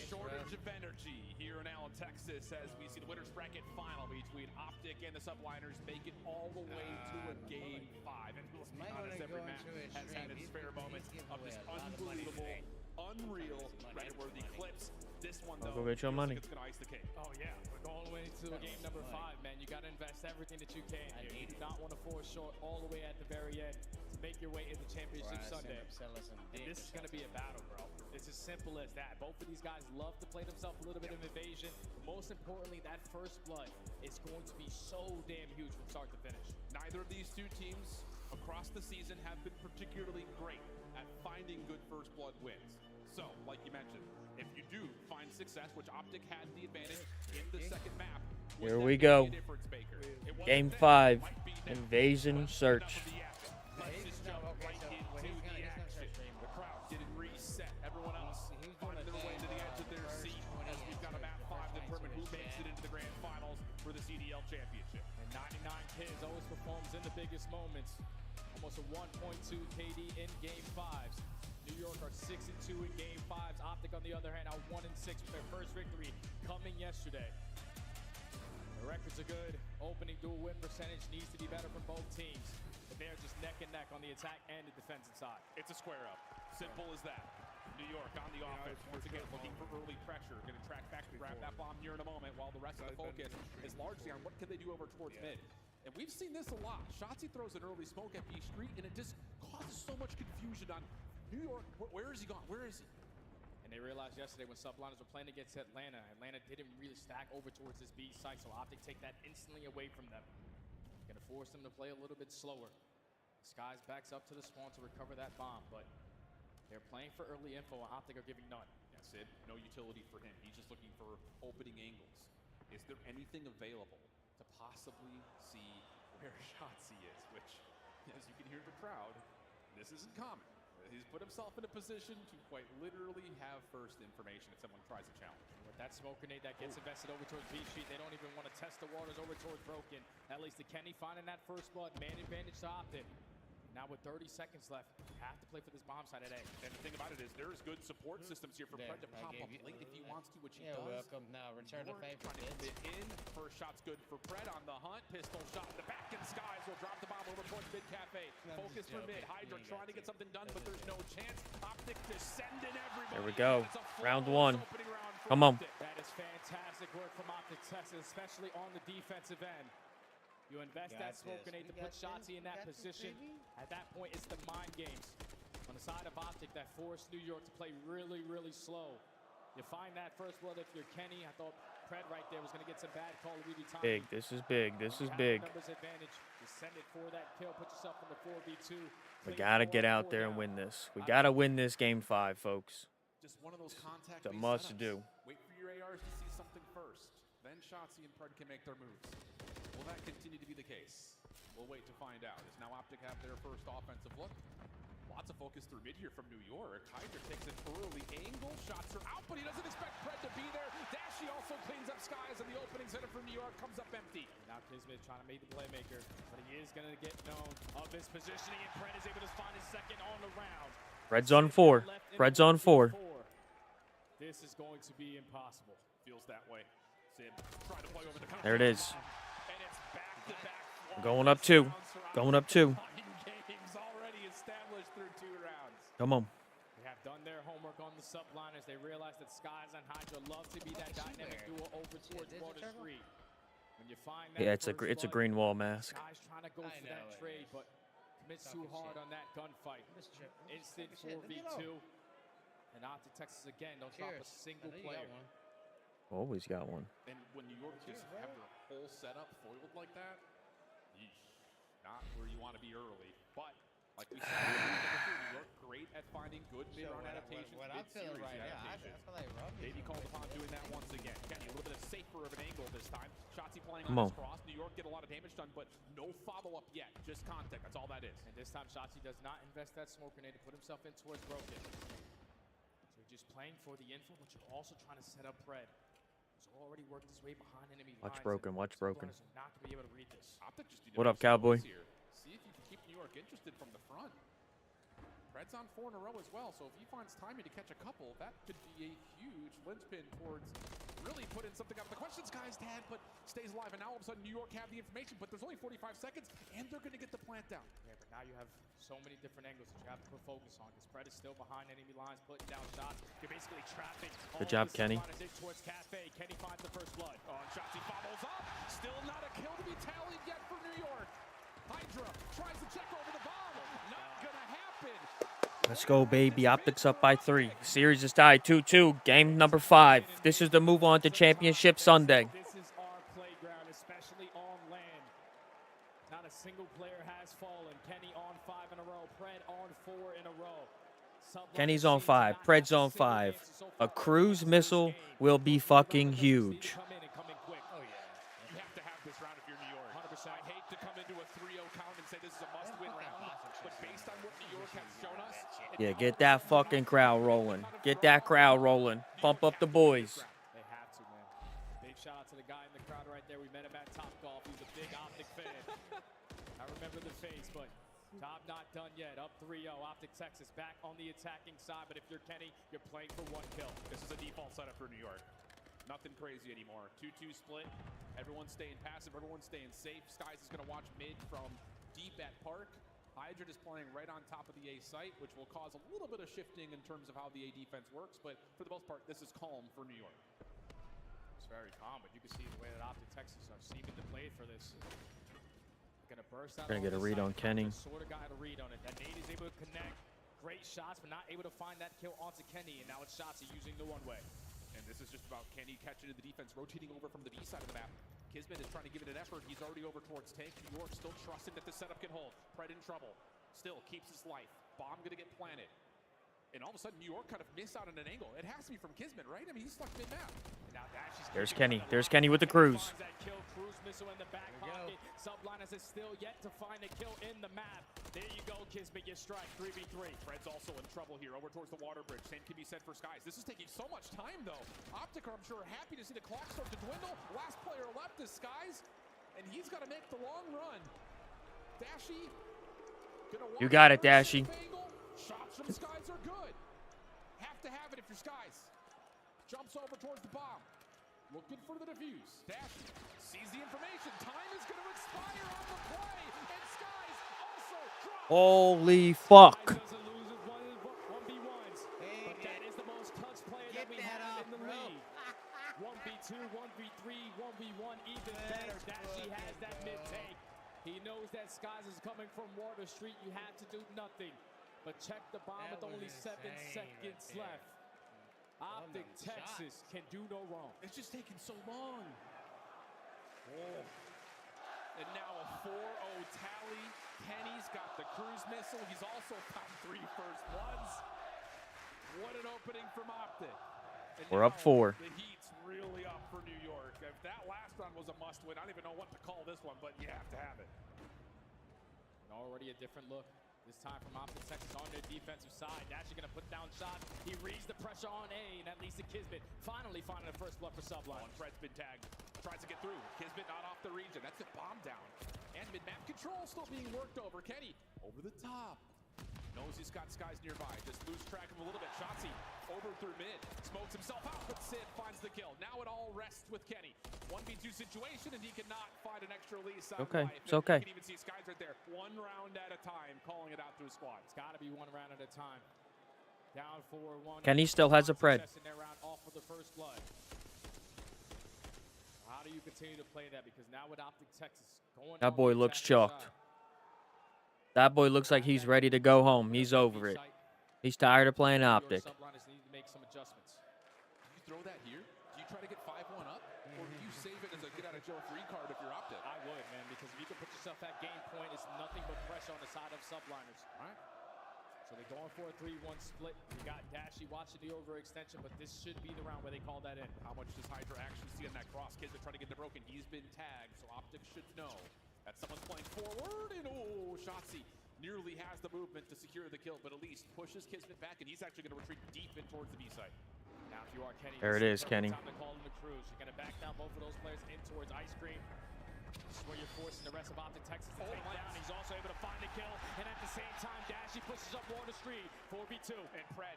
B: Shortage of energy here in Allen, Texas, as we see the winners bracket final between OpTic and the Subliners make it all the way to a game 5. And let's be honest, every match has had its fair moments of just unbelievable, unreal, Reddit-worthy clips. This one, though,
D: go get your money.
B: it's going to ice the cake.
R: Oh, yeah. We're going all the way to game number 5, man. You got to invest everything that you can here. You do not want to fall short all the way at the very end to make your way into Championship Sunday. And this is going to be a battle, bro. It's as simple as that. Both of these guys love to play themselves a little bit of evasion. But most importantly, that first blood is going to be so damn huge from start to finish.
B: Neither of these two teams across the season have been particularly great at finding good first blood wins. So, like you mentioned, if you do find success, which OpTic had the advantage in the second map,
D: here we go. Game 5, Invasion Search.
B: The crowd getting reset. Everyone else finding their way to the edge of their seat as we've got a map 5 to determine who makes it into the grand finals for the CDL championship.
R: And 99 Kids always performs in the biggest moments. Almost a 1.2 KD in game 5s. New York are 6-2 in game 5s. OpTic, on the other hand, are 1-6 with their first victory coming yesterday. The records are good. Opening dual win percentage needs to be better from both teams. But they're just neck and neck on the attack and the defensive side.
B: It's a square up. Simple as that. New York on the offense, once again looking for early pressure. Going to track back to grab that bomb here in a moment, while the rest of the focus is largely on what can they do over towards mid. And we've seen this a lot. Shotzzy throws an early smoke at B Street, and it just causes so much confusion on New York. Where is he gone? Where is he?
R: And they realized yesterday when Subliners were playing against Atlanta, Atlanta didn't really stack over towards this B site, so OpTic take that instantly away from them. Gonna force them to play a little bit slower. Skies backs up to the spawn to recover that bomb, but they're playing for early info, and OpTic are giving none.
B: Yeah, Sid, no utility for him. He's just looking for opening angles. Is there anything available to possibly see where Shotzzy is? Which, as you can hear the crowd, this isn't common. He's put himself in a position to quite literally have first information if someone tries to challenge.
R: With that smoke grenade that gets invested over towards B Street, they don't even want to test the waters over towards Broken. At least the Kenny finding that first blood, man advantage to OpTic. Now with 30 seconds left, you have to play for this bomb side at A.
B: And the thing about it is there's good support systems here for Pred to pop up late if he wants to, which he does.
E: Welcome now. Return to favor.
B: Trying to fit in. First shot's good for Pred on the hunt. Pistol shot in the back, and Skies will drop the bomb over towards mid cafe. Focus for mid. Hydra trying to get something done, but there's no chance. OpTic descending everybody.
D: There we go. Round 1. Come on.
R: That is fantastic work from OpTic Texas, especially on the defensive end. You invest that smoke grenade to put Shotzzy in that position. At that point, it's the mind games on the side of OpTic that forced New York to play really, really slow. You find that first blood if you're Kenny. I thought Pred right there was going to get some bad Call of Duty time.
D: Big. This is big. This is big.
R: Numbers advantage. You send it for that kill. Put yourself in the 4v2.
D: We got to get out there and win this. We got to win this game 5, folks.
B: Just one of those contact
D: It's a must do.
B: Wait for your ARs to see something first. Then Shotzzy and Pred can make their moves. Will that continue to be the case? We'll wait to find out. As now OpTic have their first offensive look. Lots of focus through mid here from New York. Hydra takes an early angle. Shots are out, but he doesn't expect Pred to be there. Dashy also cleans up Skies, and the opening center for New York comes up empty.
R: Now Kismet trying to make the playmaker, but he is going to get known of his positioning, and Pred is able to find his second on the round.
D: Red's on 4. Red's on 4.
R: This is going to be impossible.
B: Feels that way. Sid trying to play over the counter.
D: There it is.
B: And it's back-to-back.
D: Going up 2. Going up 2.
R: Games already established through 2 rounds.
D: Come on.
R: They have done their homework on the Subliners. They realize that Skies and Hydra love to be that dynamic duo over towards Water Street. When you find that
D: Yeah, it's a green wall mask.
R: Skies trying to go for that trade, but commits too hard on that gunfight. Instant 4v2. And OpTic Texas again, don't drop a single player.
D: Always got one.
B: And when New York just have their whole setup foiled like that, not where you want to be early. But like we said, New York great at finding good mid-round adaptations.
E: What I'm feeling right now, I feel like
B: They be called upon doing that once again. Kenny, a little bit of safer of an angle this time. Shotzzy playing
D: Come
B: on
D: on.
B: his cross. New York get a lot of damage done, but no follow-up yet. Just contact. That's all that is.
R: And this time, Shotzzy does not invest that smoke grenade to put himself in towards Broken. So you're just playing for the info, but you're also trying to set up Pred. He's already worked his way behind enemy lines.
D: Watch Broken. Watch Broken.
R: Not going to be able to read this.
B: OpTic just
D: What up, Cowboy?
B: here. See if you can keep New York interested from the front. Pred's on 4 in a row as well, so if he finds timing to catch a couple, that could be a huge linchpin towards really putting something out of the question. Skies had, but stays alive, and now all of a sudden New York have the information, but there's only 45 seconds, and they're going to get the plant down.
R: Yeah, but now you have so many different angles that you have to put focus on, because Pred is still behind enemy lines, putting down shots. You're basically trapping.
D: Good job, Kenny.
R: Towards Cafe. Kenny finds the first blood.
B: Oh, and Shotzzy follows up. Still not a kill to be tallied yet for New York. Hydra tries to check over the bomb. Not gonna happen.
D: Let's go, baby. OpTic's up by 3. Series is tied 2-2. Game number 5. This is the move on to Championship Sunday.
R: This is our playground, especially on land. Not a single player has fallen. Kenny on 5 in a row. Pred on 4 in a row.
D: Kenny's on 5. Pred's on 5. A cruise missile will be fucking huge.
B: You have to have this round if you're New York. 100%.
S: do a 3-0 count and say this is a must-win round, but based on what New York has shown us,
D: Yeah, get that fucking crowd rolling. Get that crowd rolling. Pump up the boys.
R: They have to, man. Big shout out to the guy in the crowd right there. We met him at Topgolf. He's a big OpTic fan. I remember the face, but Top not done yet. Up 3-0. OpTic Texas back on the attacking side, but if you're Kenny, you're playing for 1 kill.
S: This is a default setup for New York. Nothing crazy anymore. 2-2 split. Everyone's staying passive. Everyone's staying safe. Skies is going to watch mid from deep at Park. Hydra is playing right on top of the A site, which will cause a little bit of shifting in terms of how the A defense works. But for the most part, this is calm for New York.
R: It's very calm, but you can see the way that OpTic Texas are seeming to play for this. Gonna burst out.
D: Gonna get a read on Kenny.
R: Sort of got a read on it. That nade is able to connect. Great shots, but not able to find that kill onto Kenny. And now it's Shotzi using the one-way.
S: And this is just about Kenny catching the defense, rotating over from the B side of the map. Kismet is trying to give it an effort. He's already over towards tank. New York still trusting that the setup can hold. Pred in trouble. Still keeps his life. Bomb gonna get planted. And all of a sudden, New York kind of missed out on an angle. It has to be from Kismet, right? I mean, he's stuck mid-map.
D: There's Kenny. There's Kenny with the cruise.
R: That kill, cruise missile in the back pocket. Subliners is still yet to find a kill in the map. There you go, Kismet. You strike 3v3.
S: Fred's also in trouble here over towards the water bridge. Same can be said for Skies. This is taking so much time, though. OpTic are, I'm sure, happy to see the clock start to dwindle. Last player left is Skies, and he's got to make the long run. Dashy.
D: You got it, Dashy.
S: Shots from Skies are good. Have to have it if you're Skies. Jumps over towards the bomb. Looking for the defuse. Dashy sees the information. Time is going to expire on the play. And Skies also drops.
D: Holy fuck.
R: But that is the most touch player that we have in the league. 1v2, 1v3, 1v1, even better. Dashy has that mid-tank. He knows that Skies is coming from Water Street. You have to do nothing. But check the bomb with only 7 seconds left. OpTic Texas can do no wrong.
S: It's just taking so long. Oh. And now a 4-0 tally. Kenny's got the cruise missile. He's also found 3 first bloods. What an opening from OpTic. And
D: we're up 4.
S: The heat's really up for New York. If that last round was a must-win, I don't even know what to call this one, but you have to have it.
R: And already a different look. This time from OpTic Texas on their defensive side. Dashy gonna put down shots. He reads the pressure on A, and that leads to Kismet finally finding the first blood for Subliners.
S: Fred's been tagged. Tries to get through. Kismet not off the region. That's a bomb down. And mid-map control still being worked over. Kenny over the top. Knows he's got Skies nearby. Just lose track of him a little bit. Shotzi over through mid. Smokes himself out, but Sid finds the kill. Now it all rests with Kenny. 1v2 situation, and he cannot find an extra lease on
D: okay.
S: life.
D: It's okay.
S: You can even see Skies right there. 1 round at a time, calling it out through squad.
R: It's got to be 1 round at a time. Down 4-1.
D: Kenny still has a Pred.
R: Off with the first blood. How do you continue to play that? Because now with OpTic Texas going.
D: That boy looks chalked. That boy looks like he's ready to go home. He's over it. He's tired of playing OpTic.
R: Subliners need to make some adjustments.
S: Do you throw that here? Do you try to get 5-1 up? Or do you save it as a get-out-of-jail-free card if you're OpTic?
R: I would, man, because if you can put yourself at game point, it's nothing but pressure on the side of Subliners.
S: All right.
R: So they're going for a 3-1 split. You got Dashy watching the overextension, but this should be the round where they call that in.
S: How much does Hydra actually see on that cross? Kids are trying to get the broken. He's been tagged, so OpTic should know that someone's playing forward. And oh, Shotzi nearly has the movement to secure the kill, but at least pushes Kismet back, and he's actually going to retreat deep in towards the B side.
R: Now, if you are Kenny,
D: there it is, Kenny.
R: Time to call in the cruise. You're going to back down both of those players in towards Ice Cream. This is where you're forcing the rest of OpTic Texas to take down. He's also able to find the kill, and at the same time, Dashy pushes up Water Street. 4v2.
S: And Pred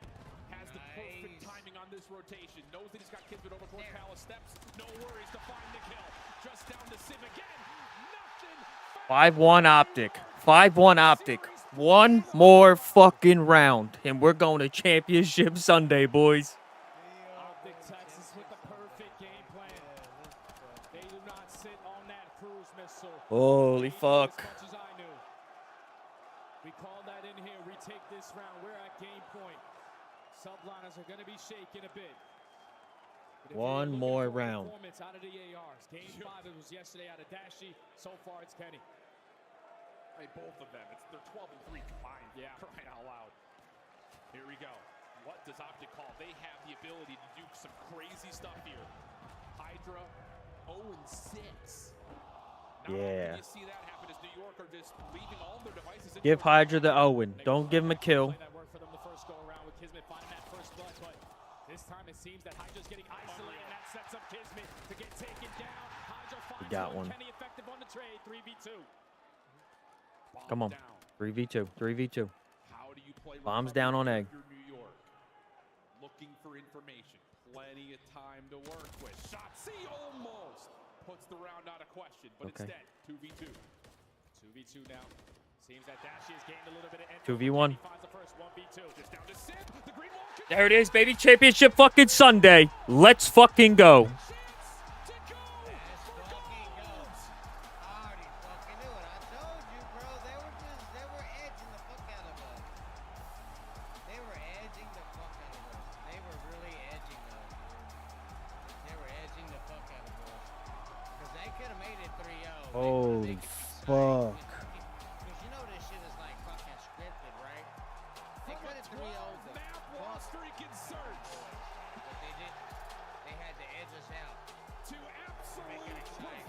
S: has the perfect timing on this rotation. Knows that he's got Kismet over towards Palace Steps. No worries to find the kill. Just down to Sim again. Nothing.
D: 5-1 OpTic. 5-1 OpTic. 1 more fucking round, and we're going to Championship Sunday, boys.
R: OpTic Texas with the perfect game plan. They do not sit on that cruise missile.
D: Holy fuck.
R: As much as I knew. We call that in here. We take this round. We're at game point. Subliners are going to be shaking a bit.
D: 1 more round.
R: Out of the ARs. Game 5 it was yesterday out of Dashy. So far it's Kenny.
S: I mean, both of them. They're 12-3 combined. Yeah. Crying out loud. Here we go. What does OpTic call? They have the ability to do some crazy stuff here. Hydra 0-6.
D: Yeah.
S: You see that happen as New
B: New York are just leaving all their devices.
D: Give Hydra the Owen. Don't give him a kill.
R: That worked for them the first go around with Kismet finding that first blood, but this time it seems that Hydra's getting isolated, and that sets up Kismet to get taken down. Hydra finds
D: got one.
R: Kenny effective on the trade, 3v2.
D: Come on. 3v2. 3v2.
S: How do you play
D: Bombs down on egg.
S: New York? Looking for information. Plenty of time to work with. Shotzi almost puts the round out of question, but
D: Okay.
S: instead 2v2.
R: 2v2 now. Seems that Dashi has gained a little bit of entry.
D: 2v1.
R: He finds the first 1v2. Just down to Sid. The green wall.
D: There it is, baby. Championship fucking Sunday. Let's fucking go. Holy fuck.
E: You know this shit is like fucking scripted, right? They could have 3-0'd the
B: map wall streak and surge.
E: But they did. They had to edge us out.
B: To absolute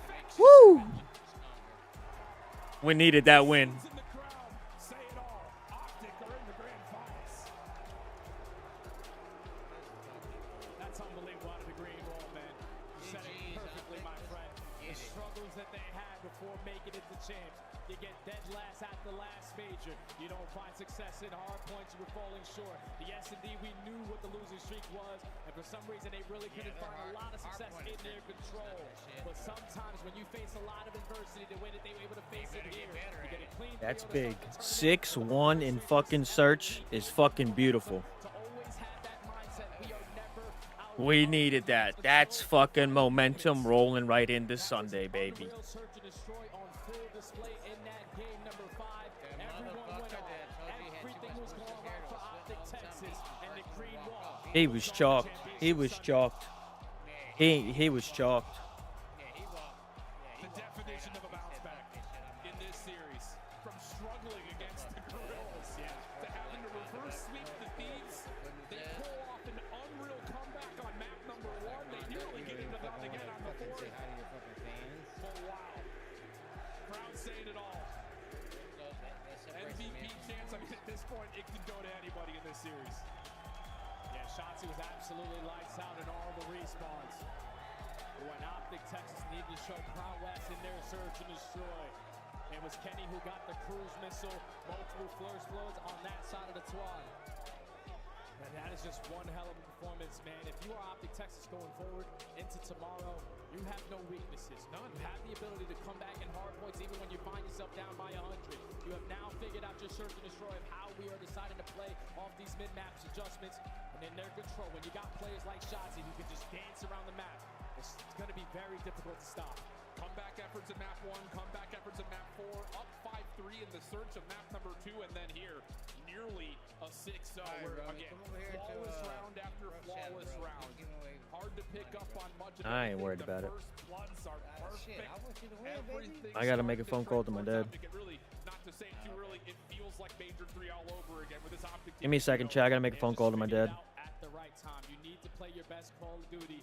B: perfection.
D: Woo! We needed that win.
B: Say it all. OpTic are in the grand finals.
R: That's unbelievable out of the green wall, man. You said it perfectly, my friend. The struggles that they had before making it to champs. You get dead last at the last major. You don't find success in hard points. You were falling short. The S&D, we knew what the losing streak was, and for some reason they really couldn't find a lot of success in their control. But sometimes when you face a lot of adversity, the way that they were able to face it here, you get it clean.
D: That's big. 6-1 in fucking search is fucking beautiful. We needed that. That's fucking momentum rolling right into Sunday, baby. He was chalked. He was chalked. He was chalked.
B: The definition of a bounce back in this series. From struggling against the Gorillas to having to reverse sweep the Thieves, they pull off an unreal comeback on map number 1. They nearly get into them again on the 4th. Oh, wow. Crowd saying it all. MVP chance. I mean, at this point, it can go to anybody in this series.
R: Yeah, Shotzi was absolutely lights out in all the respawns. But when OpTic Texas needed to show prowess in their search and destroy, it was Kenny who got the cruise missile, multiple flourish blows on that side of the twad. And that is just one hell of a performance, man. If you are OpTic Texas going forward into tomorrow, you have no weaknesses. None. You have the ability to come back in hard points even when you find yourself down by 100. You have now figured out your search and destroy of how we are deciding to play off these mid-maps adjustments and in their control. When you got players like Shotzi who can just dance around the map, it's going to be very difficult to stop.
B: Comeback efforts in map 1, comeback efforts in map 4, up 5-3 in the search of map number 2, and then here, nearly a 6-0. Where, again, flawless round after flawless round. Hard to pick up on much of
D: I ain't worried about it.
B: Bloods are perfect. Everything
D: I gotta make a phone call to my dad.
B: really, not to say too early, it feels like Major 3 all over again with this OpTic.
D: Give me a second, chat. I gotta make a phone call to my dad.
R: At the right time. You need to play your best Call of Duty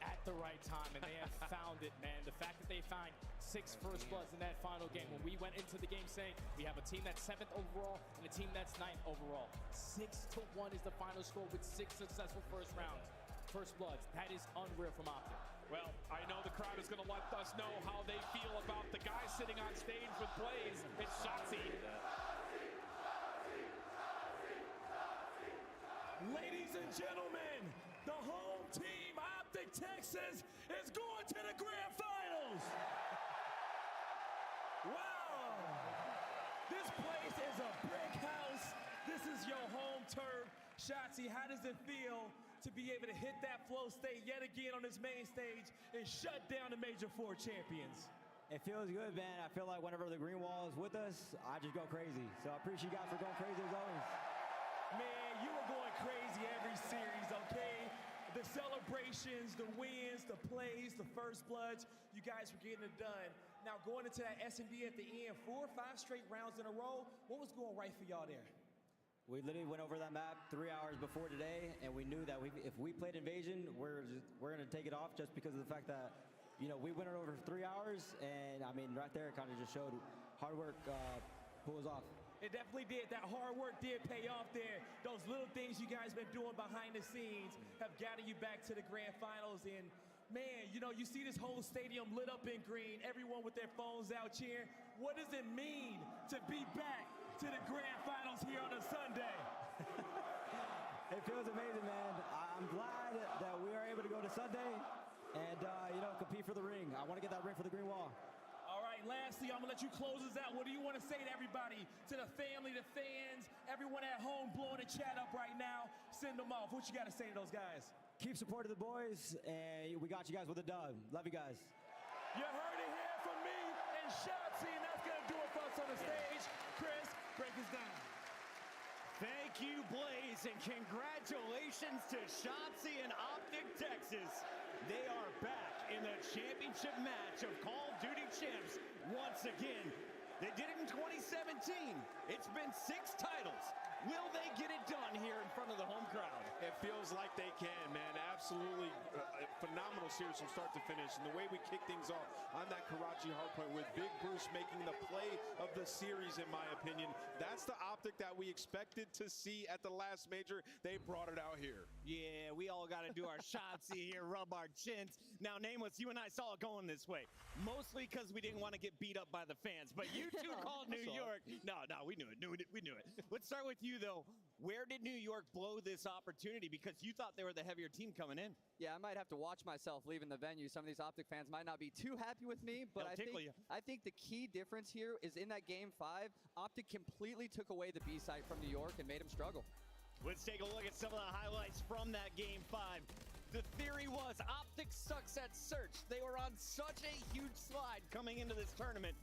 R: at the right time, and they have found it, man. The fact that they find 6 first bloods in that final game, when we went into the game saying we have a team that's 7th overall and a team that's 9th overall. 6-1 is the final score with 6 successful first rounds. First bloods. That is unreal from OpTic.
B: Well, I know the crowd is going to let us know how they feel about the guy sitting on stage with plays. It's Shotzi.
J: Ladies and gentlemen, the home team, OpTic Texas, is going to the grand finals. Wow. This place is a brick house. This is your home turf. Shotzi, how does it feel to be able to hit that flow state yet again on this main stage and shut down the Major 4 champions?
M: It feels good, man. I feel like whenever the green wall is with us, I just go crazy. So I appreciate you guys for going crazy as always.
J: Man, you are going crazy every series, okay? The celebrations, the wins, the plays, the first bloods, you guys were getting it done. Now going into that S&D at the end, 4 or 5 straight rounds in a row, what was going right for y'all there?
M: We literally went over that map 3 hours before today, and we knew that if we played Invasion, we're going to take it off just because of the fact that you know, we went it over 3 hours, and I mean, right there, it kind of just showed hard work pulls off.
J: It definitely did. That hard work did pay off there. Those little things you guys been doing behind the scenes have gotten you back to the grand finals. And man, you know, you see this whole stadium lit up in green, everyone with their phones out cheering. What does it mean to be back to the grand finals here on a Sunday?
M: It feels amazing, man. I'm glad that we are able to go to Sunday and, you know, compete for the ring. I want to get that ring for the green wall.
J: All right, lastly, I'm going to let you close us out. What do you want to say to everybody, to the family, the fans, everyone at home blowing the chat up right now? Send them off. What you got to say to those guys?
M: Keep supporting the boys, and we got you guys with a dub. Love you guys.
J: You heard it here from me and Shotzi, and that's going to do it for us on the stage. Chris, break this down.
H: Thank you, Blaze, and congratulations to Shotzi and OpTic Texas. They are back in the championship match of Call of Duty Champs once again. They did it in 2017. It's been 6 titles. Will they get it done here in front of the home crowd?
G: It feels like they can, man. Absolutely phenomenal series from start to finish. And the way we kick things off on that Karachi hardpoint with Big Bruce making the play of the series, in my opinion. That's the OpTic that we expected to see at the last major. They brought it out here.
H: Yeah, we all got to do our shots here, rub our chins. Now, Nameless, you and I saw it going this way. Mostly because we didn't want to get beat up by the fans. But you two called New York. No, we knew it. We knew it. Let's start with you, though. Where did New York blow this opportunity? Because you thought they were the heavier team coming in.
K: Yeah, I might have to watch myself leaving the venue. Some of these OpTic fans might not be too happy with me, but I think the key difference here is in that Game 5, OpTic completely took away the B-side from New York and made them struggle.
H: Let's take a look at some of the highlights from that Game 5. The theory was OpTic sucks at search. They were on such a huge slide coming into this tournament.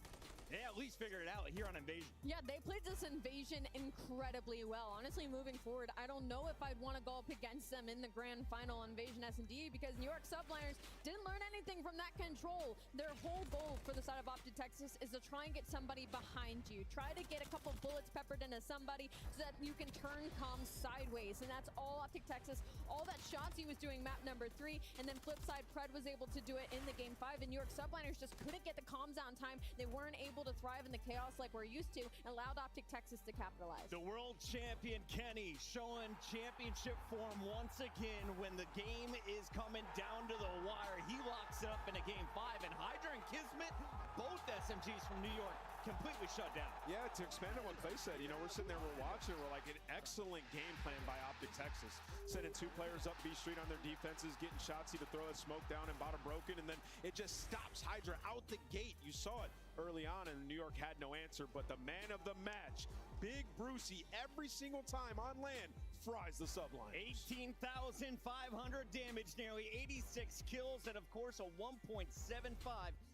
H: They at least figured it out here on Invasion.
F: Yeah, they played this Invasion incredibly well. Honestly, moving forward, I don't know if I'd want to go up against them in the grand final Invasion S&D because New York Subliners didn't learn anything from that control. Their whole goal for the side of OpTic Texas is to try and get somebody behind you. Try to get a couple bullets peppered into somebody so that you can turn comms sideways. And that's all OpTic Texas, all that Shotzi was doing map number 3, and then flip side, Pred was able to do it in the Game 5, and New York Subliners just couldn't get the comms out in time. They weren't able to thrive in the chaos like we're used to, and allowed OpTic Texas to capitalize.
H: The world champion Kenny showing championship form once again when the game is coming down to the wire. He locks it up in a Game 5, and Hydra and Kismet, both SMGs from New York, completely shut down.
G: Yeah, to expand on what Clay said, you know, we're sitting there, we're watching, we're like, an excellent game plan by OpTic Texas. Sending 2 players up B Street on their defenses, getting Shotzi to throw that smoke down and bottom broken, and then it just stops Hydra out the gate. You saw it early on, and New York had no answer, but the man of the match, Big Brucey, every single time on land, fries the Subliners.
H: 18,500 damage, nearly 86 kills, and of course a 1.75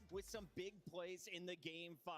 H: with some big plays in the Game 5.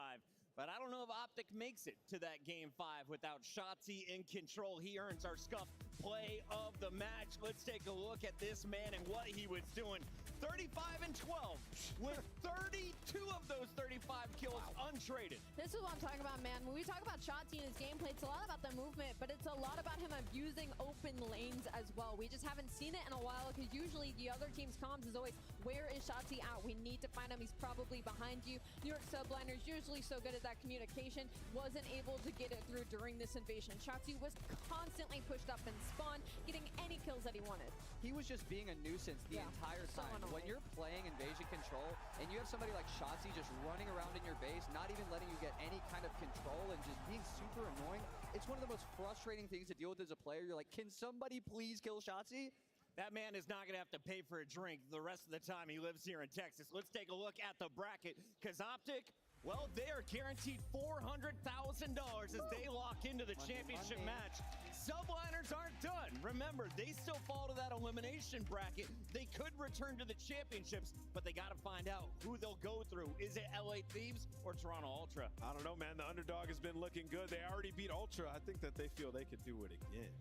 H: But I don't know if OpTic makes it to that Game 5 without Shotzi in control. He earns our Scuff play of the match. Let's take a look at this man and what he was doing. 35 and 12 with 32 of those 35 kills untraded.
F: This is what I'm talking about, man. When we talk about Shotzi and his gameplay, it's a lot about the movement, but it's a lot about him abusing open lanes as well. We just haven't seen it in a while because usually the other team's comms is always, where is Shotzi out? We need to find him. He's probably behind you. New York Subliners usually so good at that communication, wasn't able to get it through during this invasion. Shotzi was constantly pushed up and spawn, getting any kills that he wanted.
K: He was just being a nuisance the entire time. When you're playing Invasion Control and you have somebody like Shotzi just running around in your base, not even letting you get any kind of control and just being super annoying, it's one of the most frustrating things to deal with as a player. You're like, can somebody please kill Shotzi?
H: That man is not going to have to pay for a drink the rest of the time he lives here in Texas. Let's take a look at the bracket, because OpTic, well, they are guaranteed $400,000 as they lock into the championship match. Subliners aren't done. Remember, they still fall to that elimination bracket. They could return to the championships, but they got to find out who they'll go through. Is it LA Thieves or Toronto Ultra?
G: I don't know, man. The underdog has been looking good. They already beat Ultra. I think that they feel they could do it again.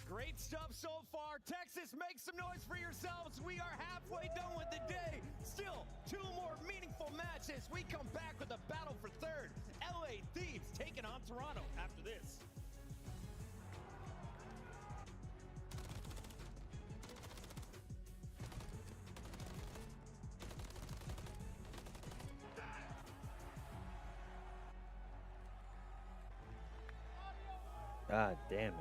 H: Great stuff so far. Texas, make some noise for yourselves. We are halfway done with the day. Still 2 more meaningful matches. We come back with a battle for third. LA Thieves taking on Toronto after this.
D: God damn it.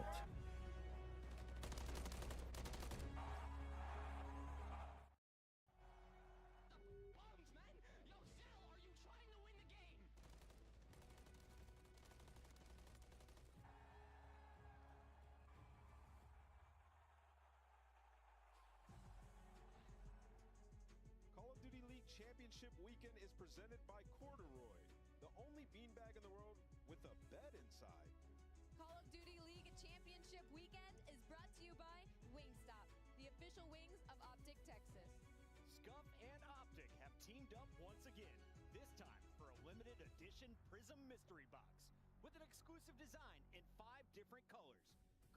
G: Call of Duty League Championship Weekend is presented by Corduroy, the only beanbag in the world with a bed inside.
F: Call of Duty League Championship Weekend is brought to you by Wingstop, the official wings of OpTic Texas.
H: Scuff and OpTic have teamed up once again, this time for a limited edition Prism Mystery Box with an exclusive design in 5 different colors.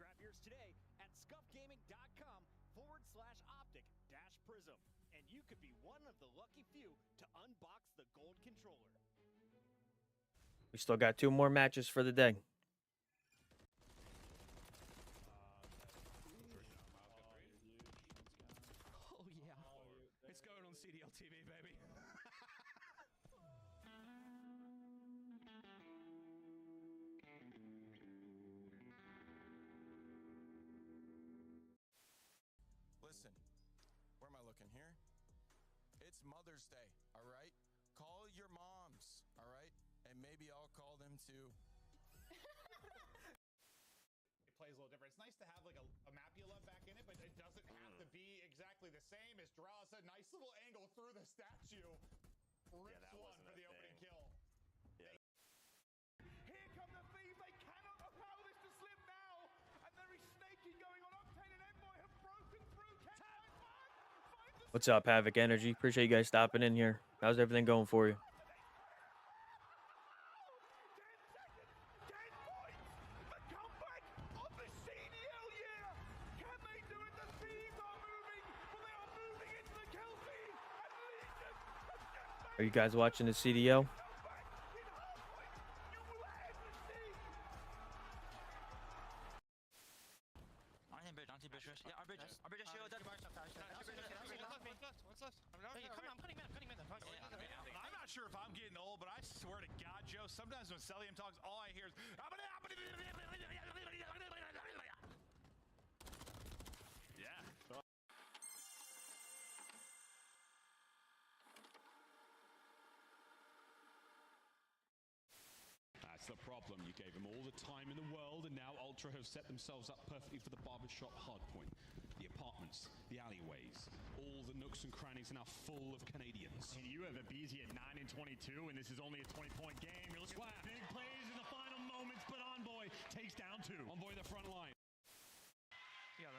H: Grab yours today at scuffgaming.com/OpTic-Prism, and you could be one of the lucky few to unbox the gold controller.
D: We still got 2 more matches for the day.
B: Oh, yeah. It's going on CDL TV, baby.
N: Listen, where am I looking here? It's Mother's Day, all right? Call your moms, all right? And maybe I'll call them too.
V: It plays a little different. It's nice to have like a map you love back in it, but it doesn't have to be exactly the same. As Doral said, nice little angle through the statue. Rips one for the opening kill.
L: Yeah.
V: Here come the thieves. They cannot allow this to slip now. And there is snaking going on. Octane and Envoy have broken through.
D: What's up, Havoc Energy? Appreciate you guys stopping in here. How's everything going for you? Are you guys watching the CDO?
T: I'm not sure if I'm getting old, but I swear to God, Joe, sometimes when Celium talks, all I hear is...
S: Yeah.
B: That's the problem. You gave him all the time in the world, and now Ultra have set themselves up perfectly for the barbershop hardpoint. The apartments, the alleyways, all the nooks and crannies are now full of Canadians.
A: And you have Abizi at 9 and 22, and this is only a 20-point game. You're looking at big plays in the final moments, but Envoy takes down 2.
B: Envoy the front line.
W: Yeah,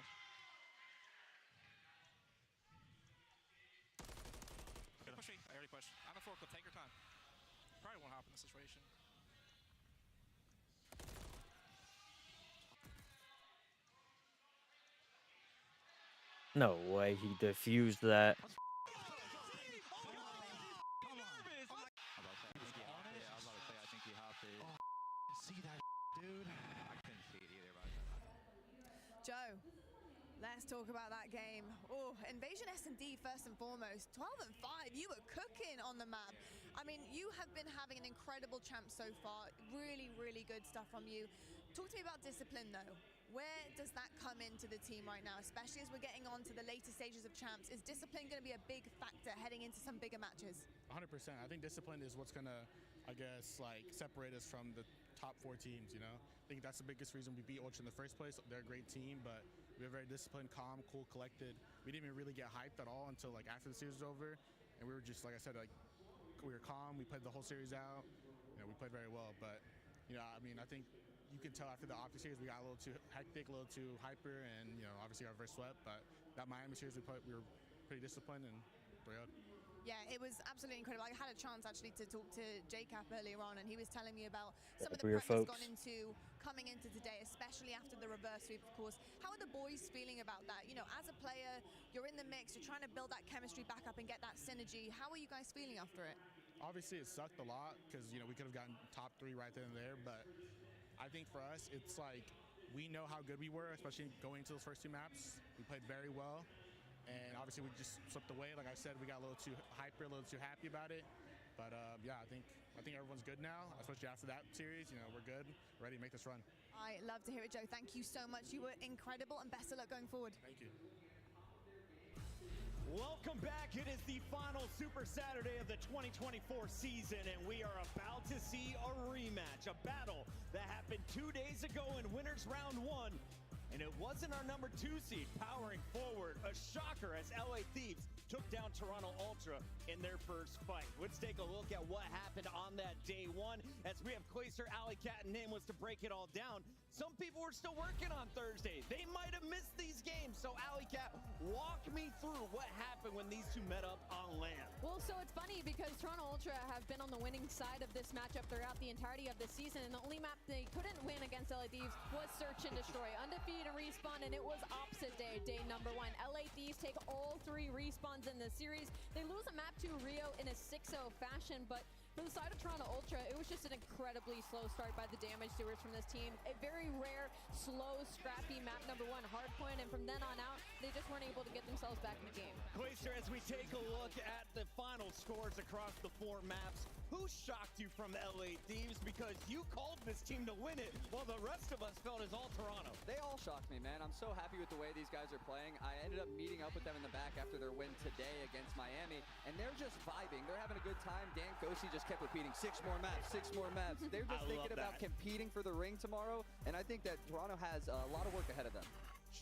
W: push me. I already pushed. I'm a fork, but take your time. Probably won't happen in this situation.
D: No way he diffused that.
V: See that, dude? I couldn't see it either, but
I: Joe, let's talk about that game. Oh, Invasion S&D first and foremost. 12 and 5, you were cooking on the map. I mean, you have been having an incredible champ so far. Really, really good stuff from you. Talk to me about discipline, though. Where does that come into the team right now, especially as we're getting on to the later stages of champs? Is discipline going to be a big factor heading into some bigger matches?
X: 100%. I think discipline is what's going to, I guess, like separate us from the top 4 teams, you know? I think that's the biggest reason we beat Ultra in the first place. They're a great team, but we're very disciplined, calm, cool, collected. We didn't even really get hyped at all until like after the series was over. And we were just, like I said, like we were calm. We played the whole series out. You know, we played very well, but you know, I mean, I think you can tell after the OpTic series we got a little too hectic, a little too hyper, and you know, obviously our first swept. But that Miami series we were pretty disciplined and thrilled.
I: Yeah, it was absolutely incredible. I had a chance actually to talk to JCap earlier on, and he was telling me about some of the prep that's gone into coming into today, especially after the reverse sweep, of course. How are the boys feeling about that? You know, as a player, you're in the mix, you're trying to build that chemistry back up and get that synergy. How are you guys feeling after it?
X: Obviously, it sucked a lot because you know we could have gotten top 3 right then and there, but I think for us, it's like we know how good we were, especially going to those first 2 maps. We played very well, and obviously we just slipped away. Like I said, we got a little too hyper, a little too happy about it. But yeah, I think everyone's good now, especially after that series. You know, we're good, ready to make this run.
I: I love to hear it, Joe. Thank you so much. You were incredible, and best of luck going forward.
X: Thank you.
H: Welcome back. It is the final Super Saturday of the 2024 season, and we are about to see a rematch, a battle that happened 2 days ago in winners round 1. And it wasn't our number 2 seed powering forward. A shocker as LA Thieves took down Toronto Ultra in their first fight. Let's take a look at what happened on that day 1 as we have Clayster, Alley Cat, and Nameless to break it all down. Some people were still working on Thursday. They might have missed these games. So Alley Cat, walk me through what happened when these two met up on land.
F: Well, so it's funny because Toronto Ultra have been on the winning side of this matchup throughout the entirety of the season, and the only map they couldn't win against LA Thieves was Search and Destroy. Undefeated and Respawn, and it was opposite day, day number 1. LA Thieves take all 3 respawns in the series. They lose a map to Rio in a 6-0 fashion, but for the side of Toronto Ultra, it was just an incredibly slow start by the damage doers from this team. A very rare, slow, scrappy map number 1, Hardpoint, and from then on out, they just weren't able to get themselves back in the game.
H: Clayster, as we take a look at the final scores across the 4 maps, who shocked you from LA Thieves? Because you called this team to win it, while the rest of us felt it's all Toronto.
K: They all shocked me, man. I'm so happy with the way these guys are playing. I ended up meeting up with them in the back after their win today against Miami, and they're just vibing. They're having a good time. Dan Ghosty just kept repeating, 6 more maps, 6 more maps. They're just thinking about competing for the ring tomorrow, and I think that Toronto has a lot of work ahead of them.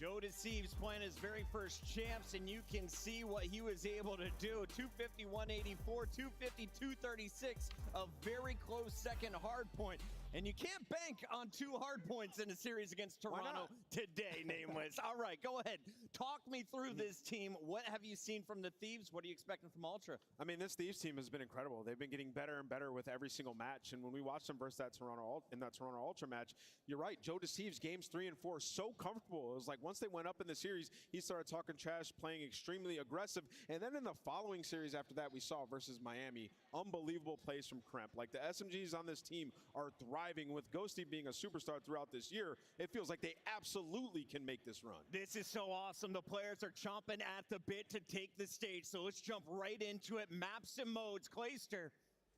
H: Joe Deceives playing his very first champs, and you can see what he was able to do. 250, 184, 250, 236, a very close second hard point. And you can't bank on 2 hard points in a series against Toronto today, Nameless. All right, go ahead. Talk me through this team. What have you seen from the Thieves? What are you expecting from Ultra?
G: I mean, this Thieves team has been incredible. They've been getting better and better with every single match. And when we watched them versus that Toronto Ultra match, you're right. Joe Deceives games 3 and 4 so comfortable. It was like once they went up in the series, he started talking trash, playing extremely aggressive. And then in the following series after that, we saw versus Miami, unbelievable plays from Kremp. Like the SMGs on this team are thriving. With Ghosty being a superstar throughout this year, it feels like they absolutely can make this run.
H: This is so awesome. The players are chomping at the bit to take the stage. So let's jump right into it. Maps and modes. Clayster,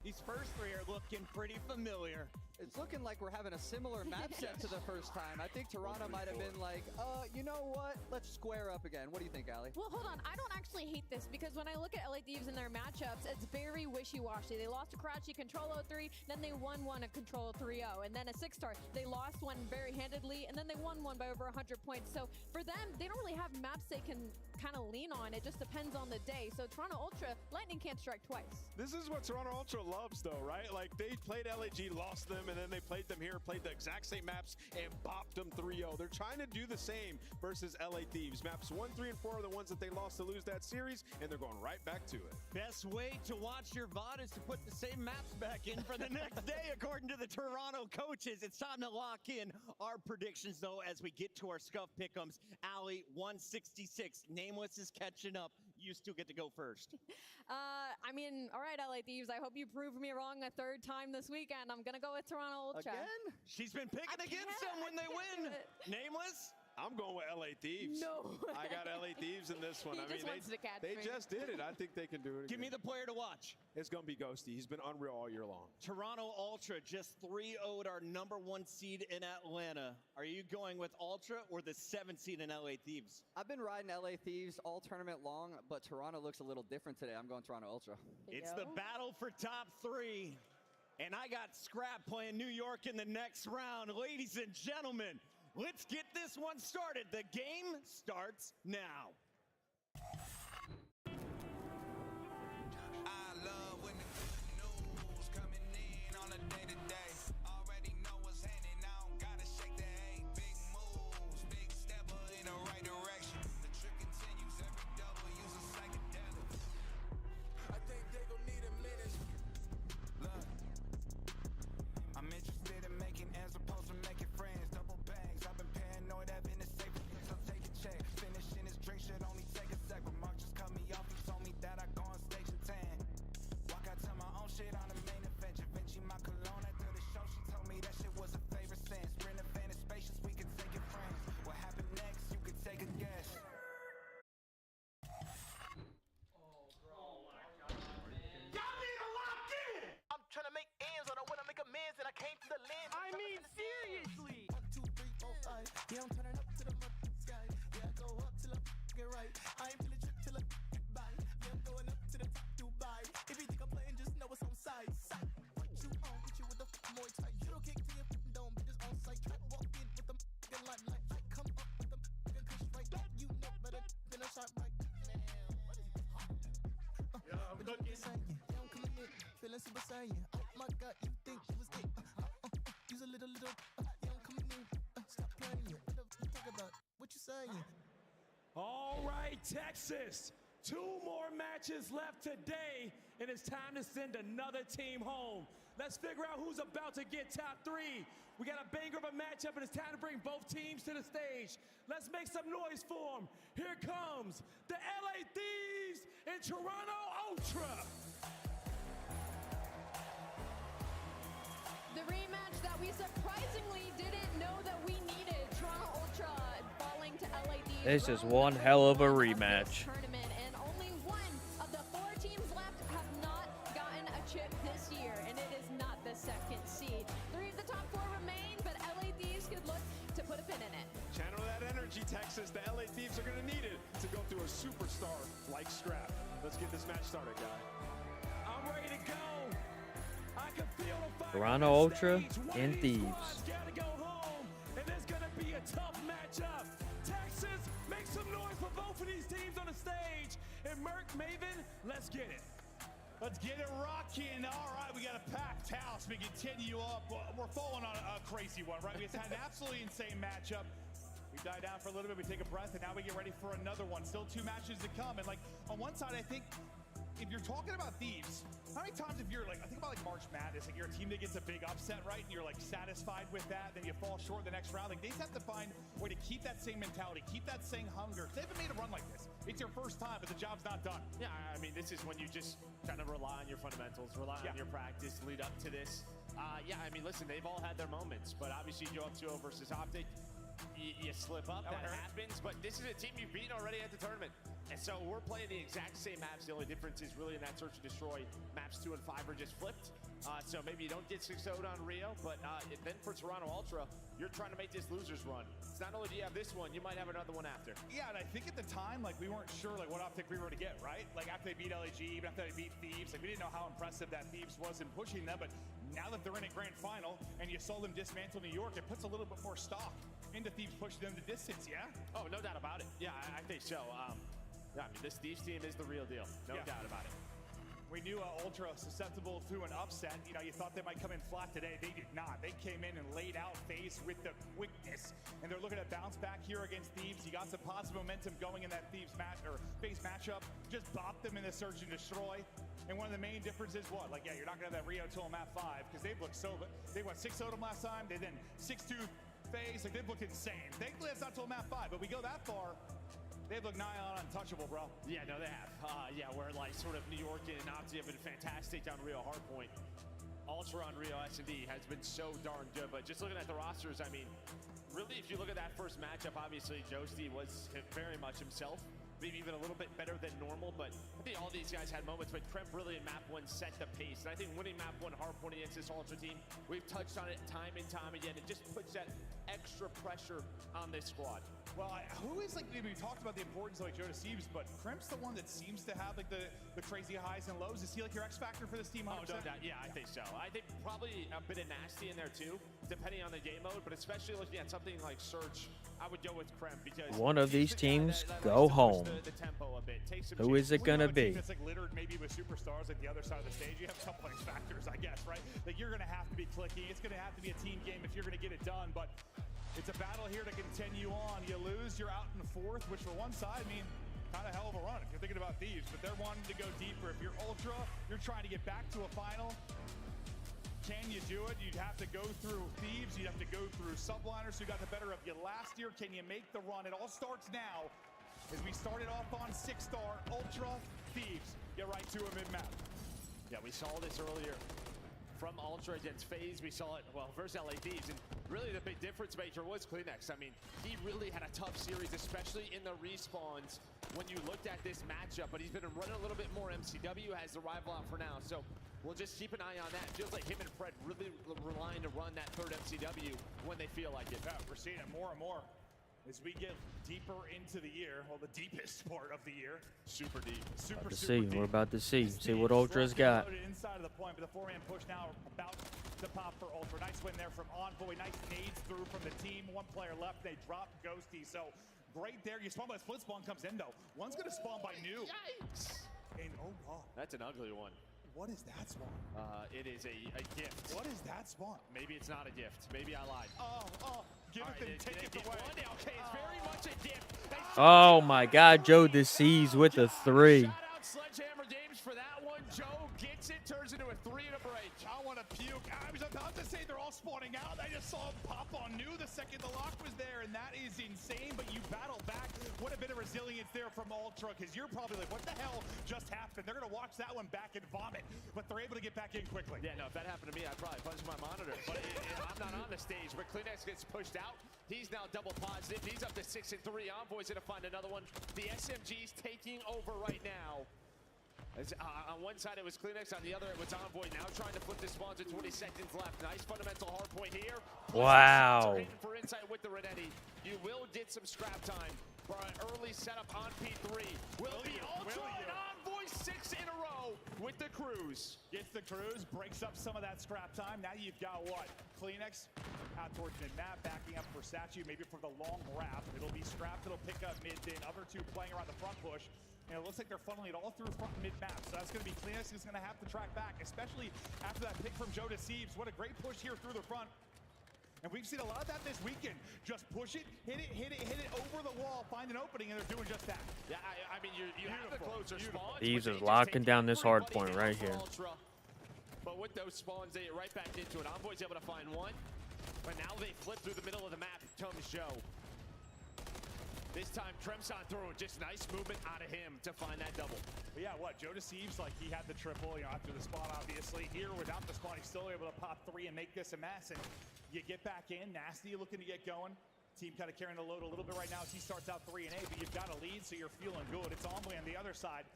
H: these first 3 are looking pretty familiar.
K: It's looking like we're having a similar map set to the first time. I think Toronto might have been like, you know what? Let's square up again. What do you think, Allie?
F: Well, hold on. I don't actually hate this because when I look at LA Thieves in their matchups, it's very wishy-washy. They lost to Karachi Control 03, then they won one at Control 3-0, and then a 6-star. They lost one very handedly, and then they won one by over 100 points. So for them, they don't really have maps they can kind of lean on. It just depends on the day. So Toronto Ultra, lightning can't strike twice.
G: This is what Toronto Ultra loves, though, right? Like, they played LAG, lost them, and then they played them here, played the exact same maps, and bopped them 3-0. They're trying to do the same versus LA Thieves. Maps 1, 3, and 4 are the ones that they lost to lose that series, and they're going right back to it.
H: Best way to watch your VOD is to put the same maps back in for the next day, according to the Toronto coaches. It's time to lock in our predictions, though, as we get to our scuff pick'ems. Allie, 166. Nameless is catching up. You still get to go first.
F: I mean, all right, LA Thieves, I hope you prove me wrong a 3rd time this weekend. I'm going to go with Toronto Ultra.
K: Again?
H: She's been picking against them when they win. Nameless?
G: I'm going with LA Thieves.
F: No.
G: I got LA Thieves in this one.
F: He just wants to catch
G: they
F: me.
G: just did it. I think they can do it again.
H: Give me the player to watch.
G: It's going to be Ghosty. He's been unreal all year long.
H: Toronto Ultra just 3-0'd our number 1 seed in Atlanta. Are you going with Ultra or the 7th seed in LA Thieves?
K: I've been riding LA Thieves all tournament long, but Toronto looks a little different today. I'm going Toronto Ultra.
H: It's the battle for top 3. And I got Scrap playing New York in the next round. Ladies and gentlemen, let's get this one started. The game starts now.
N: I love when the good news coming in on a day-to-day. Already know what's happening, I don't gotta shake the hay. Big moves, big stepper in the right direction. The trick continues, every double use a psychedelic. I think they gon' need a minute. Look, I'm interested in making as opposed to making friends. Double bags, I've been paranoid, having a safe so take a check. Finishing this drink shit
O: looking. Don't come in, feeling super saiyan. Oh my God, you think you was it? Use a little, don't come in, stop playing. What the talk about? What you saying?
J: All right, Texas. 2 more matches left today, and it's time to send another team home. Let's figure out who's about to get top 3. We got a banger of a matchup, and it's time to bring both teams to the stage. Let's make some noise for them. Here comes the LA Thieves and Toronto Ultra.
F: The rematch that we surprisingly didn't know that we needed. Toronto Ultra falling to LA Thieves.
D: This is one hell of a rematch.
F: Tournament, and only one of the 4 teams left have not gotten a chip this year, and it is not the 2nd seed. 3 of the top 4 remain, but LA Thieves could look to put a pin in it.
G: Channel that energy, Texas. The LA Thieves are going to need it to go through a superstar like Scrap. Let's get this match started, guy.
J: I'm ready to go. I can feel the fire.
D: Toronto Ultra and Thieves.
J: Gotta go home, and it's gonna be a tough matchup. Texas, make some noise for both of these teams on the stage. And Merc, Maven, let's get it.
V: Let's get it rocking. All right, we got a packed house. We continue up. We're falling on a crazy one, right? We've had an absolutely insane matchup. We die down for a little bit, we take a breath, and now we get ready for another one. Still 2 matches to come. And like on one side, I think if you're talking about Thieves, how many times if you're like, I think about like March Madness, like you're a team that gets a big upset, right? And you're like satisfied with that, then you fall short the next round. Like they just have to find a way to keep that same mentality, keep that same hunger. They haven't made a run like this. It's your first time, but the job's not done.
A: Yeah, I mean, this is when you just kind of rely on your fundamentals, rely on your practice, lead up to this. Yeah, I mean, listen, they've all had their moments, but obviously you go up 2-0 versus OpTic. You slip up, that happens, but this is a team you've beaten already at the tournament. And so we're playing the exact same maps. The only difference is really in that Search and Destroy, maps 2 and 5 are just flipped. So maybe you don't get 6-0'd on Rio, but then for Toronto Ultra, you're trying to make this loser's run. It's not only do you have this one, you might have another one after.
V: Yeah, and I think at the time, like we weren't sure like what OpTic we were to get, right? Like after they beat LAG, even after they beat Thieves, like we didn't know how impressive that Thieves was in pushing them, but now that they're in a grand final and you saw them dismantle New York, it puts a little bit more stock into Thieves pushing them to distance, yeah?
A: Oh, no doubt about it. Yeah, I think so. Yeah, I mean, this Thieves team is the real deal. No doubt about it.
V: We knew Ultra susceptible to an upset. You know, you thought they might come in flat today. They did not. They came in and laid out FaZe with the quickness. And they're looking to bounce back here against Thieves. You got some positive momentum going in that Thieves match or FaZe matchup. Just bopped them in the Search and Destroy. And one of the main differences, what? Like, yeah, you're not going to have that Rio till map 5 because they've looked so good. They went 6-0 them last time. They then 6-2 FaZe. Like, they've looked insane. Thankfully, it's not till map 5, but we go that far. They've looked nigh on untouchable, bro.
A: Yeah, no, they have. Yeah, where like sort of New York and OpTic have been fantastic on Rio Hardpoint. Ultra on Rio S&D has been so darn good, but just looking at the rosters, I mean, really, if you look at that first matchup, obviously Joesty was very much himself. Maybe even a little bit better than normal, but I think all these guys had moments, but Kremp really in map 1 set the pace. And I think winning map 1 Hardpoint against this Ultra team, we've touched on it time and time again. It just puts that extra pressure on this squad.
V: Well, who is like, we talked about the importance of like Joe Deceives, but Kremp's the one that seems to have like the crazy highs and lows. Is he like your X factor for this team? 100%?
A: Oh, no doubt. Yeah, I think so. I think probably a bit of nasty in there too, depending on the game mode, but especially looking at something like Search, I would go with Kremp because
D: one of these teams go home.
A: The tempo a bit.
D: Who is it gonna be?
V: It's like littered maybe with superstars like the other side of the stage. You have a couple X factors, I guess, right? Like you're gonna have to be clicky. It's gonna have to be a team game if you're gonna get it done. But it's a battle here to continue on. You lose, you're out in 4th, which for one side, I mean, kind of hell of a run if you're thinking about Thieves. But they're wanting to go deeper. If you're Ultra, you're trying to get back to a final. Can you do it? You'd have to go through Thieves. You'd have to go through Subliners who got the better of you last year. Can you make the run? It all starts now as we started off on 6-star Ultra Thieves. Get right to a mid-map.
A: Yeah, we saw this earlier from Ultra against FaZe. We saw it, well, versus LA Thieves. And really the big difference maker was Kleenex. I mean, he really had a tough series, especially in the respawns when you looked at this matchup. But he's been running a little bit more. MCW has the rival out for now. So we'll just keep an eye on that. Feels like him and Fred really relying to run that 3rd MCW when they feel like it.
V: Yeah, we're seeing it more and more as we get deeper into the year. Well, the deepest part of the year.
G: Super deep.
V: Super
D: deep. We're about to see. See what
V: Thieves
D: Ultra's got.
V: Inside of the point, but the 4-man push now about to pop for Ultra. Nice win there from Envoy. Nice nades through from the team. 1 player left. They drop Ghosty. So great there. You spawn by split spawn comes in though. One's gonna spawn by New.
A: Yikes!
V: And oh god.
A: That's an ugly one.
V: What is that spawn?
A: It is a gift.
V: What is that spawn?
A: Maybe it's not a gift. Maybe I lied.
V: Oh, give it then, take it away.
A: Okay, it's very much a gift.
D: Oh my God, Joe Deceives with a 3.
A: Shout out Sledgehammer Games for that one. Joe gets it, turns into a 3 and a break.
V: I want to puke. I was about to say they're all spawning out. I just saw him pop on new the second the lock was there, and that is insane, but you battle back. What a bit of resilience there from Ultra, because you're probably like, what the hell just happened? They're going to watch that one back and vomit, but they're able to get back in quickly.
A: Yeah, no, if that happened to me, I'd probably punch my monitor, but I'm not on the stage. But Kleenex gets pushed out. He's now double positive. He's up to 6 and 3. Envoy's going to find another one. The SMG's taking over right now. On one side it was Kleenex, on the other it was Envoy. Now trying to flip the spawns with 20 seconds left. Nice fundamental hard point here.
D: Wow.
A: For insight with the Renetti. You will get some scrap time for an early setup on P3. Will be Ultra and Envoy 6 in a row with the cruise.
V: Gets the cruise, breaks up some of that scrap time. Now you've got what? Kleenex out towards mid-map, backing up for Statue, maybe for the long wrap. It'll be scrapped, it'll pick up mid-din. Other two playing around the front push. And it looks like they're funneling it all through front mid-map. So that's going to be Kleenex who's going to have to track back, especially after that pick from Joe Deceives. What a great push here through the front. And we've seen a lot of that this weekend. Just push it, hit it over the wall, find an opening, and they're doing just that.
A: Yeah, I mean, you have the closer spawns.
D: Thieves is locking down this hard point right here.
A: But with those spawns, they get right back into it. Envoy's able to find one. But now they flip through the middle of the map. Comes Joe. This time, Tremson through, just nice movement out of him to find that double.
V: But yeah, what, Joe Deceives, like he had the triple, after the spawn, obviously. Here, without the spawn, he's still able to pop 3 and make this a mess. And you get back in, Nasty looking to get going. Team kind of carrying the load a little bit right now as he starts out 3 and 8, but you've got a lead, so you're feeling good. It's Envoy on the other side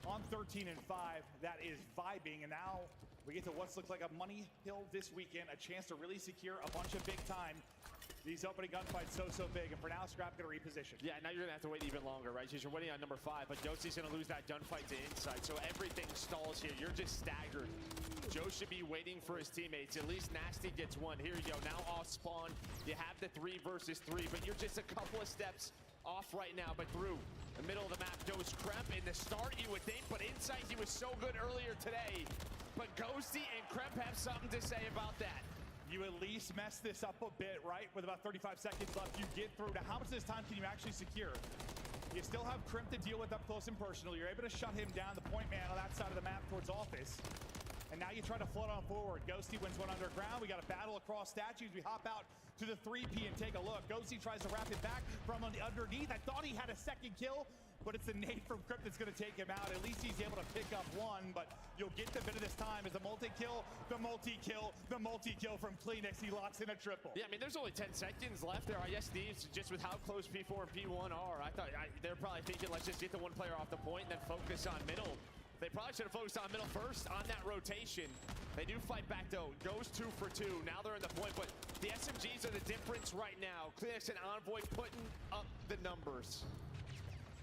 V: on 13 and 5. That is vibing, and now we get to what's looked like a money hill this weekend, a chance to really secure a bunch of big time. These opening gunfights so big, and for now, Scrap going to reposition.
A: Yeah, now you're going to have to wait even longer, right? Because you're waiting on number 5, but Yossi's going to lose that gunfight to inside, so everything stalls here. You're just staggered. Joe should be waiting for his teammates. At least Nasty gets one. Here you go, now off spawn. You have the 3 versus 3, but you're just a couple of steps off right now, but through the middle of the map goes Kremp. In the start, you would think, but inside he was so good earlier today. But Ghosty and Kremp have something to say about that.
V: You at least mess this up a bit, right? With about 35 seconds left, you get through. Now, how much of this time can you actually secure? You still have Crimp to deal with up close and personal. You're able to shut him down, the point man on that side of the map towards office. And now you try to flood on forward. Ghosty wins one underground. We got a battle across statues. We hop out to the 3P and take a look. Ghosty tries to wrap it back from on the underneath. I thought he had a second kill, but it's a nade from Crypt that's going to take him out. At least he's able to pick up one, but you'll get the bit of this time as the multi-kill from Kleenex. He locks in a triple.
A: Yeah, I mean, there's only 10 seconds left there. I guess Thieves, just with how close P4 and P1 are, I thought they're probably thinking, let's just get the one player off the point and then focus on middle. They probably should have focused on middle first on that rotation. They do fight back, though. Goes 2 for 2. Now they're in the point, but the SMGs are the difference right now. Kleenex and Envoy putting up the numbers.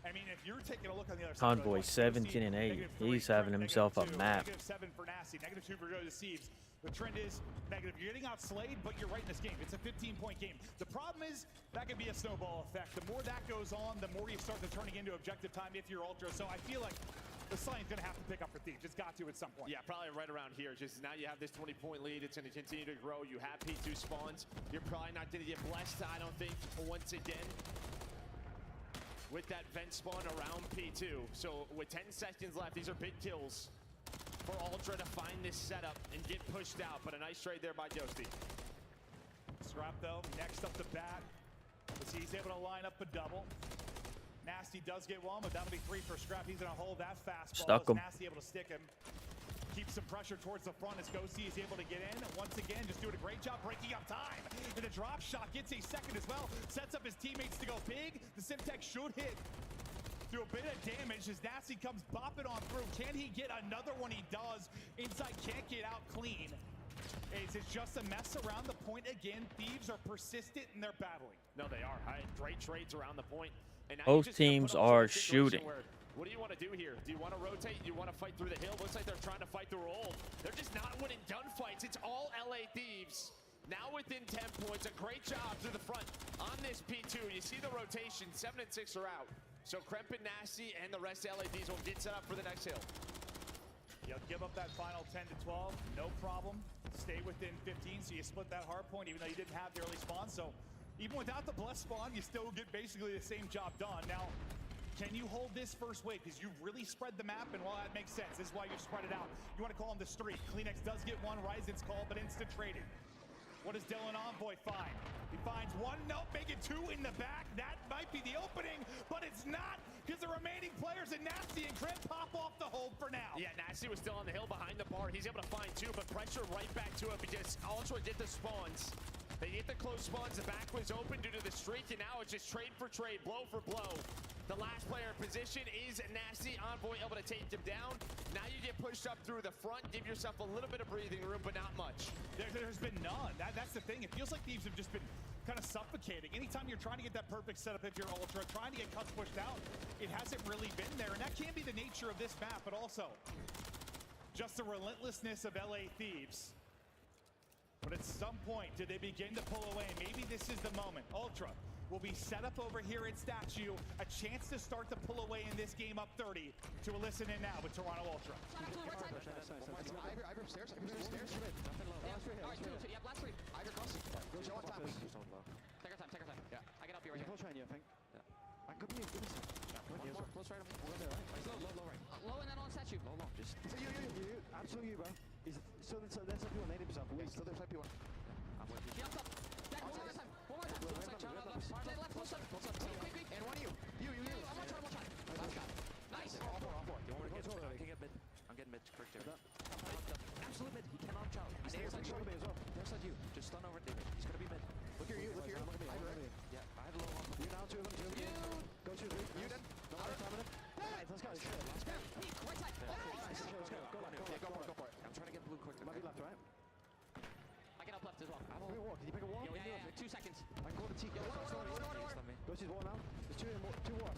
V: I mean, if you're taking a look on the other side,
D: Envoy 17 and 8. He's having himself a map.
V: -7 for Nasty, -2 for Joe Deceives. The trend is negative. You're getting outslayed, but you're right in this game. It's a 15-point game. The problem is that could be a snowball effect. The more that goes on, the more you start to turning into objective time if you're Ultra. So I feel like the Slaying's going to have to pick up for Thieves. It's got to at some point.
A: Yeah, probably right around here. Just now you have this 20-point lead. It's going to continue to grow. You have P2 spawns. You're probably not going to get blessed, I don't think, once again, with that vent spawn around P2. So with 10 seconds left, these are big kills for Ultra to find this setup and get pushed out. But a nice trade there by Ghosty.
V: Scrap, though, next up the bat. As he's able to line up a double. Nasty does get one, but that'll be 3 for Scrap. He's going to hold that fastball.
D: Stuck him.
V: Nasty able to stick him. Keeps some pressure towards the front as Ghosty is able to get in. Once again, just doing a great job breaking up time. And the drop shot gets a second as well. Sets up his teammates to go big. The Simtech should hit. Do a bit of damage as Nasty comes bopping on through. Can he get another one? He does. Inside can't get out clean. Is it just a mess around the point again? Thieves are persistent and they're battling.
A: No, they are. Great trades around the point.
D: Both teams are shooting.
A: What do you want to do here? Do you want to rotate? Do you want to fight through the hill? Looks like they're trying to fight through all. They're just not winning gunfights. It's all LA Thieves. Now within 10 points. A great job through the front on this P2. You see the rotation. 7 and 6 are out.
C: So Kremp and Nasty and the rest of LADs will get set up for the next hill.
V: You'll give up that final 10 to 12, no problem. Stay within 15, so you split that hard point, even though you didn't have the early spawn. So even without the blessed spawn, you still get basically the same job done. Now, can you hold this first wave? Because you've really spread the map, and while that makes sense, this is why you've spread it out. You want to call him the street. Kleenex does get one, Ryzen's call, but instant traded. What does Dylan Envoy find? He finds one, nope, make it two in the back. That might be the opening, but it's not, because the remaining players in Nasty and Kremp pop off the hold for now.
C: Yeah, Nasty was still on the hill behind the bar. He's able to find two, but pressure right back to it because Ultra did the spawns. They get the close spawns, the back was open due to the streak, and now it's just trade for trade, blow for blow. The last player in position is Nasty. Envoy able to take him down. Now you get pushed up through the front, give yourself a little bit of breathing room, but not much.
V: There's been none. That's the thing. It feels like Thieves have just been kind of suffocating. Anytime you're trying to get that perfect setup if you're Ultra, trying to get cuts pushed out, it hasn't really been there. And that can be the nature of this map, but also just the relentlessness of LA Thieves. But at some point, did they begin to pull away? Maybe this is the moment. Ultra will be set up over here at Statue. A chance to start to pull away in this game up 30 to listen in now with Toronto Ultra.
P: Ivor upstairs. Ivor cross. Go show on top. Take our time. Yeah. I can help you right here.
M: Close right, I think.
P: I could be. Close right. Low right.
K: Low and then on statue.
P: Low. Just.
M: You. Absolutely, bro. He's still inside P1, 80%.
P: Yeah, still there inside P1. I'm with you.
K: Jump up. One more time. Close up. Quick.
P: And one of you. You.
K: One more time.
P: Last shot.
K: Nice.
P: All four.
K: You want
P: to
K: get
P: I can get mid. I'm getting mid. Quick there. Absolute mid. He cannot jump. He's there side you. There's side you. Just stun over David. He's gonna be mid. Look here. Yeah, I have a low one.
M: You now, two of them. Go 2, 3.
P: You then.
M: No more time in it. Alright, let's go.
K: Right side.
M: Let's go.
P: Go for it. I'm trying to get blue quick.
M: Might be left, right?
K: I can help left as well.
M: Can you walk? Can you pick a wall?
K: Yeah. 2 seconds.
M: I can go to T.
K: Order.
M: Go to his wall now. There's two water.
K: Two water,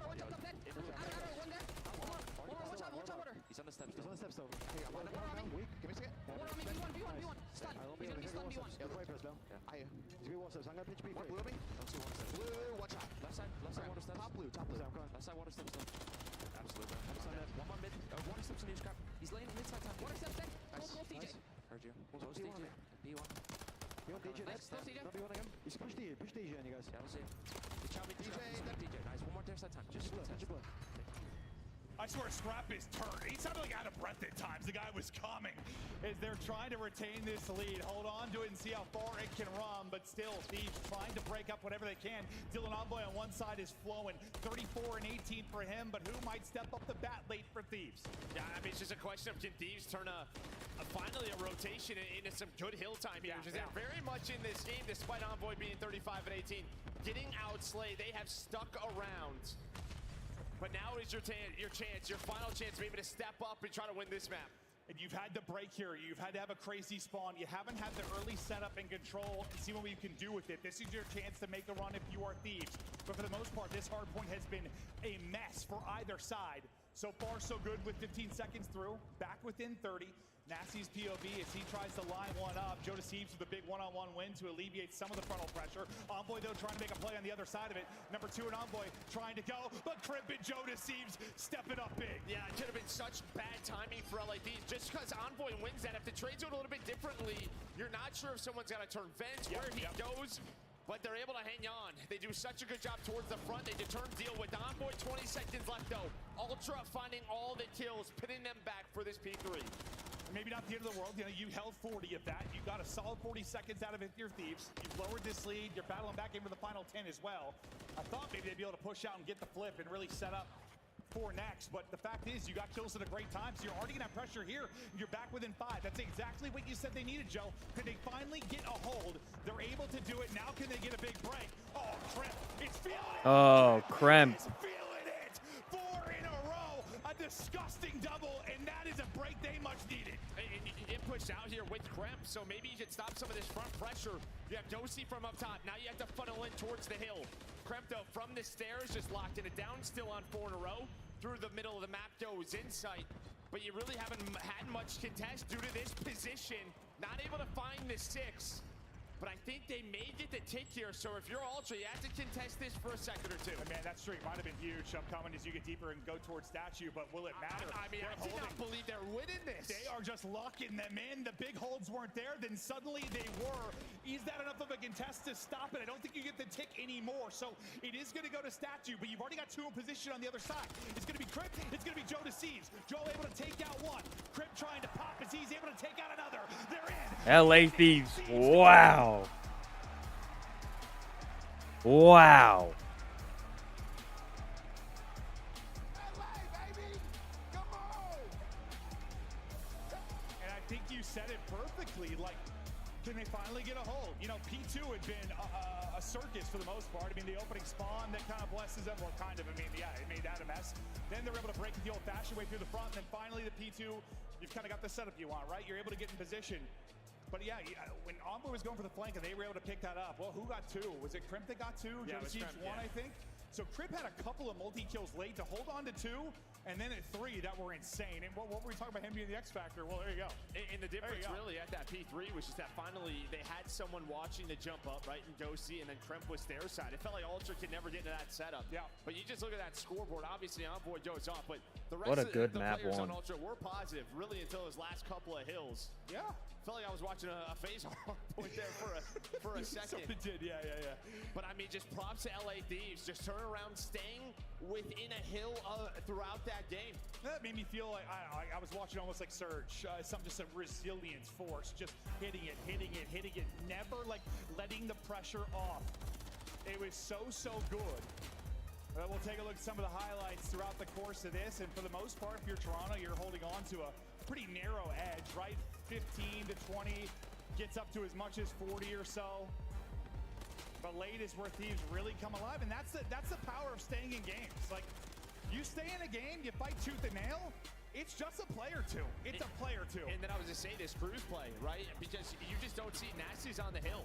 K: one jumped up dead. One there. One time, water.
P: He's on the steps.
M: He's on the steps though.
P: Hey, I'm on the weak. Give me a second.
K: Water on me, B1. Stun.
M: I won't
K: He's gonna be stun B1.
M: Yeah, the press bell.
P: Yeah.
M: He's gonna be one steps. I'm gonna pitch B3.
P: One blue me. Don't see one step. Blue, watch out. Left side water steps. Top blue.
M: I'm coming.
P: Left side water steps though. Absolutely. One more mid. Water steps in your scrap. He's laying mid side time.
K: Water steps dead.
P: Nice.
K: Close DJ.
P: Heard you. Close DJ. B1.
M: B1 DJ.
K: Nice. Close DJ.
M: Not B1 again. He's push DJ on you guys.
P: Yeah, we'll see. Good job, DJ. Nice. One more there side time. Just
M: Pitch your blood.
V: I swear Scrap is turned. He sounded like out of breath at times. The guy was coming as they're trying to retain this lead. Hold on to it and see how far it can run, but still Thieves trying to break up whatever they can. Dylan Envoy on one side is flowing. 34 and 18 for him, but who might step up the bat late for Thieves?
C: Yeah, I mean, it's just a question of can Thieves turn finally a rotation into some good hill time here. Because they're very much in this game, despite Envoy being 35 and 18. Getting outslayed, they have stuck around. But now is your chance, your final chance to be able to step up and try to win this map.
V: And you've had to break here. You've had to have a crazy spawn. You haven't had the early setup and control and see what you can do with it. This is your chance to make a run if you are Thieves. But for the most part, this hard point has been a mess for either side. So far, so good with 15 seconds through. Back within 30. Nasty's POV as he tries to line one up. Joe Deceives with a big one-on-one win to alleviate some of the frontal pressure. Envoy, though, trying to make a play on the other side of it. Number 2 and Envoy trying to go, but Kremp and Joe Deceives stepping up big.
C: Yeah, it could have been such bad timing for LAD. Just because Envoy wins that, if the trades go a little bit differently, you're not sure if someone's got to turn vents, where he goes. But they're able to hang on. They do such a good job towards the front. They determine deal with Envoy. 20 seconds left, though. Ultra finding all the kills, pinning them back for this P3.
V: Maybe not the end of the world. You know, you held 40 of that. You got a solid 40 seconds out of it here, Thieves. You've lowered this lead. You're battling back into the final 10 as well. I thought maybe they'd be able to push out and get the flip and really set up for next. But the fact is, you got kills at a great time, so you're already going to have pressure here. You're back within 5. That's exactly what you said they needed, Joe. Could they finally get a hold? They're able to do it. Now can they get a big break? Oh, Kremp. It's feeling it.
D: Oh, Kremp.
V: It's feeling it. 4 in a row. A disgusting double, and that is a break they much needed.
C: And you get pushed out here with Kremp, so maybe you should stop some of this front pressure. You have Dosey from up top. Now you have to funnel in towards the hill. Kremp, though, from the stairs, just locked in it down, still on 4 in a row. Through the middle of the map, Doe is in sight. But you really haven't had much contest due to this position. Not able to find the 6. but I think they may get the tick here. So if you're Ultra, you have to contest this for a second or two.
V: Man, that streak might have been huge upcoming as you get deeper and go towards statue, but will it matter?
C: I mean, I did not believe they're winning this.
V: They are just locking them in. The big holds weren't there, then suddenly they were. Is that enough of a contest to stop it? I don't think you get the tick anymore. So it is going to go to statue, but you've already got two in position on the other side. It's going to be Crip. It's going to be Joe Deceives. Joe able to take out one. Crip trying to pop as he's able to take out another. They're in.
D: LA Thieves. Wow. Wow.
V: And I think you said it perfectly. Like, can they finally get a hold? You know, P2 had been a circus for the most part. I mean, the opening spawn that kind of blesses them. Well, kind of. I mean, yeah, it made that a mess. Then they're able to break it the old-fashioned way through the front. And then finally, the P2, you've kind of got the setup you want, right? You're able to get in position. But yeah, when Envoy was going for the flank and they were able to pick that up, well, who got two? Was it Crimp that got two?
C: Yeah,
V: Joe Deceives one, I think. So Crip had a couple of multi-kills late to hold on to two, and then at three, that were insane. And what were we talking about him being the X Factor? Well, there you go.
C: And the difference really at that P3 was just that finally they had someone watching the jump up, right, and Ghosty, and then Cremp was their side. It felt like Ultra could never get into that setup.
V: Yeah.
C: But you just look at that scoreboard, obviously Envoy goes off, but the rest
D: What a
C: of
D: good
C: the
D: map
C: players
D: one.
C: on Ultra were positive, really, until those last couple of hills.
V: Yeah.
C: Felt like I was watching a phase point there for a second.
V: So it did, yeah.
C: But I mean, just props to LA Thieves. Just turn around, staying within a hill throughout that game.
V: That made me feel like I was watching almost like Surge, just a resilience force, just hitting it, never like letting the pressure off. It was so good. We'll take a look at some of the highlights throughout the course of this, and for the most part, if you're Toronto, you're holding on to a pretty narrow edge, right? 15 to 20, gets up to as much as 40 or so. But late is where Thieves really come alive, and that's the power of staying in games. Like, you stay in a game, you fight tooth and nail, it's just a play or two. It's a play or two.
C: And then I was just saying this cruise play, right? Because you just don't see Nasty's on the hill.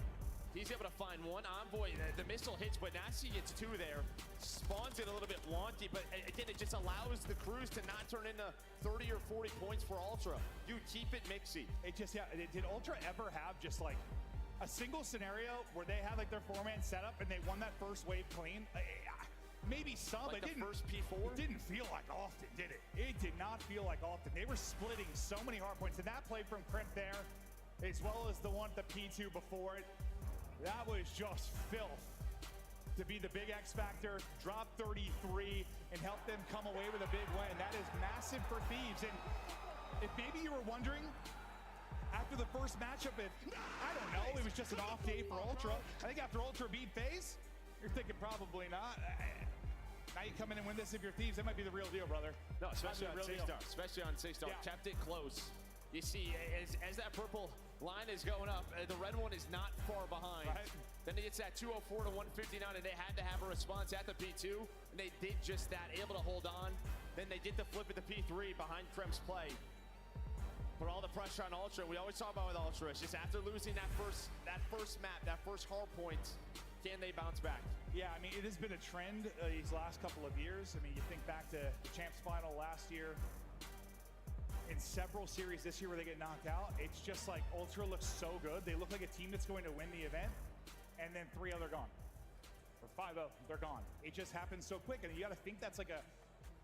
C: He's able to find one. Envoy, the missile hits, but Nasty gets two there. Spawns it a little bit wonky, but again, it just allows the cruise to not turn into 30 or 40 points for Ultra. You keep it mixy.
V: It just, yeah, did Ultra ever have just like a single scenario where they had like their four-man setup and they won that first wave clean? Maybe some,
C: like
V: but
C: the first P4?
V: It didn't feel like often, did it? It did not feel like often. They were splitting so many hard points, and that play from Crimp there, as well as the one at the P2 before it, that was just filth. To be the big X Factor, drop 33, and help them come away with a big win. That is massive for Thieves. And if maybe you were wondering, after the first matchup, if, I don't know, it was just an off day for Ultra. I think after Ultra beat FaZe, you're thinking probably not. Now you come in and win this if you're Thieves, that might be the real deal, brother.
C: No, especially on 6-star. Especially on 6-star.
V: Yeah.
C: Kept it close. You see, as that purple line is going up, the red one is not far behind.
V: Right.
C: Then it's that 204 to 159, and they had to have a response at the P2, and they did just that, able to hold on. Then they get the flip at the P3 behind Krem's play. Put all the pressure on Ultra. We always talk about with Ultra, it's just after losing that first map, that first hard point, can they bounce back?
V: Yeah, I mean, it has been a trend these last couple of years. I mean, you think back to the Champs Final last year, in several series this year where they get knocked out, it's just like Ultra looks so good. They look like a team that's going to win the event, and then 3-0, they're gone. Or 5-0, they're gone. It just happens so quick, and you got to think that's like a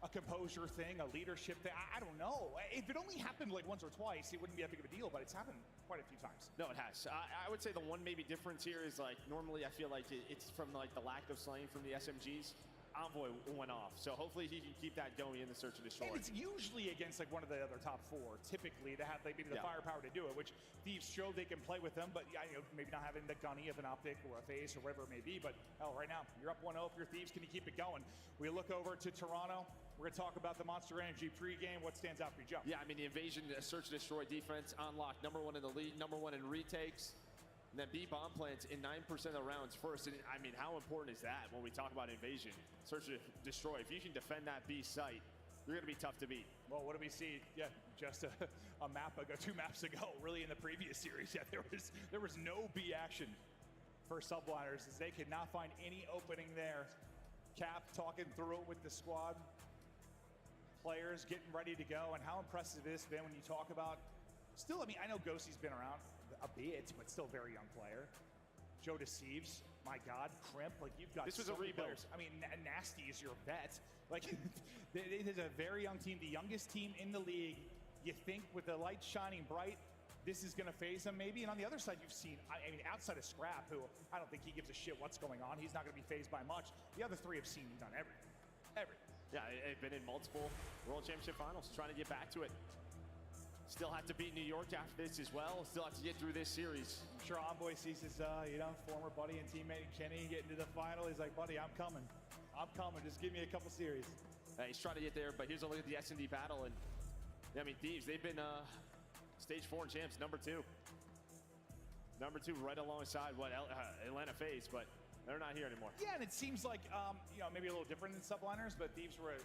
V: composure thing, a leadership thing. I don't know. If it only happened like once or twice, it wouldn't be that big of a deal, but it's happened quite a few times.
C: No, it has. I would say the one maybe difference here is like normally I feel like it's from like the lack of slaying from the SMGs. Envoy went off, so hopefully he can keep that going in the search and destroy.
V: And it's usually against like one of the other top four, typically, to have like maybe the firepower to do it, which Thieves show they can play with them, but you know, maybe not having the gunny of an OpTic or a FaZe or whatever it may be. But hell, right now, you're up 1-0 if you're Thieves. Can you keep it going? We look over to Toronto. We're going to talk about the Monster Energy pregame. What stands out for you, Joe?
C: Yeah, I mean, the invasion, search and destroy defense, unlocked, #1 in the league, #1 in retakes. And then B bomb plants in 9% of the rounds first. And I mean, how important is that when we talk about invasion? Search and destroy. If you can defend that B site, you're going to be tough to beat.
V: Well, what do we see? Yeah, just a map ago, 2 maps ago, really in the previous series. Yeah, there was no B action for Subliners as they could not find any opening there. Cap talking through it with the squad. Players getting ready to go. And how impressive it has been when you talk about, still, I mean, I know Ghosty's been around a bit, but still very young player. Joe Deceives, my God, Crimp, like you've got
C: This was
V: so
C: a
V: many
C: rebuild.
V: players. I mean, Nasty is your vet. Like, it is a very young team, the youngest team in the league. You think with the light shining bright, this is going to phase them maybe. And on the other side, you've seen, I mean, outside of Scrap, who I don't think he gives a shit what's going on. He's not going to be phased by much. The other three have seen and done everything. Everything.
C: Yeah, they've been in multiple World Championship finals, trying to get back to it. Still have to beat New York after this as well. Still have to get through this series.
V: I'm sure Envoy sees his, former buddy and teammate Kenny getting to the final. He's like, buddy, I'm coming. I'm coming. Just give me a couple series.
C: He's trying to get there, but here's a look at the S&D battle. And I mean, Thieves, they've been stage 4 champs, number 2. Number 2 right alongside what Atlanta FaZe, but they're not here anymore.
V: Yeah, and it seems like, maybe a little different than Subliners, but Thieves were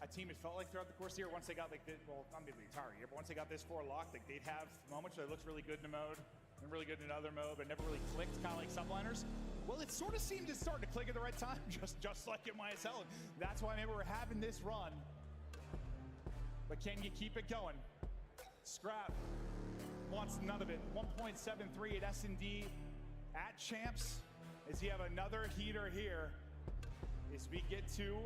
V: a team it felt like throughout the course of the year, once they got not maybe the entire year, but once they got this 4 locked, like they'd have moments where it looks really good in a mode and really good in another mode, but never really clicked, kind of like Subliners. Well, it sort of seemed to start to click at the right time, just like in YSL. That's why maybe we're having this run. But can you keep it going? Scrap wants none of it. 1.73 at S&D at champs. As you have another heater here as we get to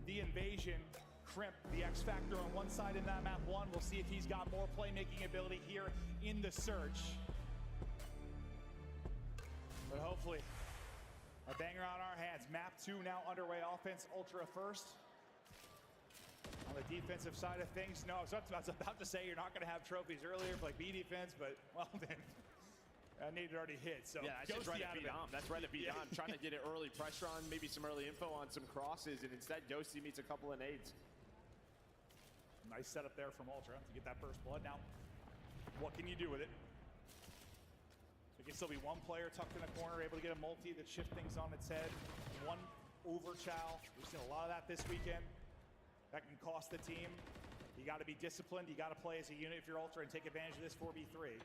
V: the invasion. Crimp, the X Factor on one side in that map 1. We'll see if he's got more playmaking ability here in the search. But hopefully, a banger on our hands. Map 2 now underway. Offense Ultra first. On the defensive side of things, no, I was about to say you're not going to have trophies earlier for like B defense, but well then, that need already hit. So
C: yeah, that's just right at B-Dom. That's right at B-Dom. Trying to get an early pressure on, maybe some early info on some crosses, and instead Ghosty meets a couple of nades.
V: Nice setup there from Ultra to get that first blood. Now, what can you do with it? There can still be one player tucked in a corner, able to get a multi that shift things on its head. One over chow. We've seen a lot of that this weekend. That can cost the team. You got to be disciplined. You got to play as a unit if you're Ultra and take advantage of this 4v3.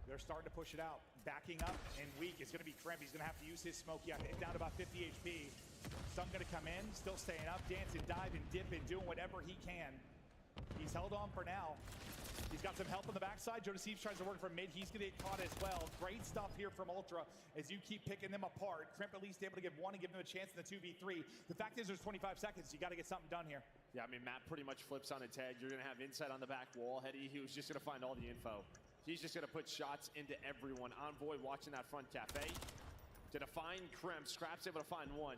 V: They're starting to push it out. Backing up and weak is going to be Crimp. He's going to have to use his smoke. Yeah, down to about 50 HP. Stun going to come in, still staying up, dance and dive and dip and doing whatever he can. He's held on for now. He's got some help on the backside. Joe Deceives tries to work from mid. He's going to get caught as well. Great stuff here from Ultra as you keep picking them apart. Crimp at least able to give one and give them a chance in the 2v3. The fact is there's 25 seconds. You got to get something done here.
C: Yeah, I mean, map pretty much flips on its head. You're going to have inside on the back wall. Hetty, he was just going to find all the info. He's just going to put shots into everyone. Envoy watching that front cafe. Gonna find Crimp. Scrap's able to find one.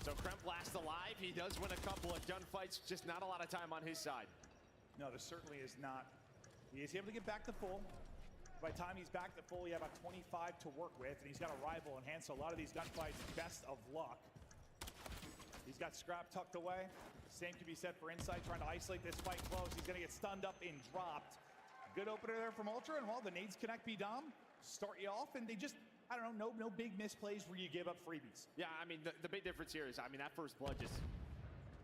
C: So Crimp last alive. He does win a couple of gunfights. Just not a lot of time on his side.
V: No, there certainly is not. He is able to get back to full. By the time he's back to full, you have about 25 to work with, and he's got a rival in hand, so a lot of these gunfights, best of luck. He's got Scrap tucked away. Same can be said for Inside, trying to isolate this fight close. He's gonna get stunned up and dropped. Good opener there from Ultra, and while the nades connect B-Dom, start you off, and they just, I don't know, no big misplays where you give up freebies.
C: Yeah, I mean, the big difference here is, I mean, that first blood just,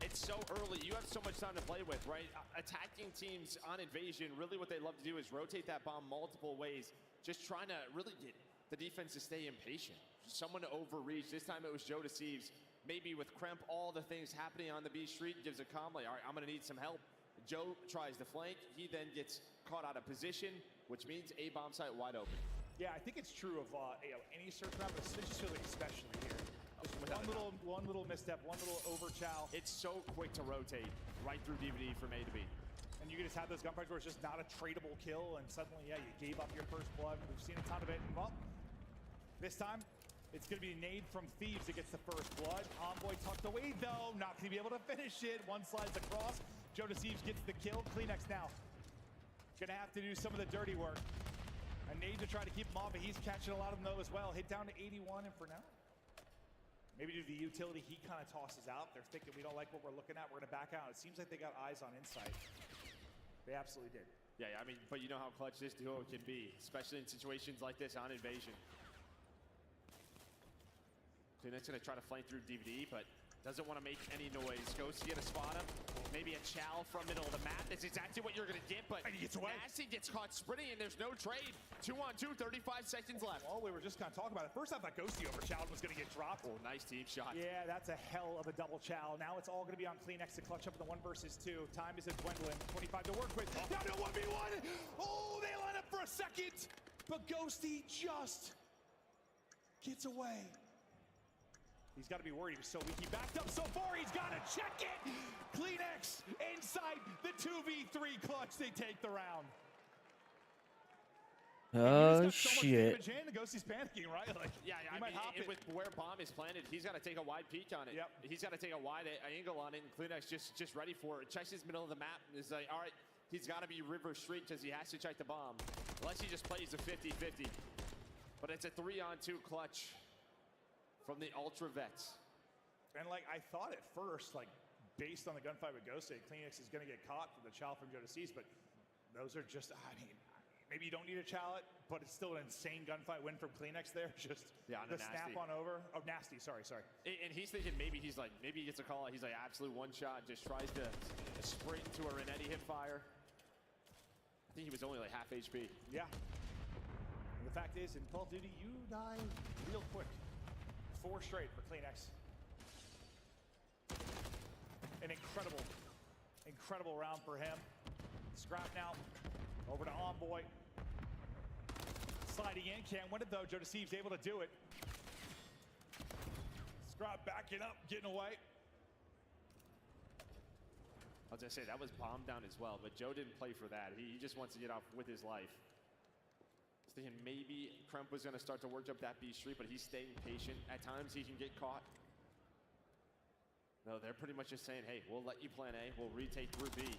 C: it's so early. You have so much time to play with, right? Attacking teams on Invasion, really what they love to do is rotate that bomb multiple ways, just trying to really get the defense to stay impatient. Someone to overreach. This time it was Joe Deceives. Maybe with Crimp, all the things happening on the B street, gives a calm, like, all right, I'm going to need some help. Joe tries to flank. He then gets caught out of position, which means a bomb site wide open.
V: Yeah, I think it's true of any search map, but especially here. Just one little misstep, one little overchow.
C: It's so quick to rotate right through DVD from A to B.
V: And you can just have those gunfights where it's just not a tradable kill, and suddenly, yeah, you gave up your first blood. We've seen a ton of it. And, well, this time, it's going to be a nade from Thieves that gets the first blood. Envoy tucked away, though. Not going to be able to finish it. One slides across. Joe Deceives gets the kill. Kleenex now. Going to have to do some of the dirty work. A nade to try to keep him off, but he's catching a lot of them, though, as well. Hit down to 81, and for now, maybe due to the utility he kind of tosses out. They're thinking we don't like what we're looking at. We're going to back out. It seems like they got eyes on Insight. They absolutely did.
C: Yeah, I mean, but you know how clutch this duo can be, especially in situations like this on Invasion. Kleenex going to try to flank through DVD, but doesn't want to make any noise. Goes to get a spot him. Maybe a chow from middle of the map. That's exactly what you're going to get, but
V: he gets away.
C: Nasty gets caught sprinting, and there's no trade. 2-on-2, 35 seconds left.
V: Well, we were just kind of talking about it. First, I thought Ghosty over Chow was going to get dropped.
C: Oh, nice team shot.
V: Yeah, that's a hell of a double chow. Now it's all going to be on Kleenex to clutch up in the 1 versus 2. Time is at dwindling. 25 to work with. Down to 1v1. Oh, they line up for a second. but Ghosty just gets away. He's got to be worried. He was so weak. He backed up so far. He's got to check it. Kleenex inside the 2v3 clutch. They take the round.
D: Oh, shit.
V: Ghosty's panicking, right? Like,
C: yeah, I mean, with where bomb is planted, he's got to take a wide peek on it.
V: Yep.
C: He's got to take a wide angle on it, and Kleenex just ready for it. Checks his middle of the map and is like, all right, he's got to be river street because he has to check the bomb. Unless he just plays a 50-50. But it's a 3-on-2 clutch from the Ultra Vets.
V: And like, I thought at first, like, based on the gunfight with Ghosty, Kleenex is going to get caught for the chow from Joe Deceives, but those are just, I mean, maybe you don't need a challenge, but it's still an insane gunfight win from Kleenex there. Just the snap on over. Oh, nasty. Sorry.
C: And he's thinking maybe he gets a call out. He's like, absolute one shot. Just tries to sprint into a Renetti hip fire. I think he was only like half HP.
V: Yeah. And the fact is, in Call of Duty, you die real quick. 4 straight for Kleenex. An incredible round for him. Scrap now. Over to Envoy. Sliding in, can't win it though. Joe Deceives able to do it. Scrap backing up, getting away.
C: I was gonna say that was bombed down as well, but Joe didn't play for that. He just wants to get off with his life. I was thinking maybe Kremp was gonna start to work up that B street, but he's staying patient. At times he can get caught. No, they're pretty much just saying, hey, we'll let you plan A, we'll retake through B.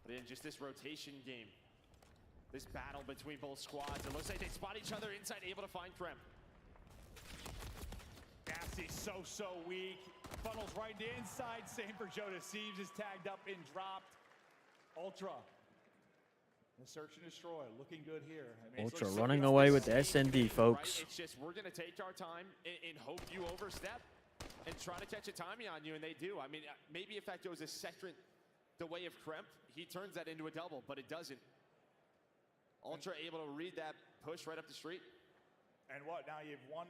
C: But in just this rotation game, this battle between both squads, it looks like they spot each other inside, able to find Kremp.
V: Nasty, so weak. Funnels right inside. Same for Joe Deceives, is tagged up and dropped. Ultra. The search and destroy, looking good here. I mean,
D: Ultra running away with the SND, folks.
C: Right? It's just, we're gonna take our time and hope you overstep and try to catch a timing on you, and they do. I mean, maybe if that goes a second the way of Kremp, he turns that into a double, but it doesn't. Ultra able to read that push right up the street.
V: And what, now you've won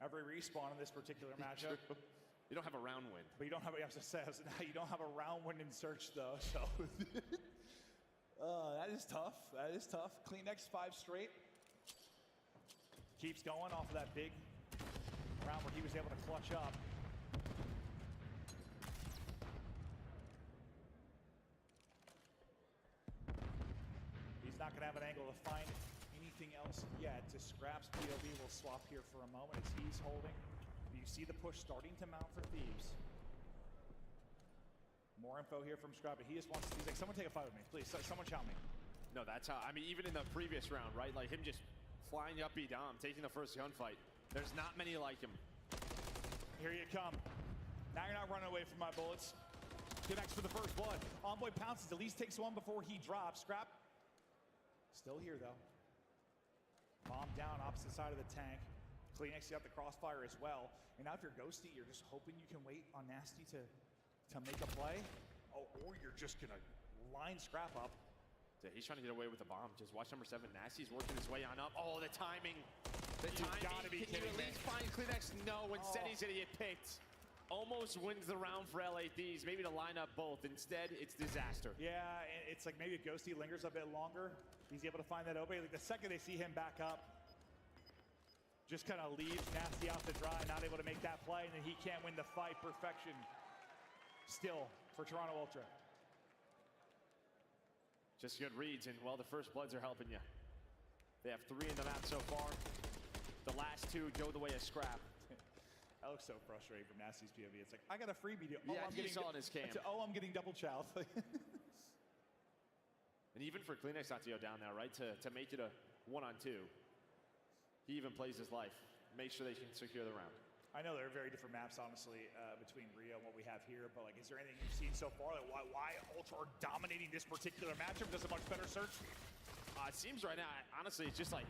V: every respawn in this particular matchup.
C: You don't have a round win.
V: But you don't have, I was just saying, now you don't have a round win in search though, so. That is tough, Kleenex 5 straight. Keeps going off of that big round where he was able to clutch up. He's not gonna have an angle to find anything else yet. To Scrap's POV, will swap here for a moment as he's holding. You see the push starting to mount for Thieves. More info here from Scrap, but he just wants, he's like, someone take a fight with me, please, someone chow me.
C: No, that's how, I mean, even in the previous round, right? Like him just flying up B-Dom, taking the first gunfight. There's not many like him.
V: Here you come. Now you're not running away from my bullets. Connects for the first blood. Envoy pounces, at least takes one before he drops. Scrap still here though. Bomb down, opposite side of the tank. Kleenex got the crossfire as well. And now if you're Ghosty, you're just hoping you can wait on Nasty to make a play. Oh, or you're just gonna line Scrap up.
C: Yeah, he's trying to get away with the bomb. Just watch number 7. Nasty's working his way on up. Oh, the timing. The timing.
V: Gotta be
C: Can you at least find Kleenex? No, instead he's gonna get picked. Almost wins the round for LA Thieves. Maybe to line up both. Instead, it's disaster.
V: Yeah, and it's like maybe if Ghosty lingers a bit longer, he's able to find that opening. Like the second they see him back up, just kind of leaves Nasty out to dry, not able to make that play, and then he can't win the fight. Perfection still for Toronto Ultra.
C: Just good reads, and well, the first bloods are helping you. They have 3 in the map so far. The last 2 go the way of Scrap.
V: That looks so frustrating from Nasty's POV. It's like, I got a freebie deal.
C: Yeah, he saw in his cam.
V: I'm getting double chowed.
C: And even for Kleenex not to go down now, right? To make it a 1-on-2. He even plays his life. Make sure they can secure the round.
V: I know they're very different maps, honestly, between Rio and what we have here, but like, is there anything you've seen so far that why Ultra are dominating this particular matchup? Does a much better search?
C: It seems right now, honestly, it's just like,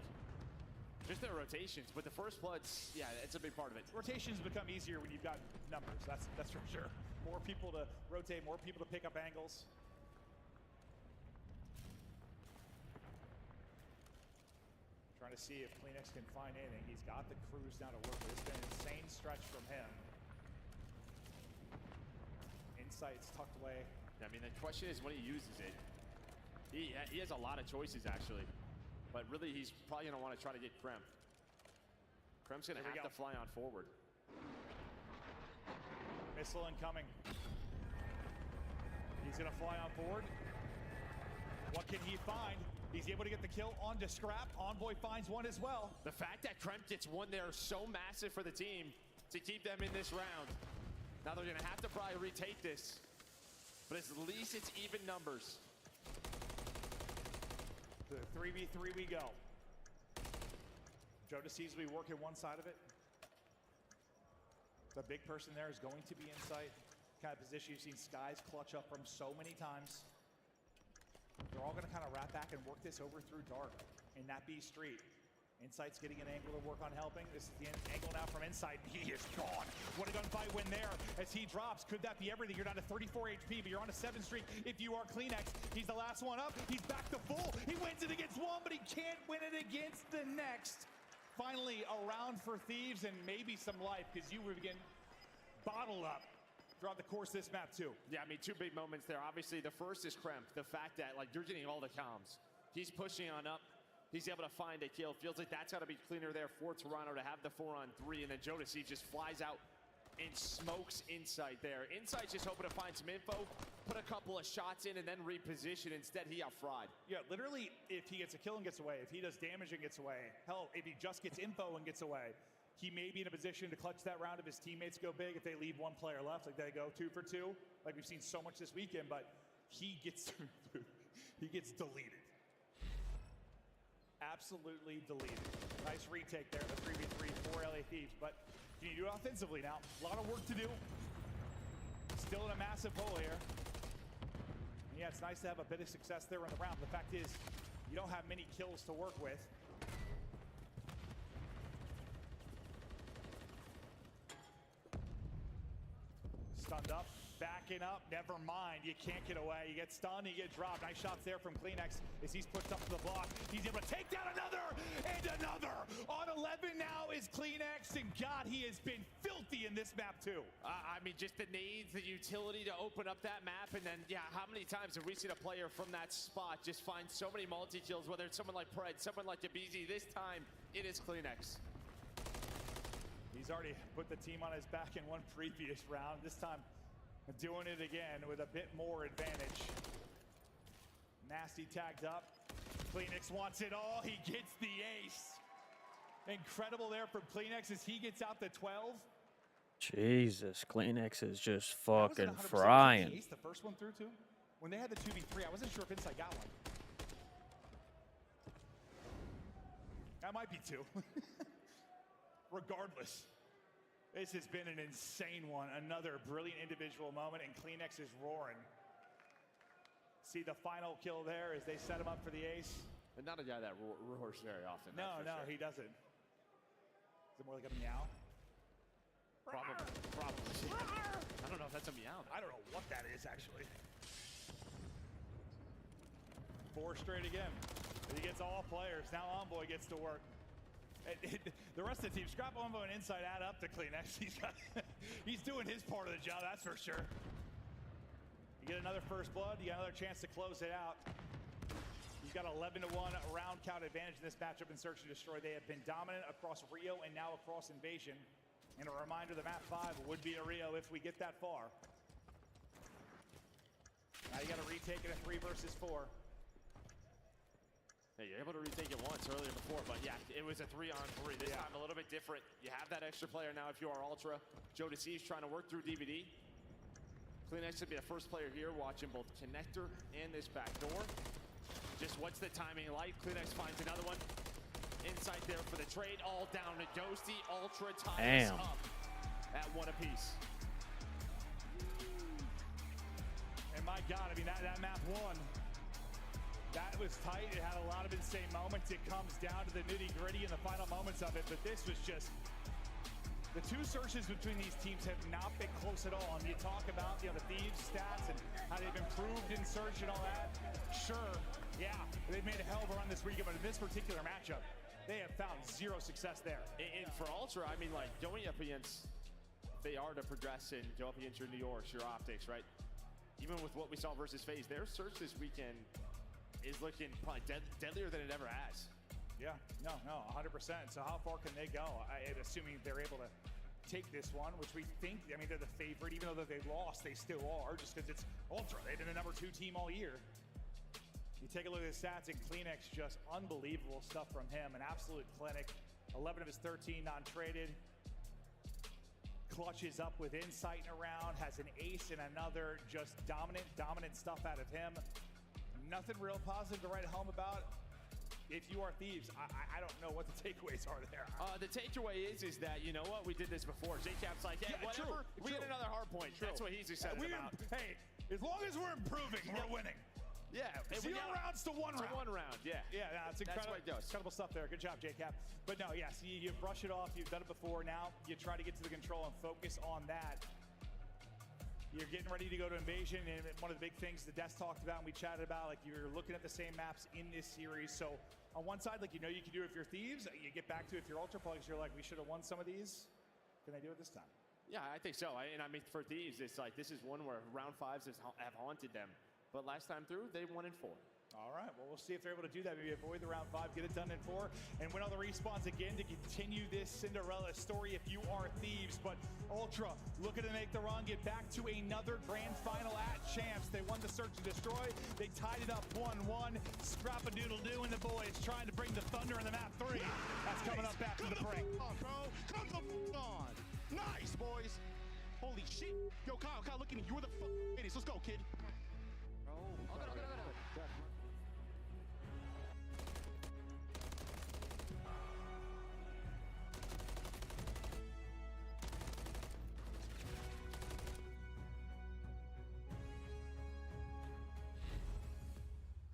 C: just their rotations, but the first bloods, yeah, it's a big part of it.
V: Rotations become easier when you've got numbers, that's for sure. More people to rotate, more people to pick up angles. Trying to see if Kleenex can find anything. He's got the cruise now to work with. It's been an insane stretch from him. Insights tucked away.
C: I mean, the question is when he uses it. He has a lot of choices, actually. but really he's probably going to want to try to get Krem. Krem's going to have to fly on forward.
V: Missile incoming. He's going to fly on forward. What can he find? He's able to get the kill onto Scrap. Envoy finds one as well.
C: The fact that Krem gets one there is so massive for the team to keep them in this round. Now they're going to have to probably retake this, but at least it's even numbers.
V: The 3v3 we go. Jodeci's will be working one side of it. The big person there is going to be in sight. Kind of position you've seen Skies clutch up from so many times. They're all going to kind of wrap back and work this over through Dark in that B street. Insight's getting an angle to work on helping. This is the angle now from Insight. He is gone. What a gunfight win there as he drops. Could that be everything? You're down to 34 HP, but you're on a 7 streak. If you are Kleenex, he's the last one up. He's back to full. He wins it against one, but he can't win it against the next. Finally, a round for Thieves and maybe some life, because you were getting bottled up throughout the course of this map too.
C: Yeah, I mean, two big moments there. Obviously, the first is Krem. The fact that, like, you're getting all the comms. He's pushing on up. He's able to find a kill. Feels like that's got to be cleaner there for Toronto to have the 4-on-3. And then Jodeci just flies out and smokes Insight there. Insight's just hoping to find some info, put a couple of shots in, and then reposition. Instead, he got fried.
V: Yeah, literally, if he gets a kill and gets away, if he does damage and gets away, hell, if he just gets info and gets away, he may be in a position to clutch that round if his teammates go big, if they leave one player left, like they go 2 for 2, like we've seen so much this weekend, but he gets deleted. Absolutely deleted. Nice retake there, the 3v3 for LA Thieves, but can you do it offensively now? A lot of work to do. Still in a massive hole here. And yeah, it's nice to have a bit of success there in the round. The fact is, you don't have many kills to work with. Stunned up, backing up, never mind. You can't get away. You get stunned, you get dropped. Nice shots there from Kleenex as he's pushed up to the block. He's able to take down another and another. On 11 now is Kleenex, and God, he has been filthy in this map too.
C: I mean, just the needs, the utility to open up that map, and then, yeah, how many times have we seen a player from that spot just find so many multi-kills, whether it's someone like Pred, someone like Debeezy. This time, it is Kleenex.
V: He's already put the team on his back in one previous round. This time, doing it again with a bit more advantage. Nasty tagged up. Kleenex wants it all. He gets the ace. Incredible there from Kleenex as he gets out the 12.
D: Jesus, Kleenex is just fucking frying.
V: Ace the first one through too. When they had the 2v3, I wasn't sure if Insight got one. That might be 2. Regardless, this has been an insane one. Another brilliant individual moment, and Kleenex is roaring. See the final kill there as they set him up for the ace.
C: And not a guy that roars very often.
V: No,
C: sure.
V: he doesn't. Is it more like a meow?
C: Probably. I don't know if that's a meow.
V: I don't know what that is, actually. 4 straight again. He gets all players. Now Envoy gets to work. The rest of the team, Scrap, Envoy, and Insight add up to Kleenex. He's doing his part of the job, that's for sure. You get another first blood, you got another chance to close it out. He's got 11-1 round count advantage in this matchup in Search and Destroy. They have been dominant across Rio and now across Invasion. And a reminder, the map 5 would be a Rio if we get that far. Now you got to retake it at 3 versus 4.
C: Hey, you're able to retake it once earlier before, but yeah, it was a 3-on-3. This time a little bit different. You have that extra player now if you are Ultra. Jodeci is trying to work through DVD. Kleenex should be the first player here watching both connector and this back door. Just what's the timing like? Kleenex finds another one. Insight there for the trade. All down to Ghosty. Ultra ties up at 1 apiece.
V: And my God, I mean, that map 1. That was tight. It had a lot of insane moments. It comes down to the nitty-gritty in the final moments of it, but this was just... The 2 searches between these teams have not been close at all. And you talk about, the Thieves stats and how they've improved in search and all that. Sure, yeah, they've made a hell of a run this weekend, but in this particular matchup, they have found 0 success there.
C: And for Ultra, I mean, like, going up against... They are to progress and go up against your New Yorks, your OpTics, right? Even with what we saw versus FaZe, their search this weekend is looking probably deadlier than it ever has.
V: Yeah, no, 100%. So how far can they go? Assuming they're able to take this one, which we think, I mean, they're the favorite, even though they lost, they still are, just because it's Ultra. They've been the #2 team all year. You take a look at his stats, and Kleenex, just unbelievable stuff from him. An absolute clinic. 11 of his 13 non-traded. Clutches up with insight in a round, has an ace in another. Just dominant stuff out of him. Nothing real positive to write home about. If you are Thieves, I don't know what the takeaways are there.
C: The takeaway is that, you know what, we did this before. J-Cap's like, hey,
V: Yeah,
C: whatever,
V: true,
C: we
V: true.
C: get another hard point.
V: True.
C: That's what he's excited about.
V: Hey, as long as we're improving, we're winning.
C: Yeah. Hey,
V: 0 rounds to 1 round.
C: To 1 round, yeah.
V: Yeah, no, it's incredible.
C: That's what it does.
V: Incredible stuff there. Good job, J-Cap. But no, yes, you brush it off. You've done it before. Now you try to get to the control and focus on that. You're getting ready to go to Invasion, and one of the big things the desk talked about and we chatted about, like, you're looking at the same maps in this series. So on one side, like, you know you can do it if you're Thieves. You get back to it if you're Ultra Plugs, you're like, we should have won some of these. Can they do it this time?
C: Yeah, I think so. And I mean, for Thieves, it's like, this is one where round 5s have haunted them. But last time through, they won in 4.
V: All right, well, we'll see if they're able to do that. Maybe avoid the round 5, get it done in 4, and win all the respawns again to continue this Cinderella story if you are Thieves. But Ultra looking to make the run, get back to another grand final at Champs. They won the Search and Destroy. They tied it up 1-1. Scrap-a-doodle-doo and the boys trying to bring the Thunder in the map 3. That's coming up after the break.
E: Come on, bro. Come the on. Nice, boys. Holy shit. Yo, Kyle, look at me. You're the idiot. Let's go, kid.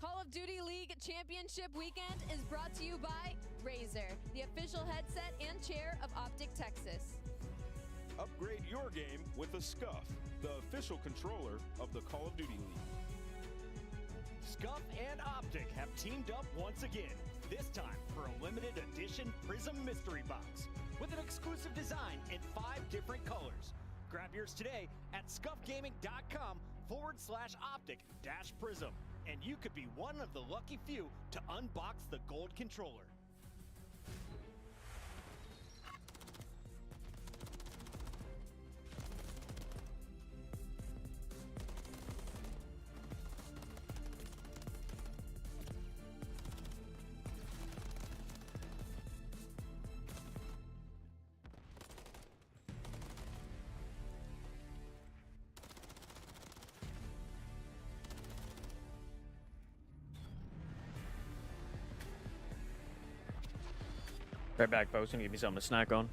F: Call of Duty League Championship Weekend is brought to you by Razer, the official headset and chair of OpTic Texas.
Q: Upgrade your game with a Scuff, the official controller of the Call of Duty League.
H: Scuff and OpTic have teamed up once again, this time for a limited edition Prism Mystery Box with an exclusive design in 5 different colors. Grab yours today at scuffgaming.com/OpTic-Prism, and you could be one of the lucky few to unbox the gold controller.
D: Right back, folks, and give me something to snack on.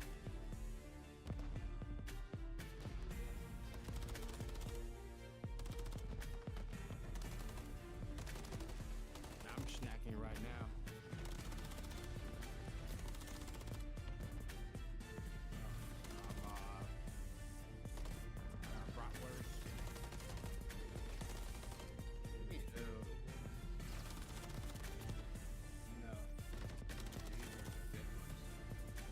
R: I'm snacking right now. Bratwurst. Me too. No.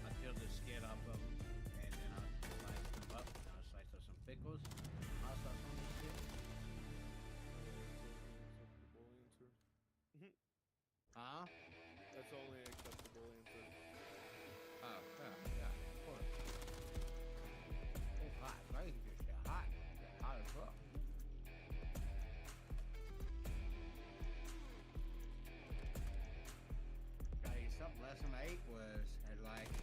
R: I peel the skin off of them, and then I'll slice them up. I'll slice up some pickles. I'll slice on this shit. Huh?
U: That's only acceptable answer.
R: Oh, yeah, of course. Oh, hot. I need to get shit hot. Hot as fuck. I ate something. Last time I ate was at like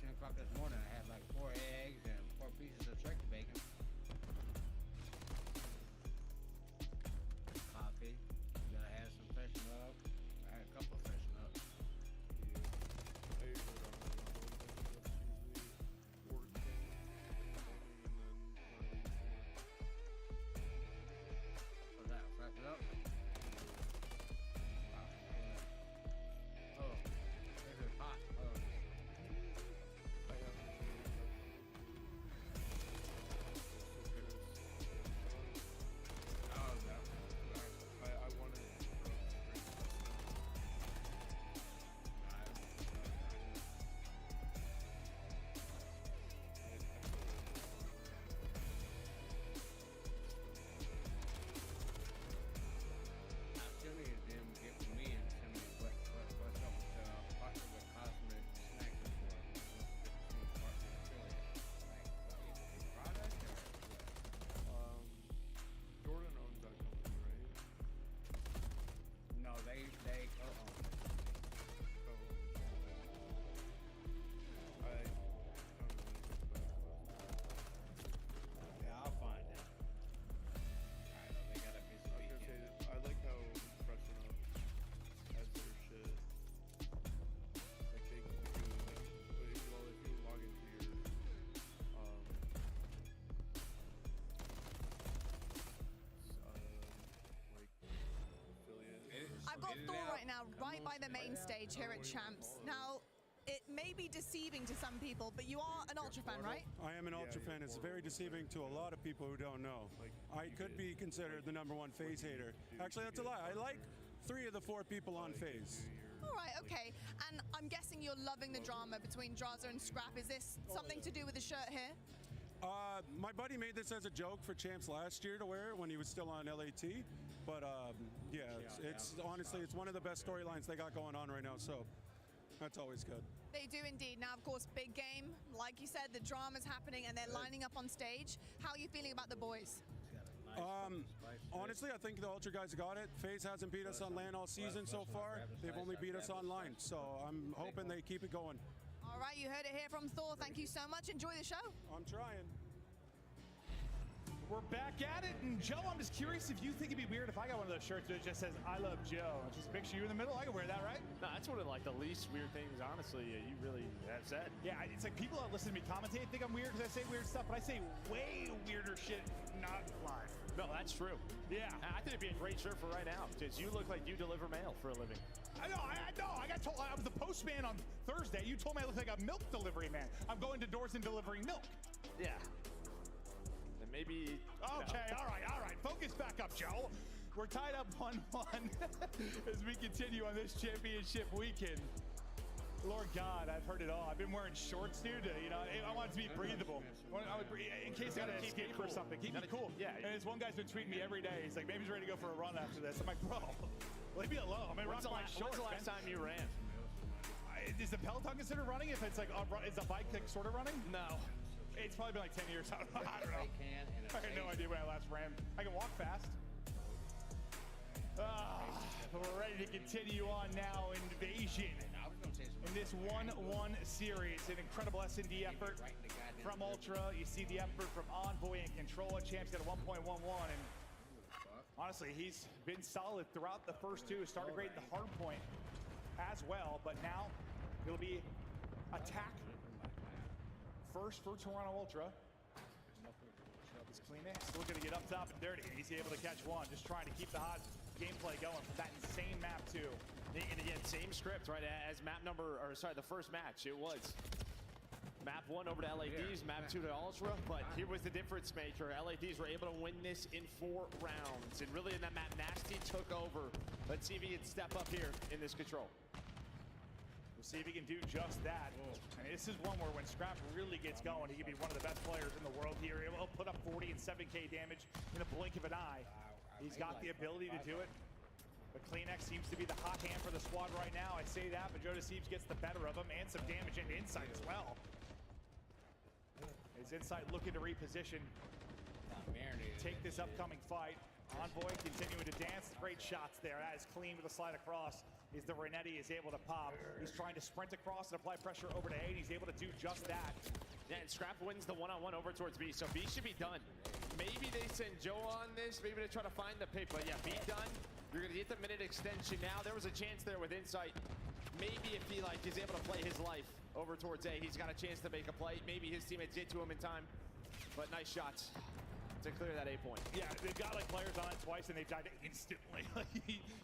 R: 10 o'clock this morning. I had like 4 eggs and 4 pieces of turkey bacon. Coffee. Gotta have some freshen up. I had a couple of freshen up. What's that? Freshen up? Oh, this is hot. Oh.
I: by the main stage here at Champs. Now, it may be deceiving to some people, but you are an Ultra fan, right?
B: I am an Ultra fan. It's very deceiving to a lot of people who don't know. I could be considered the #1 FaZe hater. Actually, that's a lie. I like 3 of the 4 people on FaZe.
I: All right, okay. And I'm guessing you're loving the drama between Draza and Scrap. Is this something to do with the shirt here?
B: My buddy made this as a joke for Champs last year to wear when he was still on LAT. But yeah, it's honestly, it's one of the best storylines they got going on right now. So that's always good.
I: They do indeed. Now, of course, big game. Like you said, the drama's happening and they're lining up on stage. How are you feeling about the boys?
B: Honestly, I think the Ultra guys got it. FaZe hasn't beat us on LAN all season so far. They've only beat us online. So I'm hoping they keep it going.
I: All right, you heard it here from Thor. Thank you so much. Enjoy the show.
B: I'm trying.
V: We're back at it, and Joe, I'm just curious if you think it'd be weird if I got one of those shirts that just says "I love Joe." Just picture you in the middle. I can wear that, right?
A: No, that's one of like the least weird things, honestly. You really have said.
V: Yeah, it's like people that listen to me commentate think I'm weird because I say weird stuff, but I say way weirder shit not live.
A: No, that's true.
V: Yeah,
A: I think it'd be a great shirt for right now because you look like you deliver mail for a living.
V: I know. I got told I was the postman on Thursday. You told me I look like a milk delivery man. I'm going to doors and delivering milk.
A: Yeah. Maybe.
V: Okay, all right. Focus back up, Joe. We're tied up 1-1 as we continue on this championship weekend. Lord God, I've heard it all. I've been wearing shorts, dude. I want it to be breathable. In case I got to escape or something. Keep it cool.
A: Yeah.
V: And this one guy's been tweeting me every day. He's like, maybe he's ready to go for a run after this. I'm like, bro, leave me alone. I'm gonna rock my shorts.
A: When's the last time you ran?
V: Is the Peloton considered running? If it's like, is the bike like sort of running?
A: No.
V: It's probably been like 10 years. I don't know. I had no idea when I last ran. I can walk fast. But we're ready to continue on now. Invasion in this 1-1 series. An incredible S&D effort from Ultra. You see the effort from Envoy and Control. Champs got a 1.11. And honestly, he's been solid throughout the first two. Started great in the hard point as well. But now it'll be attack first for Toronto Ultra. He's clean it. Still going to get up top and dirty. He's able to catch one. Just trying to keep the hot gameplay going from that insane map too.
A: And again, same script, right? As the first match. It was map 1 over to LADs, map 2 to Ultra. But here was the difference maker. LADs were able to win this in 4 rounds. And really in that map, Nasty took over. Let's see if he can step up here in this control.
V: We'll see if he can do just that. I mean, this is one where when Scrap really gets going, he can be one of the best players in the world here. He'll put up 40 and 7K damage in a blink of an eye. He's got the ability to do it. But CleanX seems to be the hot hand for the squad right now. I say that, but Joe Deceived gets the better of him and some damage into Insight as well. His Insight looking to reposition. Take this upcoming fight. Envoy continuing to dance. Great shots there. That is clean with a slide across. Is the Renetti is able to pop. He's trying to sprint across and apply pressure over to A, and he's able to do just that.
A: Yeah, and Scrap wins the one-on-one over towards B, so B should be done. Maybe they send Joe on this. Maybe they try to find the pick, but yeah, B done. You're gonna get the minute extension now. There was a chance there with Insight. Maybe if he is able to play his life over towards A, he's got a chance to make a play. Maybe his teammates get to him in time, but nice shots to clear that A point.
V: Yeah, they've got players on it twice and they've died instantly.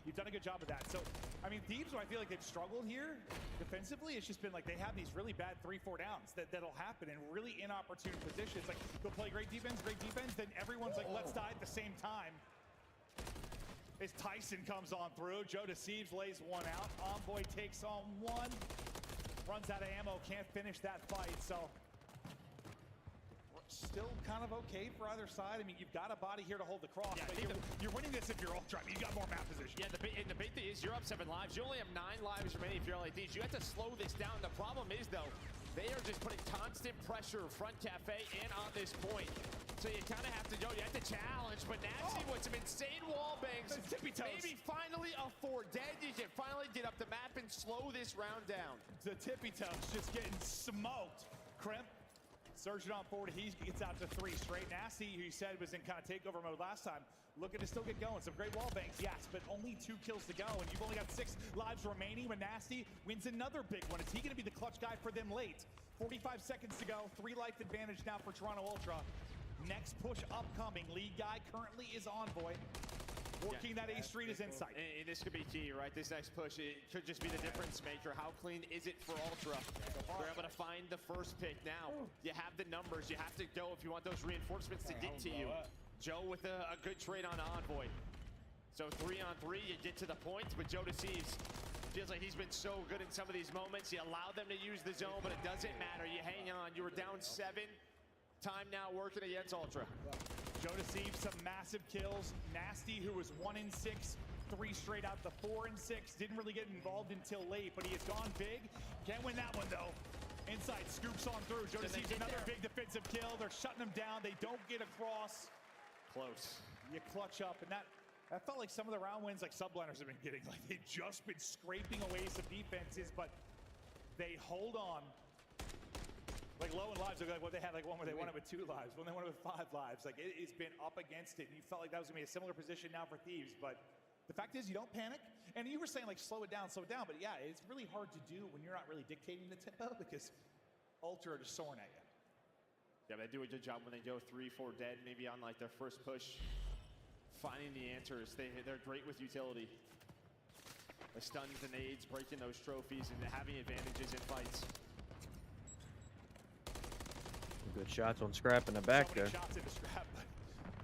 V: You've done a good job of that. So, I mean, Thieves, I feel like they've struggled here defensively. It's just been like they have these really bad 3-4 downs that'll happen in really inopportune positions. Like they'll play great defense, then everyone's like, let's die at the same time. As Tyson comes on through, Joe Deceived lays one out. Envoy takes on one, runs out of ammo, can't finish that fight. So still kind of okay for either side. I mean, you've got a body here to hold the cross,
A: yeah,
V: but you're winning this if you're Ultra. I mean, you got more map position.
A: Yeah, and the big thing is you're up 7 lives. You only have 9 lives remaining if you're LADs. You have to slow this down. The problem is, though, they are just putting constant pressure front cafe and on this point. So you kind of have to go. You have to challenge, but Nasty with some insane wall bangs. Maybe finally a 4 dead. You can finally get up the map and slow this round down.
V: The tippy toes just getting smoked. Crimp surging on forward. He gets out to 3 straight. Nasty, who you said was in kind of takeover mode last time, looking to still get going. Some great wall banks, yes, but only 2 kills to go, and you've only got 6 lives remaining. When Nasty wins another big one, is he going to be the clutch guy for them late? 45 seconds to go. 3 life advantage now for Toronto Ultra. Next push upcoming. Lead guy currently is Envoy. Working that A Street is insight.
C: And this could be key, right? This next push, it could just be the difference maker. How clean is it for Ultra? They're able to find the first pick now. You have the numbers. You have to go if you want those reinforcements to get to you. Joe with a good trade on Envoy. So 3-on-3, you get to the points, but Joe Deceives feels like he's been so good in some of these moments. You allow them to use the zone, but it doesn't matter. You hang on. You were down 7. Time now working against Ultra.
V: Joe Deceives some massive kills. Nasty, who was 1-6, 3 straight out to 4-6. Didn't really get involved until late, but he has gone big. Can't win that one though. Inside scoops on through. Joe Deceives another big defensive kill. They're shutting him down. They don't get across.
C: Close.
V: You clutch up, and that felt like some of the round wins like Subliners have been getting. Like they've just been scraping away some defenses, but they hold on. Like low in lives, like what they had, like one where they won it with 2 lives, one they won it with 5 lives. Like it's been up against it. And you felt like that was gonna be a similar position now for Thieves, but the fact is you don't panic. And you were saying like slow it down, but yeah, it's really hard to do when you're not really dictating the tempo because Ultra are just soaring at you.
C: Yeah, they do a good job when they go 3-4 dead, maybe on like their first push, finding the answers. They're great with utility. The stuns, the nades, breaking those trophies, and having advantages in fights.
D: Good shots on Scrap in the back
V: So
D: there.
V: many shots into Scrap, but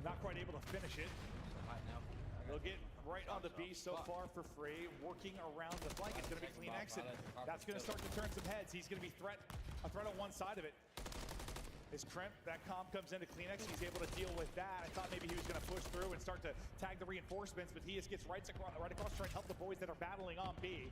V: not quite able to finish it. They'll get right on the B so far for free. Working around the flank, it's going to be Kleenex, and that's going to start to turn some heads. He's going to be a threat on one side of it. Is Crimp, that comp comes into Kleenex, he's able to deal with that. I thought maybe he was going to push through and start to tag the reinforcements, but he just gets right across trying to help the boys that are battling on B.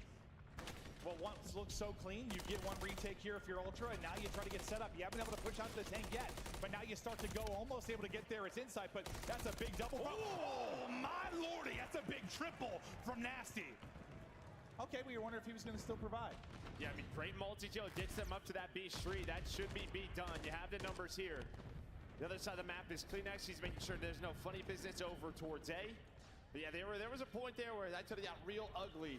V: Well, once looks so clean, you get one retake here if you're Ultra, and now you try to get set up. You haven't been able to push out to the tank yet, but now you start to go, almost able to get there. It's inside, but that's a big double. Oh, my lordy, that's a big triple from Nasty. Okay, we were wondering if he was going to still provide.
C: Yeah, I mean, great multi-kill, gets them up to that B Street. That should be beat done. You have the numbers here. The other side of the map is Kleenex. He's making sure there's no funny business over towards A. But yeah, there was a point there where that could have got real ugly.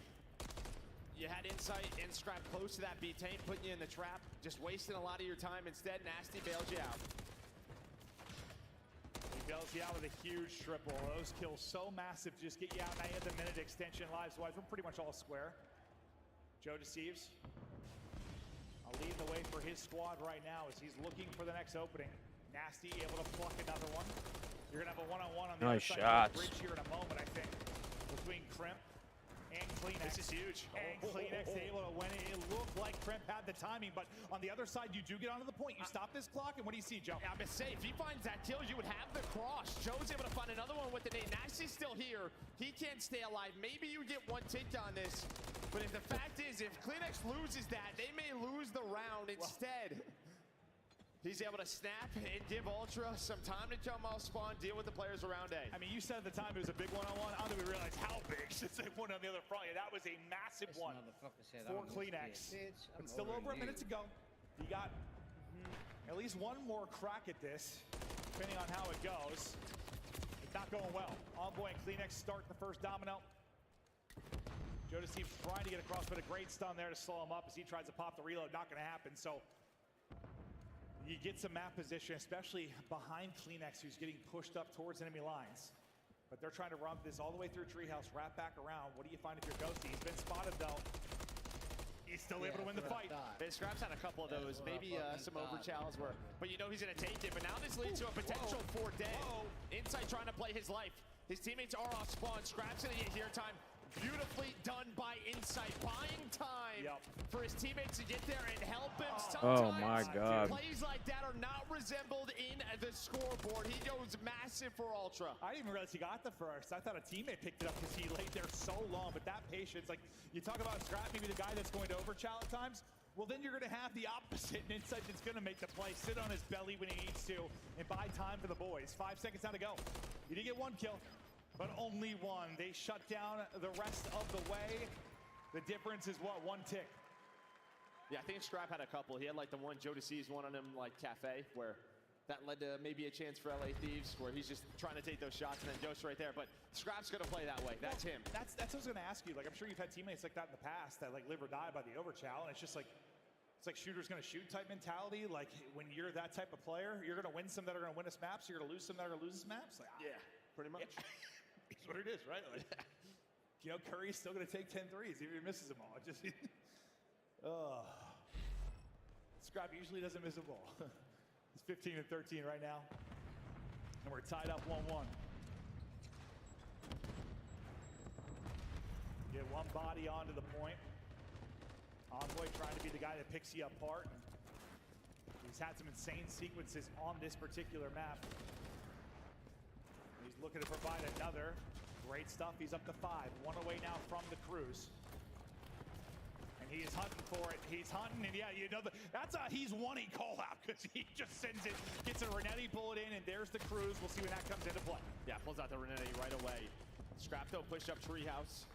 C: You had Insight and Scrap close to that B tank, putting you in the trap, just wasting a lot of your time. Instead, Nasty bails you out.
V: He bails you out with a huge triple. Those kills so massive, just get you out. Now you have the minute extension lives-wise. We're pretty much all square. Joe Deceives leading the way for his squad right now as he's looking for the next opening. Nasty able to pluck another one. You're going to have a one-on-one on the
D: Nice
V: other side of the
D: shots.
V: bridge here in a moment, I think, between Crimp and Kleenex.
C: This is huge.
V: And Kleenex able to win it. It looked like Crimp had the timing, but on the other side, you do get onto the point. You stop this clock, and what do you see, Joe?
C: I'm gonna say, if he finds that kill, you would have the cross. Joe's able to find another one with the nade. Nasty's still here. He can't stay alive. Maybe you get one take on this, but if the fact is, if Kleenex loses that, they may lose the round instead. He's able to snap and give Ultra some time to come off spawn, deal with the players around A.
V: I mean, you said at the time it was a big one-on-one. I don't think we realized how big since they won on the other front. Yeah, that was a massive one for Kleenex. But still over a minute to go. You got at least one more crack at this, depending on how it goes. It's not going well. Envoy and Kleenex start the first domino. Joe Deceives trying to get across, but a great stun there to slow him up as he tries to pop the reload. Not going to happen. So you get some map position, especially behind Kleenex, who's getting pushed up towards enemy lines. But they're trying to run this all the way through Treehouse, wrap back around. What do you find if you're Ghosty? He's been spotted, though. He's still able to win the fight.
C: Scrap's had a couple of those, maybe some overchallenges where, but you know he's going to take it. But now this leads to a potential 4 dead. Insight trying to play his life. His teammates are off spawn. Scrap's going to get here time. Beautifully done by Insight, buying time for his teammates to get there and help him.
D: Oh my God.
C: Plays like that are not resembled in the scoreboard. He goes massive for Ultra.
V: I didn't even realize he got the first. I thought a teammate picked it up because he laid there so long, but that patience, like you talk about Scrap, maybe the guy that's going to overchow at times. Well, then you're going to have the opposite, and Insight that's going to make the play, sit on his belly when he needs to, and buy time for the boys. 5 seconds now to go. You did get one kill, but only one. They shut down the rest of the way. The difference is what, 1 tick?
C: Yeah, I think Scrap had a couple. He had like the one Joe Deceives one on him, like Cafe, where that led to maybe a chance for LA Thieves, where he's just trying to take those shots and then Ghost right there. But Scrap's going to play that way. That's him.
V: That's what I was going to ask you. Like, I'm sure you've had teammates like that in the past that like live or die by the overchow, and it's just like, it's like shooter's going to shoot type mentality. Like when you're that type of player, you're going to win some that are going to win us maps. You're going to lose some that are going to lose us maps. Like,
C: yeah, pretty much.
V: It's what it is, right? Like, you know, Curry's still going to take 10 threes, even if he misses them all. It just, Scrap usually doesn't miss a ball. It's 15 and 13 right now, and we're tied up 1-1. Get one body onto the point. Envoy trying to be the guy that picks you apart. He's had some insane sequences on this particular map. He's looking to provide another. Great stuff. He's up to 5. 1 away now from the cruise. And he is hunting for it. He's hunting, and yeah, you know, that's a he's one-y call out because he just sends it, gets a Renetti bullet in, and there's the cruise. We'll see when that comes into play.
C: Yeah, pulls out the Renetti right away. Scrapto push up treehouse.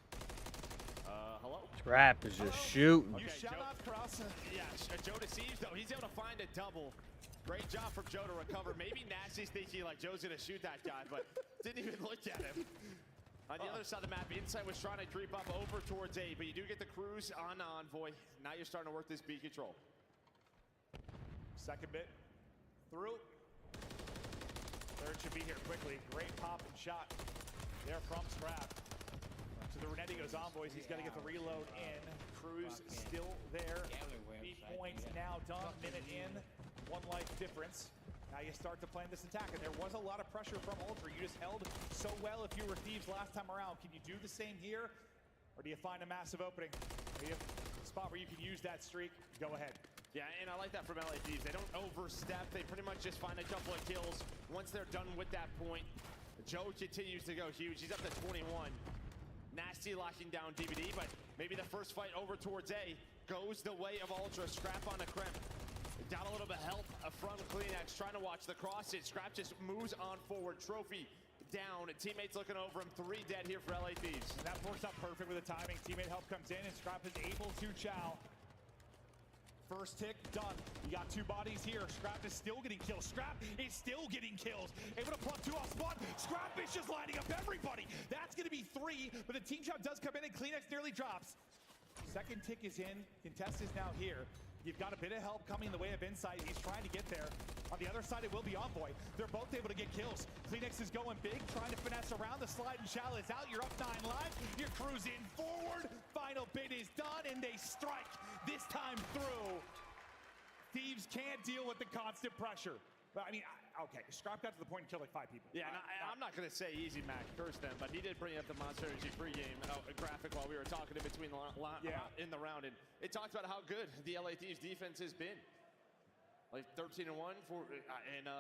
C: Hello?
D: Scrap is just shooting.
V: You shout out Cross.
C: Yeah, Joe deceives though. He's able to find a double. Great job from Joe to recover. Maybe Nasty's thinking like Joe's gonna shoot that guy, but didn't even look at him. On the other side of the map, Insight was trying to creep up over towards A, but you do get the cruise on Envoy. Now you're starting to work this B control.
V: Second bit through. Third should be here quickly. Great pop and shot there from Scrap. So the Renetti goes Envoys. He's got to get the reload in. Cruz still there. 8 points now done. Minute in. 1 life difference. Now you start to plan this attack, and there was a lot of pressure from Ultra. You just held so well if you were Thieves last time around. Can you do the same here, or do you find a massive opening? Do you have a spot where you can use that streak? Go ahead.
C: Yeah, and I like that from LA Thieves. They don't overstep. They pretty much just find a couple of kills. Once they're done with that point, Joe continues to go huge. He's up to 21. Nasty locking down DVD, but maybe the first fight over towards A goes the way of Ultra. Scrap on a Kremp. Got a little bit of help from Kleenex, trying to watch the cross hit. Scrap just moves on forward. Trophy down. Teammates looking over him. 3 dead here for LA Thieves.
V: And that works out perfect with the timing. Teammate help comes in, and Scrap is able to chow. First tick done. You got 2 bodies here. Scrap is still getting kills. Scrap is still getting kills. Able to plug 2 off spawn. Scrap is just lining up everybody. That's going to be 3, but the team shot does come in, and Kleenex nearly drops. Second tick is in. Contest is now here. You've got a bit of help coming in the way of Insight. He's trying to get there. On the other side, it will be Envoy. They're both able to get kills. Kleenex is going big, trying to finesse around. The slide and shell is out. You're up 9 live. You're cruising forward. Final bit is done, and they strike this time through. Thieves can't deal with the constant pressure. But I mean, okay, Scrap got to the point and killed like 5 people.
C: Yeah, I'm not going to say easy, Mac, curse them, but he did bring up the Monster Energy pregame graphic while we were talking in between in the round, and it talked about how good the LA Thieves defense has been. Like 13-1 for,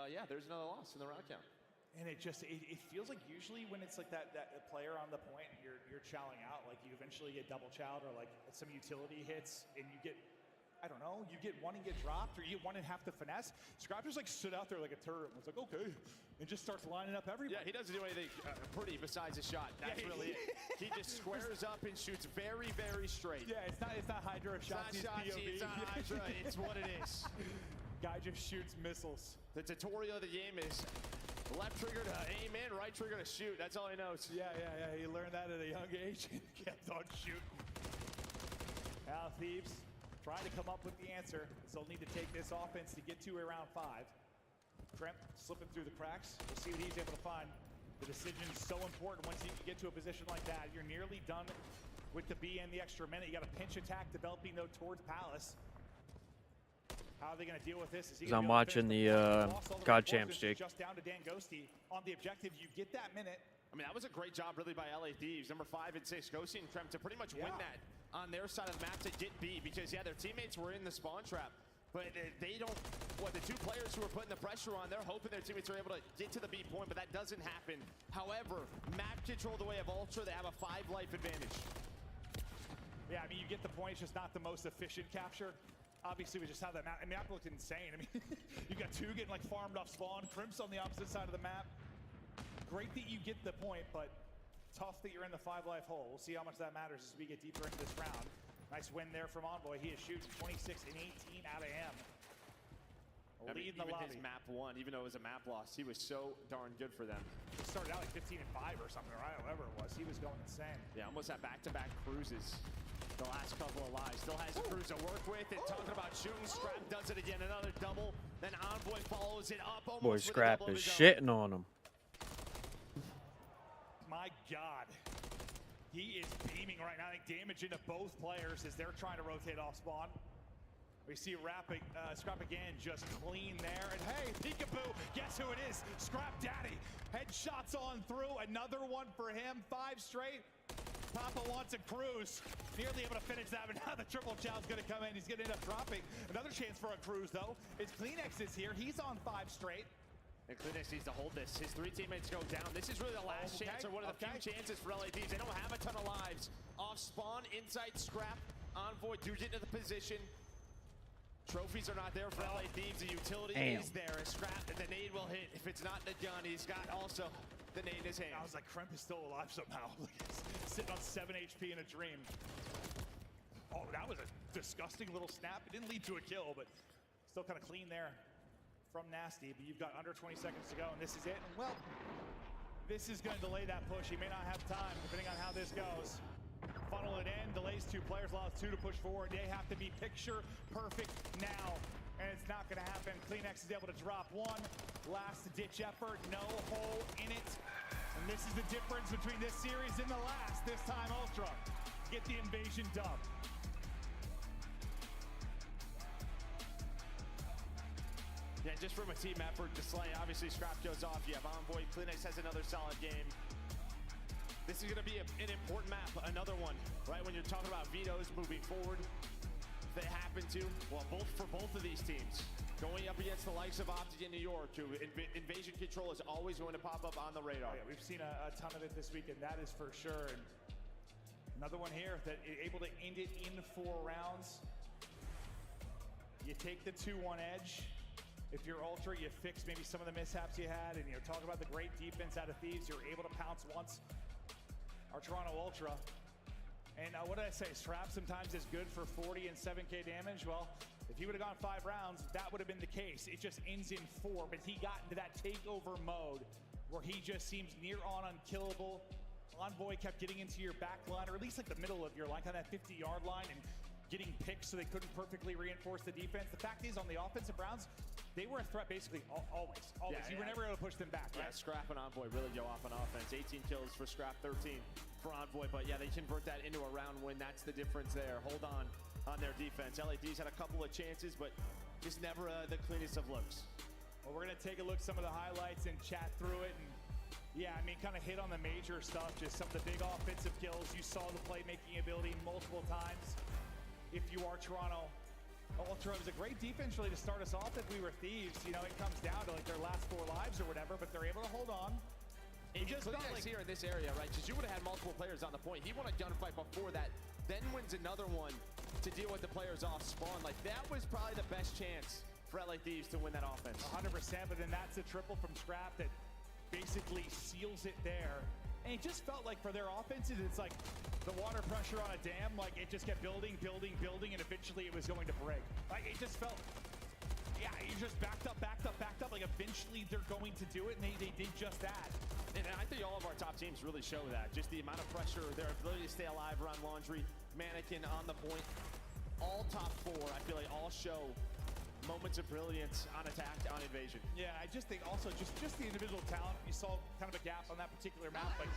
C: yeah, there's another loss in the round count.
V: And it just, it feels like usually when it's like that player on the point, you're chowing out, like you eventually get double chowed or like some utility hits, and you get, I don't know, you get 1 and get dropped, or you get 1 and have to finesse. Scrap just like stood out there like a turret and was like, okay, and just starts lining up everybody.
C: Yeah, he doesn't do anything pretty besides a shot. That's really it. He just squares up and shoots very, very straight.
V: Yeah, it's not Hydra shots.
C: It's not Shotsy, it's not Hydra, it's what it is.
V: Guy just shoots missiles.
C: The tutorial of the game is left trigger to aim in, right trigger to shoot. That's all he knows.
V: Yeah. He learned that at a young age and kept on shooting. Now Thieves trying to come up with the answer. They'll need to take this offense to get to around 5. Kremp slipping through the cracks. We'll see what he's able to find. The decision's so important once you get to a position like that. You're nearly done with the B and the extra minute. You got a pinch attack developing though towards Palace. How are they going to deal with this?
D: I'm watching the God Champs, Jake.
V: Just down to Dan Ghosty on the objective. You get that minute.
C: I mean, that was a great job really by LA Thieves. Number 5 and 6, Ghosty and Kremp to pretty much win that on their side of the map to get B, because yeah, their teammates were in the spawn trap, but they don't, the 2 players who are putting the pressure on, they're hoping their teammates are able to get to the B point, but that doesn't happen. However, map control the way of Ultra, they have a 5 life advantage.
V: Yeah, I mean, you get the point, it's just not the most efficient capture. Obviously, we just have that map. I mean, that looked insane. I mean, you got 2 getting like farmed off spawn, Crimps on the opposite side of the map. Great that you get the point, but tough that you're in the 5 life hole. We'll see how much that matters as we get deeper into this round. Nice win there from Envoy. He is shooting 26 and 18 out of M. Lead in the lobby.
C: His map 1, even though it was a map loss, he was so darn good for them.
V: He started out like 15 and 5 or something, or however it was. He was going insane.
C: Yeah, almost had back-to-back cruises. The last couple of lives. Still has a cruise to work with. And talking about shooting, Scrap does it again. Another double. Then Envoy follows it up.
D: Boy, Scrap is shitting on him.
V: My God. He is beaming right now. I think damage into both players as they're trying to rotate off spawn. We see Scrap again, just clean there. And hey, peekaboo, guess who it is? Scrap Daddy. Headshots on through, another one for him, 5 straight. Papa wants a cruise. Nearly able to finish that, but now the triple chow's gonna come in. He's gonna end up dropping. Another chance for a cruise though. It's Kleenex is here, he's on 5 straight.
C: And Kleenex needs to hold this. His 3 teammates go down. This is really the last chance, or one of the few chances for LA Thieves. They don't have a ton of lives. Off spawn, inside Scrap. Envoy do get into the position. Trophies are not there for LA Thieves. The utility is there. A Scrap, and the nade will hit. If it's not the gun, he's got also the nade in his hand.
V: I was like, Kremp is still alive somehow. Sitting on 7 HP in a dream. Oh, that was a disgusting little snap. It didn't lead to a kill, but still kind of clean there from Nasty. But you've got under 20 seconds to go, and this is it. And well, this is going to delay that push. He may not have time, depending on how this goes. Funnel it in, delays 2 players, allows 2 to push forward. They have to be picture perfect now, and it's not gonna happen. Kleenex is able to drop 1. Last ditch effort, no hole in it. And this is the difference between this series and the last. This time Ultra get the invasion dub.
C: Yeah, just from a team effort to slay, obviously Scrap goes off. You have Envoy, Kleenex has another solid game. This is going to be an important map, another one, right? When you're talking about vetoes moving forward, they happen to, well, for both of these teams, going up against the likes of OpTic in New York, who invasion control is always going to pop up on the radar.
V: Oh, yeah, we've seen a ton of it this week, and that is for sure. And another one here that is able to end it in 4 rounds. You take the 2-1 edge. If you're Ultra, you fix maybe some of the mishaps you had, and you're talking about the great defense out of Thieves. You're able to pounce once. Our Toronto Ultra. And what did I say? Scrap sometimes is good for 40 and 7K damage. Well, if he would have gone 5 rounds, that would have been the case. It just ends in 4, but he got into that takeover mode where he just seems near on unkillable. Envoy kept getting into your back line, or at least like the middle of your line, kind of that 50-yard line, and getting picked so they couldn't perfectly reinforce the defense. The fact is, on the offensive Browns, they were a threat basically always. Yeah, you were never able to push them back, right?
C: Yeah, Scrap and Envoy really go off on offense. 18 kills for Scrap, 13 for Envoy. But yeah, they convert that into a round win. That's the difference there. Hold on their defense. LA Thieves had a couple of chances, but just never the cleanest of looks.
V: Well, we're going to take a look at some of the highlights and chat through it. And yeah, I mean, kind of hit on the major stuff, just some of the big offensive kills. You saw the playmaking ability multiple times. If you are Toronto Ultra, it was a great defense really to start us off. If we were Thieves, you know, it comes down to like their last 4 lives or whatever, but they're able to hold on.
C: It just felt like here in this area, right? Because you would have had multiple players on the point. He won a gunfight before that, then wins another one to deal with the players off spawn. Like, that was probably the best chance for LA Thieves to win that offense.
V: 100%, but then that's a triple from Scrap that basically seals it there. And it just felt like for their offenses, it's like the water pressure on a dam, like it just kept building, and eventually it was going to break. Like, it just felt, yeah, you just backed up, like eventually they're going to do it, and they did just that.
C: And I think all of our top teams really show that. Just the amount of pressure, their ability to stay alive around Laundry, Mannequin on the point. All top 4, I feel like all show moments of brilliance on attack, on invasion.
V: Yeah, I just think also just the individual talent, you saw kind of a gap on that particular map. Like,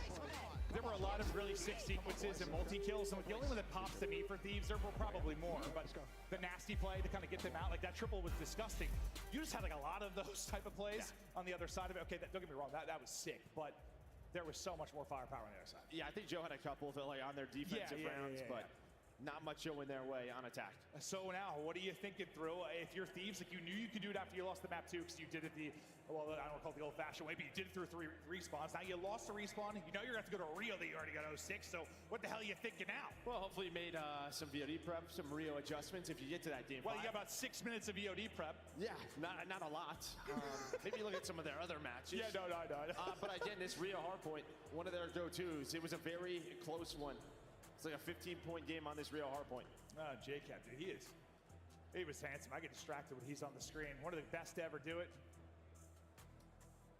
V: there were a lot of really sick sequences and multi-kills, and the only one that pops to me for Thieves, there were probably more, but the nasty play to kind of get them out, like that triple was disgusting. You just had like a lot of those type of plays on the other side of it. Okay, don't get me wrong, that was sick, but there was so much more firepower on the other side.
C: Yeah, I think Joe had a couple of like on their defensive rounds, but not much going their way on attack.
V: So now, what are you thinking through? If you're Thieves, like you knew you could do it after you lost the map too, because you did it the, well, I don't want to call it the old-fashioned way, but you did it through 3 respawns. Now you lost a respawn. You know you're going to have to go to Rio that you already got 06, so what the hell are you thinking now?
C: Well, hopefully you made some VOD prep, some Rio adjustments if you get to that game.
V: Well, you got about 6 minutes of VOD prep.
C: Yeah, not a lot. Maybe look at some of their other matches.
V: Yeah, no.
C: But again, this Rio hardpoint, one of their go-tos, it was a very close one. It's like a 15-point game on this Rio hardpoint.
V: J-Cap, dude, he was handsome. I get distracted when he's on the screen. One of the best to ever do it.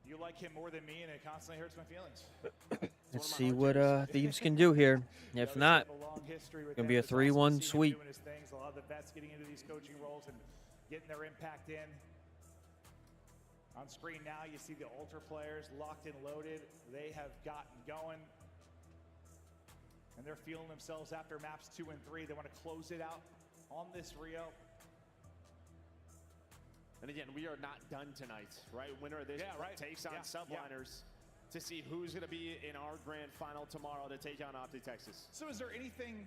V: You like him more than me, and it constantly hurts my feelings.
D: Let's see what Thieves can do here. If not, it's going to be a 3-1 sweep.
V: A lot of the vets getting into these coaching roles and getting their impact in. On screen now, you see the Ultra players locked and loaded. They have gotten going. and they're feeling themselves after maps 2 and 3. They want to close it out on this Rio.
C: And again, we are not done tonight, right? Winner of this takes on Subliners to see who's going to be in our grand final tomorrow to take on OpTic Texas.
V: So is there anything,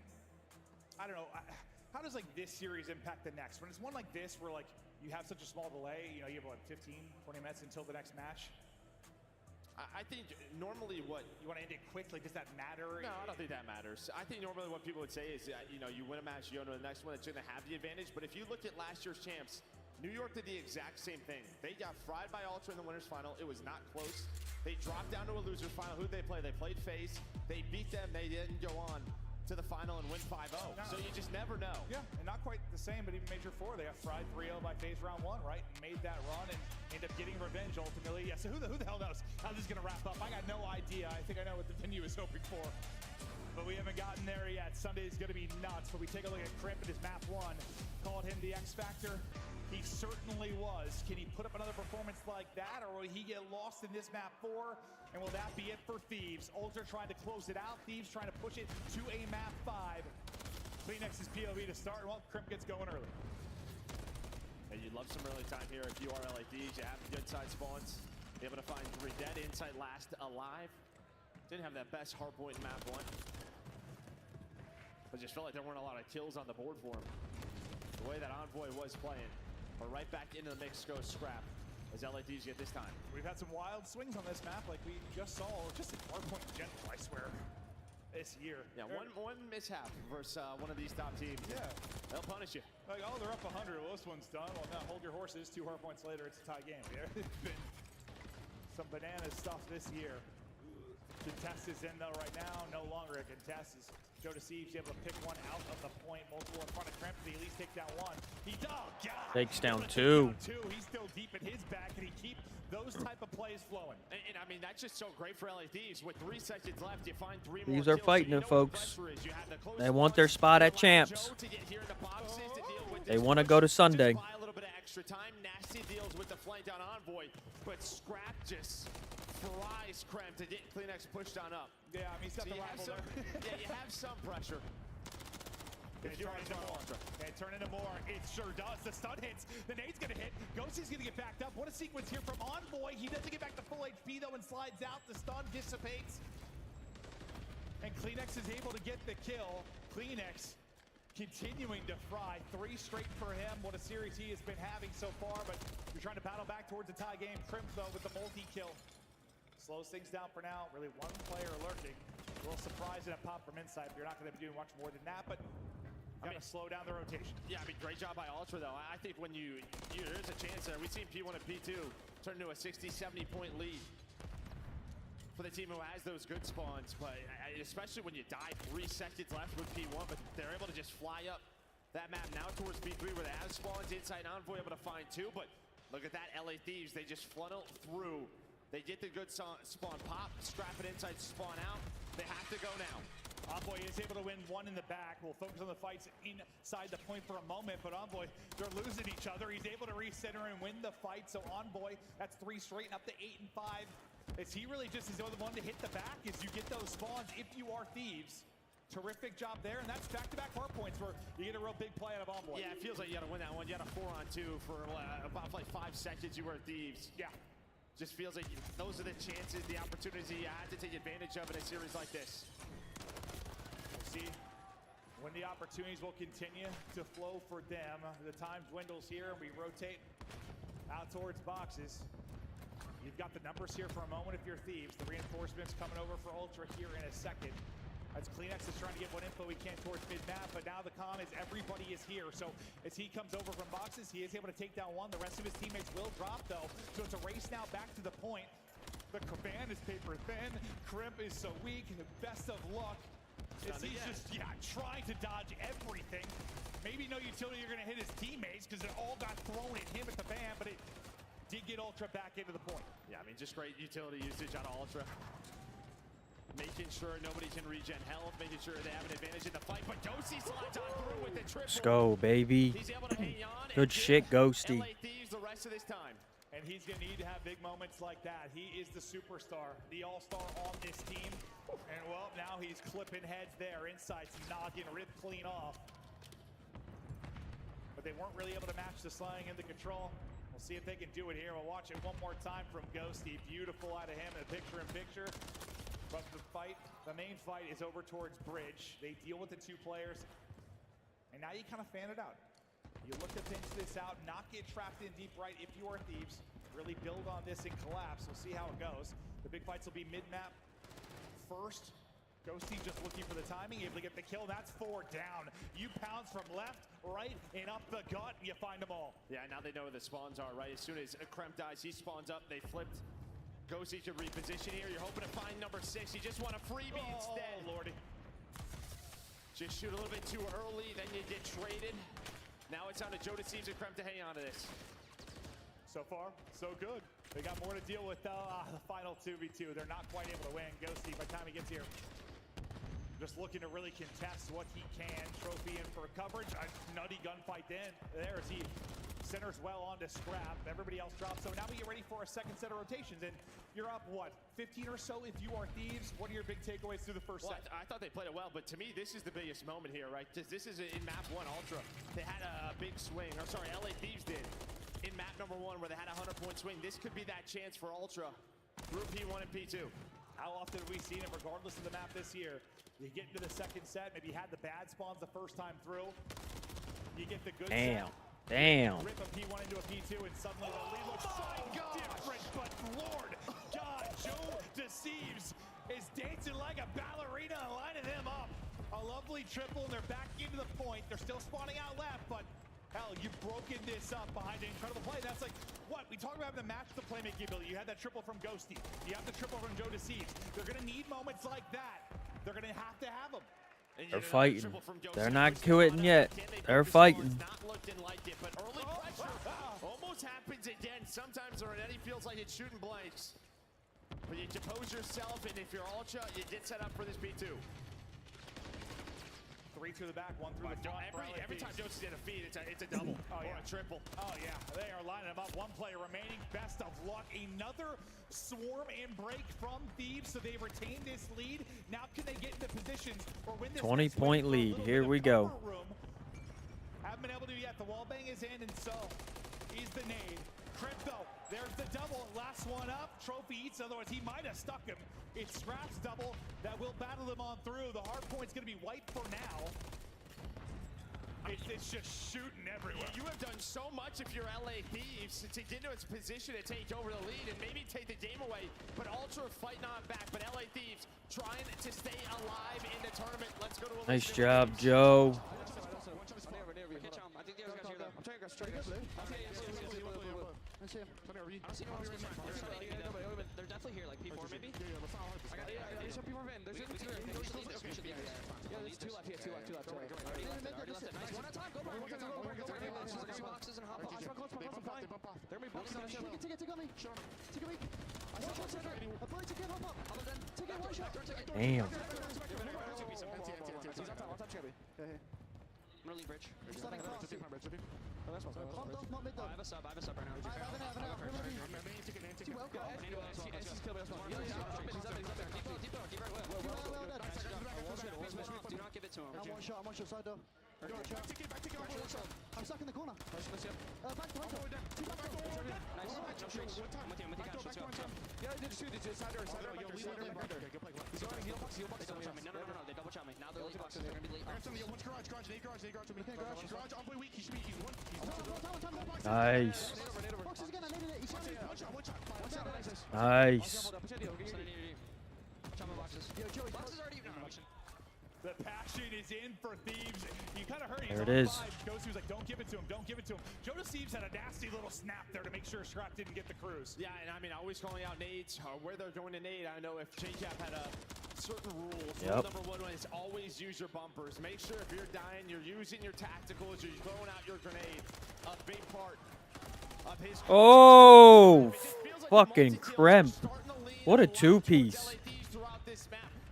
V: I don't know, how does like this series impact the next? When it's one like this where like you have such a small delay, you know, you have what, 15, 20 minutes until the next match?
C: I think normally what...
V: You want to end it quickly, does that matter?
C: No, I don't think that matters. I think normally what people would say is, you know, you win a match, you go to the next one, it's going to have the advantage. But if you look at last year's champs, New York did the exact same thing. They got fried by Ultra in the winners final. It was not close. They dropped down to a losers final. Who'd they play? They played FaZe. They beat them. They didn't go on to the final and win 5-0. So you just never know.
V: Yeah, and not quite the same, but even Major 4, they got fried 3-0 by FaZe round 1, right? And made that run and ended up getting revenge ultimately. Yeah, so who the hell knows how this is going to wrap up? I got no idea. I think I know what the venue is hoping for. But we haven't gotten there yet. Sunday's going to be nuts. But we take a look at Crimp in his map 1. Called him the X Factor. He certainly was. Can he put up another performance like that, or will he get lost in this map 4? And will that be it for Thieves? Ultra trying to close it out. Thieves trying to push it to a map 5. Kleenex's POV to start. Well, Crimp gets going early.
C: And you'd love some early time here if you are LA Thieves. You have good side spawns. Be able to find 3 dead inside last alive. Didn't have that best hardpoint in map 1. But just felt like there weren't a lot of kills on the board for him. The way that Envoy was playing. But right back into the mix goes Scrap as LA Thieves get this time.
V: We've had some wild swings on this map like we just saw. Just in hardpoint in general, I swear. This year.
C: Yeah, one mishap versus one of these top teams.
V: Yeah.
C: They'll punish you.
V: Like, oh, they're up 100. Well, this one's done. Well, now hold your horses. 2 hardpoints later, it's a tie game. Yeah, it's been some banana stuff this year. Contest is in though right now. No longer a contest. Is Joe Deceives able to pick one out of the point. Multiple in front of Crimp. He at least takes down 1. He does.
D: Takes down 2.
V: He's still deep in his back, and he keeps those type of plays flowing.
C: And I mean, that's just so great for LA Thieves. With 3 seconds left, you find 3 more
D: These are
C: kills.
D: fighting it, folks. They want their
C: spot
D: spot at champs. They want to go to Sunday.
C: A little bit of extra time. Nasty deals with the flank down Envoy, but Scrap just fries Crimp to get Kleenex pushed on up.
V: Yeah, I mean, he's got the rival there.
C: Yeah, you have some pressure.
V: Can it turn into more? Can it turn into more? It sure does. The stun hits. The nade's going to hit. Ghosty's going to get backed up. What a sequence here from Envoy. He doesn't get back to full HP, though, and slides out. The stun dissipates. And Kleenex is able to get the kill. Kleenex continuing to fry. 3 straight for him. What a series he has been having so far, but you're trying to battle back towards a tie game. Crimp, though, with the multi-kill. Slows things down for now. Really one player lurking. A little surprising a pop from inside. You're not going to be doing much more than that, but got to slow down the rotation.
C: Yeah, I mean, great job by Ultra, though. I think when there's a chance there. We've seen P1 and P2 turn into a 60, 70-point lead for the team who has those good spawns. But especially when you die, 3 seconds left with P1, but they're able to just fly up that map now towards P3 where they have spawns inside Envoy, able to find 2. But look at that, LA Thieves. They just funnel through. They get the good spawn pop, scrap it inside, spawn out. They have to go now.
V: Envoy is able to win 1 in the back. We'll focus on the fights inside the point for a moment, but Envoy, they're losing each other. He's able to recenter and win the fight. So Envoy, that's 3 straight and up to 8 and 5. Is he really just the one to hit the back as you get those spawns if you are Thieves? Terrific job there, and that's back-to-back hard points where you get a real big play out of Envoy.
C: Yeah, it feels like you got to win that one. You had a 4-on-2 for about 5 seconds. You were Thieves.
V: Yeah.
C: Just feels like those are the chances, the opportunities you had to take advantage of in a series like this.
V: We'll see when the opportunities will continue to flow for them. The time dwindles here, and we rotate out towards boxes. You've got the numbers here for a moment if you're Thieves. The reinforcements coming over for Ultra here in a second. As Kleenex is trying to get what info he can towards mid-map, but now the con is everybody is here. So as he comes over from boxes, he is able to take down 1. The rest of his teammates will drop, though. So it's a race now back to the point. The Caban is paper thin. Crimp is so weak. Best of luck. As he's just, trying to dodge everything. Maybe no utility you're going to hit his teammates because it all got thrown at him at the van, but it did get Ultra back into the point.
C: Yeah, I mean, just great utility usage out of Ultra. Making sure nobody can regen health, making sure they have an advantage in the fight, but Ghosty slides on through with the triple.
D: Let's go, baby.
C: He's able to hang on.
D: Good shit, Ghosty.
C: LA Thieves the rest of this time.
V: And And he's going to need to have big moments like that. He is the superstar, the all-star on this team. And, well, now he's clipping heads there. Insights knocking, ripped clean off. But they weren't really able to match the slaying and the control. We'll see if they can do it here. We'll watch it one more time from Ghosty. Beautiful out of him in the picture-in-picture. But the main fight is over towards Bridge. They deal with the two players. And now you kind of fan it out. You look to pinch this out, not get trapped in deep right if you are Thieves. Really build on this and collapse. We'll see how it goes. The big fights will be mid-map first. Ghosty just looking for the timing, able to get the kill. That's 4 down. You pounce from left, right, and up the gut, and you find them all.
C: Yeah, now they know where the spawns are, right? As soon as Kremp dies, he spawns up. They flipped. Ghosty should reposition here. You're hoping to find number 6. You just want a freebie instead.
V: Lordy.
C: Just shoot a little bit too early, then you get traded. Now it's on to Joe Deceives and Kremp to hang on to this.
V: So far, so good. They got more to deal with the final 2v2. They're not quite able to win. Ghosty, by the time he gets here, just looking to really contest what he can. Trophy in for coverage. A nutty gunfight then. There as he centers well onto Scrap. Everybody else drops. So now we get ready for a second set of rotations. And you're up, what, 15 or so if you are Thieves? What are your big takeaways through the first set?
C: I thought they played it well, but to me, this is the biggest moment here, right? This is in map 1 Ultra. They had a big swing. Or sorry, LA Thieves did. In map number 1 where they had a 100-point swing. This could be that chance for Ultra through P1 and P2.
V: How often have we seen it, regardless of the map this year? You get into the second set, maybe you had the bad spawns the first time through. You get the good set.
D: Damn.
V: Rip a P1 into a P2, and suddenly the lead looks so different. But Lord God, Joe Deceives is dancing like a ballerina and lining them up. A lovely triple, and they're back into the point. They're still spawning out left, but hell, you've broken this up behind an incredible play. That's like, what? We talked about having to match the playmaking ability. You had that triple from Ghosty. You have the triple from Joe Deceives. They're going to need moments like that. They're going to have them.
D: They're fighting. They're not quitting yet. They're fighting.
C: Not looking like it, but early pressure almost happens again. Sometimes Renetti feels like it's shooting blanks. But you depose yourself, and if you're Ultra, you get set up for this B2.
V: 3 through the back, 1 through the front.
C: Every time Josie did a feed, it's a double or a triple.
V: Oh, yeah. They are lining them up. 1 player remaining. Best of luck. Another swarm and break from Thieves, so they retain this lead. Now can they get into positions or win this
D: 20-point lead. Here we go.
V: Haven't been able to yet. The wall bang is in, and so is the nade. Crypto, there's the double. Last one up. Trophy eats, otherwise he might have stuck him. It's Scrap's double that will battle them on through. The hard point's going to be wiped for now. It's just shooting everywhere.
C: You have done so much if you're LA Thieves to get into its position to take over the lead and maybe take the game away. But Ultra fighting on back. But LA Thieves trying to stay alive in the tournament. Let's go to a
D: Nice job, Joe.
K: I think the other guys here, though. I'm trying to go straight. They're definitely here, like P4 maybe. There's some P4 van. There's two left. Yeah, there's 2 left here. 2 left. Already left it. Nice. One at a time. Go boxes and hop off. They're gonna be boxing. Take on me. Take a week. One shot center. Apply to get hop up. Take it. One shot.
D: Damn.
K: I'm gonna leave Bridge.
J: Just letting cross.
K: Not mid though. I have a sub right now.
J: I have an out.
K: Too well. Go ahead. Do not give it to him.
J: I'm one shot side though. I'm stuck in the corner. Back to right.
K: Nice. No streaks. I'm with you, Cash. Let's go.
J: Yeah, they just shoot. It's side door. He's going. He'll box.
K: No. They double shot me. Now they're lead boxes. They're gonna be late.
J: Garage. On point weak. He's one.
D: Nice.
J: Boxes again. I needed it.
D: Nice.
K: Boxes already even.
V: The passion is in for Thieves. You kind of heard
D: There it is.
V: Ghosty was like, don't give it to him. Don't give it to him. Joe Deceives had a nasty little snap there to make sure Scrap didn't get the cruise.
C: Yeah, and I mean, always calling out nades, where they're going to nade. I know if JCap had a certain rules. Rule number 1 is always use your bumpers. Make sure if you're dying, you're using your tacticals, you're throwing out your grenade. A big part of his.
D: Oh, fucking Kremp. What a 2-piece.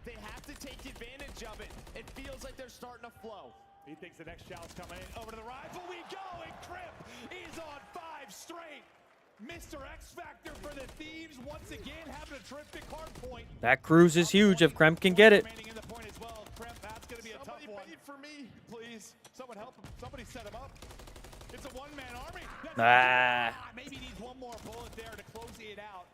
C: They have to take advantage of it. It feels like they're starting to flow.
V: He thinks the next shot's coming in. Over to the rifle we go, and Kremp is on 5 straight. Mr. X Factor for the Thieves once again having a terrific hard point.
D: That cruise is huge if Kremp can get it.
V: Remaining in the point as well. Kremp, that's going to be a tough one.
G: Somebody bait for me, please. Someone help him. Somebody set him up.
V: It's a one-man army. Maybe needs one more bullet there to close it out.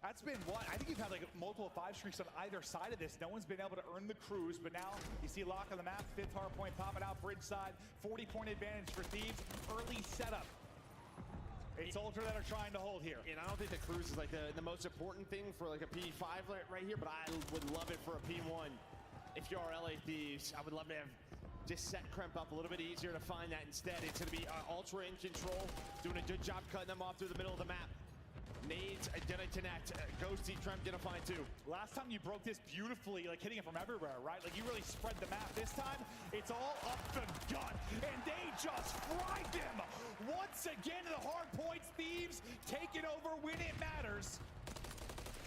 V: That's been what? I think you've had like multiple 5 streaks on either side of this. No one's been able to earn the cruise, but now you see lock on the map. 5th hard point popping out bridge side. 40-point advantage for Thieves. Early setup. It's Ultra that are trying to hold here.
C: And I don't think the cruise is like the most important thing for like a P5 right here, but I would love it for a P1. If you are LA Thieves, I would love to have just set Kremp up a little bit easier to find that instead. It's going to be Ultra in control, doing a good job cutting them off through the middle of the map. Nades gonna connect. Ghosty, Kremp gonna find 2.
V: Last time you broke this beautifully, like hitting it from everywhere, right? Like you really spread the map. This time, it's all up the gut, and they just fried them. Once again, the hard points, Thieves taking over when it matters.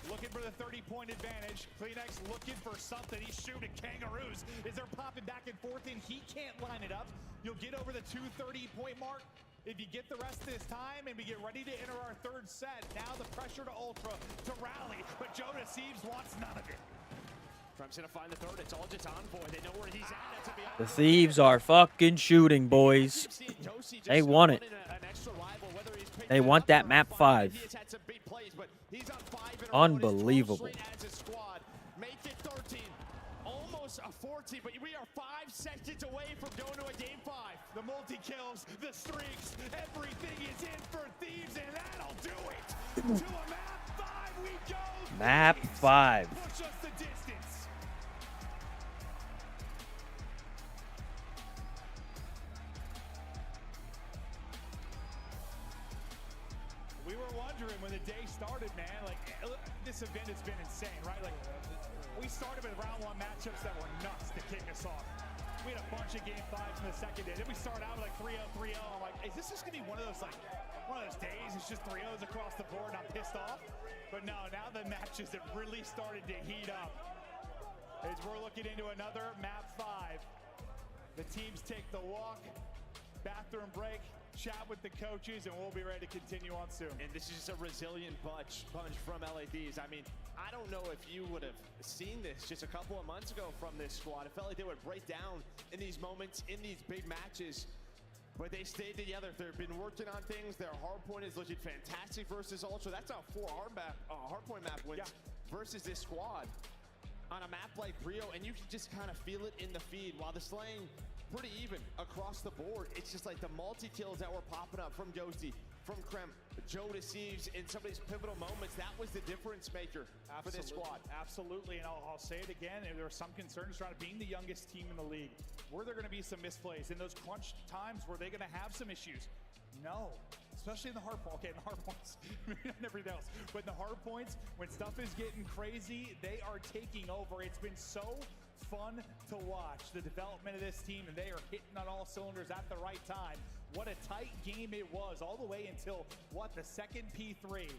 V: Looking for the 30-point advantage. Kleenex looking for something. He's shooting kangaroos as they're popping back and forth, and he can't line it up. You'll get over the 230-point mark if you get the rest of this time, and we get ready to enter our 3rd set. Now the pressure to Ultra to rally, but Joe Deceives wants none of it.
C: Kremp's gonna find the 3rd. It's all just Envoy. They know where he's at. To be
D: The Thieves are fucking shooting, boys. They want it. They want that map 5. Unbelievable.
C: Make it 13. Almost a 14, but we are 5 seconds away from going to a game 5.
V: The multi-kills, the streaks, everything is in for Thieves, and that'll do it. To a map 5 we go.
D: Map 5.
V: Push us the distance. We were wondering when the day started, man, like this event has been insane, right? Like we started with round 1 matchups that were nuts to kick us off. We had a bunch of game 5s in the second day. Then we started out with like 3-0, 3-0. I'm like, is this just gonna be one of those days? It's just 3-0s across the board, and I'm pissed off. But no, now the matches have really started to heat up. As we're looking into another map 5. The teams take the walk, bathroom break, chat with the coaches, and we'll be ready to continue on soon.
C: And this is just a resilient bunch from LA Thieves. I mean, I don't know if you would have seen this just a couple of months ago from this squad. It felt like they would break down in these moments, in these big matches, but they stayed together. They've been working on things. Their hardpoint is looking fantastic versus Ultra. That's how 4 hardpoint map wins versus this squad on a map like Rio, and you can just kind of feel it in the feed. While the slaying pretty even across the board, it's just like the multi-kills that were popping up from Ghosty, from Kremp, Joe Deceives in some of these pivotal moments. That was the difference maker for this squad.
V: Absolutely, and I'll say it again, there are some concerns around being the youngest team in the league. Were there going to be some misplays in those crunch times? Were they going to have some issues? No, especially in the hard points. Okay, in the hard points, maybe not everything else, but in the hard points, when stuff is getting crazy, they are taking over. It's been so fun to watch the development of this team, and they are hitting on all cylinders at the right time. What a tight game it was, all the way until, what, the second P3,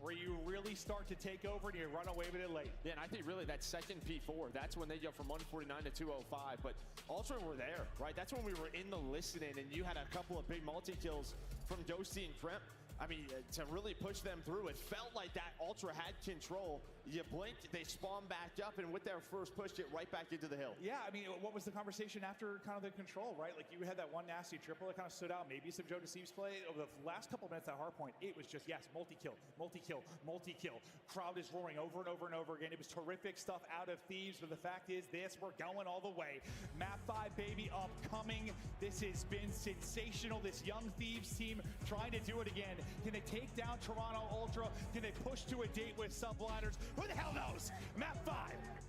V: where you really start to take over and you run away with it late.
C: Yeah, and I think really that second P4, that's when they go from 149 to 205. But Ultra were there, right? That's when we were in the listening, and you had a couple of big multi-kills from Ghosty and Kremp. I mean, to really push them through, it felt like that Ultra had control. You blinked, they spawned back up, and with their first push, get right back into the hill.
V: Yeah, I mean, what was the conversation after kind of the control, right? Like, you had that one nasty triple that kind of stood out, maybe some Joe Deceives play. Over the last couple minutes at hardpoint, it was just, yes, multi-kill, multi-kill, multi-kill. Crowd is roaring over and over and over again. It was terrific stuff out of Thieves, but the fact is, we're going all the way. Map 5, baby, upcoming. This has been sensational. This young Thieves team trying to do it again. Can they take down Toronto Ultra? Can they push to a date with Subliners? Who the hell knows? Map 5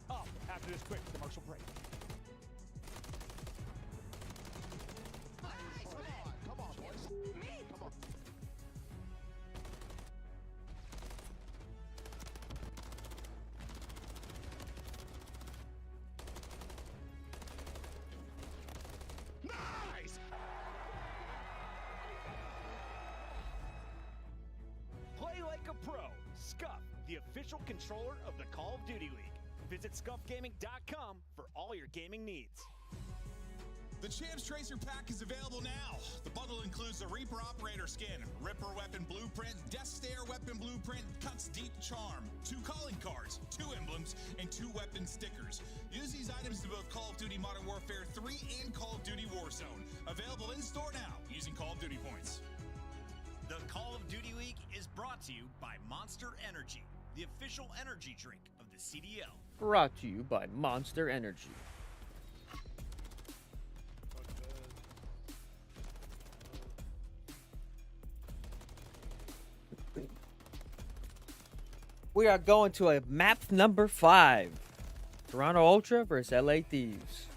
V: up after this quick commercial break.
G: Come on, boys. Come on.
V: Nice!
H: Play like a pro. Scuff, the official controller of the Call of Duty League. Visit scuffgaming.com for all your gaming needs.
L: The Champs Tracer Pack is available now. The bundle includes the Reaper Operator skin, Ripper Weapon Blueprint, Death Stare Weapon Blueprint, Cuts Deep Charm, 2 calling cards, 2 emblems, and 2 weapon stickers. Use these items in both Call of Duty Modern Warfare 3 and Call of Duty Warzone. Available in store now using Call of Duty points.
H: The Call of Duty Week is brought to you by Monster Energy, the official energy drink of the CDL.
D: Brought to you by Monster Energy. We are going to a map number 5. Toronto Ultra versus LA Thieves.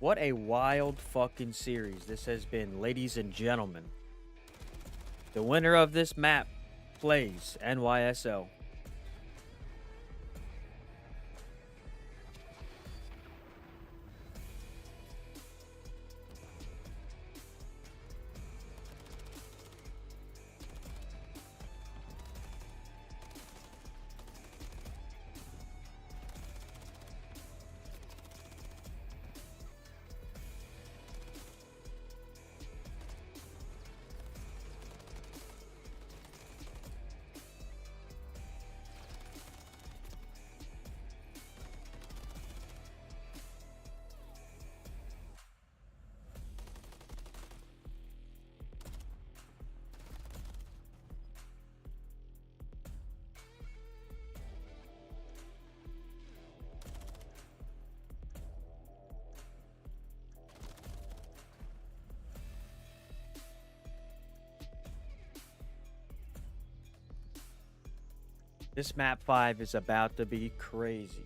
D: What a wild fucking series this has been, ladies and gentlemen. The winner of this map plays NYSL. This map 5 is about to be crazy.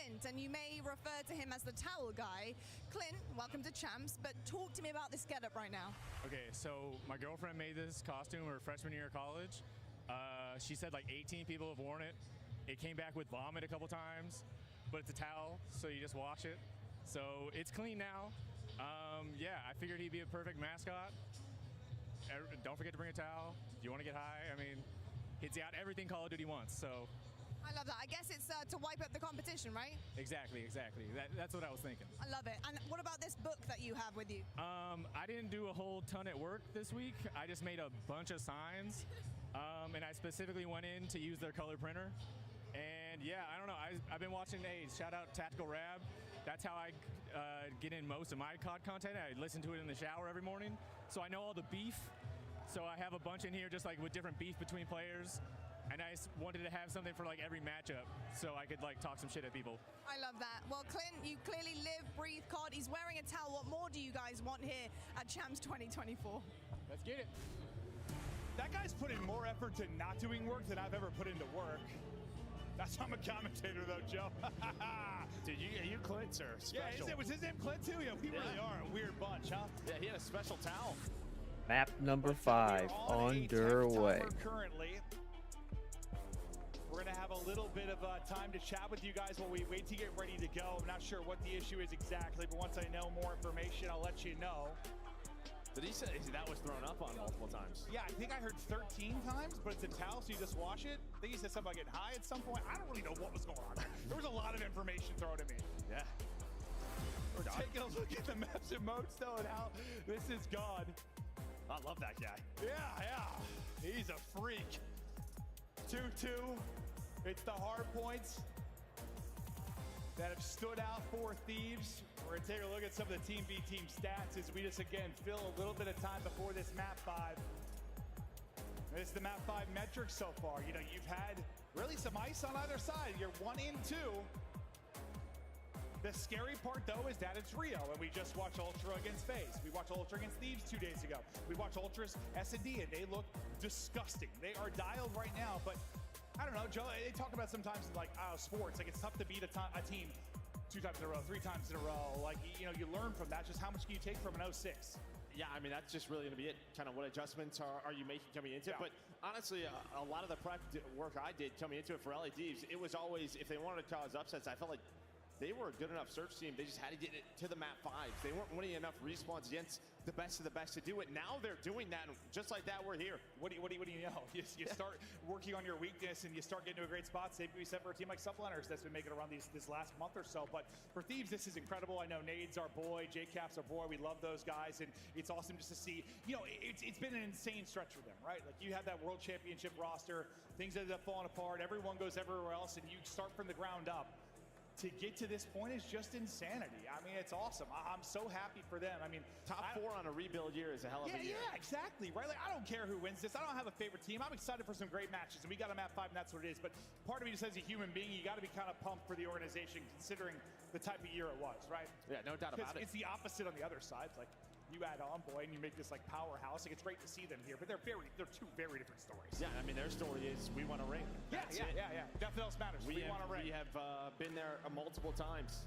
I: Clint, and you may refer to him as the towel guy. Clint, welcome to Champs, but talk to me about this getup right now.
S: Okay, so my girlfriend made this costume her freshman year of college. She said like 18 people have worn it. It came back with vomit a couple times, but it's a towel, so you just wash it. So it's clean now. Yeah, I figured he'd be a perfect mascot. Don't forget to bring a towel. You want to get high? I mean, he's got everything Call of Duty wants, so.
I: I love that. I guess it's to wipe up the competition, right?
S: Exactly. That's what I was thinking.
I: I love it. And what about this book that you have with you?
S: I didn't do a whole ton at work this week. I just made a bunch of signs, and I specifically went in to use their color printer. And yeah, I don't know. I've been watching shout out Tactical Rab. That's how I get in most of my COD content. I listen to it in the shower every morning, so I know all the beef. So I have a bunch in here just like with different beef between players. And I just wanted to have something for like every matchup so I could like talk some shit at people.
I: I love that. Well, Clint, you clearly live, breathe COD. He's wearing a towel. What more do you guys want here at Champs 2024?
S: Let's get it.
V: That guy's put in more effort to not doing work than I've ever put into work. That's how I'm a commentator though, Joe.
C: Dude, you Clint, sir. Special.
V: Yeah, was his name Clint too? Yeah, we really are a weird bunch, huh?
C: Yeah, he had a special towel.
D: Map number 5 underway.
V: Currently. little bit of time to chat with you guys while we wait to get ready to go. I'm not sure what the issue is exactly, but once I know more information, I'll let you know.
C: Did he say that was thrown up on multiple times?
V: Yeah, I think I heard 13 times, but it's in towel, so you just wash it. I think he said something about getting high at some point. I don't really know what was going on. There was a lot of information thrown at me.
C: Yeah.
V: We're taking a look at the maps and modes, though, and how this is gone.
C: I love that guy.
V: Yeah. He's a freak. 2-2. It's the hard points that have stood out for Thieves. We're going to take a look at some of the Team B team stats as we just, again, fill a little bit of time before this map 5. This is the map 5 metrics so far. You know, you've had really some ice on either side. You're 1 in 2. The scary part, though, is that it's Rio, and we just watched Ultra against FaZe. We watched Ultra against Thieves 2 days ago. We watched Ultra's S&D, and they look disgusting. They are dialed right now, but I don't know, Joe, they talk about sometimes in, like, sports, like, it's tough to beat a team 2 times in a row, 3 times in a row. Like, you know, you learn from that. Just how much can you take from an 0-6?
C: Yeah, I mean, that's just really going to be it. Kind of what adjustments are you making coming into it? But honestly, a lot of the prep work I did coming into it for LA Thieves, it was always, if they wanted to cause upsets, I felt like they were a good enough search team. They just had to get it to the map 5s. They weren't winning enough respawns against the best of the best to do it. Now they're doing that, and just like that, we're here.
V: What do you know? You start working on your weakness, and you start getting to a great spot. Same we said for a team like Subliners that's been making it around this last month or so. But for Thieves, this is incredible. I know Nade's our boy, J-Cap's our boy. We love those guys, and it's awesome just to see. You know, it's been an insane stretch for them, right? Like, you have that World Championship roster. Things ended up falling apart. Everyone goes everywhere else, and you start from the ground up. To get to this point is just insanity. I mean, it's awesome. I'm so happy for them. I mean,
C: top 4 on a rebuild year is a hell of a year.
V: Yeah, exactly, right? Like, I don't care who wins this. I don't have a favorite team. I'm excited for some great matches, and we got a map 5, and that's what it is. But part of me just as a human being, you got to be kind of pumped for the organization, considering the type of year it was, right?
C: Yeah, no doubt about it.
V: It's the opposite on the other side. Like, you add Envoy and you make this like powerhouse. Like, it's great to see them here, but they're 2 very different stories.
C: Yeah, I mean, their story is we want a ring.
V: Yeah. Nothing else matters. We want a ring.
C: We have been there multiple times.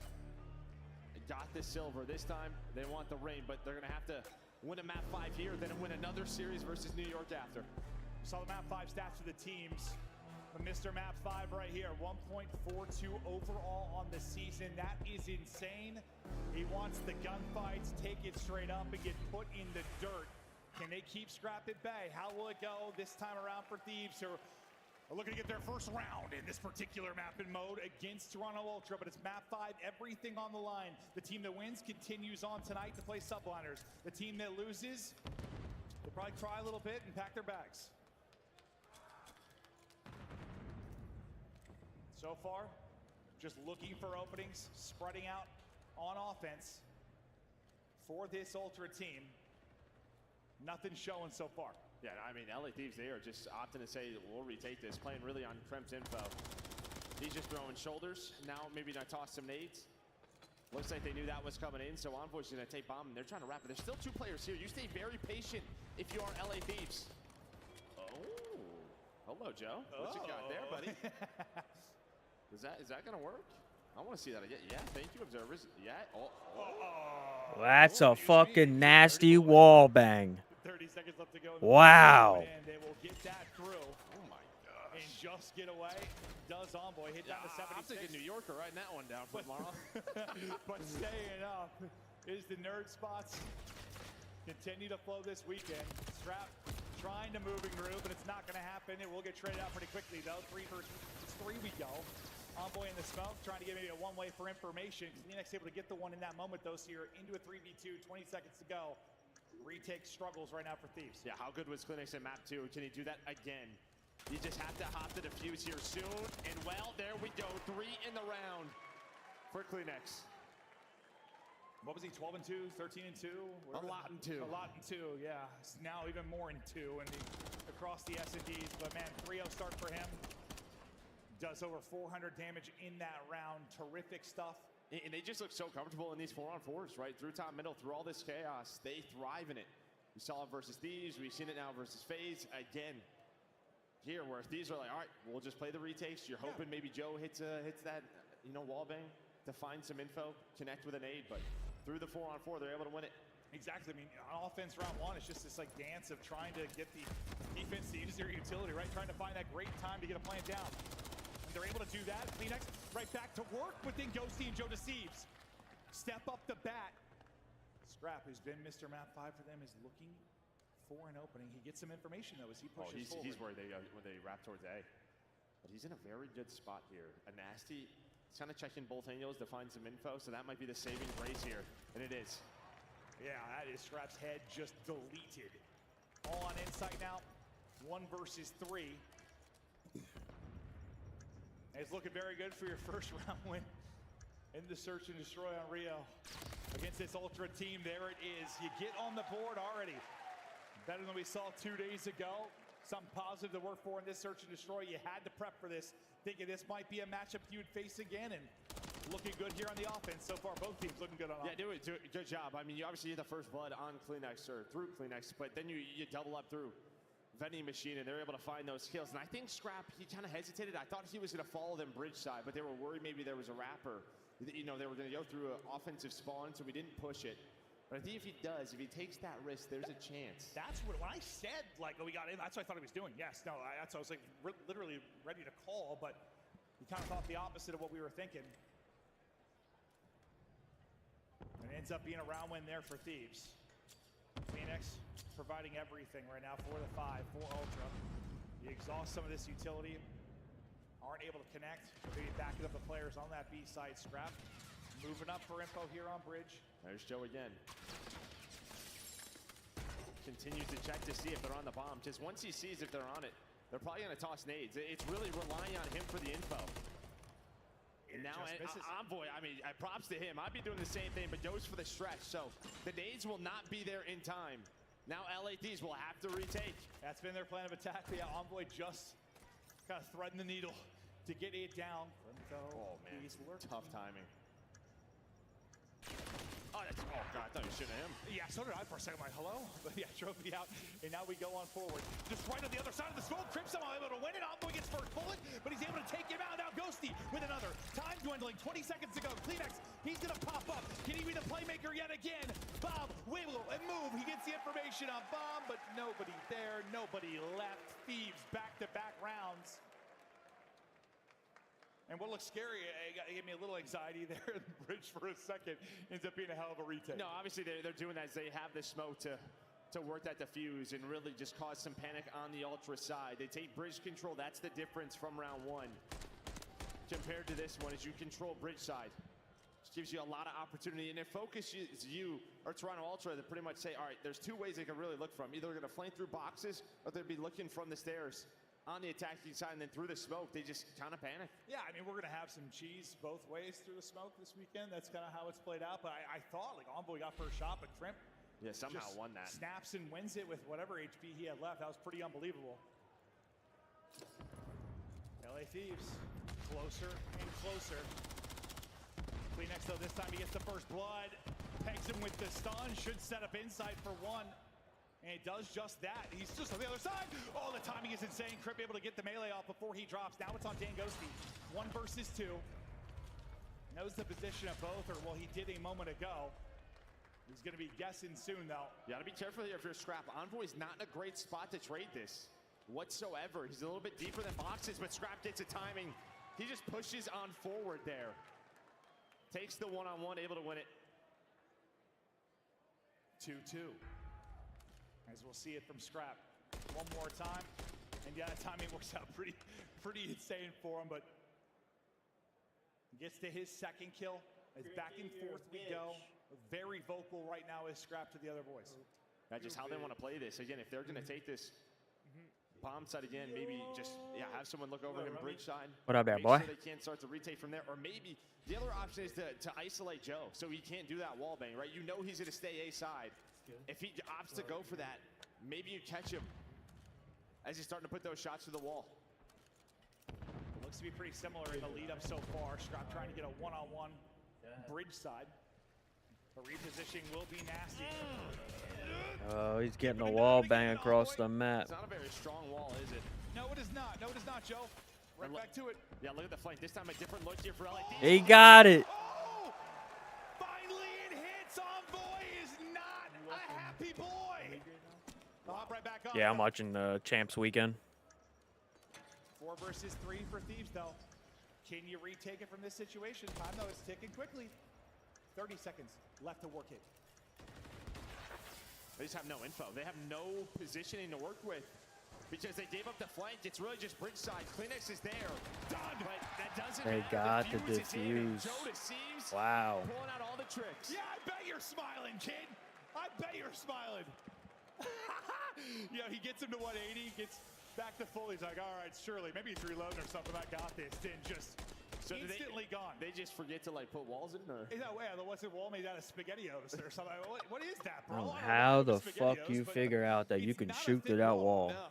C: Got the silver. This time they want the ring, but they're gonna have to win a map 5 here, then win another series versus New York after.
V: We saw the map 5 stats for the teams. Mr. Map 5 right here, 1.42 overall on the season. That is insane. He wants the gunfights, take it straight up, and get put in the dirt. Can they keep Scrap at bay? How will it go this time around for Thieves, who are looking to get their first round in this particular map and mode against Toronto Ultra? But it's map 5, everything on the line. The team that wins continues on tonight to play Subliners. The team that loses, they'll probably try a little bit and pack their bags. So far, just looking for openings, spreading out on offense for this Ultra team. Nothing showing so far.
C: Yeah, I mean, LA Thieves, they are just opting to say, we'll retake this, playing really on Kremp's info. He's just throwing shoulders. Now maybe not toss some nades. Looks like they knew that was coming in, so Envoy's gonna take bomb, and they're trying to wrap it. There's still 2 players here. You stay very patient if you are LA Thieves. Oh, hello, Joe. What you got there, buddy? Is that gonna work? I want to see that again. Yeah, thank you, observers. Yeah.
D: That's a fucking nasty wall bang.
V: 30 seconds left to go.
D: Wow.
V: And they will get that through.
C: Oh my gosh.
V: And just get away. Does Envoy hit down to 76?
C: I'm thinking New Yorker writing that one down for tomorrow.
V: But staying up is the nerd spots. Continue to flow this weekend. Strap trying to move and groove, but it's not going to happen. It will get traded out pretty quickly, though. 3 versus 3 we go. Envoy in the smoke, trying to get maybe a one-way for information. Phoenix able to get the one in that moment, though, so you're into a 3v2, 20 seconds to go. Retake struggles right now for Thieves.
C: Yeah, how good was Clinics in map 2? Can he do that again? You just have to hop to defuse here soon. And well, there we go. 3 in the round for Kleenex.
V: What was he, 12-2, 13-2?
C: A lot in 2.
V: A lot in 2, yeah. Now even more in 2 across the S&Ds. But man, 3-0 start for him. Does over 400 damage in that round. Terrific stuff.
C: And they just look so comfortable in these 4-on-4s, right? Through top, middle, through all this chaos. They thrive in it. We saw it versus Thieves. We've seen it now versus FaZe. Again, here where Thieves are like, all right, we'll just play the retakes. You're hoping maybe Joe hits that, wall bang to find some info, connect with an aid. But through the 4-on-4, they're able to win it.
V: Exactly. I mean, on offense, round 1, it's just this like dance of trying to get the defense to use their utility, right? Trying to find that great time to get a plant down. And they're able do that. Kleenex right back to work, but then Ghosty and Joe Deceives step up the bat. Scrap, who's been Mr. Map 5 for them, is looking for an opening. He gets some information, though, as he pushes forward.
C: He's where they wrap towards A. But he's in a very good spot here. A Nasty, he's kind of checking both angles to find some info, so that might be the saving grace here, and it is.
V: Yeah, that is Scrap's head just deleted. All on insight now. 1 versus 3. And it's looking very good for your first round win in the Search and Destroy on Rio. Against this Ultra team, there it is. You get on the board already. Better than we saw 2 days ago. Something positive to work for in this Search and Destroy. You had to prep for this, thinking this might be a matchup you would face again, and looking good here on the offense. So far, both teams looking good on offense.
C: Yeah, good job. I mean, you obviously get the first blood on Kleenex, or through Kleenex, but then you double up through vending machine, and they're able to find those kills. And I think Scrap, he kind of hesitated. I thought he was going to follow them bridge side, but they were worried maybe there was a wrapper. You know, they were going to go through an offensive spawn, so we didn't push it. But I think if he does, if he takes that risk, there's a chance.
V: That's what, when I said, like, oh, we got in, that's what I thought he was doing. Yes, no, that's what I was like, literally ready to call, but he kind of thought the opposite of what we were thinking. And it ends up being a round win there for Thieves. Phoenix providing everything right now for the 5, for Ultra. You exhaust some of this utility, aren't able to connect, maybe backing up the players on that B side. Scrap moving up for info here on bridge.
C: There's Joe again. Continues to check to see if they're on the bomb. Just once he sees if they're on it, they're probably going to toss nades. It's really relying on him for the info. And now Envoy, I mean, props to him. I'd be doing the same thing, but goes for the stretch. So the nades will not be there in time. Now LATs will have to retake.
V: That's been their plan of attack. Yeah, Envoy just kind of threading the needle to get it down.
C: Oh man, tough timing. Oh, God, I thought you should have him.
V: Yeah, so did I for a second. Like, hello? But yeah, trophy out, and now we go on forward. Just right on the other side of the smoke. Crip somehow able to win it. Envoy gets first bullet, but he's able to take him out. Now Ghosty with another. Time dwindling, 20 seconds to go. Kleenex, he's going to pop up. Can he be the playmaker yet again? Bob, wiggle, and move. He gets the information on Bomb, but nobody there, nobody left. Thieves back-to-back rounds. And what looks scary, it gave me a little anxiety there in the bridge for a second. Ends up being a hell of a retake.
C: No, obviously they're doing that as they have the smoke to work that defuse and really just cause some panic on the Ultra side. They take bridge control. That's the difference from round 1 compared to this one, is you control bridge side. Which gives you a lot of opportunity. And it focuses you or Toronto Ultra to pretty much say, all right, there's 2 ways they can really look from. Either they're going to flame through boxes or they'll be looking from the stairs on the attacking side, and then through the smoke, they just kind of panic.
V: Yeah, I mean, we're going to have some cheese both ways through the smoke this weekend. That's kind of how it's played out. But I thought, like, Envoy got first shot, but Crimp
C: somehow won that.
V: Snaps and wins it with whatever HP he had left. That was pretty unbelievable. LA Thieves, closer and closer. Kleenex, though, this time he gets the first blood. Pegs him with the stun. Should set up inside for 1. And he does just that. He's just on the other side. Oh, the timing is insane. Crip able to get the melee off before he drops. Now it's on Dan Ghosty. 1 versus 2. Knows the position of both, or well, he did a moment ago. He's going to be guessing soon, though.
C: You got to be careful here if you're Scrap. Envoy's not in a great spot to trade this whatsoever. He's a little bit deeper than boxes, but Scrap gets a timing. He just pushes on forward there. Takes the one-on-one, able to win it.
V: 2-2. As we'll see it from Scrap. 1 more time. And yeah, that timing works out pretty insane for him, but gets to his second kill. As back and forth we go. Very vocal right now is Scrap to the other boys.
C: That's just how they want to play this. Again, if they're going to take this bomb side again, maybe just have someone look over him bridge side.
D: What up, bad boy?
C: So they can't start to retake from there. Or maybe the other option is to isolate Joe, so he can't do that wall bang, right? You know he's going to stay A side. If he opts to go for that, maybe you catch him as he's starting to put those shots to the wall.
V: It looks to be pretty similar in the lead up so far. Scrap trying to get a one-on-one bridge side. The repositioning will be nasty.
D: Oh, he's getting a wall bang across the map.
C: It's not a very strong wall, is it?
V: No, it is not. No, it is not, Joe. Right back to it.
C: Yeah, look at the flank. This time a different look here for LA.
D: He got it.
V: Oh! Finally it hits. Envoy is not a happy boy. I'll hop right back up.
D: Yeah, I'm watching the Champs Weekend.
V: 4 versus 3 for Thieves, though. Can you retake it from this situation? Time, though, is ticking quickly. 30 seconds left to work it.
C: They just have no info. They have no positioning to work with because they gave up the flank. It's really just bridge side. Kleenex is there. Done. But that doesn't
D: They
C: matter.
D: got the
C: Defuse.
D: defuse. Wow.
C: Pulling out all the tricks.
V: Yeah, I bet you're smiling, kid. I bet you're smiling. He gets him to 180, gets back to full. He's like, all right, surely, maybe he's reloading or something. I got this. Then just instantly gone.
C: They just forget to put walls in, or
V: is that way? What's a wall made out of SpaghettiOs or something? What is that, bro?
D: How the fuck you figure out that you can shoot through that wall?
V: No.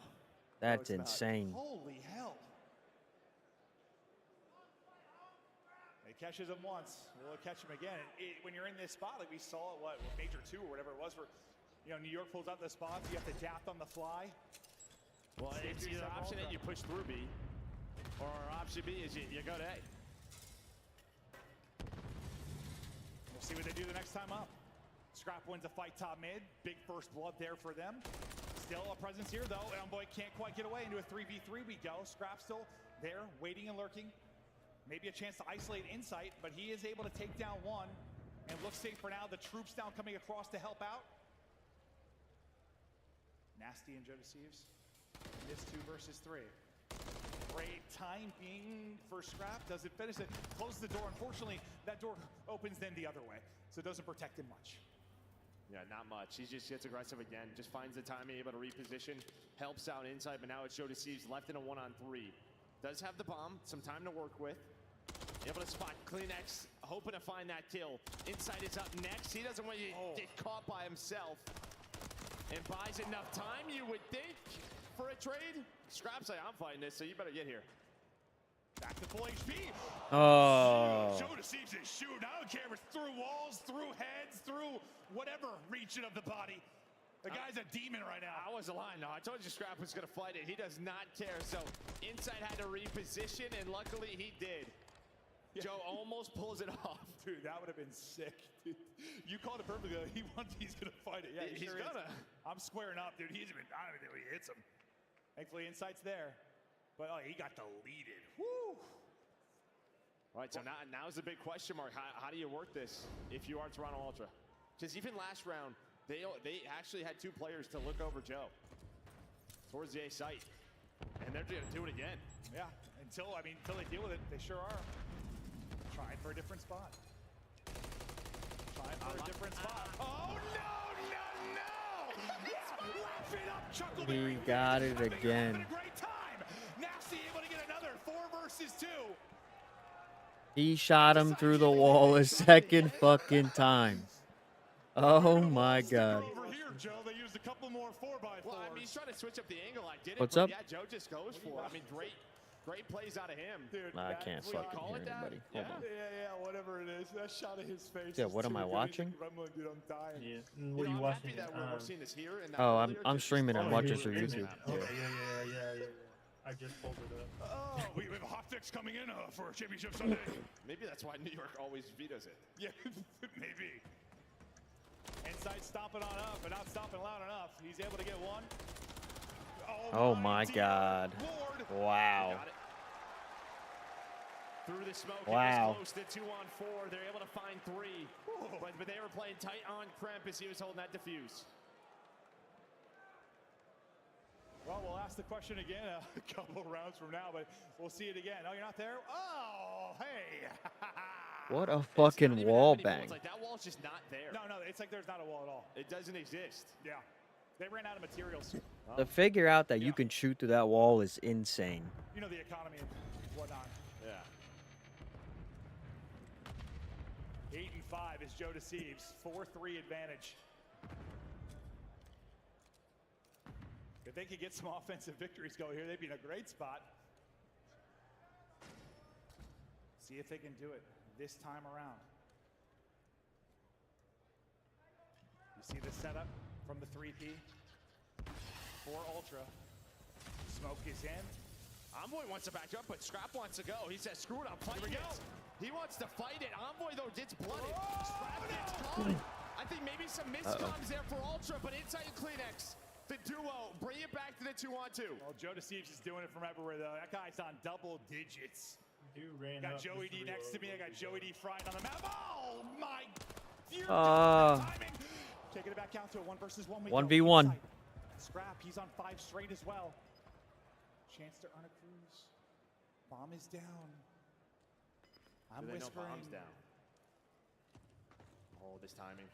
D: That's insane.
V: Holy hell. He catches him once. We'll catch him again. When you're in this spot, like we saw at Major 2 or whatever it was, where New York pulls out the spots, you have to daft on the fly.
C: Well, it's either option A, you push through B, or option B is you go to A.
V: We'll see what they do the next time up. Scrap wins a fight top mid. Big first blood there for them. Still a presence here, though. Boy can't quite get away. Into a 3v3 we go. Scrap still there, waiting and lurking. Maybe a chance to isolate Insight, but he is able to take down one. And looks safe for now. The troops down coming across to help out. Nasty and Joe Deceives. This 2 versus 3. Great timing for Scrap. Doesn't finish it. Closes the door. Unfortunately, that door opens then the other way. So it doesn't protect him much.
C: Yeah, not much. He just gets aggressive again. Just finds the timing, able to reposition. Helps out Insight, but now it's Joe Deceives left in a 1-on-3. Does have the bomb. Some time to work with. Able to spot Kleenex. Hoping to find that kill. Insight is up next. He doesn't want to get caught by himself. And buys enough time, you would think, for a trade. Scrap's like, I'm fighting this, so you better get here.
V: Back to full HP.
D: Oh.
V: Joe Deceives is shooting. I don't care if it's through walls, through heads, through whatever region of the body. The guy's a demon right now.
C: I wasn't lying, no. I told you Scrap was going to fight it. He does not care. So Insight had to reposition, and luckily he did. Yeah. Joe almost pulls it off.
V: Dude, that would have been sick. Dude, you called it perfectly. He's going to fight it. Yeah,
C: he's
V: sure
C: going to.
V: I'm squaring up, dude. I don't think he hits him. Thankfully, Insight's there. But, he got deleted. Woo!
C: All right, so now's the big question mark. How do you work this if you are Toronto Ultra? Because even last round, they actually had 2 players to look over Joe towards the A site. And they're going to do it again.
V: Yeah, until they deal with it, they sure are. Trying for a different spot. Trying for a different spot. Oh, no! Laugh it up, Chuckleberry.
D: He got it again.
V: Having a great time. Nasty able to get another 4 versus 2.
D: He shot him through the wall a second fucking time. Oh my God.
V: Over here, Joe, they used a couple more 4x4s.
C: Well, he's trying to switch up the angle. I get it.
D: What's
C: but
D: up?
C: Yeah, Joe just goes for it. Great plays out of him.
V: Dude,
D: I can't fucking hear anybody. Hold on.
V: Yeah, whatever it is. That shot of his face.
D: Yeah, what am I watching?
V: Rumbling, dude, I'm dying.
N: Yeah. What are you
C: I'm
N: watching?
C: happy that we're seeing this here. And
D: Oh, I'm streaming and watching through YouTube.
N: Okay, yeah. I just pulled it up.
G: Oh, we have OpTic coming in for a championship Sunday.
C: Maybe that's why New York always vetoes it.
G: Yeah, maybe.
V: Inside stomping on up, but not stomping loud enough. He's able to get one.
D: Oh my God. Wow.
C: Through the smoke,
D: wow.
C: It was close to 2-on-4. They're able to find 3. But they were playing tight on Kremp as he was holding that defuse.
V: Well, we'll ask the question again a couple rounds from now, but we'll see it again. Oh, you're not there? Oh, hey.
D: What a fucking wall bang.
C: It's like that wall's just not there.
V: No, it's like there's not a wall at all.
C: It doesn't exist.
V: Yeah. They ran out of materials.
D: To figure out that you can shoot through that wall is insane.
V: You know the economy and whatnot.
C: Yeah.
V: 8-5 is Joe Deceives. 4-3 advantage. If they could get some offensive victories going here, they'd be in a great spot. See if they can do it this time around. You see the setup from the 3P for Ultra. Smoke is in.
C: Envoy wants to back up, but Scrap wants to go. He says, screw it, I'm fighting it. He wants to fight it. Envoy, though, gets blooded. Scrap gets caught. I think maybe some miscoms there for Ultra, but inside Kleenex. The duo, bring it back to the 2-on-2.
V: Well, Joe Deceives is doing it from everywhere, though. That guy's on double digits. Got Joey D next to me. I got Joey D frying on the map. Oh my! Timing. Taking it back out to a 1v1.
D: 1v1.
V: Scrap. He's on 5 straight as well. Chance to earn a cruise. Bomb is down. I'm whispering.
C: Bomb's down. Oh, this timing.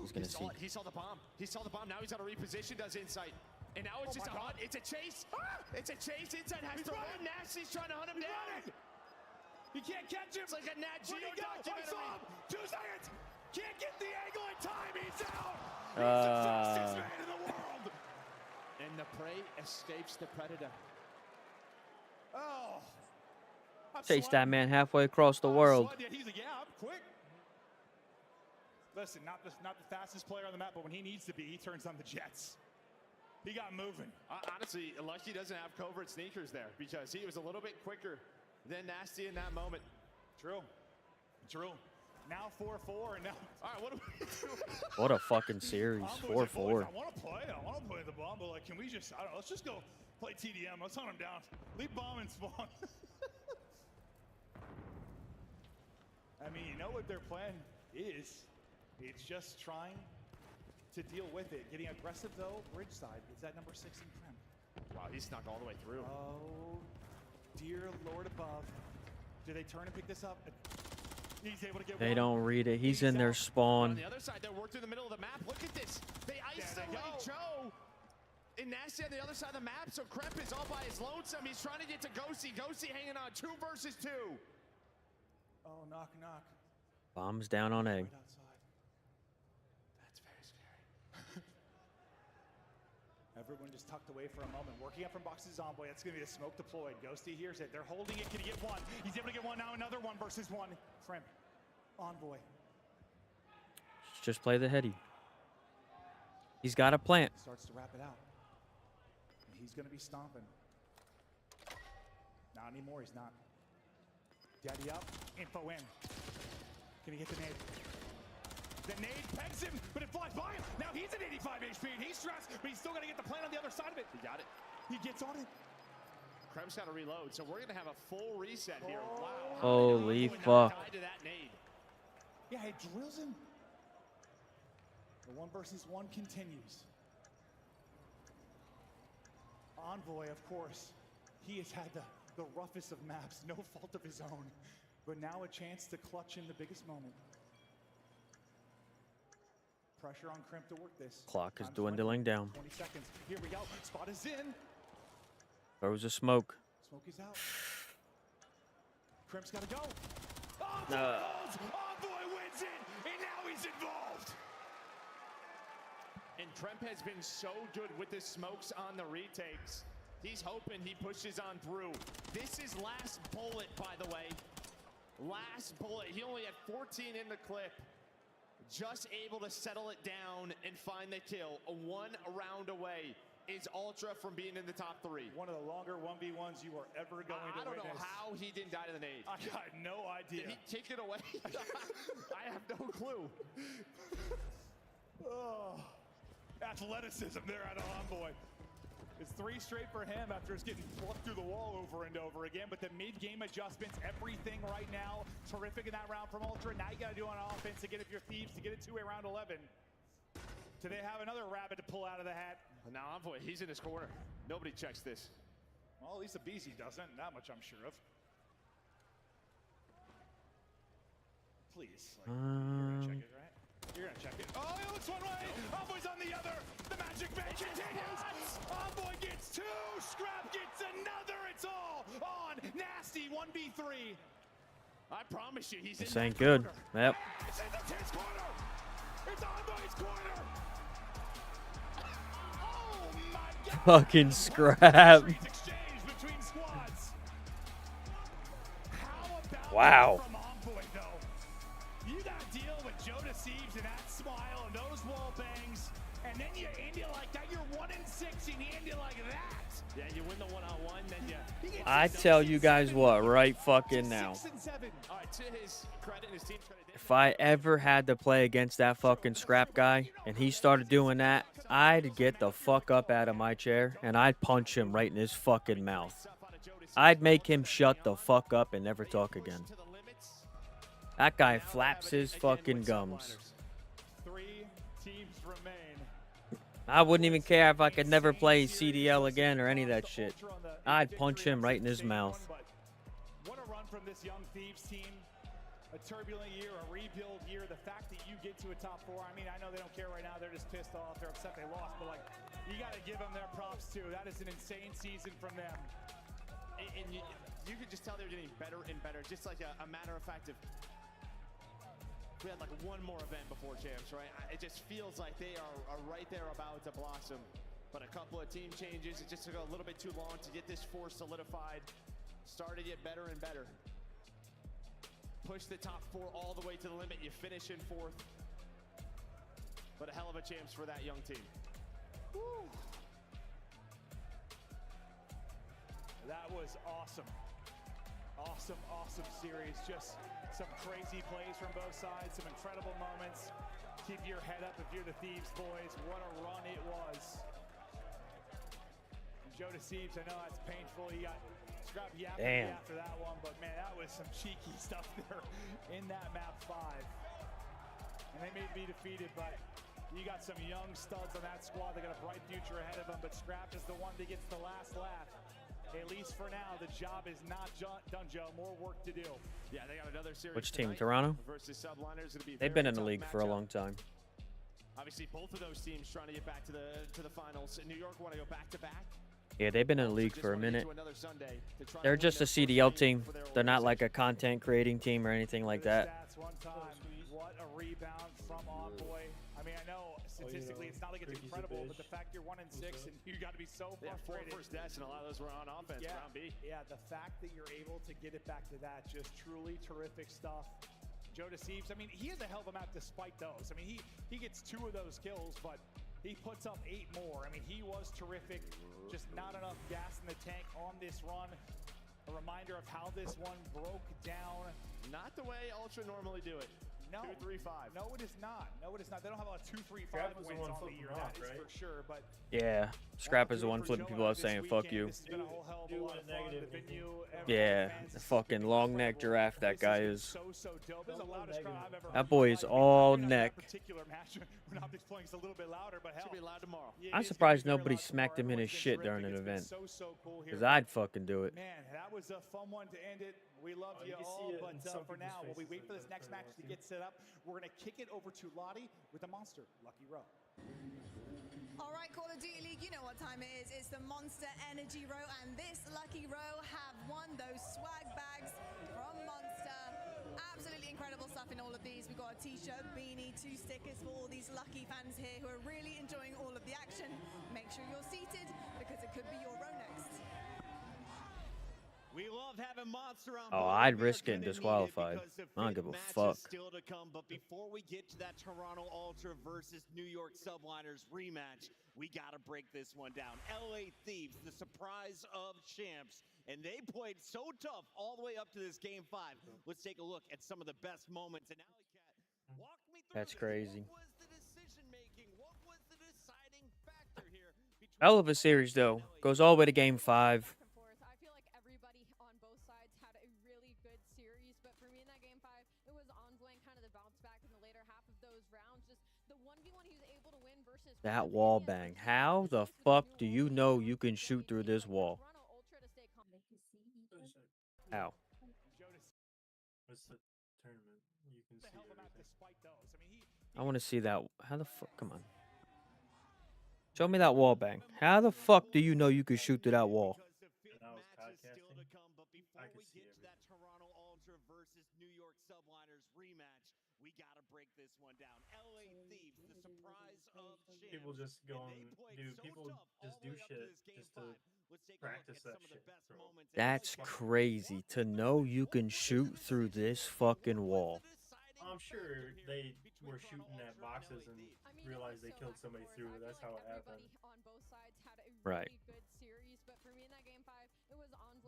D: He's gonna see.
C: He saw the bomb. He saw the bomb. Now he's got to reposition. Does insight. And now it's just a hunt. It's a chase. It's a chase. Inside has to run. Nasty's trying to hunt him down.
V: He can't catch him.
C: It's like a Nat Geo documentary.
V: 2 seconds. Can't get the angle in time. He's out. He's the fastest man in the world.
C: And the prey escapes the predator.
V: Oh.
D: Chase that man halfway across the world.
V: He's like, yeah, I'm quick. Listen, not the fastest player on the map, but when he needs to be, he turns on the jets. He got moving.
C: Honestly, lucky doesn't have covert sneakers there because he was a little bit quicker than Nasty in that moment.
V: True. Now 4-4, and now.
C: All right, what do we do?
D: What a fucking series. 4-4.
V: I want to play the bomb, but like, can we just? I don't know. Let's just go play TDM. Let's hunt him down. Leave bomb and spawn. I mean, you know what their plan is. It's just trying to deal with it. Getting aggressive, though, bridge side. Is that number 6 in Crim?
C: Wow, he snuck all the way through.
V: Oh, dear Lord above. Do they turn and pick this up? He's able to get
D: They
V: one.
D: don't read it. He's in their spawn.
C: On the other side, they work through the middle of the map. Look at this. They isolate Joe. And Nasty on the other side of the map, so Kremp is all by his lonesome. He's trying to get to Ghosty. Ghosty hanging on 2 versus 2.
V: Oh, knock.
D: Bombs down on egg.
C: That's very scary.
V: Everyone just tucked away for a moment. Working up from boxes Envoy. That's going to be the smoke deployed. Ghosty hears it. They're holding it. Can he get one? He's able to get one now. Another 1 versus 1. Crimp. Envoy.
D: Just play the heady. He's got a plant.
V: Starts to wrap it out. And he's going to be stomping. Not anymore. He's not. Daddy up. Info in. Can he get the nade? The nade pegs him, but it flies by him. Now he's at 85 HP, and he's stressed, but he's still got to get the plant on the other side of it.
C: He got it.
V: He gets on it.
C: Kremp's got to reload, so we're going to have a full reset here. Wow.
D: Holy fuck.
C: To that nade.
V: Yeah, it drills him. The 1 versus 1 continues. Envoy, of course, he has had the roughest of maps, no fault of his own. But now a chance to clutch in the biggest moment. Pressure on Crimp to work this.
D: Clock is dwindling down.
V: 20 seconds. Here we go. Spot is in.
D: Throws a smoke.
V: Smoke is out. Crimp's got to go. Envoy wins it, and now he's involved.
C: And Kremp has been so good with the smokes on the retakes. He's hoping he pushes on through. This is last bullet, by the way. Last bullet. He only had 14 in the clip. Just able to settle it down and find the kill. 1 round away is Ultra from being in the top 3.
V: One of the longer 1v1s you are ever going to witness.
C: I don't know how he didn't die to the nade.
V: I got no idea.
C: Did he kick it away? I have no clue.
V: Oh, athleticism there out of Envoy. It's 3 straight for him after just getting plucked through the wall over and over again. But the mid-game adjustments, everything right now, terrific in that round from Ultra. Now you got to do on offense to get up your thieves to get it to a round 11. Do they have another rabbit to pull out of the hat?
C: Now Envoy, he's in his corner. Nobody checks this.
V: Well, at least the BZ doesn't. That much I'm sure of. Please. Like, you're going to check it, right? You're going to check it. Oh, he looks one way. Envoy's on the other. The magic man continues. Envoy gets 2. Scrap gets another. It's all on Nasty 1v3.
C: I promise you, he's
D: This
C: in
D: ain't
C: that
D: good.
C: corner.
D: Yep.
V: It's his corner. It's Envoy's corner. Oh my God.
D: Fucking scrap.
V: Exchange between squads. How about
D: Wow.
V: from Envoy, though? You got to deal with Joe Deceives and that smile and those wall bangs, and then you end it like that. You're 1-6 and you end it like that.
C: Yeah, you win the 1-on-1, then you.
D: I tell you guys what, right fucking now.
V: 6 and 7.
C: All right, to his credit and his team's credit.
D: If I ever had to play against that fucking scrap guy and he started doing that, I'd get the fuck up out of my chair and I'd punch him right in his fucking mouth. I'd make him shut the fuck up and never talk again. That guy flaps his fucking gums.
V: 3 teams remain.
D: I wouldn't even care if I could never play CDL again or any of that shit. I'd punch him right in his mouth.
V: What a run from this young Thieves team. A turbulent year, a rebuild year. The fact that you get to a top 4, I mean, I know they don't care right now. They're just pissed off. They're upset they lost. But, like, you got to give them their props, too. That is an insane season from them.
C: And you could just tell they're getting better and better. Just like a matter of fact, if we had like one more event before champs, right? It just feels like they are right there about to blossom. But a couple of team changes, it just took a little bit too long to get this 4 solidified. Started to get better and better. Push the top 4 all the way to the limit. You finish in 4th. But a hell of a champs for that young team.
V: Woo. That was awesome. Awesome series. Just some crazy plays from both sides, some incredible moments. Keep your head up if you're the Thieves boys. What a run it was. And Joe Deceives, I know that's painful. He got scrap yapping after that one, but man, that was some cheeky stuff there in that map 5. And they may be defeated, but you got some young studs on that squad. They got a bright future ahead of them, but Scrap is the one that gets the last laugh. At least for now, the job is not done, Joe. More work to do. Yeah, they got another series.
D: Which team? Toronto?
C: Versus Subliners.
D: They've been in the league for a long time.
C: Obviously, both of those teams trying to get back to the finals. New York want to go back to back.
D: Yeah, they've been in the league for a minute. They're just a CDL team. They're not like a content creating team or anything like that.
V: What a rebound from Envoy. I mean, I know statistically it's not like it's incredible, but the fact you're 1-6 and you got to be so frustrated.
C: 4 first deaths and a lot of those were on offense.
V: Yeah,
C: round B.
V: Yeah, the fact that you're able to get it back to that, just truly terrific stuff. Joe Deceives, I mean, he has a hell of a map despite those. I mean, he gets 2 of those kills, but he puts up 8 more. I mean, he was terrific. Just not enough gas in the tank on this run. A reminder of how this one broke down.
C: Not the way Ultra normally do it.
V: No.
C: 2-3-5.
V: No, it is not. No, it is not. They don't have a 2-3-5 wins on the year. That is for sure. But
D: yeah, Scrap is the one flipping people out saying "fuck you." Yeah, the fucking long neck giraffe that guy is. That boy is all neck. I'm surprised nobody smacked him in his shit during an event. Because I'd fucking do it.
V: Man, that was a fun one to end it. We love you all, but for now, while we wait for this next match to get set up, we're going to kick it over to Lottie with the monster, Lucky Row.
I: All right, Call of Duty League, you know what time it is. It's the Monster Energy Row, and this Lucky Row have won those swag bags from Monster. Absolutely incredible stuff in all of these. We've got a t-shirt, beanie, 2 stickers for all these lucky fans here who are really enjoying all of the action. Make sure you're seated because it could be your row next.
H: We love having Monster on
D: Oh,
H: board.
D: I'd risk getting disqualified. I don't give a fuck.
H: Still to come, but before we get to that Toronto Ultra versus New York Subliners rematch, we got to break this one down. LA Thieves, the surprise of champs, and they played so tough all the way up to this game 5. Let's take a look at some of the best moments. And Alley Cat, walk me through
D: That's crazy.
H: what was the decision making? What was the deciding factor here?
D: Hell of a series though. Goes all the way to game 5. That wall bang. How the fuck do you know you can shoot through this wall? How?
N: What's the tournament? You can see everything.
D: I want to see that. How the fuck? Come on. Show me that wall bang. How the fuck do you know you can shoot through that wall?
N: When I was podcasting, I could see everything.
H: That Toronto Ultra versus New York Subliners rematch. We got to break this one down. LA Thieves, the surprise of champs.
N: People just go on, people just do shit just to practice that shit.
D: That's crazy to know you can shoot through this fucking wall.
N: I'm sure they were shooting at boxes and realized they killed somebody through it. That's how it happened.
D: Right.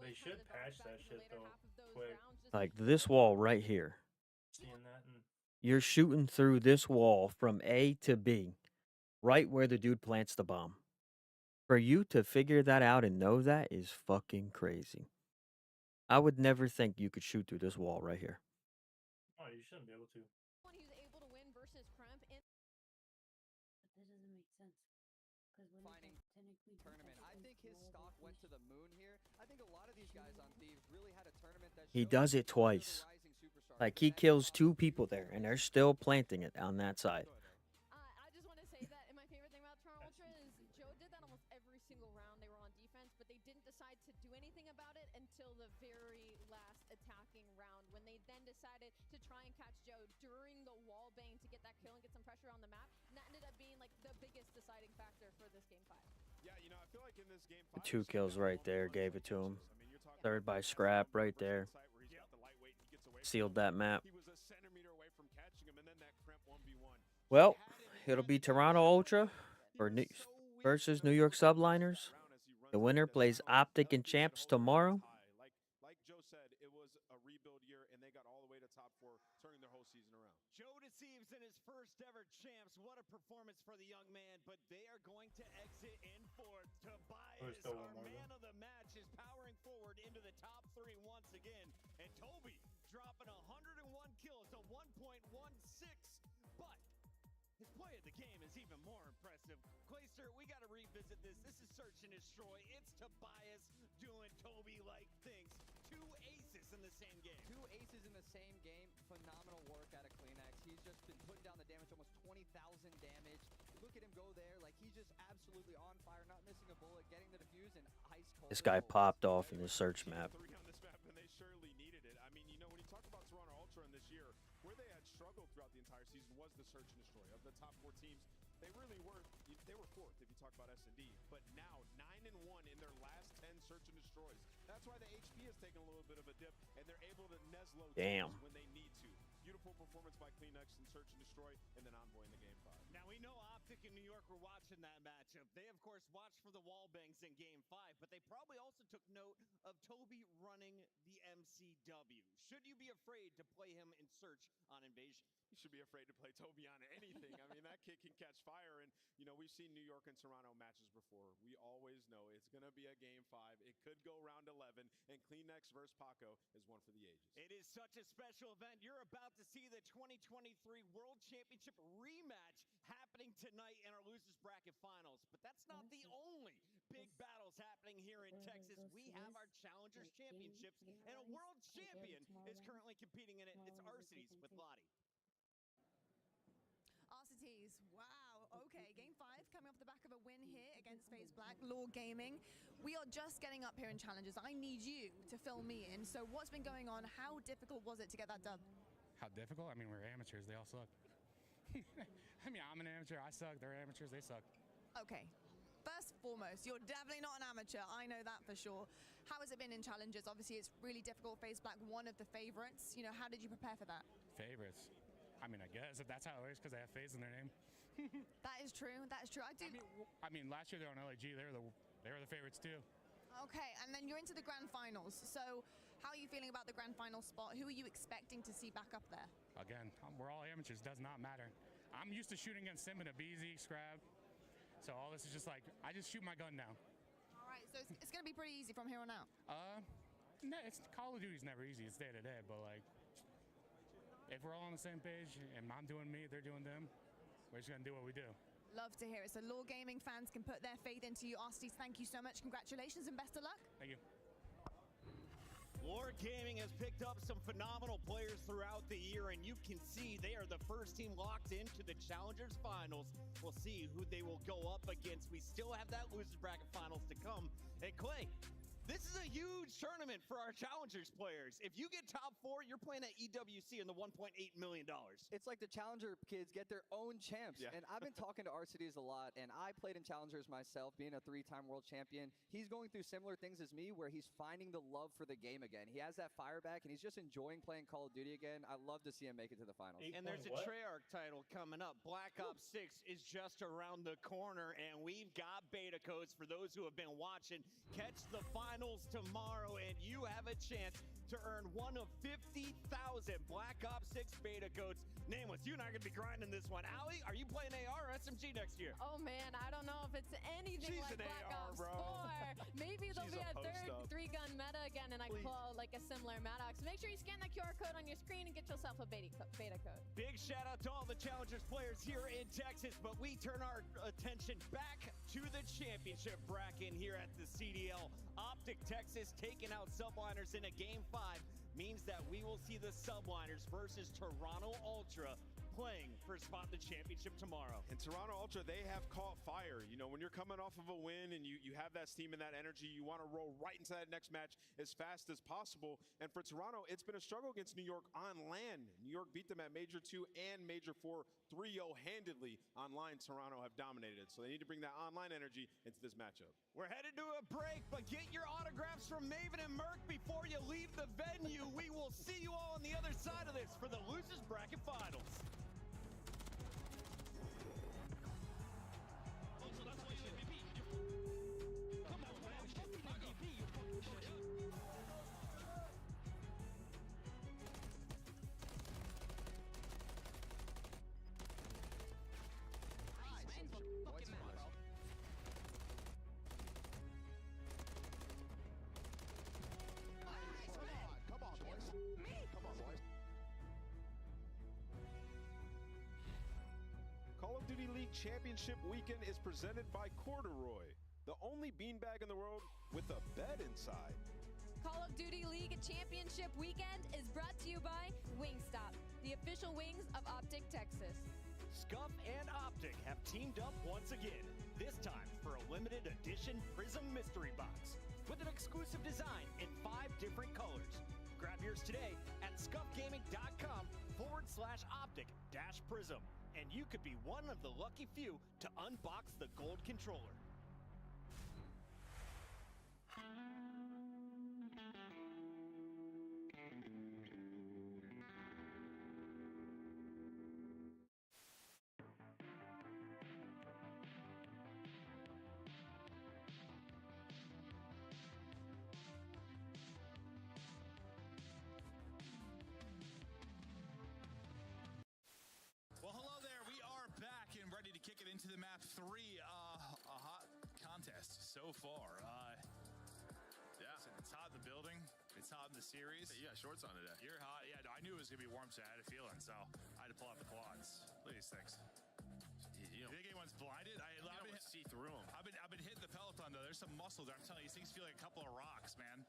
N: They should patch that shit though, quick.
D: Like this wall right here.
N: Seeing that and
D: You're shooting through this wall from A to B, right where the dude plants the bomb. For you to figure that out and know that is fucking crazy. I would never think you could shoot through this wall right here.
N: Oh, you shouldn't be able to.
F: One who's able to win versus Kremp in
O: But that doesn't make sense. Because when
K: Finding tournament, I think his stock went to the moon here. I think a lot of these guys on Thieves really had a tournament that
D: He does it twice. Like, he kills 2 people there, and they're still planting it on that side.
F: I just want to say that, and my favorite thing about Toronto Ultra is Joe did that almost every single round they were on defense, but they didn't decide to do anything about it until the very last attacking round, when they then decided to try and catch Joe during the wall bang to get that kill and get some pressure on the map, and that ended up being like the biggest deciding factor for this game 5.
G: Yeah, you know, I feel like in this game
D: The 2 kills right there gave it to him. Third by Scrap right there. Sealed that map. Well, it'll be Toronto Ultra versus New York Subliners. The winner plays OpTic and Champs tomorrow.
G: Like Joe said, it was a rebuild year, and they got all the way to top 4, turning their whole season around.
H: Joe deceives in his first ever champs. What a performance for the young man, but they are going to exit in 4th. Tobias, our man of the match, is powering forward into the top 3 once again. And Toby dropping 101 kills to 1.16. But his play of the game is even more impressive. Clayster, we got to revisit this. This is Search and Destroy. It's Tobias doing Toby-like things. 2 aces in the same game.
K: 2 aces in the same game. Phenomenal work out of Kleenex. He's just been putting down the damage, almost 20,000 damage. Look at him go there. Like, he's just absolutely on fire, not missing a bullet, getting the defuse, and ice cold.
D: This guy popped off in the search map.
G: 3 on this map, and they surely needed it. I mean, you know, when you talk about Toronto Ultra in this year, where they had struggled throughout the entire season was the Search and Destroy. Of the top 4 teams, they really were. They were 4th if you talk about S&D, but now 9-1 in their last 10 Search and Destroys. That's why the HP has taken a little bit of a dip, and they're able to Neslo teams when they need to. Beautiful performance by Kleenex and Search and Destroy, and then Envoy in the game 5.
H: Now, we know OpTic and New York were watching that matchup. They, of course, watched for the wall bangs in game 5, but they probably also took note of Toby running the MCW. Should you be afraid to play him in Search on Invasion?
G: You should be afraid to play Toby on anything. I mean, that kid can catch fire, and, you know, we've seen New York and Toronto matches before. We always know it's going to be a game 5. It could go round 11, and Kleenex versus Paco is one for the ages.
H: It is such a special event. You're about to see the 2023 World Championship rematch happening tonight in our Losers Bracket Finals. But that's not the only big battles happening here in Texas. We have our Challengers Championships, and a world champion is currently competing in it. It's Arcides with Lottie.
I: Arcides, wow. Okay, game 5 coming off the back of a win here against FaZe Black, Law Gaming. We are just getting up here in Challengers. I need you to fill me in. So what's been going on? How difficult was it to get that dub?
T: How difficult? I mean, we're amateurs. They all suck. I mean, I'm an amateur. I suck. They're amateurs. They suck.
I: Okay. First and foremost, you're definitely not an amateur. I know that for sure. How has it been in Challengers? Obviously, it's really difficult. FaZe Black, one of the favorites. You know, how did you prepare for that?
T: Favorites? I mean, I guess if that's how it works, because they have FaZe in their name.
I: That is true. That is true.
T: I mean, last year they were on LAG. They were the favorites too.
I: Okay, and then you're into the grand finals. So how are you feeling about the grand final spot? Who are you expecting to see back up there?
T: Again, we're all amateurs. Does not matter. I'm used to shooting against Sim and a BZ, Scrab. So all this is just like, I just shoot my gun now.
I: All right, so it's going to be pretty easy from here on out.
T: No, Call of Duty's never easy. It's day to day, but like, if we're all on the same page and I'm doing me, they're doing them, we're just gonna do what we do.
I: Love to hear it. So Law Gaming fans can put their faith into you. Arcides, thank you so much. Congratulations and best of luck.
T: Thank you.
H: Lord Gaming has picked up some phenomenal players throughout the year, and you can see they are the first team locked into the Challengers Finals. We'll see who they will go up against. We still have that Losers Bracket Finals to come. Hey, Clay, this is a huge tournament for our Challengers players. If you get top 4, you're playing at EWC in the $1.8 million.
K: It's like the Challenger kids get their own champs.
H: Yeah.
K: And I've been talking to Arcides a lot, and I played in Challengers myself, being a 3-time world champion. He's going through similar things as me, where he's finding the love for the game again. He has that fire back, and he's just enjoying playing Call of Duty again. I love to see him make it to the finals.
H: And there's a Treyarch title coming up. Black Ops 6 is just around the corner, and we've got beta codes for those who have been watching. Catch the finals tomorrow, and you have a chance to earn one of 50,000 Black Ops 6 beta codes. Nameless, you and I are going to be grinding this one. Allie, are you playing AR or SMG next year?
F: Oh man, I don't know if it's anything
H: She's
F: like
H: an
F: Black
H: AR,
F: Ops
H: bro.
F: 4. Maybe there'll
H: She's
F: be
H: a
F: a third
H: post-up.
F: 3-gun meta again and I pull like a similar Maddox. Make sure you scan that QR code on your screen and get yourself a beta code.
H: Big shout out to all the Challengers players here in Texas, but we turn our attention back to the championship bracket here at the CDL. OpTic Texas taking out Subliners in a Game 5 means that we will see the Subliners versus Toronto Ultra playing for a spot in the championship tomorrow.
G: And Toronto Ultra, they have caught fire. You know, when you're coming off of a win and you have that steam and that energy, you want to roll right into that next match as fast as possible. And for Toronto, it's been a struggle against New York on land. New York beat them at Major 2 and Major 4 3-0 handedly. Online, Toronto have dominated. So they need to bring that online energy into this matchup.
H: We're headed to a break, but get your autographs from Maven and Merc before you leave the venue. We will see you all on the other side of this for the Losers Bracket Finals.
G: Call of Duty League Championship Weekend is presented by Corduroy, the only beanbag in the world with a bed inside.
F: Call of Duty League Championship Weekend is brought to you by Wingstop, the official wings of OpTic Texas.
H: Scuff and OpTic have teamed up once again, this time for a limited edition Prism Mystery Box with an exclusive design in 5 different colors. Grab yours today at scuffgaming.com/OpTic-Prism, and you could be one of the lucky few to unbox the gold controller.
L: Well, hello there. We are back and ready to kick it into the map 3. A hot contest so far. Yeah, it's hot in the building. It's hot in the series.
M: Hey, you got shorts on today.
L: You're hot. Yeah, I knew it was gonna be warm today. I had a feeling, so I had to pull out the quads. Look at these things. You think anyone's blinded? I've been
M: see through them.
L: I've been hitting the Peloton though. There's some muscle there. I'm telling you, these things feel like a couple of rocks, man.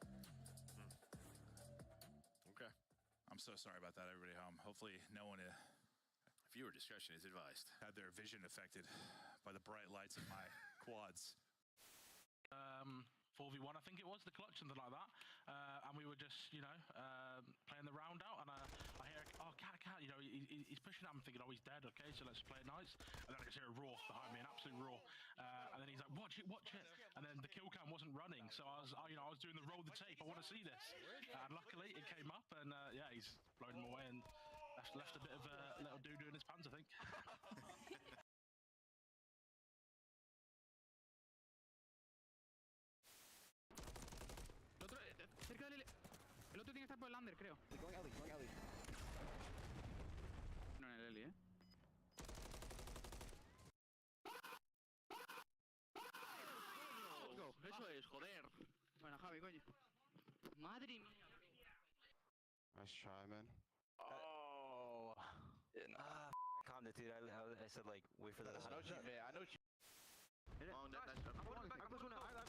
M: Okay.
L: I'm so sorry about that, everybody home. Hopefully, no one.
M: Viewer discretion is advised.
L: Had their vision affected by the bright lights of my quads.
P: 4v1, I think it was, the clutch, something like that. And we were just, playing the round out, and I hear, oh, cat, he's pushing at him, thinking, oh, he's dead, okay, so let's play it nice. And then I just hear a roar behind me, an absolute roar. And then he's like, watch it. And then the kill cam wasn't running, so I was doing the roll the tape, I want to see this. And luckily, it came up, and yeah, he's blown him away, and left a bit of a little doo-doo in his pants, I think.
W: Cerca del... El otro tiene que estar por el under, creo.
K: Going alley.
W: No, en el Eli, Let's go. Eso es, joder. Bueno, Javi, coño. Madre mía.
X: Nice try, man.
Y: Oh. I calmed it, dude. I said, like, wait for that.
X: I know you, man. I know you.
W: Oh, nice. I'm going back. I push one out. I have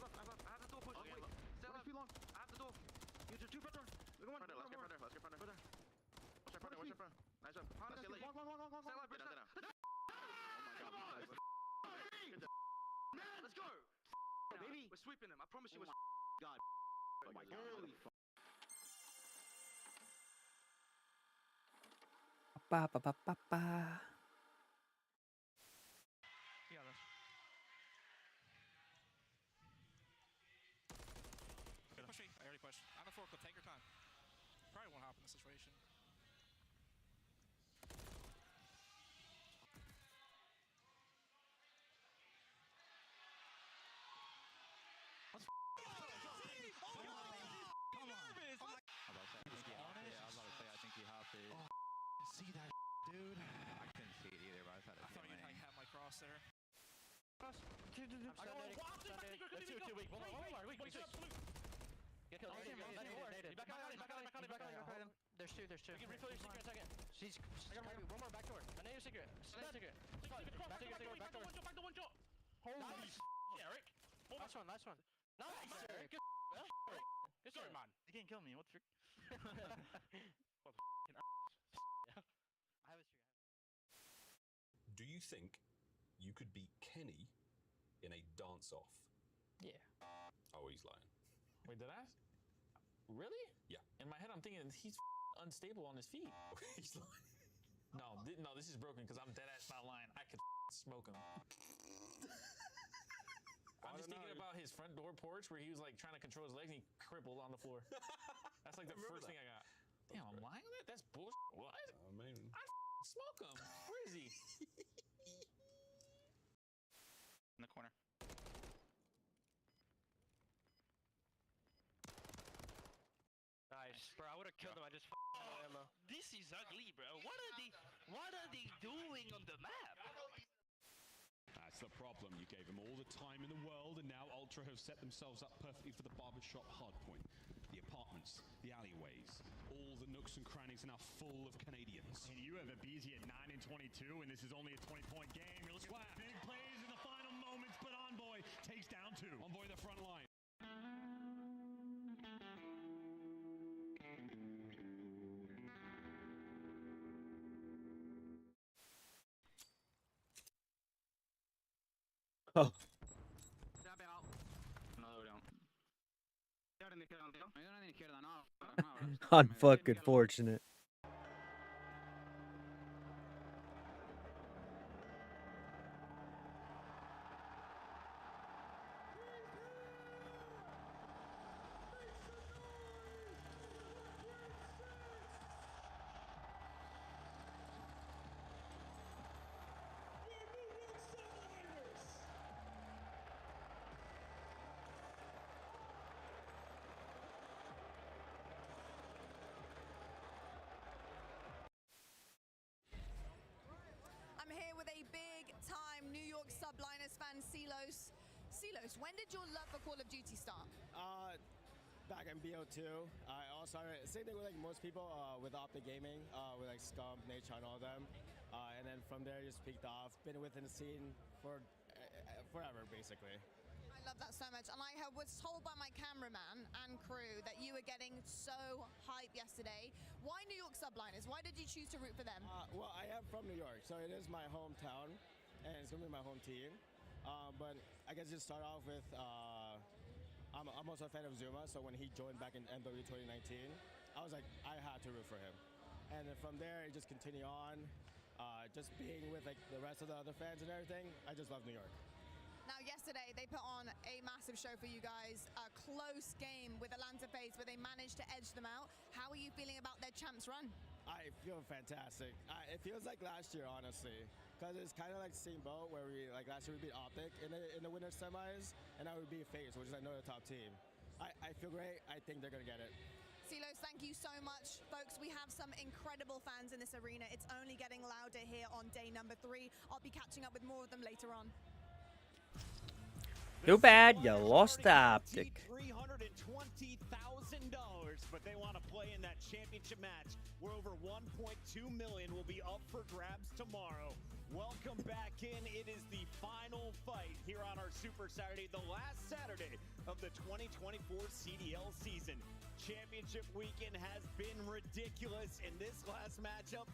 W: the door push.
Y: Okay,
W: Wait. Stay alive. I have the door. You two front door. Come on.
Y: Let's get front there. Watch your front. Nice job. Let's get late.
W: One. Stay alive, bitch.
Y: Oh my god.
W: Let's go. Baby. We're sweeping them. I promise you we're
Y: God.
W: Oh my god. Holy fuck.
P: Yeah, that's... Push me. I already pushed. On the forklift, take your time. Probably won't happen in this situation.
L: Come on. How about that?
Y: Get killed. There's two. You can refill your secret in a second. She's one more back door. I know your secret. Back door. Holy Eric. Last one. Nice, Eric. Good story, man. You can't kill me. What's your...
B: Do you think you could beat Kenny in a dance-off?
E: Yeah.
B: Oh, he's lying.
E: Wait, did I? Really?
B: Yeah.
E: In my head, I'm thinking he's unstable on his feet.
B: He's lying.
E: No, this is broken because I'm dead ass not lying. I could smoke him. I'm just thinking about his front door porch where he was like trying to control his legs and he crippled on the floor. That's like the first thing I got. Damn, I'm lying on that? That's bullshit. What?
B: I mean,
E: I smoke him. Where is he?
Y: In the corner. Nice. Bro, I would have killed him. I just ammo.
Q: This is ugly, bro. What are they doing on the map?
R: That's the problem. You gave them all the time in the world, and now Ultra have set themselves up perfectly for the barbershop hardpoint. The apartments, the alleyways, all the nooks and crannies are now full of Canadians.
U: And you have a BZ at 9 and 22, and this is only a 20-point game. You're looking at big plays in the final moments, but Envoy takes down 2.
R: Envoy the front line.
D: Oh. Unfucking fortunate.
I: I'm here with a big-time New York Subliners fan, Silos. Silos, when did your love for Call of Duty start?
Z: Back in BO2. I all started, same thing with like most people with OpTic Gaming, with like Scump, Nature, and all them. And then from there, just peaked off. Been within the scene for forever, basically.
I: I love that so much. And I was told by my cameraman and crew that you were getting so hype yesterday. Why New York Subliners? Why did you choose to root for them?
Z: Well, I am from New York, so it is my hometown, and it's going to be my home team. But I guess just start off with, I'm also a fan of Zuma, so when he joined back in MW 2019, I was like, I had to root for him. And then from there, it just continued on. Just being with like the rest of the other fans and everything, I just love New York.
I: Now, yesterday, they put on a massive show for you guys, a close game with Atlanta FaZe where they managed to edge them out. How are you feeling about their champs run?
Z: I feel fantastic. It feels like last year, honestly, because it's kind of like the same boat where we, like last year we beat OpTic in the winter semis, and now we beat FaZe, which is another top team. I feel great. I think they're going to get it.
I: Silos, thank you so much. Folks, we have some incredible fans in this arena. It's only getting louder here on day number 3. I'll be catching up with more of them later on.
D: Too bad you lost the OpTic.
H: $320,000, but they want to play in that championship match where over $1.2 million will be up for grabs tomorrow. Welcome back in. It is the final fight here on our Super Saturday, the last Saturday of the 2024 CDL season. Championship weekend has been ridiculous, and this last matchup,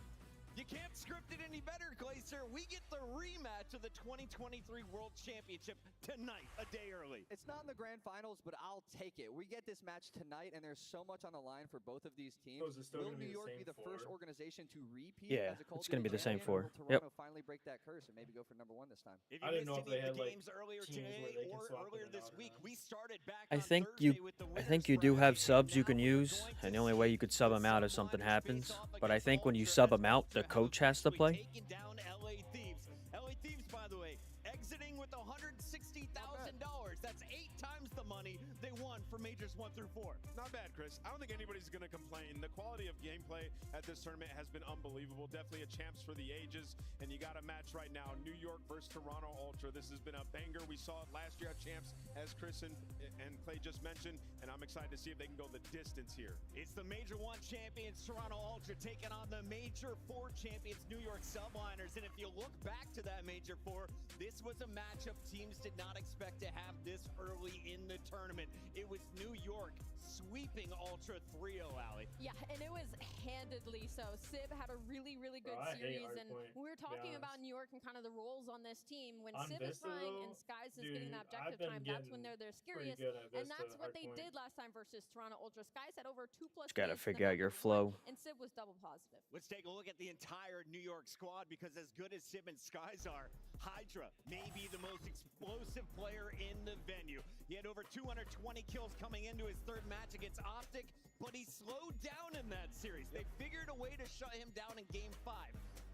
H: you can't script it any better, Glacier. We get the rematch of the 2023 World Championship tonight, a day early.
K: It's not in the grand finals, but I'll take it. We get this match tonight, and there's so much on the line for both of these teams. Will New York be the first organization to repeat
D: Yeah,
K: as a Call
D: it's
K: of
D: going to
K: Duty
D: be the same
K: champion?
D: four.
K: Will Toronto
D: Yep.
K: finally break that curse and maybe go for #1 this time?
H: If you missed any of the games earlier today or earlier this week, we started back
D: I
H: on
D: think
H: Thursday with the
D: you do have subs you can use, and the only way you could sub them out is something happens. But I think when you sub them out, the coach has to play.
H: taking down LA Thieves. LA Thieves, by the way, exiting with $160,000. That's 8 times the money they won for Majors 1 through 4.
G: Not bad, Chris. I don't think anybody's going to complain. The quality of gameplay at this tournament has been unbelievable. Definitely a champs for the ages. And you got a match right now, New York versus Toronto Ultra. This has been a banger. We saw it last year at champs, as Chris and Clay just mentioned. And I'm excited to see if they can go the distance here.
H: It's the Major 1 champions, Toronto Ultra, taking on the Major 4 champions, New York Subliners. And if you look back to that Major 4, this was a matchup teams did not expect to have this early in the tournament. It was New York sweeping Ultra 3-0, Allie.
F: Yeah, and it was handedly so. Sib had a really, really good series, and we were talking about New York and kind of the roles on this team. When Sib is flying and Skies is getting that objective time, that's when they're their scariest, and that's what they did last time versus Toronto Ultra. Skies had over 2+
D: Just gotta
F: games
D: figure out your flow.
F: and Sib was double positive.
H: Let's take a look at the entire New York squad, because as good as Sib and Skies are, Hydra may be the most explosive player in the venue. He had over 220 kills coming into his third match against OpTic, but he slowed down in that series. They figured a way to shut him down in Game 5.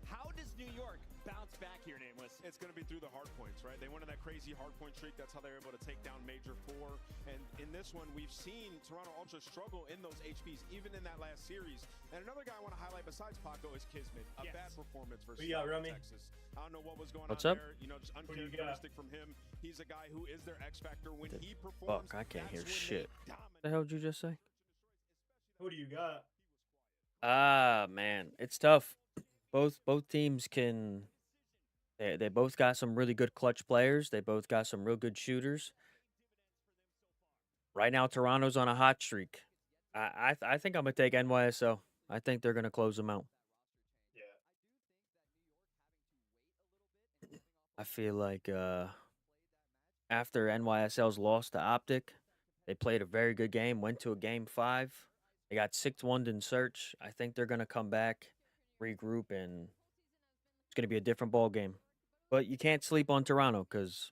H: How does New York bounce back here, Nameless?
G: It's going to be through the hard points, right? They went on that crazy hard point streak. That's how they were able to take down Major 4. And in this one, we've seen Toronto Ultra struggle in those HPs, even in that last series. And another guy I want to highlight besides Paco is Kismet. A bad performance versus Texas. I don't know what was going on there. You know, just uncharacteristic from him. He's a guy who is their X factor when he performs.
D: Fuck, I can't hear shit. What the hell did you just say?
A: Who do you got?
D: Ah, man, it's tough. Both teams can. They both got some really good clutch players. They both got some real good shooters. Right now, Toronto's on a hot streak. I think I'm gonna take NYSL. I think they're gonna close them out.
A: Yeah.
D: I feel like after NYSL's loss to OpTic, they played a very good game. Went to a Game 5. They got 6-1 in search. I think they're gonna come back, regroup, and it's going to be a different ball game. But you can't sleep on Toronto because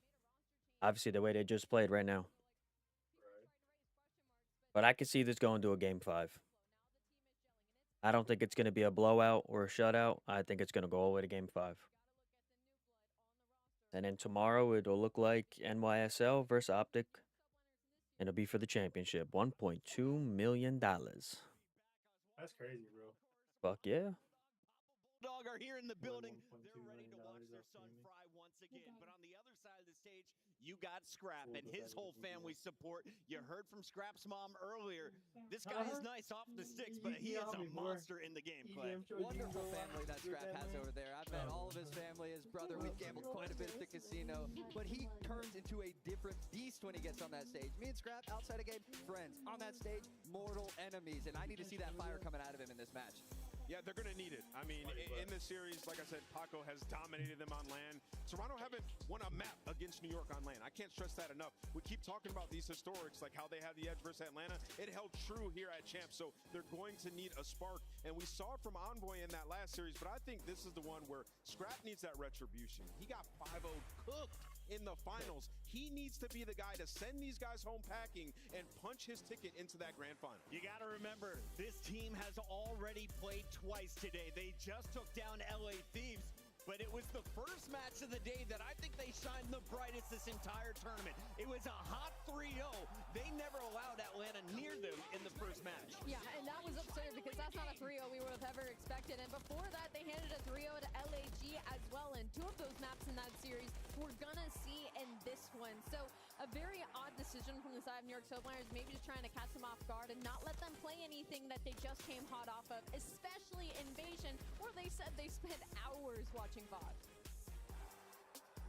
D: obviously the way they just played right now. But I could see this going to a Game 5. I don't think it's going to be a blowout or a shutout. I think it's going to go all the way to Game 5. And then tomorrow it'll look like NYSL versus OpTic. And it'll be for the championship. $1.2 million.
A: That's crazy, bro.
D: Fuck yeah.
H: Dog are here in the building. They're ready to watch their son fry once again. But on the other side of the stage, you got Scrap and his whole family support. You heard from Scrap's mom earlier. This guy is nice off the sticks, but he is a monster in the game, Clay.
K: Wonderful family that Scrap has over there. I've met all of his family, his brother. We've gambled quite a bit at the casino. But he turns into a different beast when he gets on that stage. Me and Scrap, outside of game, friends. On that stage, mortal enemies. And I need to see that fire coming out of him in this match.
G: Yeah, they're going to need it. I mean, in this series, like I said, Paco has dominated them on land. Toronto haven't won a map against New York on land. I can't stress that enough. We keep talking about these historics, like how they had the edge versus Atlanta. It held true here at Champs, so they're going to need a spark. And we saw it from Envoy in that last series, but I think this is the one where Scrap needs that retribution. He got 5-0 cooked in the finals. He needs to be the guy to send these guys home packing and punch his ticket into that grand final.
H: You got to remember, this team has already played twice today. They just took down LA Thieves, but it was the first match of the day that I think they shined the brightest this entire tournament. It was a hot 3-0. They never allowed Atlanta near them in the first match.
F: Yeah, and that was absurd because that's not a 3-0 we would have ever expected. And before that, they handed a 3-0 to LAG as well. And 2 of those maps in that series we're gonna see in this one. So a very odd decision from the side of New York Subliners, maybe just trying to catch them off guard and not let them play anything that they just came hot off of, especially Invasion, where they said they spent hours watching VOD.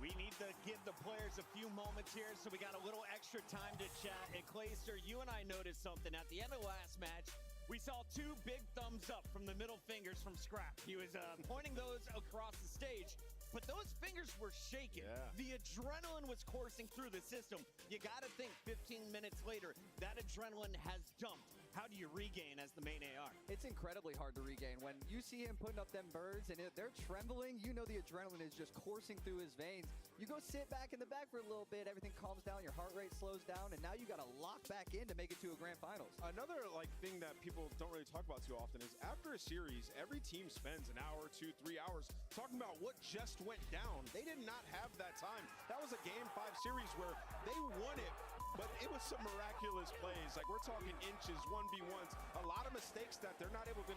H: We need to give the players a few moments here, so we got a little extra time to chat. And Clayster, you and I noticed something. At the end of the last match, we saw 2 big thumbs up from the middle fingers from Scrap. He was pointing those across the stage, but those fingers were shaking.
G: Yeah.
H: The adrenaline was coursing through the system. You got to think 15 minutes later, that adrenaline has dumped. How do you regain as the main AR?
K: It's incredibly hard to regain. When you see him putting up them birds and they're trembling, you know the adrenaline is just coursing through his veins. You go sit back in the back for a little bit, everything calms down, your heart rate slows down, and now you got to lock back in to make it to a grand finals.
G: Another thing that people don't really talk about too often is after a series, every team spends an hour, 2, 3 hours talking about what just went down. They did not have that time. That was a Game 5 series where they won it but it was some miraculous plays. Like, we're talking inches, 1v1s, a lot of mistakes that they're not able to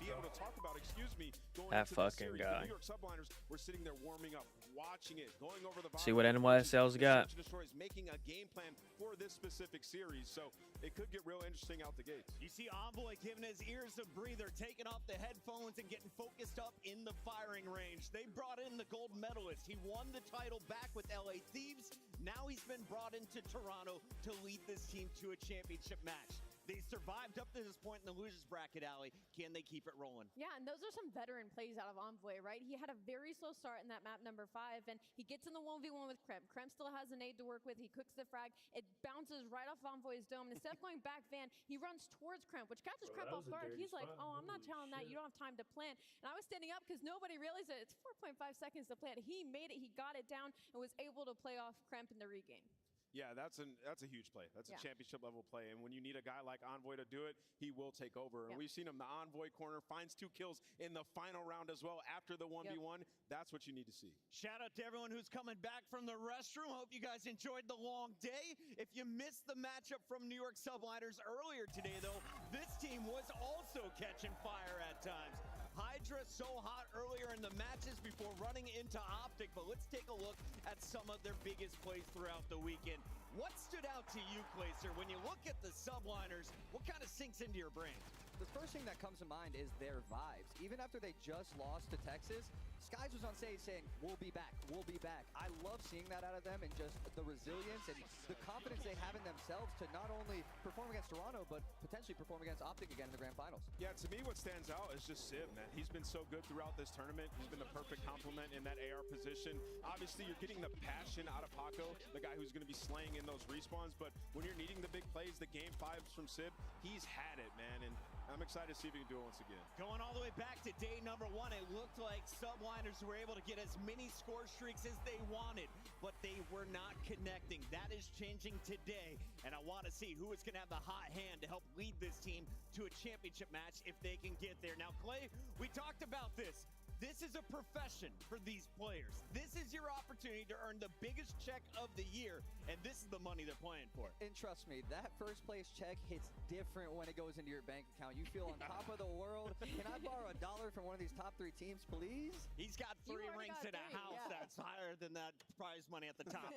G: be able to talk about, going
D: That
G: into this
D: fucking
G: series.
D: guy.
G: The New York Subliners were sitting there warming up, watching it, going over the
D: See what NYSL's got.
G: Destroys making a game plan for this specific series, so it could get real interesting out the gates.
H: You see Envoy giving his ears a breather, taking off the headphones and getting focused up in the firing range. They brought in the gold medalist. He won the title back with LA Thieves. Now he's been brought into Toronto to lead this team to a championship match. They survived up to this point in the losers bracket, Allie. Can they keep it rolling?
F: Yeah, and those are some veteran plays out of Envoy, right? He had a very slow start in that map number 5, and he gets in the 1v1 with Kremp. Kremp still has a nade to work with. He cooks the frag. It bounces right off Envoy's dome. And instead of going back Van, he runs towards Kremp, which catches Kremp off guard. He's like, oh, I'm not telling that. You don't have time to plant. And I was standing up because nobody realized that it's 4.5 seconds to plant. He made it. He got it down and was able to play off Kremp in the regain.
G: Yeah, that's a huge play. That's a championship level play. And when you need a guy like Envoy to do it, he will take over. And we've seen him, the Envoy corner, finds 2 kills in the final round as well after the 1v1. That's what you need to see.
H: Shout out to everyone who's coming back from the restroom. Hope you guys enjoyed the long day. If you missed the matchup from New York Subliners earlier today, though, this team was also catching fire at times. Hydra so hot earlier in the matches before running into OpTic, but let's take a look at some of their biggest plays throughout the weekend. What stood out to you, Glacier, when you look at the Subliners? What kind of sinks into your brain?
K: The first thing that comes to mind is their vibes. Even after they just lost to Texas, Skies was on stage saying, we'll be back, we'll be back. I love seeing that out of them and just the resilience and the confidence they have in themselves to not only perform against Toronto, but potentially perform against OpTic again in the grand finals.
G: Yeah, to me, what stands out is just Sib, man. He's been so good throughout this tournament. He's been the perfect complement in that AR position. Obviously, you're getting the passion out of Paco, the guy who's going to be slaying in those respawns, but when you're needing the big plays, the game 5s from Sib, he's had it, man, and I'm excited to see if he can do it once again.
H: Going all the way back to day number 1, it looked like Subliners were able to get as many score streaks as they wanted, but they were not connecting. That is changing today, and I want to see who is going to have the hot hand to help lead this team to a championship match if they can get there. Now, Clay, we talked about this. This is a profession for these players. This is your opportunity to earn the biggest check of the year, and this is the money they're playing for.
K: And trust me, that first place check hits different when it goes into your bank account. You feel on top of the world. Can I borrow $1 from one of these top 3 teams, please?
H: He's got 3 rings in a house that's higher than that prize money at the top.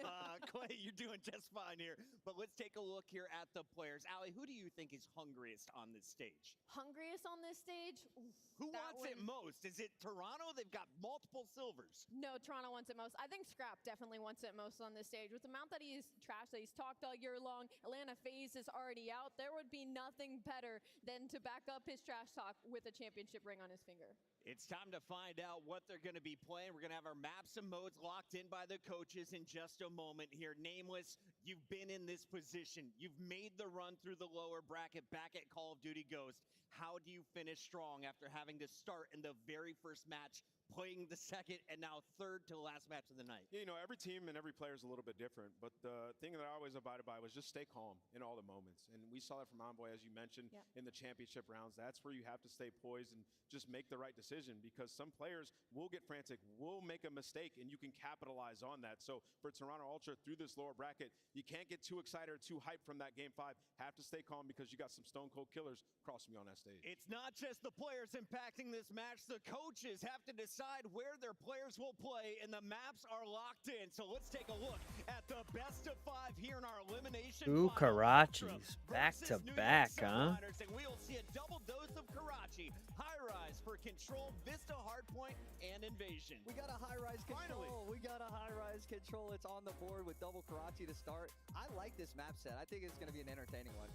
H: Clay, you're doing just fine here. But let's take a look here at the players. Allie, who do you think is hungriest on this stage?
F: Hungriest on this stage? Oof,
H: who wants it most? Is it Toronto? They've got multiple silvers.
F: No, Toronto wants it most. I think Scrap definitely wants it most on this stage. With the amount that he's trashed, that he's talked all year long, Atlanta FaZe is already out. There would be nothing better than to back up his trash talk with a championship ring on his finger.
H: It's time to find out what they're going to be playing. We're going to have our maps and modes locked in by the coaches in just a moment here. Nameless, you've been in this position. You've made the run through the lower bracket back at Call of Duty Ghost. How do you finish strong after having to start in the very first match, playing the second and now third to the last match of the night?
G: Yeah, you know, every team and every player is a little bit different, but the thing that I always abided by was just stay calm in all the moments. And we saw that from Envoy, as you mentioned, in the championship rounds. That's where you have to stay poised and just make the right decision, because some players will get frantic, will make a mistake, and you can capitalize on that. So for Toronto Ultra through this lower bracket, you can't get too excited or too hyped from that game 5. Have to stay calm because you got some stone cold killers crossing you on that stage.
H: It's not just the players impacting this match. The coaches have to decide where their players will play, and the maps are locked in. So let's take a look at the best of 5 here in our elimination.
D: Ooh, Karachis. Back to back, huh?
H: And we'll see a double dose of Karachi. High rise for control, Vista, Hardpoint, and Invasion.
K: We got a high rise control.
H: Finally.
K: We got a high rise control. It's on the board with double Karachi to start. I like this map set. I think it's going to be an entertaining one.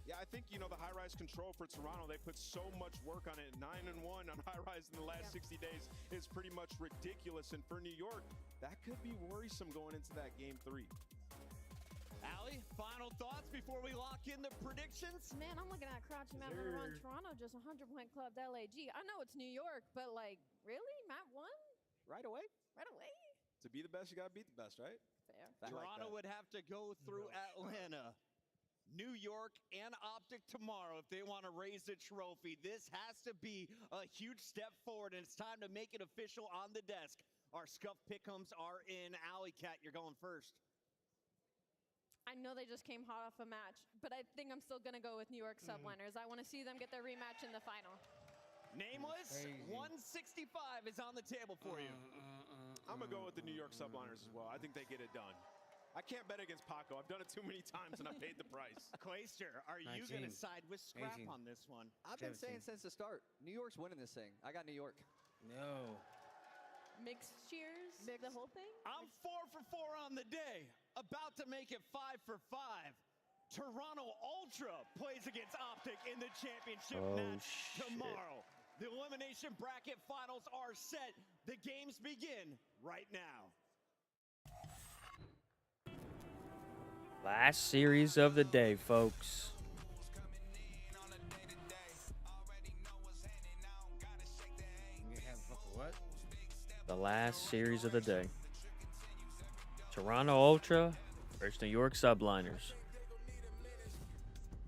G: Yeah, I think, you know, the high-rise control for Toronto, they put so much work on it. 9-1 on high-rise in the last 60 days is pretty much ridiculous. And for New York, that could be worrisome going into that game 3.
H: Allie, final thoughts before we lock in the predictions?
F: Man, I'm looking at Karachi map number 1, Toronto, just 100-point club LAG. I know it's New York, but like, really? Map 1?
K: Right away?
F: Right away?
G: To be the best, you got to beat the best, right?
F: Fair.
H: Toronto would have to go through Atlanta, New York, and OpTic tomorrow if they want to raise the trophy. This has to be a huge step forward, and it's time to make it official on the desk. Our Scuff Pick'ems are in. Alley Cat, you're going first.
F: I I know they just came hot off a match, but I think I'm still going to go with New York Subliners. I want to see them get their rematch in the final.
H: Nameless, 165 is on the table for you.
G: I'm going to go with the New York Subliners as well. I think they get it done. I can't bet against Paco. I've done it too many times, and I paid the price.
H: Clayster, are you going to side with Scrap on this one?
K: I've been saying since the start, New York's winning this thing. I got New York.
C: No.
F: Mixed cheers, the whole thing?
H: I'm 4 for 4 on the day. About to make it 5 for 5. Toronto Ultra plays against OpTic in the championship match tomorrow. The elimination bracket finals are set. The games begin right now.
D: Last series of the day, folks.
C: What?
D: The last series of the day. Toronto Ultra versus New York Subliners.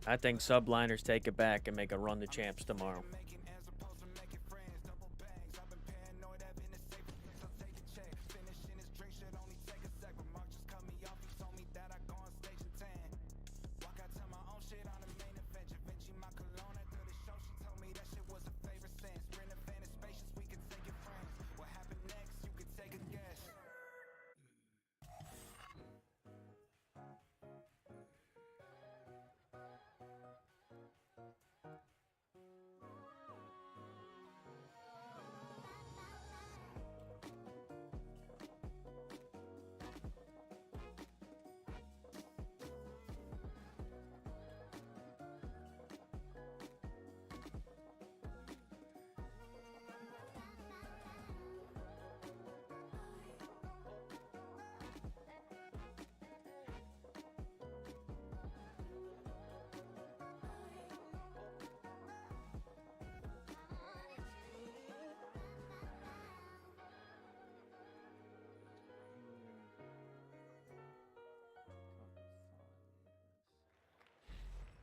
D: I think Subliners take it back and make a run to champs tomorrow.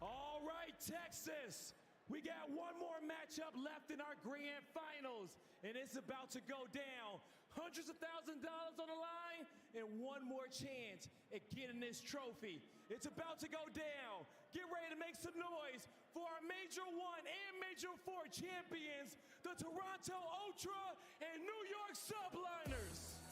J: All right, Texas, we got one more matchup left in our grand finals, and it's about to go down. Hundreds of thousands of dollars on the line, and one more chance at getting this trophy. It's about to go down. Get ready to make some noise for our Major 1 and Major 4 champions, the Toronto Ultra and New York Subliners.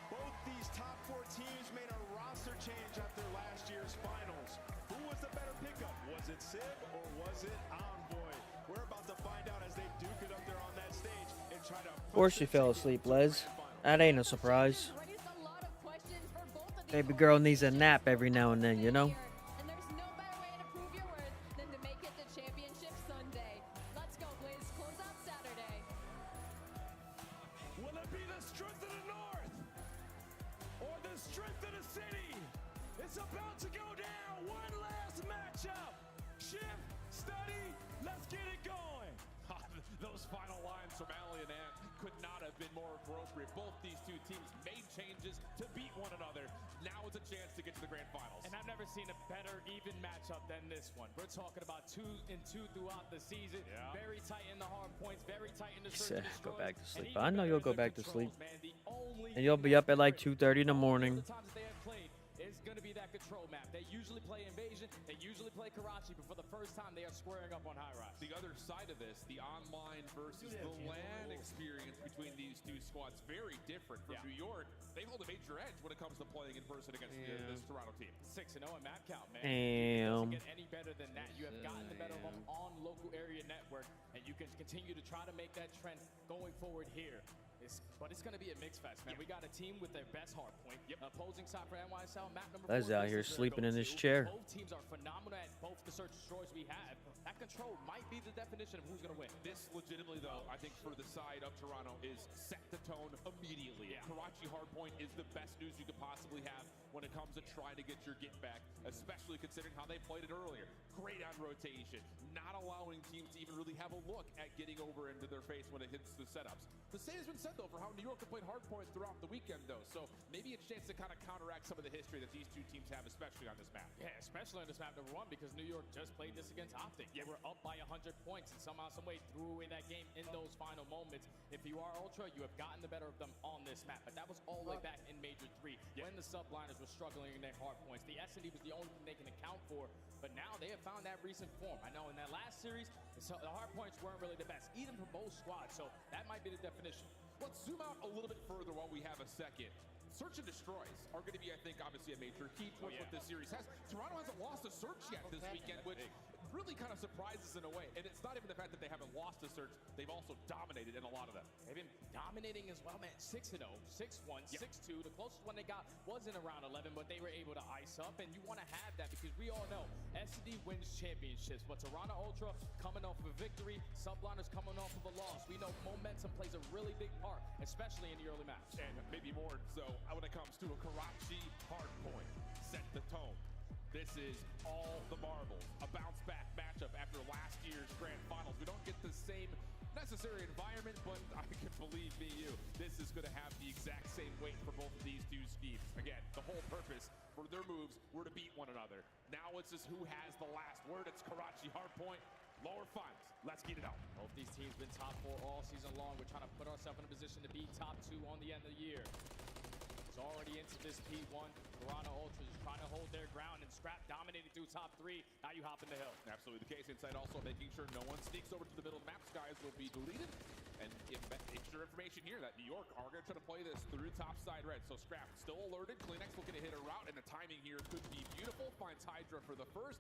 G: Both these top 4 teams made a roster change after last year's finals. Who was the better pickup? Was it Sib or was it Envoy? We're about to find out as they duke it up there on that stage and try to...
D: Of course you fell asleep, Les. That ain't a surprise. Baby girl needs a nap every now and then, you know?
F: And there's no better way to prove your worth than to make it to Championship Sunday. Let's go, Blizz. Close out Saturday.
J: Will it be the strength of the North or the strength of the city? It's about to go down. One last matchup. Shift, study, let's get it going.
N: Those final lines from Allie and Ant could not have been more appropriate. Both these two teams made changes to beat one another. Now it's a chance to get to the grand finals.
O: And I've never seen a better even matchup than this one. We're talking about 2-2 throughout the season. Yeah. Very tight in the hard points, very tight in the search and
D: Go
O: destroys.
D: back to sleep. I know you'll go back to sleep.
O: Man, the only
D: And you'll be up at like 2:30 in the morning.
O: the times that they have played is going to be that control map. They usually play Invasion, they usually play Karachi, but for the first time, they are squaring up on High Rise.
N: The other side of this, the online versus the LAN experience between these two squads, very different. For New York, they hold a major edge when it comes to playing in person against this Toronto team.
O: 6-0 in map count, man.
D: Damn.
O: It doesn't get any better than that. You have gotten the better of them on local area network, and you can continue to try to make that trend going forward here. But it's going to be a mix fest, man. We got a team with their best hard point. Opposing side for NYSL, map number 4.
D: Les out here sleeping in his chair.
O: Both teams are phenomenal at both the search destroys we have. That control might be the definition of who's going to win.
N: This legitimately, though, I think for the side of Toronto is set the tone immediately. Karachi hardpoint is the best news you could possibly have when it comes to trying to get your get back, especially considering how they played it earlier. Great on rotation, not allowing teams to even really have a look at getting over into their face when it hits the setups. The same has been said though, for how New York have played hardpoint throughout the weekend, though. So maybe a chance to kind of counteract some of the history that these two teams have, especially on this map.
O: Yeah, especially on this map, number one, because New York just played this against OpTic. They were up by 100 points and somehow, some way threw away that game in those final moments. If you are Ultra, you have gotten the better of them on this map. But that was all the way back in Major 3 when the Subliners were struggling in their hard points. The S&D was the only thing they can account for, but now they have found that recent form. I know in that last series, the hard points weren't really the best, even for both squads, so that might be the definition.
N: Let's zoom out a little bit further while we have a second. Search and destroys are going to be, I think, obviously a major key towards what this series has. Toronto hasn't lost a search yet this weekend, which really kind of surprises in a way. And it's not even the fact that they haven't lost a search. They've also dominated in a lot of them.
O: They've been dominating as well, man. 6-0, 6-1, 6-2. The closest one they got was in around 11, but they were able to ice up. And you want to have that because we all know SD wins championships. But Toronto Ultra coming off of a victory, Subliners coming off of a loss. We know momentum plays a really big part, especially in the early match.
N: And maybe more so when it comes to a Karachi hardpoint. Set the tone. This is all the marbles. A bounce-back matchup after last year's Grand Finals. We don't get the same necessary environment, but I can believe me you, this is going to have the exact same weight for both of these two schemes. Again, the whole purpose for their moves were to beat one another. Now it's just who has the last word. It's Karachi hardpoint. Lower finals. Let's get it out.
O: Both these teams been top 4 all season long. We're trying to put ourselves in a position to be top 2 on the end of the year. It's already into this P1. Toronto Ultras trying to hold their ground, and Scrap dominating through top 3. Now you hop in the hill.
N: Absolutely the case. Inside also making sure no one sneaks over to the middle of the map. Skies will be deleted. And extra information here that New York are going to try to play this through top side red. So Scrap still alerted. Kleenex looking to hit a route, and the timing here could be beautiful. Finds Hydra for the first.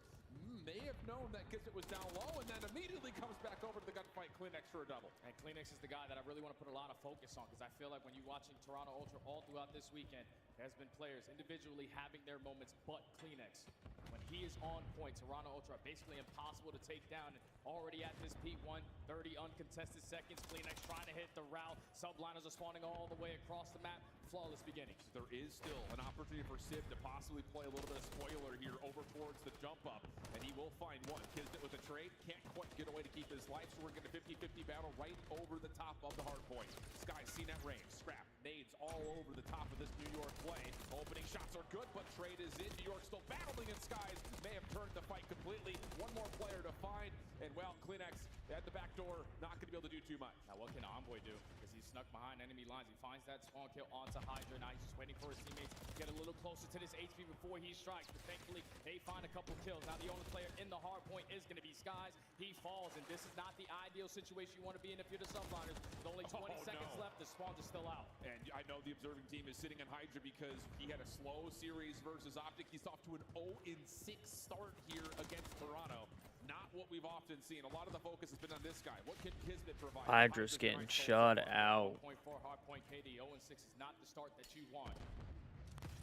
N: May have known that Kismet was down low, and then immediately comes back over to the gunfight. Kleenex for a double.
O: And Kleenex is the guy that I really want to put a lot of focus on, because I feel like when you're watching Toronto Ultra all throughout this weekend, there's been players individually having their moments, but Kleenex, when he is on point, Toronto Ultra basically impossible to take down. And already at this P1, 30 uncontested seconds. Kleenex trying to hit the route. Subliners are spawning all the way across the map. Flawless beginnings.
N: There is still an opportunity for Sib to possibly play a little bit of spoiler here over towards the jump up, and he will find one. Kismet with a trade, can't quite get away to keep his life, so we're getting a 50-50 battle right over the top of the hard point. Sky seen at range. Scrap nades all over the top of this New York play. Opening shots are good, but trade is in. New York still battling in Skies. May have turned the fight completely. One more player to find, and well, Kleenex at the back door, not going to be able to do too much.
O: Now what can Envoy do? Because he's snuck behind enemy lines. He finds that spawn kill onto Hydra. Now he's just waiting for his teammates to get a little closer to this HP before he strikes. But thankfully, they find a couple kills. Now the only player in the hard point is going to be Skies. He falls, and this is not the ideal situation you want to be in if you're the Subliners. With only 20 seconds left, the spawns are still out.
N: And I know the observing team is sitting on Hydra because he had a slow series versus OpTic. He's off to an 0-6 start here against Toronto. Not what we've often seen. A lot of the focus has been on this guy. What can Kismet provide?
D: Hydra's getting shut out.
O: 0.4 hardpoint KD. 0-6 is not the start that you want.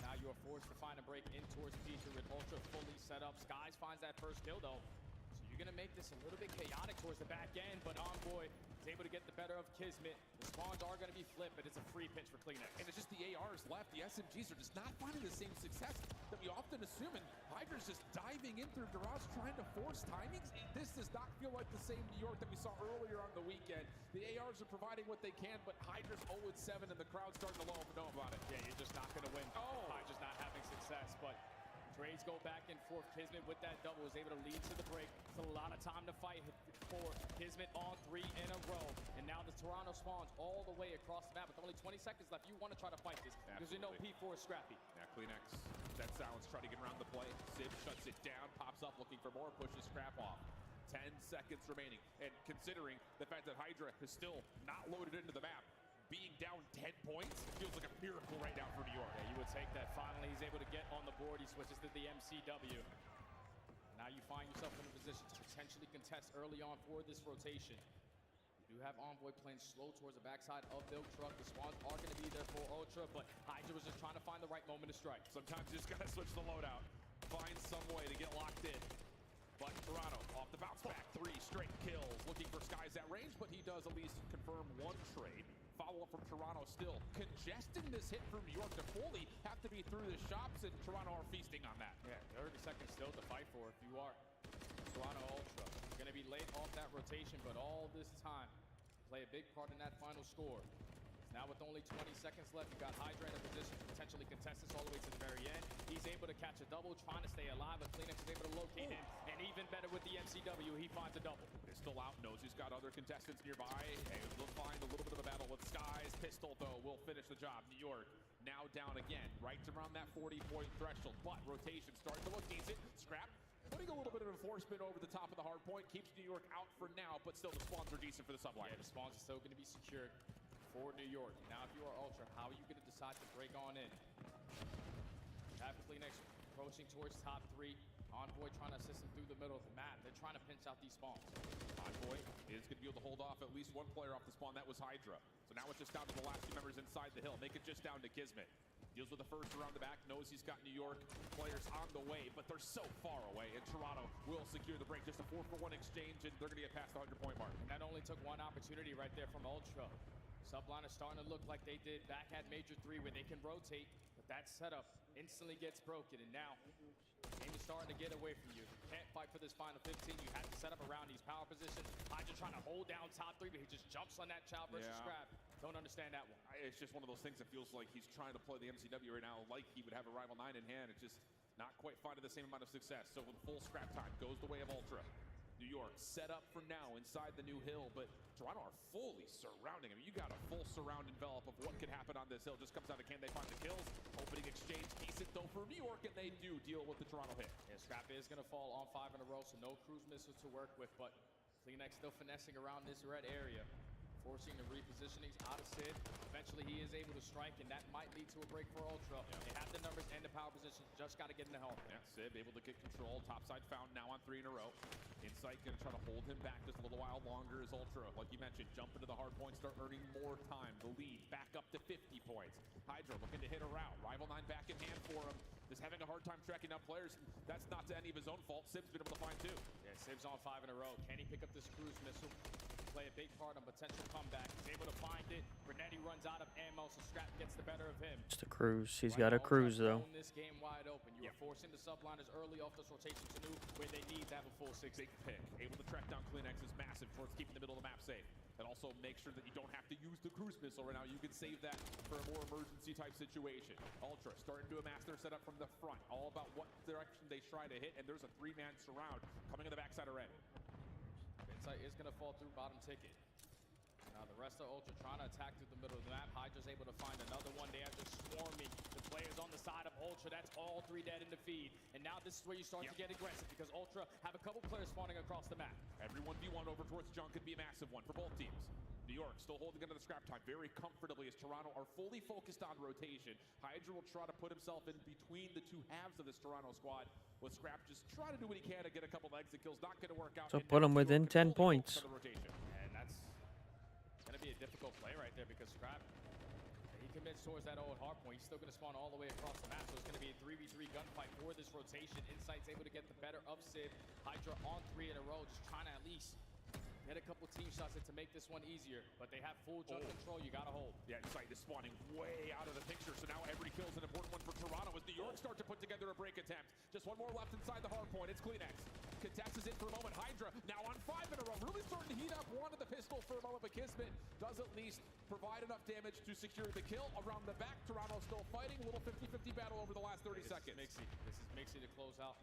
O: Now you are forced to find a break in towards Feature with Ultra fully set up. Skies finds that first kill though. So you're gonna make this a little bit chaotic towards the back end, but Envoy is able to get the better of Kismet. The spawns are gonna be flipped, but it's a free pinch for Kleenex.
N: And it's just the ARs left. The SMGs are just not finding the same success that we often assume. And Hydra's just diving in through garage, trying to force timings. This does not feel like the same New York that we saw earlier on the weekend. The ARs are providing what they can, but Hydra's 0-7, and the crowd's starting to know about it.
O: Yeah, you're just not gonna win. Hydra's not having success, but trades go back and forth. Kismet with that double is able to lead to the break. It's a lot of time to fight for Kismet on 3 in a row. And now the Toronto spawns all the way across the map with only 20 seconds left. You want to try to fight this because you know P4 is scrappy.
N: Now Kleenex, that silence, trying to get around the play. Sib shuts it down, pops up looking for more, pushes Scrap off. 10 seconds remaining. And considering the fact that Hydra is still not loaded into the map, being down 10 points feels like a miracle right now for New York.
O: Yeah, you would take that. Finally, he's able to get on the board. He switches to the MCW. Now you find yourself in a position to potentially contest early on for this rotation. You do have Envoy playing slow towards the backside of Milk Truck. The spawns are going to be there for Ultra, but Hydra was just trying to find the right moment to strike.
N: Sometimes you just got to switch the loadout. Find some way to get locked in. But Toronto off the bounce back. 3 straight kills. Looking for Skies at range, but he does at least confirm 1 trade. Follow-up from Toronto still congesting this hit from New York to fully have to be through the shops, and Toronto are feasting on that.
O: Yeah, 30 seconds still to fight for if you are Toronto Ultra. You're going to be late off that rotation, but all this time play a big part in that final score. Now with only 20 seconds left, you got Hydra in a position to potentially contest this all the way to the very end. He's able to catch a double, trying to stay alive, but Kleenex is able to locate him. And even better with the MCW, he finds a double.
N: Pistol out, knows he's got other contestants nearby. Hey, we'll find a little bit of a battle with Skies. Pistol, though, will finish the job. New York now down again, right around that 40-point threshold. But rotation starting to look decent. Scrap putting a little bit of enforcement over the top of the hard point. Keeps New York out for now, but still the spawns are decent for the Subliners.
O: Yeah, the spawns are still going to be secured for New York. Now, if you are Ultra, how are you going to decide to break on in? Have Kleenex approaching towards top 3. Envoy trying to assist him through the middle of the map. They're trying to pinch out these spawns.
N: Envoy is going to be able to hold off at least one player off the spawn. That was Hydra. So now it's just down to the last 2 members inside the hill. Make it just down to Kismet. Deals with the first around the back. Knows he's got New York players on the way, but they're so far away. And Toronto will secure the break. Just a 4-for-1 exchange, and they're going to get past the 100-point mark.
O: And that only took one opportunity right there from Ultra. Subliners starting to look like they did back at Major 3, where they can rotate, but that setup instantly gets broken. And now, the game is starting to get away from you. You can't fight for this final 15. You have to set up around these power positions. Hydra trying to hold down top 3, but he just jumps on that child versus Scrap. Don't understand that one.
N: It's just one of those things that feels like he's trying to play the MCW right now like he would have a Rival 9 in hand. It's just not quite finding the same amount of success. So with full scrap time, goes the way of Ultra. New York set up for now inside the new hill, but Toronto are fully surrounding him. You got a full surround envelop of what could happen on this hill. Just comes down to can they find the kills. Opening exchange decent though for New York, and they do deal with the Toronto hit.
O: Yeah, Scrap is going to fall on 5 in a row, so no cruise missiles to work with, but Kleenex still finessing around this red area, forcing the repositionings out of Sid. Eventually he is able to strike, and that might lead to a break for Ultra. They have the numbers and the power position, just got to get in the help.
N: Yeah, Sid able to get control. Topside found now on 3 in a row. Insight going to try to hold him back just a little while longer as Ultra, like you mentioned, jump into the hard point, start earning more time. The lead back up to 50 points. Hydra looking to hit a route. Rival 9 back in hand for him. Just having a hard time tracking down players. That's not to any of his own fault. Sib's been able to find 2.
O: Yeah, Sib's on 5 in a row. Can he pick up this cruise missile? Play a big part on potential comeback. He's able to find it. Bernetti runs out of ammo, so Scrap gets the better of him.
D: Just a cruise. He's got a cruise though.
O: This game wide open. You are forcing the Subliners early off this rotation to new, where they need to have a full 6.
N: Big pick. Able to track down Kleenex is massive towards keeping the middle of the map safe. And also make sure that you don't have to use the cruise missile right now. You can save that for a more emergency type situation. Ultra starting to amass their setup from the front. All about what direction they try to hit. And there's a 3-man surround coming in the backside of red.
O: Insight is going to fall through bottom ticket. Now the rest of Ultra trying to attack through the middle of the map. Hydra's able to find another one. They are just swarming the players on the side of Ultra. That's all 3 dead in the feed. And now this is where you start to get aggressive, because Ultra have a couple players spawning across the map.
N: Every 1v1 over towards Junk could be a massive one for both teams. New York still holding into the scrap time very comfortably as Toronto are fully focused on rotation. Hydra will try to put himself in between the 2 halves of this Toronto squad, with Scrap just trying to do what he can to get a couple exit kills. Not going to work out.
D: So put him within 10 points.
O: And that's going to be a difficult play right there, because Scrap, he commits towards that old hard point. He's still going to spawn all the way across the map, so it's going to be a 3v3 gunfight for this rotation. Insight's able to get the better of Sid. Hydra on 3 in a row, just trying to at least get a couple team shots in to make this one easier, but they have full jump control. You gotta hold.
N: Yeah, Insight is spawning way out of the picture, so now every kill is an important one for Toronto as New York start to put together a break attempt. Just one more left inside the hard point. It's Kleenex. Contests is in for a moment. Hydra now on 5 in a row. Really starting to heat up. Wanted the pistol for a moment, but Kismet does at least provide enough damage to secure the kill. Around the back, Toronto still fighting. A little 50-50 battle over the last 30 seconds.
O: This is Mixie to close out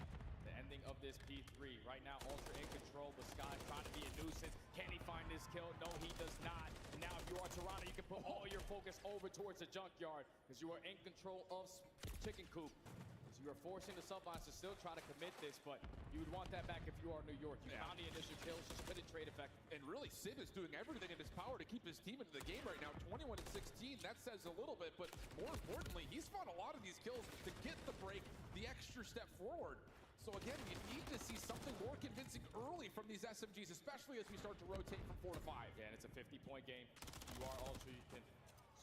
O: the ending of this P3. Right now, Ultra in control, but Sky trying to be a nuisance. Can he find this kill? No, he does not. And now if you are Toronto, you can put all your focus over towards the junkyard, because you are in control of Chicken Coop. So you are forcing the Subliners to still try to commit this, but you would want that back if you are New York. You found the initial kills, just couldn't trade effect.
N: And really, Sid is doing everything in his power to keep his team into the game right now. 21-16, that says a little bit, but more importantly, he's found a lot of these kills to get the break, the extra step forward. So again, you need to see something more convincing early from these SMGs, especially as we start to rotate from 4 to 5.
O: Yeah, and it's a 50-point game. You are Ultra, you can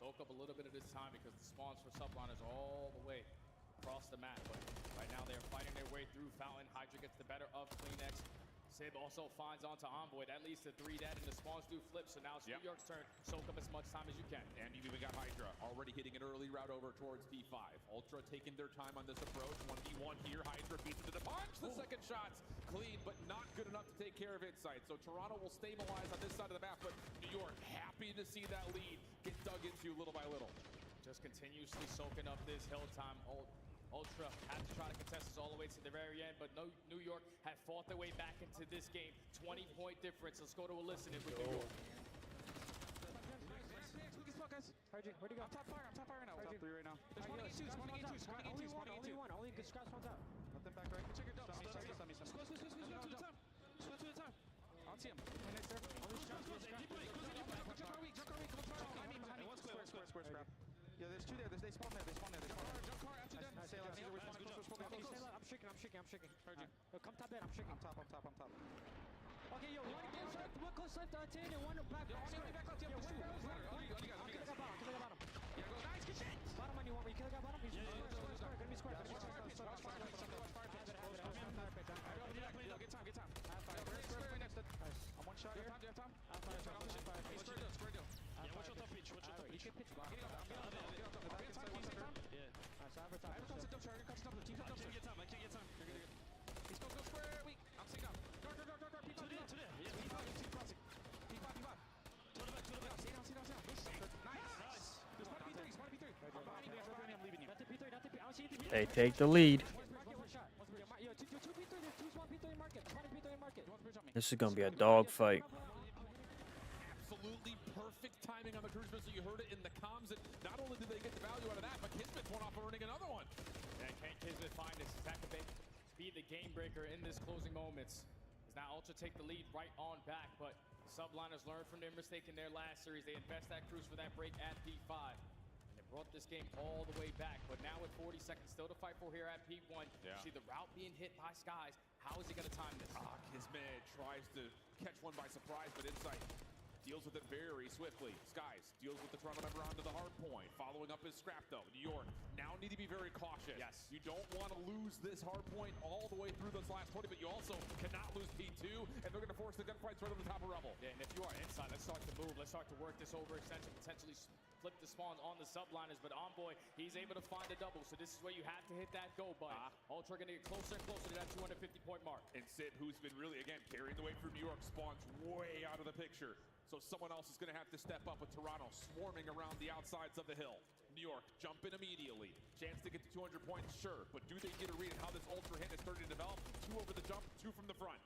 O: soak up a little bit of this time, because the spawns for Subliners all the way across the map. But right now they're fighting their way through Fountain. Hydra gets the better of Kleenex. Sib also finds onto Envoy. That leads to 3 dead, and the spawns do flip. So now it's New York's turn. Soak up as much time as you can.
N: And you've even got Hydra already hitting an early route over towards P5. Ultra taking their time on this approach. 1v1 here. Hydra beats it to the punch. The second shot's clean, but not good enough to take care of Insight. So Toronto will stabilize on this side of the map, but New York happy to see that lead get dug into little by little.
O: Just continuously soaking up this hill time. Ultra had to try to contest this all the way to the very end, but no, New York had fought their way back into this game. 20-point difference. Let's go to a listen in with New York.
C: Where'd he go? I'm top fire now. Top 3 right now. There's one against 2, only one. Only good scratch one's out. Let them back right. Check your dump. Square to the top. Square to the top. I'll see him. Next there. Only scratch. Jump our weak. Square scrap. Yeah, there's 2 there. They spawn there. Jump car after them. Stay alive. I'm shaking. Heard you. Yo, come top in. I'm shaking. I'm top. Okay, yo, one close left, 10, and one back. Only back left. Yeah, one I'll kill the guy bottom. Yeah, go. Nice, good shit. Bottom on you want me. Kill the guy bottom. He's square. Gonna be square. Get time. Square next. I'm one shot here. Do you have time? Square deal. Yeah, watch your top pitch. You can pitch. I'm getting up. Yeah. So I have a top. I can't get time. You're good. He's go square. Weak. I'm sick up. Dark. P5. Yeah, P5. Nice. There's one P3. I'm leaving you.
D: They take the lead. This is gonna be a dogfight.
N: Absolutely perfect timing on the cruise missile. You heard it in the comms, and not only did they get the value out of that, but Kismet's one off earning another one.
O: Yeah, can Kismet find this? That could be the game breaker in this closing moments. As now Ultra take the lead right on back, but Subliners learned from their mistake in their last series. They invest that cruise for that break at P5. And they brought this game all the way back, but now with 40 seconds still to fight for here at P1, you see the route being hit by Skies. How is he going to time this?
N: Kismet tries to catch one by surprise, but Insight deals with it very swiftly. Skies deals with the Toronto member onto the hard point. Following up his scrap though. New York now need to be very cautious.
O: Yes.
N: You don't want to lose this hard point all the way through this last 20, but you also cannot lose P2, and they're going to force the gunfights right on the top of Rebel.
O: Yeah, and if you are Inside, let's start to move. Let's start to work this overextension, potentially flip the spawns on the Subliners, but Envoy, he's able to find a double, so this is where you have to hit that go button. Ultra going to get closer and closer to that 250-point mark.
N: And Sid, who's been really, again, carrying the weight from New York, spawns way out of the picture. So someone else is going to have to step up with Toronto swarming around the outsides of the hill. New York jump in immediately. Chance to get to 200 points, sure. But do they get a read on how this ultra hit is starting to develop? 2 over the jump, 2 from the front.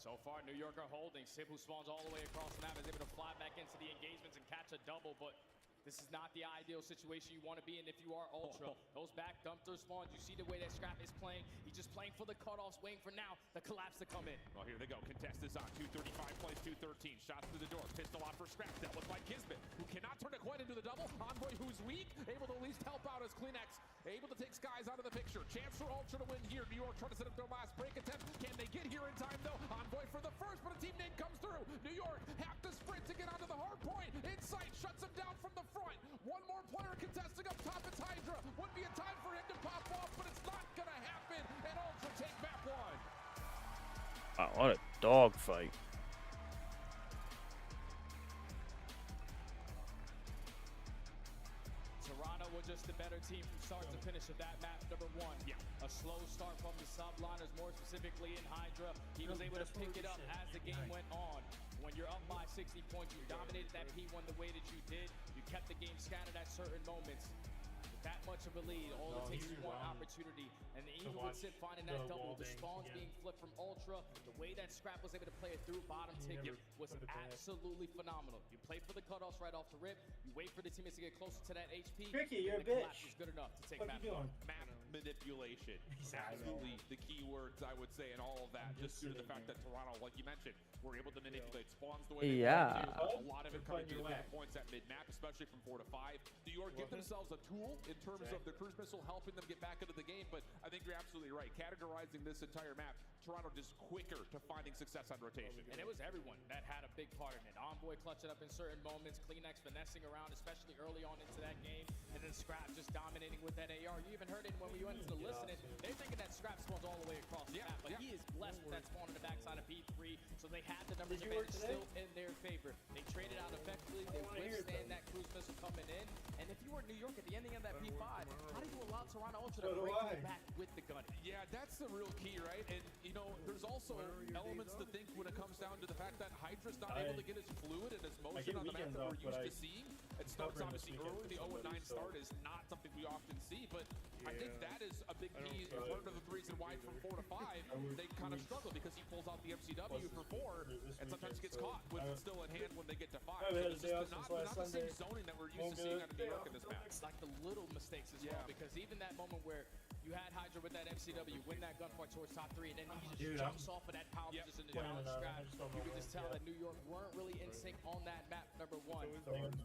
O: So far, New York are holding. Sib, who spawns all the way across the map, is able to fly back into the engagements and catch a double, but this is not the ideal situation you want to be in if you are Ultra. Those back dumpster spawns, you see the way that Scrap is playing. He's just playing for the cutoffs, waiting for now the collapse to come in.
N: Well, here they go. Contest is on. 235 plays 213. Shots through the door. Pistol out for Scrap. Dealt with by Kismet, who cannot turn it quite into the double. Envoy, who's weak, able to at least help out as Kleenex. Able to take Skies out of the picture. Chance for Ultra to win here. New York trying to set up their last break attempt. Can they get here in time, though? Envoy for the first, but a team name comes through. New York have to sprint to get onto the hard point. Insight shuts him down from the front. One more player contesting up top. It's Hydra. Would be a time for him to pop off, but it's not going to happen. And Ultra take map 1.
D: Wow, what a dogfight.
O: Toronto was just the better team from start to finish of that map number 1. Yeah. A slow start from the Subliners, more specifically in Hydra. He was able to pick it up as the game went on. When you're up by 60 points, you dominated that P1 the way that you did. You kept the game scattered at certain moments. With that much of a lead, all it takes is one opportunity. And even with Sid finding that double, the spawns being flipped from Ultra, the way that Scrap was able to play it through bottom ticket was absolutely phenomenal. You play for the cutoffs right off the rip. You wait for the teammates to get closer to that HP.
A: Tricky, you're a
O: bitch. Collapse is good enough to take map 1.
N: Map manipulation. Absolutely the key words, I would say, in all of that. Just due to the fact that Toronto, like you mentioned, were able to manipulate spawns the way they wanted to. A lot of it coming through the points at mid-map, especially from 4 to 5. New York give themselves a tool in terms of the cruise missile helping them get back into the game, but I think you're absolutely right. Categorizing this entire map, Toronto just quicker to finding success on rotation.
O: And it was everyone that had a big part in it. Envoy clutching up in certain moments, Kleenex finessing around, especially early on into that game, and then Scrap just dominating with that AR. You even heard it when we went to the listening. They're thinking that Scrap spawns all the way across the map, but he is blessed with that spawn on the backside of P3, so they had the numbers advantage still in their favor. They traded out effectively. They withstand that cruise missile coming in, and if you were New York at the ending of that P5, how do you allow Toronto Ultra to break you back with the gun?
N: Yeah, that's the real key, right? And, you know, there's also elements to think when it comes down to the fact that Hydra's not able to get as fluid and as motion on the map that we're used to seeing. good starts, obviously early. The 0-9 start is not something we often see, but I think that is a big key. Part of the reason why from 4 to 5 they kind of struggle because he pulls out the MCW for 4 and sometimes gets caught with it still in hand when they get to 5. So it's just not the same zoning that we're used to seeing out of New York in this match.
O: Like the little mistakes as well, because even that moment where you had Hydra with that MCW, win that gunfight towards top 3, and then he just jumps off of that power position to down scrap. You could just tell that New York weren't really in sync on that map, number 1,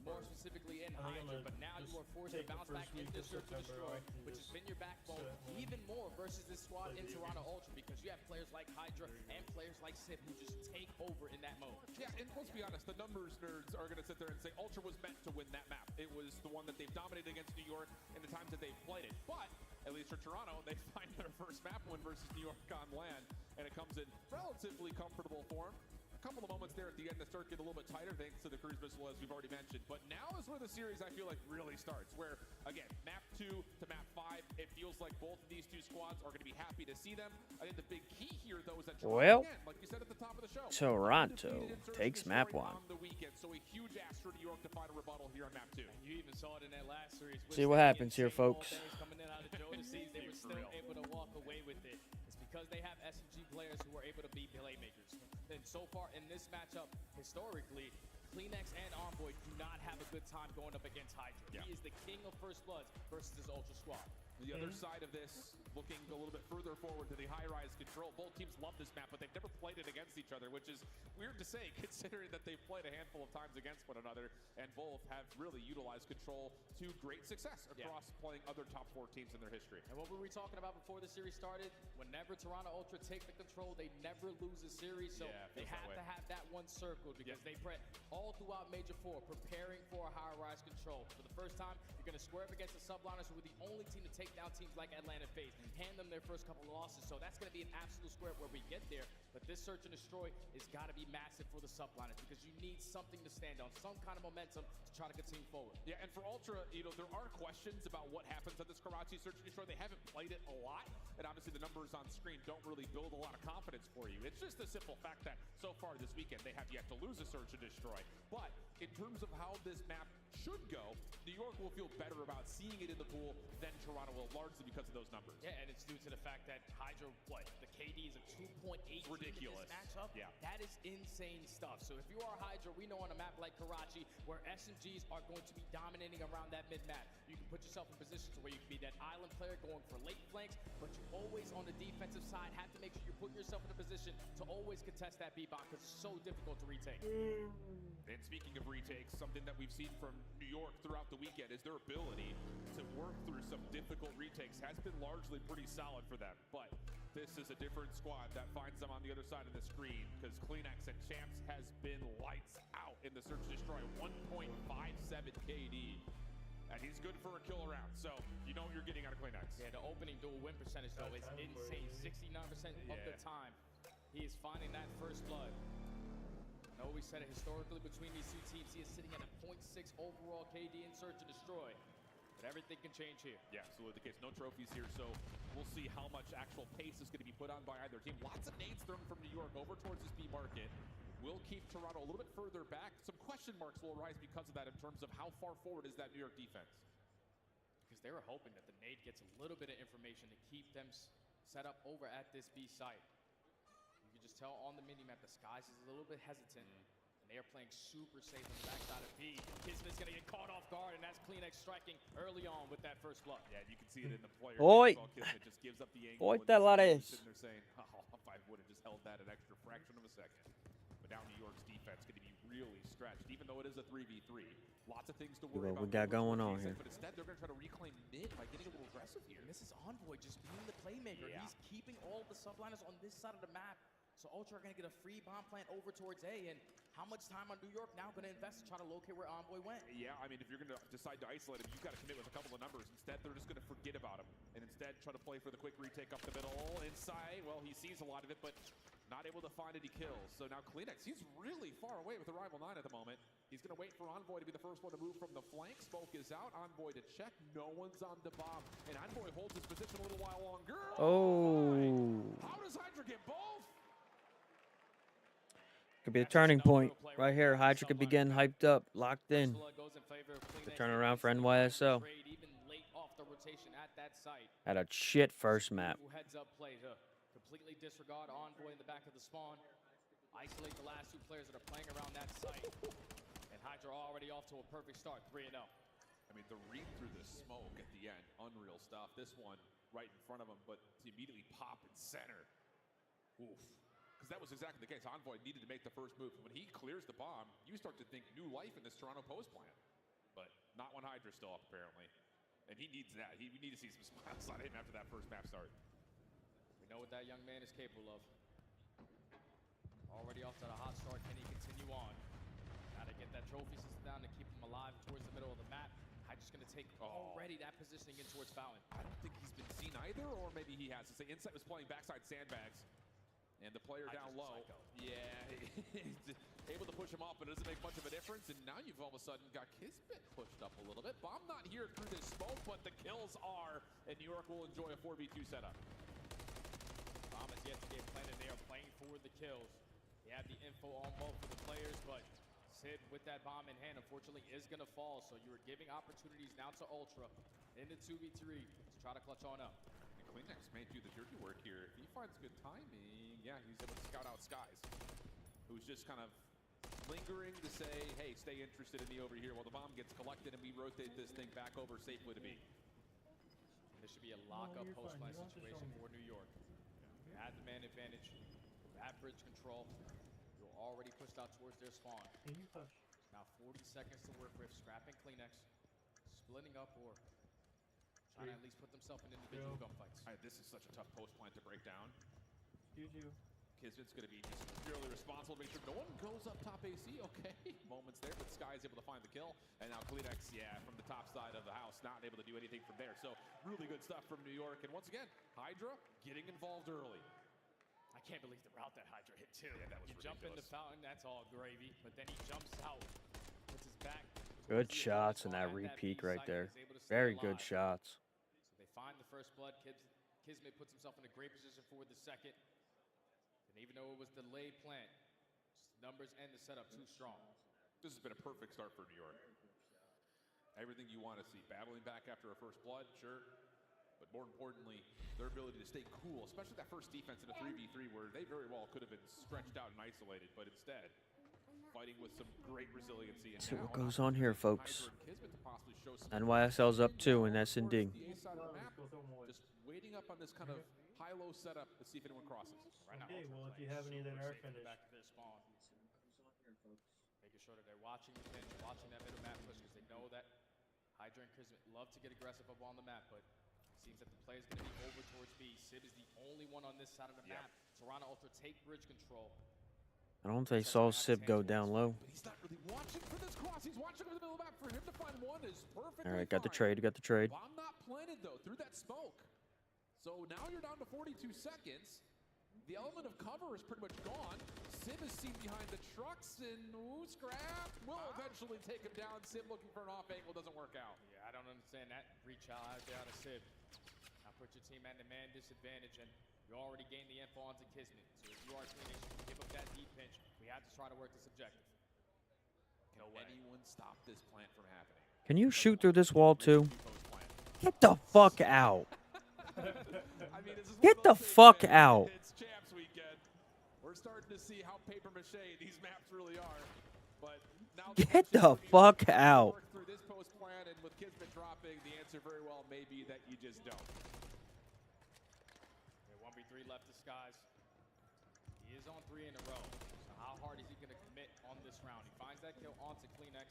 O: more specifically in Hydra, but now you are forced to bounce back into Search and Destroy, which has been your backbone even more versus this squad in Toronto Ultra, because you have players like Hydra and players like Sip who just take over in that mode.
N: Yeah, and let's be honest, the numbers nerds are going to sit there and say Ultra was meant to win that map. It was the one that they've dominated against New York in the times that they've played it, but at least for Toronto, they find their first map win versus New York on land, and it comes in relatively comfortable form. A couple of moments there at the end to start get a little bit tighter thanks to the cruise missile, as we've already mentioned. But now is where the series, I feel like, really starts, where, again, map 2 to map 5, it feels like both of these two squads are going to be happy to see them. I think the big key here, though, is that Toronto, again, like you said at the top of the show,
D: Toronto takes map 1.
N: On the weekend, so a huge ask for New York to find a rebuttal here on map 2.
O: And you even saw it in that last series.
D: See what happens here, folks.
O: Coming in out of Jodeci's, they were still able to walk away with it. It's because they have SMG players who are able to be playmakers. And so far in this matchup, historically, Kleenex and Envoy do not have a good time going up against Hydra. He is the king of First Bloods versus his Ultra squad.
N: The other side of this, looking a little bit further forward to the high-rise control. Both teams love this map, but they've never played it against each other, which is weird to say considering that they've played a handful of times against one another, and both have really utilized control to great success across playing other top 4 teams in their history.
O: And what were we talking about before the series started? Whenever Toronto Ultra take the control, they never lose a series, so they have to have that one circled because they prep all throughout Major 4, preparing for a high-rise control. For the first time, you're going to square up against the Subliners, who were the only team to take down teams like Atlanta FaZe, hand them their first couple of losses. So that's going to be an absolute square where we get there. But this search and destroy has got to be massive for the Subliners because you need something to stand on, some kind of momentum to try to continue forward.
N: Yeah, and for Ultra, you know, there are questions about what happens at this Karachi search and destroy. They haven't played it a lot, and obviously the numbers on screen don't really build a lot of confidence for you. It's just a simple fact that so far this weekend they have yet to lose a search and destroy. But in terms of how this map should go, New York will feel better about seeing it in the pool than Toronto will, largely because of those numbers.
O: Yeah, and it's due to the fact that Hydra, the KD is a 2.8.
N: Ridiculous.
O: In this matchup. Yeah. That is insane stuff. So if you are Hydra, we know on a map like Karachi, where SMGs are going to be dominating around that mid-map, you can put yourself in positions where you can be that island player going for late flanks, but you always on the defensive side have to make sure you put yourself in a position to always contest that B-bomb because it's so difficult to retake.
N: And speaking of retakes, something that we've seen from New York throughout the weekend is their ability to work through some difficult retakes has been largely pretty solid for them. But this is a different squad that finds them on the other side of the screen because Kleenex and Champs has been lights out in the search and destroy. 1.57 KD. And he's good for a kill around, so you know what you're getting out of Kleenex.
O: Yeah, the opening dual win percentage, though, is insane. 69% of the time, he is finding that first blood. I know we said it historically between these two teams. He is sitting at a 0.6 overall KD in search and destroy. But everything can change here.
N: Yeah, absolutely the case. No trophies here, so we'll see how much actual pace is going to be put on by either team. Lots of nades thrown from New York over towards this B market. Will keep Toronto a little bit further back. Some question marks will arise because of that in terms of how far forward is that New York defense.
O: Because they were hoping that the nade gets a little bit of information to keep them set up over at this B site. You can just tell on the mini-map the Skies is a little bit hesitant. And they are playing super safe on the backside of B. Kismet's going to get caught off guard, and that's Kleenex striking early on with that first blood.
N: Yeah, you can see it in the player.
D: Boy,
N: Kismet just gives up the angle.
D: boy, that lot is.
N: Sitting there saying, oh, if I would have just held that an extra fraction of a second. But now New York's defense going to be really stretched, even though it is a 3v3. Lots of things to worry about.
D: What we got going on here?
N: But instead, they're going to try to reclaim mid by getting a little aggressive here.
O: And this is Envoy just being the playmaker.
N: Yeah.
O: He's keeping all the Subliners on this side of the map. So Ultra are going to get a free bomb plant over towards A. And how much time on New York now going to invest to try to locate where Envoy went?
N: Yeah, I mean, if you're going to decide to isolate him, you've got to commit with a couple of numbers. Instead, they're just going to forget about him. And instead, try to play for the quick retake up the middle. Inside, well, he sees a lot of it, but not able to find any kills. So now Kleenex, he's really far away with the rival 9 at the moment. He's going to wait for Envoy to be the first one to move from the flank. Smoke is out. Envoy to check. No one's on the bomb. And Envoy holds his position a little while longer.
D: Oh.
N: How does Hydra get both?
D: Could be a turning point right here. Hydra could be getting hyped up, locked in.
O: Goes in favor of
D: Turn around for NYSO.
O: Trade even late off the rotation at that site.
D: Had a shit first map.
O: Heads up play to completely disregard Envoy in the back of the spawn. Isolate the last two players that are playing around that site. And Hydra already off to a perfect start, 3-0.
N: I mean, the read through the smoke at the end, unreal stuff. This one right in front of him, but to immediately pop in center. Oof. Because that was exactly the case. Envoy needed to make the first move. When he clears the bomb, you start to think new life in this Toronto post plan. But not when Hydra's still up, apparently. And he needs that. We need to see some smiles on him after that first map start.
O: We know what that young man is capable of. Already off to the hot start. Can he continue on? Got to get that trophy system down to keep him alive towards the middle of the map. Hydra's going to take already that positioning in towards Fountain.
N: I don't think he's been seen either, or maybe he has. To say Insight was playing backside sandbags. And the player down low, able to push him off, but it doesn't make much of a difference. And now you've all of a sudden got Kismet pushed up a little bit. Bomb not here through this smoke, but the kills are, and New York will enjoy a 4v2 setup.
O: Bomb is yet to get planted. They are playing for the kills. They have the info on both of the players, but Sid with that bomb in hand, unfortunately, is going to fall. So you are giving opportunities now to Ultra in the 2v3 to try to clutch on up.
N: Kleenex may do the dirty work here. If he finds good timing, yeah, he's able to scout out Skies, who's just kind of lingering to say, hey, stay interested in me over here while the bomb gets collected and we rotate this thing back over safely to B.
O: This should be a lock-up post-plan situation for New York. You had the man advantage, at bridge control. You're already pushed out towards their spawn. Now 40 seconds to work with, scrapping Kleenex, splitting up or trying to at least put themselves in individual gunfights.
N: This is such a tough post plan to break down.
A: Juju.
N: Kismet's going to be just purely responsible to make sure no one goes up top AC. Okay, moments there, but Sky is able to find the kill. And now Kleenex, from the top side of the house, not able to do anything from there. So really good stuff from New York. And once again, Hydra getting involved early.
O: I can't believe the route that Hydra hit too.
N: Yeah, that was
O: ridiculous. Jump into Fountain, that's all gravy. But then he jumps out, puts his back.
D: Good shots in that repeat right there. Very good shots.
O: So they find the first blood. Kismet puts himself in a great position for the second. And even though it was delayed plant, numbers and the setup too strong.
N: This has been a perfect start for New York. Everything you want to see. Battling back after a first blood, sure. But more importantly, their ability to stay cool, especially that first defense in a 3v3 where they very well could have been stretched out and isolated, but instead, fighting with some great resiliency.
D: See what goes on here, folks. NYSL's up 2 in S&D.
N: Just waiting up on this kind of high-low setup to see if anyone crosses.
A: Okay, well, if you have any that are finished.
O: Back to their spawn. Making sure that they're watching the pinch, watching that middle map push, because they know that Hydra and Kismet love to get aggressive up on the map, but it seems that the play is going to be over towards B. Sib is the only one on this side of the map. Toronto Ultra take bridge control.
D: I don't think they saw Sib go down low.
N: But he's not really watching for this cross. He's watching over the middle of the map. For him to find one is perfect.
D: All right, got the trade, got the trade.
N: Bomb not planted, though, through that smoke. So now you're down to 42 seconds. The element of cover is pretty much gone. Sib is seen behind the trucks, and Scrap will eventually take him down. Sib looking for an off angle, doesn't work out.
O: Yeah, I don't understand that reach out there to Sib. Now put your team at the man disadvantage, and you already gained the info onto Kismet. So if you are Kleenex, you can give up that deep pinch. We have to try to work this objective.
N: Can anyone stop this plant from happening?
D: Can you shoot through this wall too? Get the fuck out. Get the fuck out.
N: It's Champs Weekend. We're starting to see how paper mache these maps really are. But now
D: Get the fuck out.
N: Through this post plan, and with Kismet dropping, the answer very well may be that you just don't.
O: 1v3 left to Skies. He is on 3 in a row. So how hard is he going to commit on this round? He finds that kill onto Kleenex.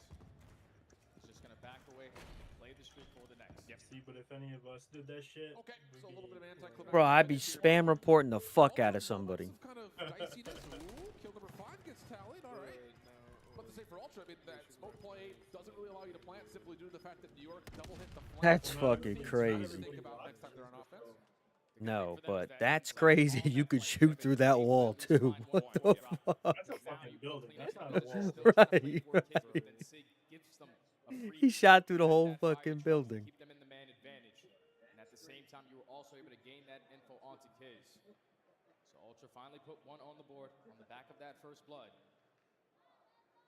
O: He's just going to back away and play the streak for the next.
A: See, but if any of us did that shit,
N: okay, so a little bit of anti-clip.
D: Bro, I'd be spam reporting the fuck out of somebody.
N: Kind of dicey. Kill number 5 gets tallied. All right. But to say for Ultra, I mean, that smoke play doesn't really allow you to plant simply due to the fact that New York double hit the flank.
D: That's fucking crazy.
N: Think about next time they're on offense.
D: No, but that's crazy. You could shoot through that wall too. What the fuck?
A: That's a fucking building. That's not a wall.
D: Right. He shot through the whole fucking building.
O: Keep them in the man advantage. And at the same time, you were also able to gain that info onto Kiz. So Ultra finally put one on the board on the back of that first blood.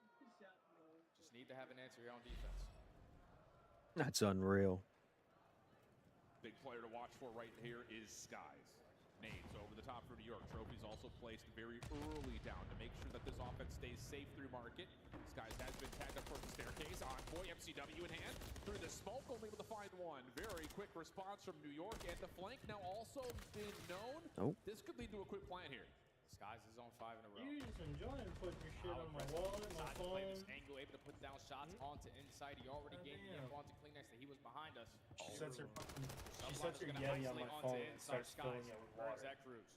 O: Just need to have an answer here on defense.
D: That's unreal.
N: Big player to watch for right here is Skies. Nades over the top for New York. Trophies also placed very early down to make sure that this offense stays safe through market. Skies has been tagged up towards the staircase. Envoy, MCW in hand. Through the smoke, only able to find one. Very quick response from New York, and the flank now also been known.
D: Nope.
N: This could lead to a quick plan here.
C: Skies is on 5 in a row.
A: You just enjoying putting your shit on my wallet, my
C: Decided to play
A: phone.
C: this angle, able to put down shots onto inside. He already gained the info onto Kleenex that he was behind us.
A: She sets her
C: Subliners
A: Yeti
C: gonna
A: on my
C: isolate
A: phone
C: onto
A: and
C: inside.
A: starts filling
C: Skies
A: it with
C: burns
A: water.
C: that cruise.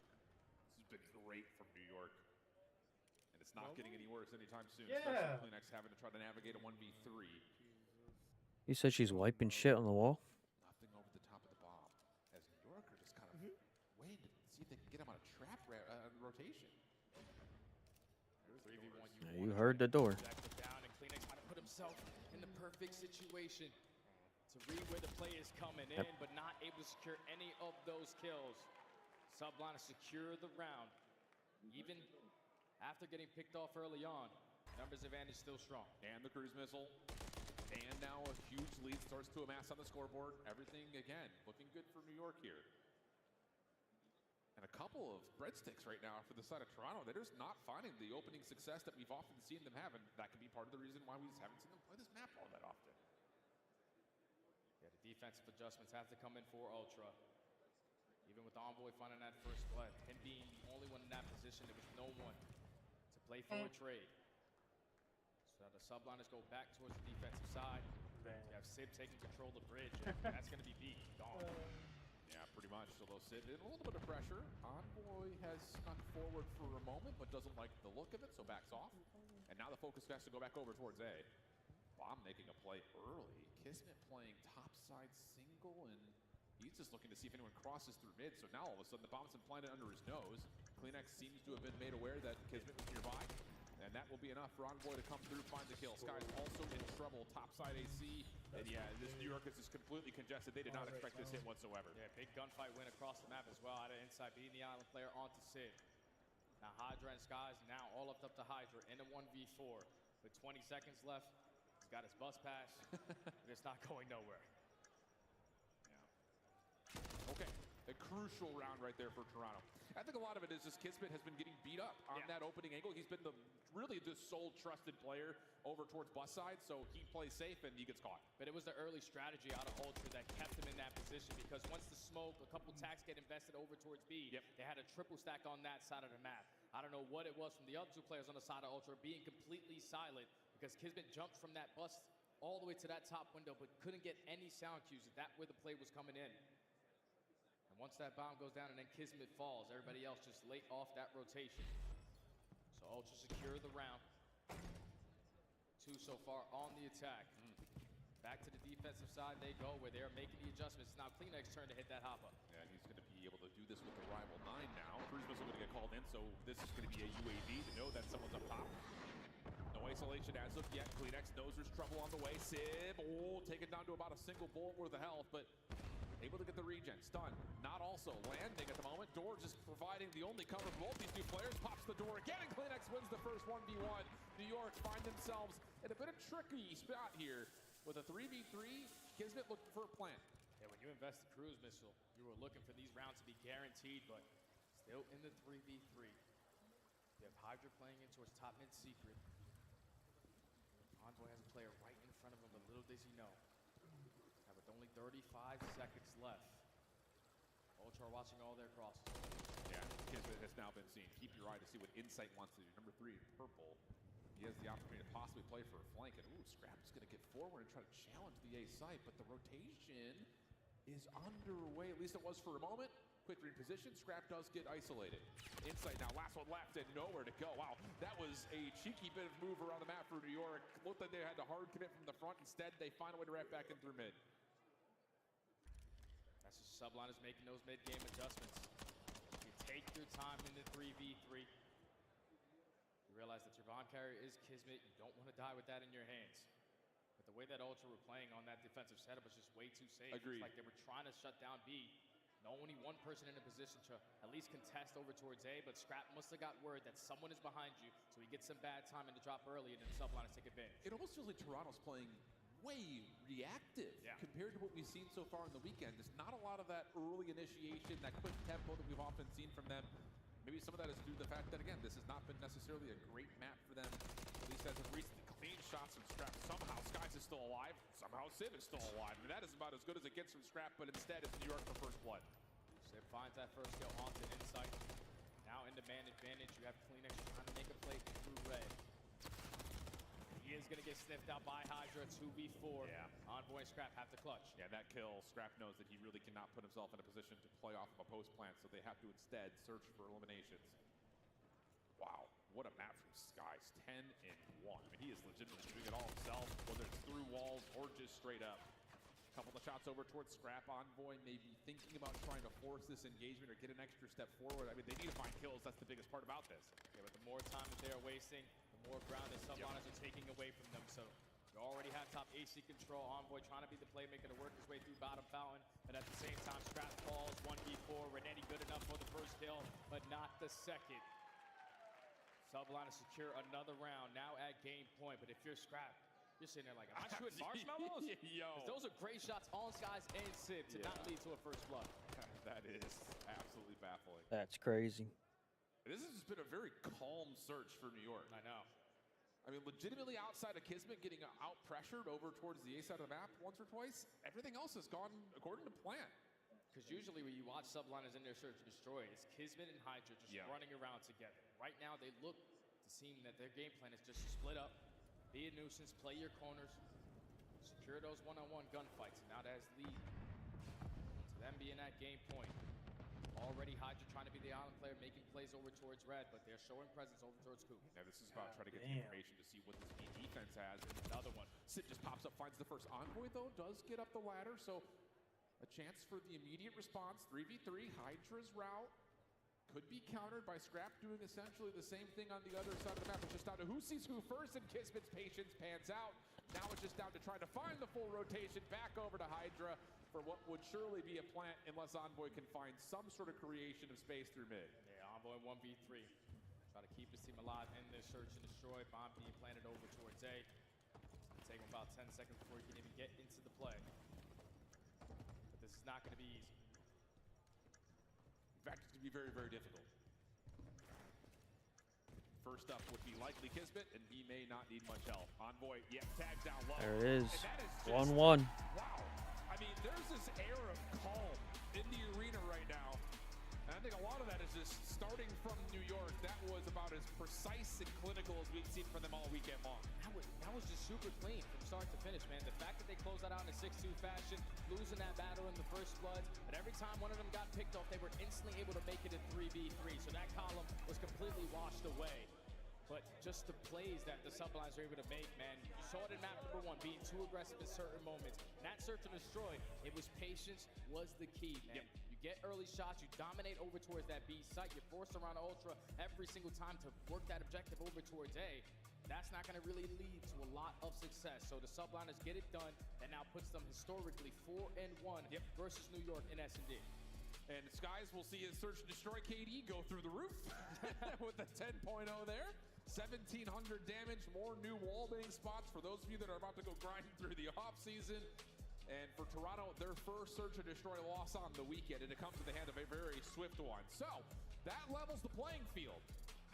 N: This has been great from New York. And it's not getting any worse anytime soon.
A: Yeah.
N: Especially Kleenex having to try to navigate a 1v3.
D: You said she's wiping shit on the wall?
N: Nothing over the top of the bomb. As New York are just kind of waiting to see if they can get him on a trap rotation.
D: Yeah, you heard the door.
C: Down, and Kleenex had to put himself in the perfect situation to read where the play is coming in, but not able to secure any of those kills. Subliner secure the round. Even after getting picked off early on, numbers advantage still strong.
N: And the cruise missile. And now a huge lead starts to amass on the scoreboard. Everything, again, looking good for New York here. And a couple of breadsticks right now for the side of Toronto. They're just not finding the opening success that we've often seen them have, and that could be part of the reason why we just haven't seen them play this map all that often.
C: Yeah, the defensive adjustments have to come in for Ultra. Even with Envoy finding that first blood, him being the only one in that position, there was no one to play for a trade. So the Subliners go back towards the defensive side. You have Sib taking control of the bridge, and that's going to be beat. Gone.
N: Yeah, pretty much. So they'll sit in a little bit of pressure. Envoy has gone forward for a moment, but doesn't like the look of it, so backs off. And now the focus has to go back over towards A. Bomb making a play early. Kismet playing topside single, and he's just looking to see if anyone crosses through mid. So now all of a sudden the bomb's been planted under his nose. Kleenex seems to have been made aware that Kismet was nearby. And that will be enough for Envoy to come through, find the kill. Sky's also in trouble, topside AC. And yeah, this New York is just completely congested. They did not expect this hit whatsoever.
C: Yeah, big gunfight win across the map as well. Out of inside, beating the island player onto Sid. Now Hydra and Skies now all left up to Hydra in a 1v4. With 20 seconds left, he's got his bus pass. And it's not going nowhere.
N: Yeah. Okay, a crucial round right there for Toronto. I think a lot of it is just Kismet has been getting beat up on that opening angle. He's been really the sole trusted player over towards bus side, so he plays safe and he gets caught.
C: But it was the early strategy out of Ultra that kept him in that position, because once the smoke, a couple tacks get invested over towards B, they had a triple stack on that side of the map. I don't know what it was from the other two players on the side of Ultra being completely silent, because Kismet jumped from that bus all the way to that top window, but couldn't get any sound cues of that where the play was coming in. Once that bomb goes down and then Kismet falls, everybody else just late off that rotation. So Ultra secure the round. 2 so far on the attack. Back to the defensive side they go, where they're making the adjustments. Now Kleenex turn to hit that hopper.
N: Yeah, he's going to be able to do this with the rival 9 now. Cruise missile going to get called in, so this is going to be a UAV to know that someone's up top. No isolation as of yet. Kleenex knows there's trouble on the way. Sib, taken down to about a single bullet worth of health, but able to get the regen. Stun. Not also landing at the moment. Door just providing the only cover for both these two players. Pops the door again, and Kleenex wins the first 1v1. New York find themselves in a bit of tricky spot here. With a 3v3, Kismet looking for a plant.
C: Yeah, when you invest the cruise missile, you were looking for these rounds to be guaranteed, but still in the 3v3. You have Hydra playing in towards top mid secret. Envoy has a player right in front of him, but little does he know. Now with only 35 seconds left, Ultra are watching all their crosses.
N: Yeah, Kismet has now been seen. Keep your eye to see what Insight wants to do. Number 3, purple. He has the opportunity to possibly play for a flank, and Scrap is going to get forward and try to challenge the A site, but the rotation is underway. At least it was for a moment. Quick reposition. Scrap does get isolated. Insight now, last one left and nowhere to go. Wow, that was a cheeky bit of move around the map for New York. Looked like they had to hard commit from the front. Instead, they find a way to wrap back in through mid.
C: That's the Subliners making those mid-game adjustments. You take your time in the 3v3. You realize that your bond carrier is Kismet. You don't want to die with that in your hands. But the way that Ultra were playing on that defensive setup was just way too safe.
N: Agreed.
C: It's like they were trying to shut down B. Only one person in a position to at least contest over towards A, but Scrap must have got word that someone is behind you, so he gets some bad timing to drop early, and then Subliners take advantage.
N: It almost feels like Toronto's playing way reactive compared to what we've seen so far in the weekend. There's not a lot of that early initiation, that quick tempo that we've often seen from them. Maybe some of that is due to the fact that, again, this has not been necessarily a great map for them, at least as of recently. Clean shots from Scrap. Somehow Skies is still alive. Somehow Civ is still alive. I mean, that is about as good as it gets from Scrap, but instead it's New York for first blood.
O: Civ finds that first kill onto Insight. Now into man advantage. You have Kleenex trying to make a play through red. He is going to get sniffed out by Hydra, 2v4.
N: Yeah.
O: Envoy and Scrap have to clutch.
N: Yeah, that kill, Scrap knows that he really cannot put himself in a position to play off of a post plant, so they have to instead search for eliminations. Wow, what a map from Skies, 10-1. I mean, he is legitimately doing it all himself, whether it's through walls or just straight up. A couple of shots over towards Scrap. Envoy maybe thinking about trying to force this engagement or get an extra step forward. I mean, they need to find kills. That's the biggest part about this.
O: Yeah, but the more time that they are wasting, the more ground that Subliners are taking away from them. So you already have top AC control. Envoy trying to be the playmaker to work his way through bottom fountain. And at the same time, Scrap falls 1v4. Renetti good enough for the first kill, but not the second. Subliners secure another round, now at game point. But if you're Scrap, you're sitting there like, am I shooting marshmallows?
N: Yo.
O: Those are great shots on Skies and Civ to not lead to a first blood.
N: That is absolutely baffling.
D: That's crazy.
N: This has just been a very calm search for New York.
O: I know.
N: I mean, legitimately outside of Kismet getting out-pressured over towards the A side of the map once or twice, everything else has gone according to plan.
O: Because usually when you watch Subliners in their search and destroy, it's Kismet and Hydra just running around together. Right now, they look to seem that their game plan is just split up, be a nuisance, play your corners, secure those one-on-one gunfights. And now that has lead to them being at game point. Already Hydra trying to be the island player, making plays over towards red, but they're showing presence over towards Coop.
N: Now this is about trying to get the information to see what this defense has. And
O: another one.
N: Civ just pops up, finds the first. Envoy, though, does get up the ladder, so a chance for the immediate response. 3v3, Hydra's route could be countered by Scrap doing essentially the same thing on the other side of the map. It's just down to who sees who first, and Kismet's patience pans out. Now it's just down to trying to find the full rotation back over to Hydra for what would surely be a plant unless Envoy can find some sort of creation of space through mid.
O: Yeah, Envoy 1v3. Try to keep his team alive in this search and destroy. Bomb being planted over towards A. It's going to take him about 10 seconds before he can even get into the play. But this is not going to be easy.
N: In fact, it's going to be very, very difficult. First up would be likely Kismet, and he may not need much help. Envoy, tagged down low.
D: There it is. 1-1.
N: Wow. I mean, there's this air of calm in the arena right now. And I think a lot of that is just starting from New York. That was about as precise and clinical as we've seen from them all weekend long.
O: That was just super clean from start to finish, man. The fact that they closed that out in a 6-2 fashion, losing that battle in the first blood, but every time one of them got picked off, they were instantly able to make it a 3v3. So that column was completely washed away. But just the plays that the Subliners are able to make, man. You saw it in map number 1, being too aggressive in certain moments. That search and destroy, it was patience was the key, man. You get early shots, you dominate over towards that B site, you force around Ultra every single time to work that objective over towards A. That's not going to really lead to a lot of success. So the Subliners get it done, and now puts them historically 4-1 versus New York in S&D.
N: And Skies will see his search and destroy KD go through the roof with the 10.0 there. 1,700 damage, more new wallbang spots for those of you that are about to go grinding through the offseason. And for Toronto, their first search and destroy loss on the weekend, and it comes at the hand of a very swift one. So that levels the playing field.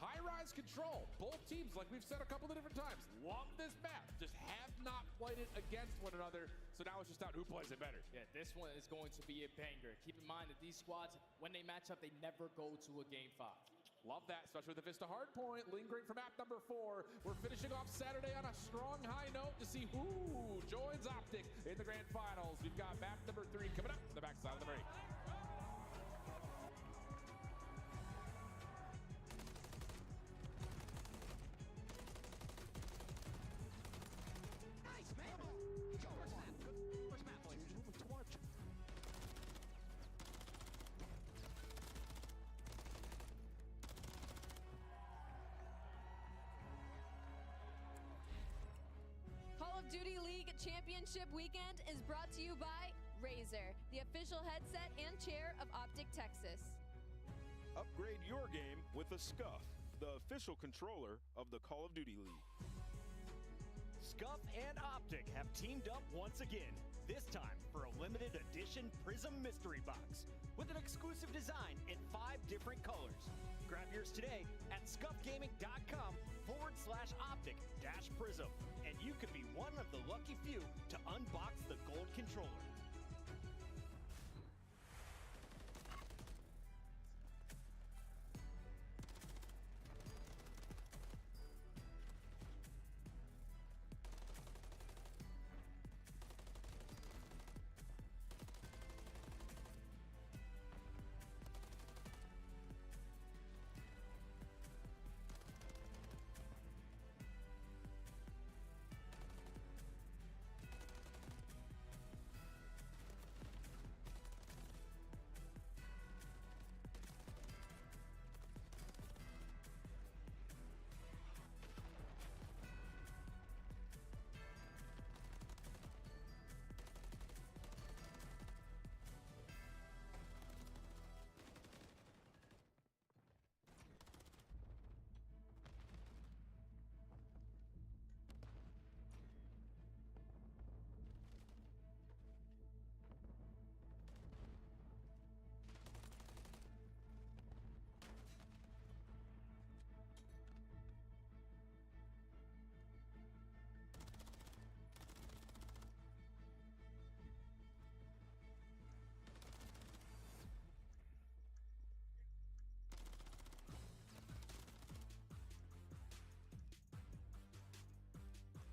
N: High-rise control. Both teams, like we've said a couple of different times, love this map. Just have not played it against one another. So now it's just out who plays it better.
O: Yeah, this one is going to be a banger. Keep in mind that these squads, when they match up, they never go to a game 5.
N: Love that, especially with the Vista Hardpoint lingering for map number 4. We're finishing off Saturday on a strong high note to see who joins OpTic in the grand finals. We've got map number 3 coming up on the backside of the break.
F: Duty League Championship Weekend is brought to you by Razer, the official headset and chair of OpTic Texas.
G: Upgrade your game with a Scuff, the official controller of the Call of Duty League.
H: Scuff and OpTic have teamed up once again, this time for a limited edition Prism Mystery Box with an exclusive design in 5 different colors. Grab yours today at scuffgaming.com/OpTic-Prism, and you could be one of the lucky few to unbox the gold controller.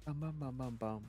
D: Bum bum bum bum bum.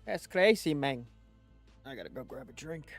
D: That's crazy, man. I gotta go grab a drink.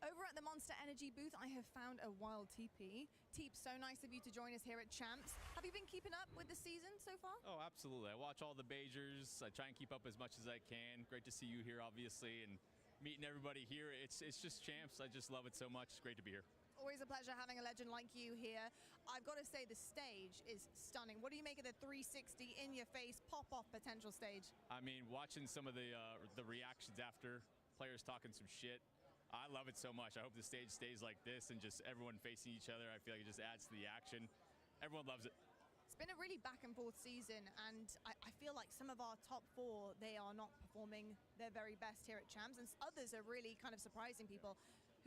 I: Over at the Monster Energy booth, I have found a wild TP. Teep, so nice of you to join us here at Champs. Have you been keeping up with the season so far?
M: Oh, absolutely. I watch all the majors. I try and keep up as much as I can. Great to see you here, obviously, and meeting everybody here. It's just Champs. I just love it so much. It's great to be here.
I: Always a pleasure having a legend like you here. I've got to say the stage is stunning. What do you make of the 360 in-your-face pop-off potential stage?
M: I mean, watching some of the reactions after, players talking some shit, I love it so much. I hope the stage stays like this and just everyone facing each other. I feel like it just adds to the action. Everyone loves it.
I: It's been a really back and forth season, and I feel like some of our top 4, they are not performing their very best here at Champs, and others are really kind of surprising people.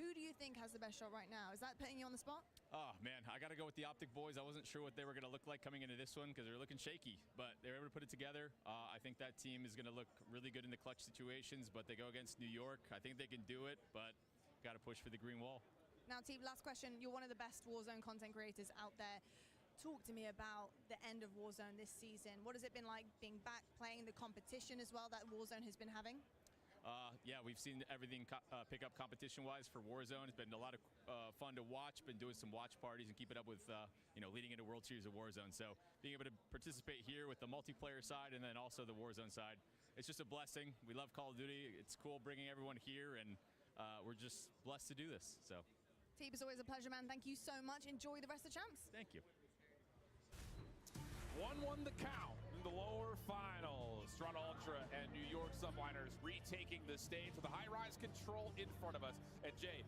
I: Who do you think has the best shot right now? Is that putting you on the spot?
M: Oh, man, I got to go with the OpTic boys. I wasn't sure what they were going to look like coming into this one because they were looking shaky, but they were able to put it together. I think that team is going to look really good in the clutch situations, but they go against New York. I think they can do it, but got to push for the green wall.
I: Now, Teep, last question. You're one of the best Warzone content creators out there. Talk to me about the end of Warzone this season. What has it been like being back, playing the competition as well that Warzone has been having?
M: Yeah, we've seen everything pick up competition-wise for Warzone. It's been a lot of fun to watch. Been doing some watch parties and keeping up with, leading into World Series of Warzone. So being able to participate here with the multiplayer side and then also the Warzone side, it's just a blessing. We love Call of Duty. It's cool bringing everyone here, and we're just blessed to do this. So,
I: Teep, it's always a pleasure, man. Thank you so much. Enjoy the rest of Champs.
M: Thank you.
N: 1-1 the count in the lower finals. Toronto Ultra and New York Subliners retaking the stage with a high-rise control in front of us. And Jay,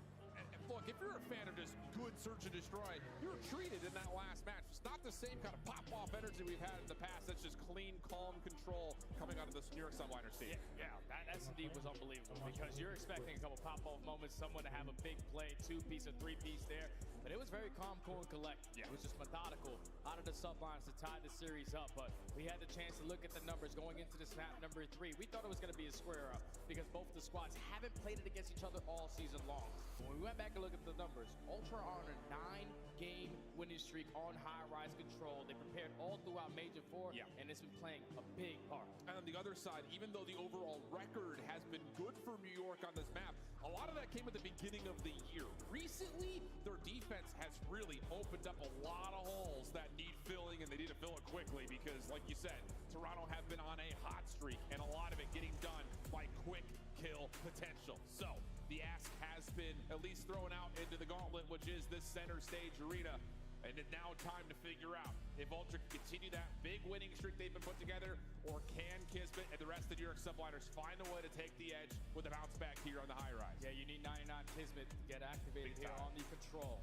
N: Look, if you're a fan of just good search and destroy, you're treated in that last match. It's not the same kind of pop-off energy we've had in the past. That's just clean, calm control coming out of this New York Subliners team.
O: Yeah, that indeed was unbelievable because you're expecting a couple pop-off moments, someone to have a big play, 2-piece or 3-piece there. But it was very calm, cool, and collected. Yeah. It was just methodical out of the Subliners to tie the series up. But we had the chance to look at the numbers going into this map number 3. We thought it was going to be a square up because both the squads haven't played it against each other all season long. When we went back and looked at the numbers, Ultra are on a 9-game winning streak on high-rise control. They prepared all throughout Major 4, and it's been playing a big part.
N: And on the other side, even though the overall record has been good for New York on this map, a lot of that came at the beginning of the year. Recently, their defense has really opened up a lot of holes that need filling, and they need to fill it quickly because, like you said, Toronto have been on a hot streak, and a lot of it getting done by quick kill potential. So the ask has been at least thrown out into the gauntlet, which is this center stage arena. And it's now time to figure out if Ultra can continue that big winning streak they've been put together, or can Kismet and the rest of the New York Subliners find a way to take the edge with a bounce back here on the high rise.
O: Yeah, you need 99 Kismet to get activated here on the control.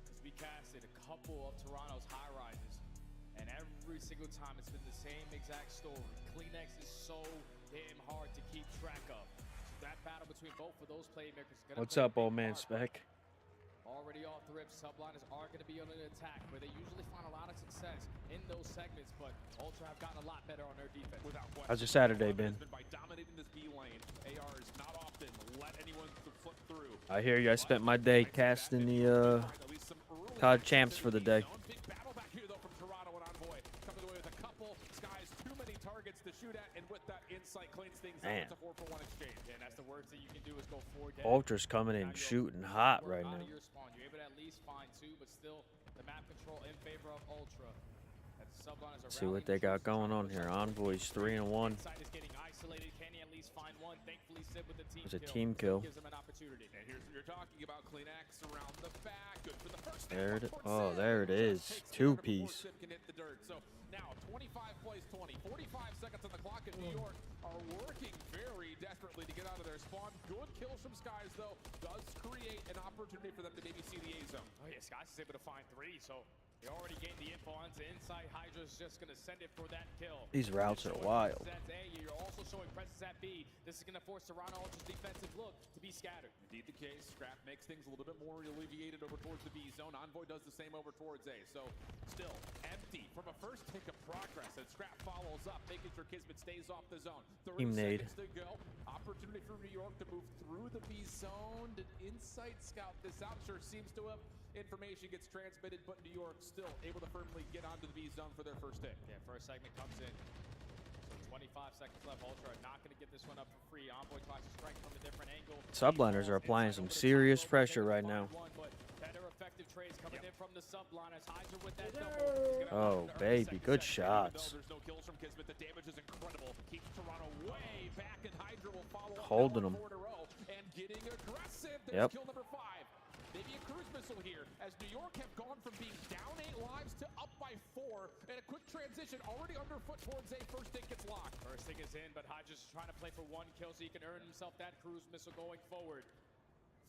O: Because we casted a couple of Toronto's high rises, and every single time it's been the same exact story. Kleenex is so damn hard to keep track of. So that battle between both of those playmakers is going to
D: What's up, old man Spec?
O: Already off the rip, Subliners are going to be on an attack where they usually find a lot of success in those segments, but Ultra have gotten a lot better on their defense.
N: Without question.
D: How's your Saturday been?
N: By dominating this B lane, AR is not often let anyone flip through.
D: I hear you. I spent my day casting the COD champs for the day.
N: Big battle back here though from Toronto and Envoy, coming away with a couple. Skies too many targets to shoot at, and with that insight cleans things up. It's a 4-for-1 exchange.
O: And that's the worst that you can do is go 4 dead.
D: Ultra's coming in shooting hot right now.
O: You're able to at least find 2, but still the map control in favor of Ultra.
D: Let's see what they got going on here. Envoy's 3-1. There's a team kill.
N: And here's what you're talking about. Kleenex around the back. Good for the first
D: There it, oh, there it is. 2-piece.
N: So now 25 plays 20. 45 seconds on the clock in New York are working very desperately to get out of their spawn. Good kills from Skies though does create an opportunity for them to maybe see the A zone.
O: Oh yeah, Skies is able to find 3, so they already gained the info onto inside. Hydra's just going to send it for that kill.
D: These routes are wild.
O: At A, you're also showing presence at B. This is going to force Toronto Ultra's defensive look to be scattered.
N: Indeed the case. Scrap makes things a little bit more alleviated over towards the B zone. Envoy does the same over towards A. So still empty from a first take of progress, and Scrap follows up, making sure Kismet stays off the zone. 30 seconds to go. Opportunity for New York to move through the B zone. Did Insight scout this out? Sure seems to have. Information gets transmitted, but New York still able to firmly get onto the B zone for their first hit.
O: Yeah, first segment comes in. So 25 seconds left. Ultra are not going to get this one up for free. Envoy tries to strike from a different angle.
D: Subliners are applying some serious pressure right now.
O: Better effective trades coming in from the Subliners. Hydra with that double.
D: Oh, baby, good shots.
N: There's no kills from Kismet. The damage is incredible. Keeps Toronto way back, and Hydra will follow up.
D: Holding them.
N: And getting aggressive. There's
D: Yep.
N: kill number 5. Maybe a cruise missile here, as New York have gone from being down 8 lives to up by 4, and a quick transition already underfoot towards A. First hit gets locked.
O: First thing is in, but Hydra's trying to play for 1 kill so he can earn himself that cruise missile going forward.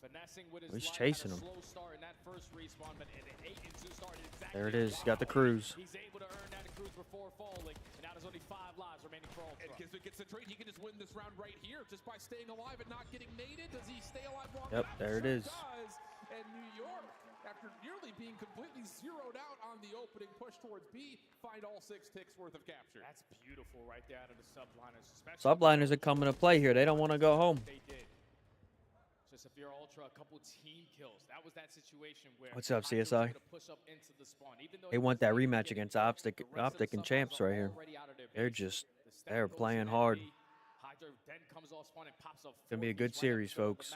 O: Finessing with his
D: He's
O: life,
D: chasing him.
O: Slow start in that first respawn, but an 8-2 start is exactly
D: There it is. Got the cruise.
O: He's able to earn that cruise before falling, and now there's only 5 lives remaining for Ultra.
N: And Kismet gets the trade. He can just win this round right here just by staying alive and not getting naded. Does he stay alive long
D: Yep,
N: enough?
D: there it is.
N: Does. And New York, after nearly being completely zeroed out on the opening push towards B, find all 6 ticks worth of capture.
O: That's beautiful right there out of the Subliners.
D: Subliners are coming to play here. They don't want to go home.
O: They did. Just if you're Ultra, a couple team kills. That was that situation where
D: What's up, CSI?
O: push up into the spawn. Even though
D: They want that rematch against OpTic and Champs right here. They're playing hard.
O: Hydra then comes off spawn and pops up.
D: It's going to be a good series, folks.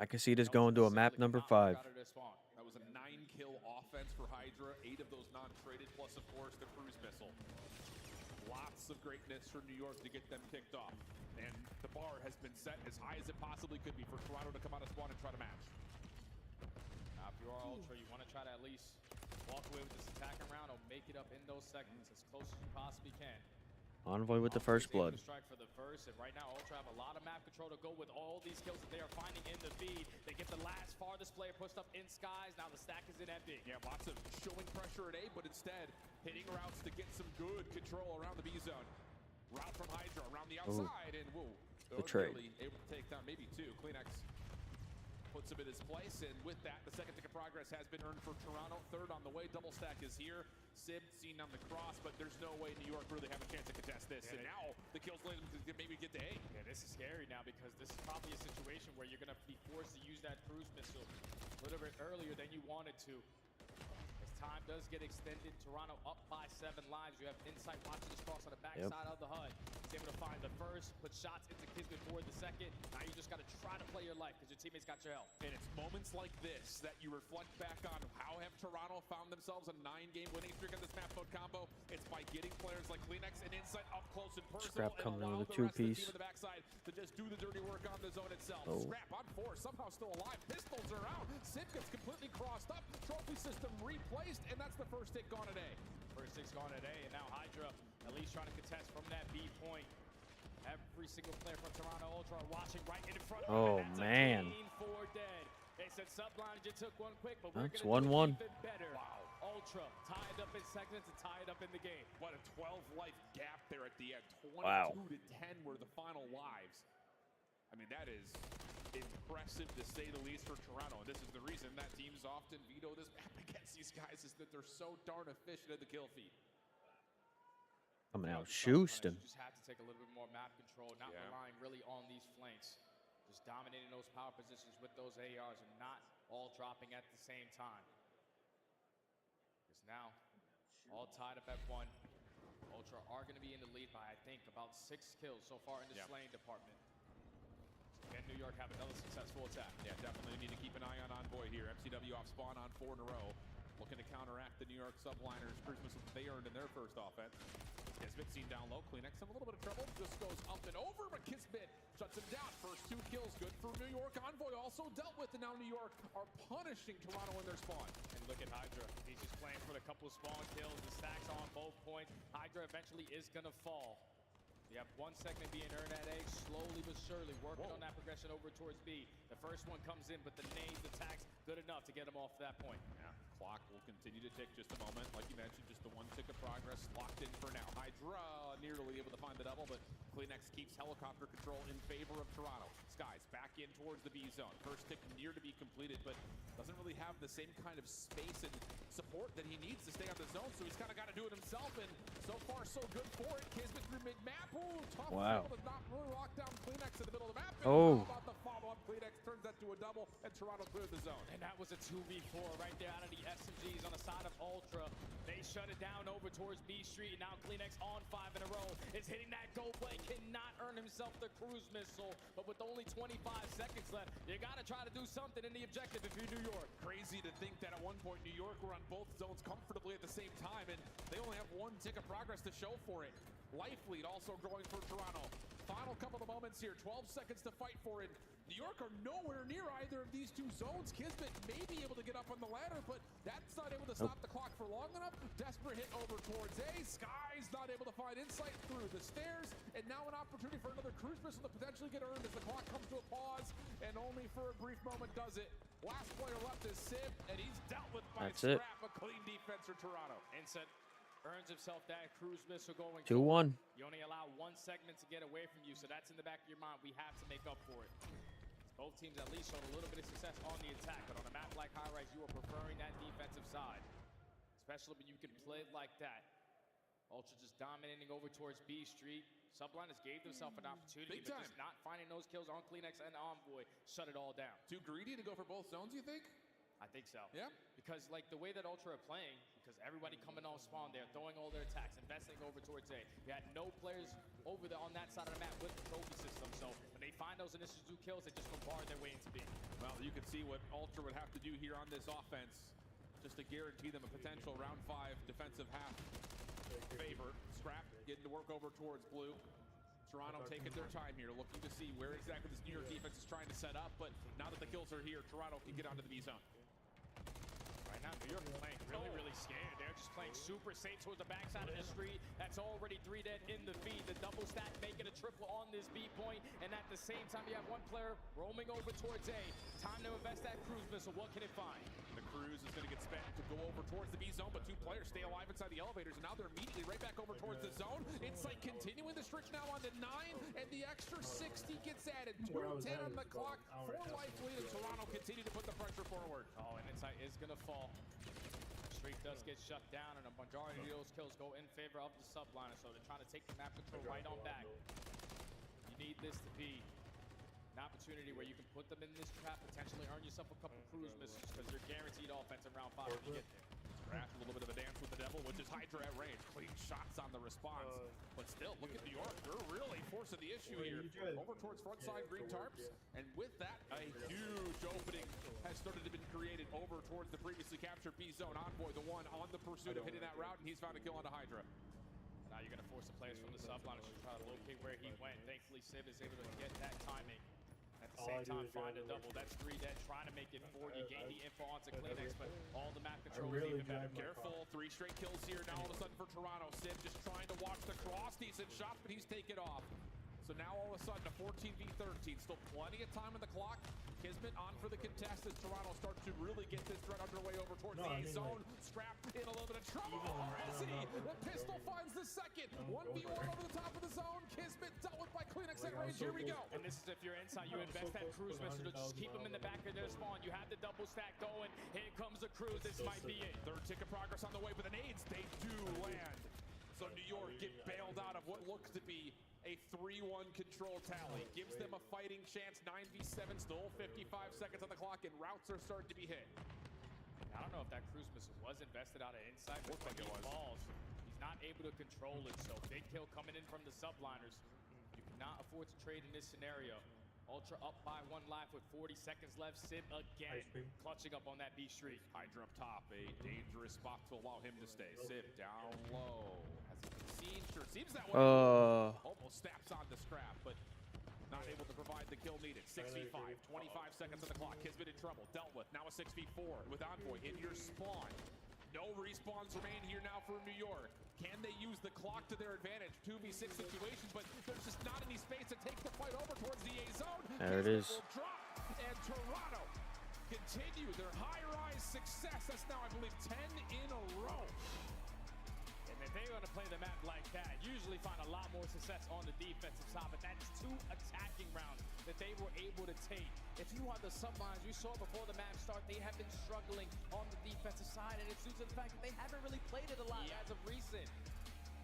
D: I can see this going to a map number 5.
N: That was a 9-kill offense for Hydra, 8 of those non-traded, plus of course the cruise missile. Lots of greatness for New York to get them kicked off. And the bar has been set as high as it possibly could be for Toronto to come out of spawn and try to match.
O: Now, if you are Ultra, you want to try to at least walk away with this attacking round or make it up in those segments as close as you possibly can.
D: Envoy with the first blood.
O: Strike for the first person. Right now, Ultra have a lot of map control to go with all these kills that they are finding in the feed. They get the last farthest player pushed up in skies. Now the stack is in empty.
N: Yeah, lots of showing pressure at A, but instead hitting routes to get some good control around the B zone. Route from Hydra around the outside, and whoa,
D: the trade.
N: Able to take down maybe two. Kleenex puts him in his place, and with that, the second tick of progress has been earned for Toronto. Third on the way, double stack is here. Sib seen on the cross, but there's no way New York really have a chance to contest this.
O: Yeah,
N: and now the kills lead them to maybe get to A.
O: Yeah, this is scary now because this is probably a situation where you're going to be forced to use that cruise missile a little bit earlier than you wanted to. As time does get extended, Toronto up by 7 lives. You have Insight watching this cross on the backside of the HUD. He's able to find the first, put shots into Kismet for the second. Now you just got to try to play your life because your teammates got your help.
N: And it's moments like this that you reflect back on how have Toronto found themselves a 9-game winning streak on this map mode combo. It's by getting players like Kleenex and Insight up close and personal.
D: Scrap coming in with a 2-piece.
N: The backside to just do the dirty work on the zone itself.
D: Oh.
N: Scrap on 4, somehow still alive. Pistols are out. Sib gets completely crossed up. Trophy system replaced, and that's the first hit gone at A.
O: First hit's gone at A, and now Hydra at least trying to contest from that B point. Every single player from Toronto Ultra are watching right in front of
D: Oh,
O: them.
D: man.
O: For dead. They said Subliners just took one quick, but
D: That's
O: we're going to
D: 1-1.
O: do even better. Wow. Ultra tied up in seconds and tied up in the game.
N: What a 12-life gap there at the end. 22
D: Wow.
N: to 10 were the final lives. I mean, that is impressive to say the least for Toronto. And this is the reason that teams often veto this map against these guys, is that they're so darn efficient at the kill feed.
D: Coming out Houston.
O: You just have to take a little bit more map control, not relying really on these flanks. Just dominating those power positions with those ARs and not all dropping at the same time. Because now, all tied up at 1. Ultra are going to be in the lead by, I think, about 6 kills so far in the slaying department. Can New York have another successful attack?
N: Yeah, definitely need to keep an eye on Envoy here. MCW off spawn on 4 in a row. Looking to counteract the New York Subliners cruise missile that they earned in their first offense. Kismet seen down low. Kleenex in a little bit of trouble. Just goes up and over, but Kismet shuts him down. First 2 kills, good for New York. Envoy also dealt with, and now New York are punishing Toronto in their spawn.
O: And look at Hydra. He's just playing for the couple spawn kills. The stacks on both points. Hydra eventually is going to fall. You have 1 segment being earned at A, slowly but surely working on that progression over towards B. The first one comes in, but the nades, attacks, good enough to get him off that point.
N: Yeah, clock will continue to tick just a moment. Like you mentioned, just the 1 tick of progress locked in for now. Hydra nearly able to find the double, but Kleenex keeps helicopter control in favor of Toronto. Skies back in towards the B zone. First tick near to be completed, but doesn't really have the same kind of space and support that he needs to stay on the zone, so he's kind of got to do it himself, and so far so good for it. Kismet through mid-map. Ooh, tough.
D: Wow.
N: Does not really lock down Kleenex in the middle of the map.
D: Oh.
N: How about the follow-up? Kleenex turns that to a double, and Toronto cleared the zone.
O: And that was a 2v4 right there out of the SMGs on the side of Ultra. They shut it down over towards B Street, and now Kleenex on 5 in a row is hitting that go play. Cannot earn himself the cruise missile, but with only 25 seconds left, you got to try to do something in the objective if you're New York.
N: Crazy to think that at one point New York were on both zones comfortably at the same time, and they only have 1 tick of progress to show for it. Life lead also growing for Toronto. Final couple of moments here, 12 seconds to fight for it. New York are nowhere near either of these 2 zones. Kismet may be able to get up on the ladder, but that's not able to stop the clock for long enough. Desperate hit over towards A. Sky's not able to find Insight through the stairs, and now an opportunity for another cruise missile to potentially get earned as the clock comes to a pause, and only for a brief moment does it. Last player left is Sib, and he's dealt with by Scrap. A clean defense for Toronto.
O: Insight earns himself that cruise missile going
D: 2-1.
O: You only allow 1 segment to get away from you, so that's in the back of your mind. We have to make up for it. Both teams at least showed a little bit of success on the attack, but on a map like High Rise, you are preferring that defensive side, especially when you can play it like that. Ultra just dominating over towards B Street. Subliners gave themselves an opportunity, but just not finding those kills on Kleenex and Envoy shut it all down.
N: Too greedy to go for both zones, you think?
O: I think so.
N: Yeah.
O: Because like the way that Ultra are playing, because everybody coming on spawn, they're throwing all their attacks, investing over towards A. You had no players over there on that side of the map with the trophy system, so when they find those initial 2 kills, they just bombard their way into B.
N: Well, you can see what Ultra would have to do here on this offense just to guarantee them a potential round 5 defensive half favor. Scrap getting to work over towards blue. Toronto taking their time here, looking to see where exactly this New York defense is trying to set up, but now that the kills are here, Toronto can get onto the B zone.
O: Right now, New York is playing really scared. They're just playing super safe towards the backside of the street. That's already 3 dead in the feed. The double stack making a triple on this B point, and at the same time, you have one player roaming over towards A. Time to invest that cruise missile. What can it find?
N: The cruise is going to get spent to go over towards the B zone, but two players stay alive inside the elevators, and now they're immediately right back over towards the zone. Insight continuing the stretch now on to 9, and the extra 60 gets added. 2:10 on the clock. 4 life lead, and Toronto continue to put the pressure forward.
O: Oh, and Insight is going to fall. Streak does get shut down, and a majority of those kills go in favor of the Subliners, so they're trying to take the map control right on back. You need this to be an opportunity where you can put them in this trap, potentially earn yourself a couple cruise misses, because you're guaranteed offense in round 5 when you get there.
N: Crash, a little bit of a dance with the devil, which is Hydra at range. Clean shots on the response. But still, look at New York. They're really forcing the issue here. Over towards front side green tarps. And with that, a huge opening has started to be created over towards the previously captured B zone. Envoy, the one on the pursuit of hitting that route, and he's found a kill onto Hydra.
O: Now you're going to force the players from the Subliners to try to locate where he went. Thankfully, Sim is able to get that timing. At the same time, find a double. That's 3 dead, trying to make it 4. You gain the info onto Kleenex, but all the map control is even better.
N: Careful, 3 straight kills here. Now all of a sudden for Toronto, Sim just trying to watch the cross. Decent shot, but he's taken off. So now all of a sudden a 14v13. Still plenty of time on the clock. Kismet on for the contest as Toronto starts to really get this threat underway over towards the A zone. Scrap in a little bit of trouble. Is he? The pistol finds the second. 1v1 over the top of the zone. Kismet dealt with by Kleenex at range. Here we go.
O: And this is if you're inside, you invest that cruise missile to just keep them in the back of their spawn. You have the double stack going. Here comes the cruise. This might be it.
N: Third tick of progress on the way, but the nades, they do land. So New York get bailed out of what looks to be a 3-1 control tally. Gives them a fighting chance. 9v7, still 55 seconds on the clock, and routes are starting to be hit.
O: I don't know if that cruise missile was invested out of inside, but when he falls, he's not able to control it. So big kill coming in from the Subliners. You cannot afford to trade in this scenario. Ultra up by 1 life with 40 seconds left. Sim again, clutching up on that B streak.
N: Hydra up top, a dangerous spot to allow him to stay. Sim down low. Has he been seen? Sure seems that way. Almost snaps on the scrap, but not able to provide the kill needed. 6v5, 25 seconds on the clock. Kismet in trouble, dealt with. Now a 6v4 with Envoy in your spawn. No respawns remain here now for New York. Can they use the clock to their advantage? 2v6 situations, but there's just not any space to take the fight over towards the A zone.
D: There it is.
N: Drop, and Toronto continue their high-rise success. That's now, I believe, 10 in a row.
O: And if they're going to play the map like that, usually find a lot more success on the defensive side, but that's 2 attacking rounds that they were able to take. If you are the Subliners, we saw before the match start, they have been struggling on the defensive side, and it's due to the fact that they haven't really played it a lot as of recent.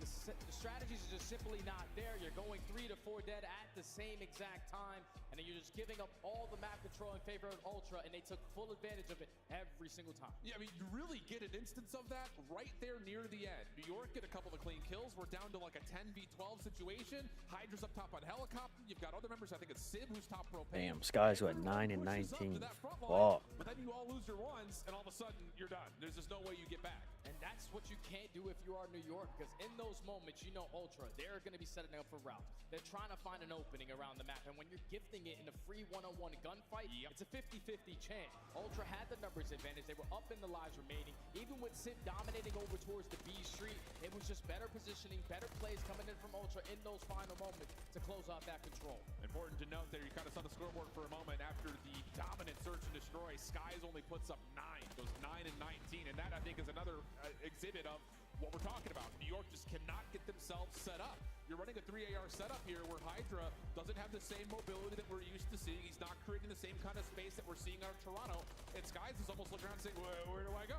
O: The strategies are just simply not there. You're going 3 to 4 dead at the same exact time, and then you're just giving up all the map control in favor of Ultra, and they took full advantage of it every single time.
N: Yeah, I mean, you really get an instance of that right there near the end. New York get a couple of clean kills. We're down to like a 10v12 situation. Hydra's up top on helicopter. You've got other members. I think it's Sid who's top propane.
D: Damn, Sky's at 9 and 19.
N: Wow. But then you all lose your ones, and all of a sudden you're done. There's just no way you get back.
O: And that's what you can't do if you are New York, because in those moments, you know Ultra, they're going to be setting up for routes. They're trying to find an opening around the map, and when you're gifting it in a free one-on-one gunfight, it's a 50-50 chance. Ultra had the numbers advantage. They were up in the lives remaining. Even with Sid dominating over towards the B street, it was just better positioning, better plays coming in from Ultra in those final moments to close out that control.
N: Important to note there, you kind of saw the scoreboard for a moment after the dominant search and destroy. Skies only puts up 9, goes 9 and 19, and that I think is another exhibit of what we're talking about. New York just cannot get themselves set up. You're running a 3 AR setup here where Hydra doesn't have the same mobility that we're used to seeing. He's not creating the same kind of space that we're seeing out of Toronto. And Skies is almost looking around saying, where do I go?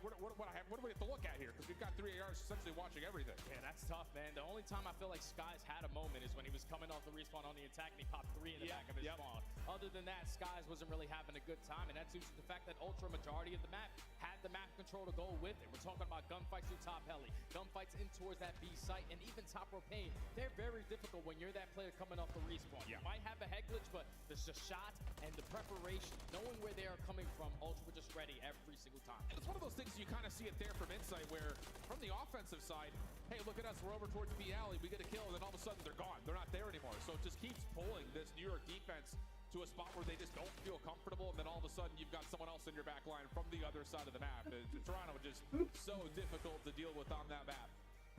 N: What do we have to look at here? Because we've got 3 ARs essentially watching everything.
O: Yeah, that's tough, man. The only time I feel like Skies had a moment is when he was coming off the respawn on the attack and he popped 3 in the back of his spawn. Other than that, Skies wasn't really having a good time, and that's due to the fact that Ultra majority of the map had the map control to go with it. We're talking about gunfights through top heli, gunfights in towards that B site, and even top propane. They're very difficult when you're that player coming off the respawn. You might have a head glitch, but there's the shot and the preparation, knowing where they are coming from. Ultra were just ready every single time.
N: And it's one of those things you kind of see it there from Insight, where from the offensive side, hey, look at us, we're over towards B alley, we get a kill, and then all of a sudden they're gone. They're not there anymore. So it just keeps pulling this New York defense to a spot where they just don't feel comfortable, and then all of a sudden you've got someone else in your back line from the other side of the map. Toronto just so difficult to deal with on that map.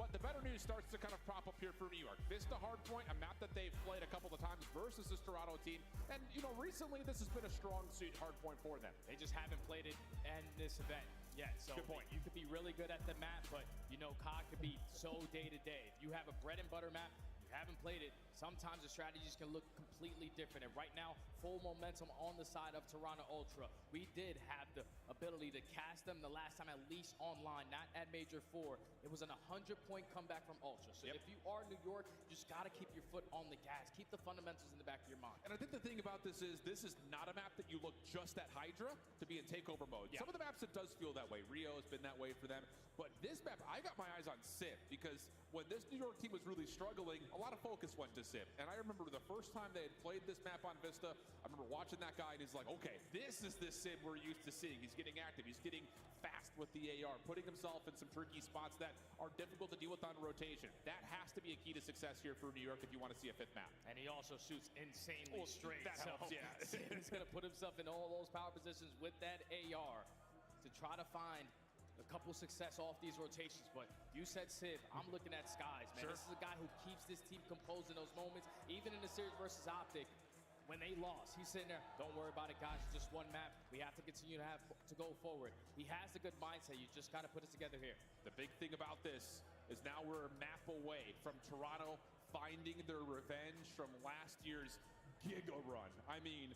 N: But the better news starts to kind of prop up here for New York. Vista Hardpoint, a map that they've played a couple of times versus this Toronto team. And, you know, recently this has been a strong suit Hardpoint for them.
O: They just haven't played it in this event yet. So
N: good point.
O: You could be really good at the map, but, you know, COD could be so day-to-day. If you have a bread and butter map, you haven't played it, sometimes the strategies can look completely different. And right now, full momentum on the side of Toronto Ultra. We did have the ability to cast them the last time, at least online, not at Major 4. It was an 100-point comeback from Ultra. So if you are New York, you just got to keep your foot on the gas. Keep the fundamentals in the back of your mind.
N: And I think the thing about this is not a map that you look just at Hydra to be in takeover mode. Some of the maps, it does feel that way. Rio has been that way for them. But this map, I got my eyes on Civ, because when this New York team was really struggling, a lot of focus went to Civ. And I remember the first time they had played this map on Vista, I remember watching that guy and he's like, okay, this is the Civ we're used to seeing. He's getting active. He's getting fast with the AR, putting himself in some tricky spots that are difficult to deal with on rotation. That has to be a key to success here for New York if you want to see a fifth map.
O: And he also shoots insanely straight.
N: That helps, yeah.
O: He's going to put himself in all those power positions with that AR to try to find a couple success off these rotations. But you said Civ, I'm looking at Skies, man. This is a guy who keeps this team composed in those moments. Even in the series versus OpTic, when they lost, he's sitting there, don't worry about it, guys, it's just one map. We have to continue to go forward. He has a good mindset. You just got to put it together here.
N: The big thing about this is now we're a map away from Toronto finding their revenge from last year's Giga run. I mean,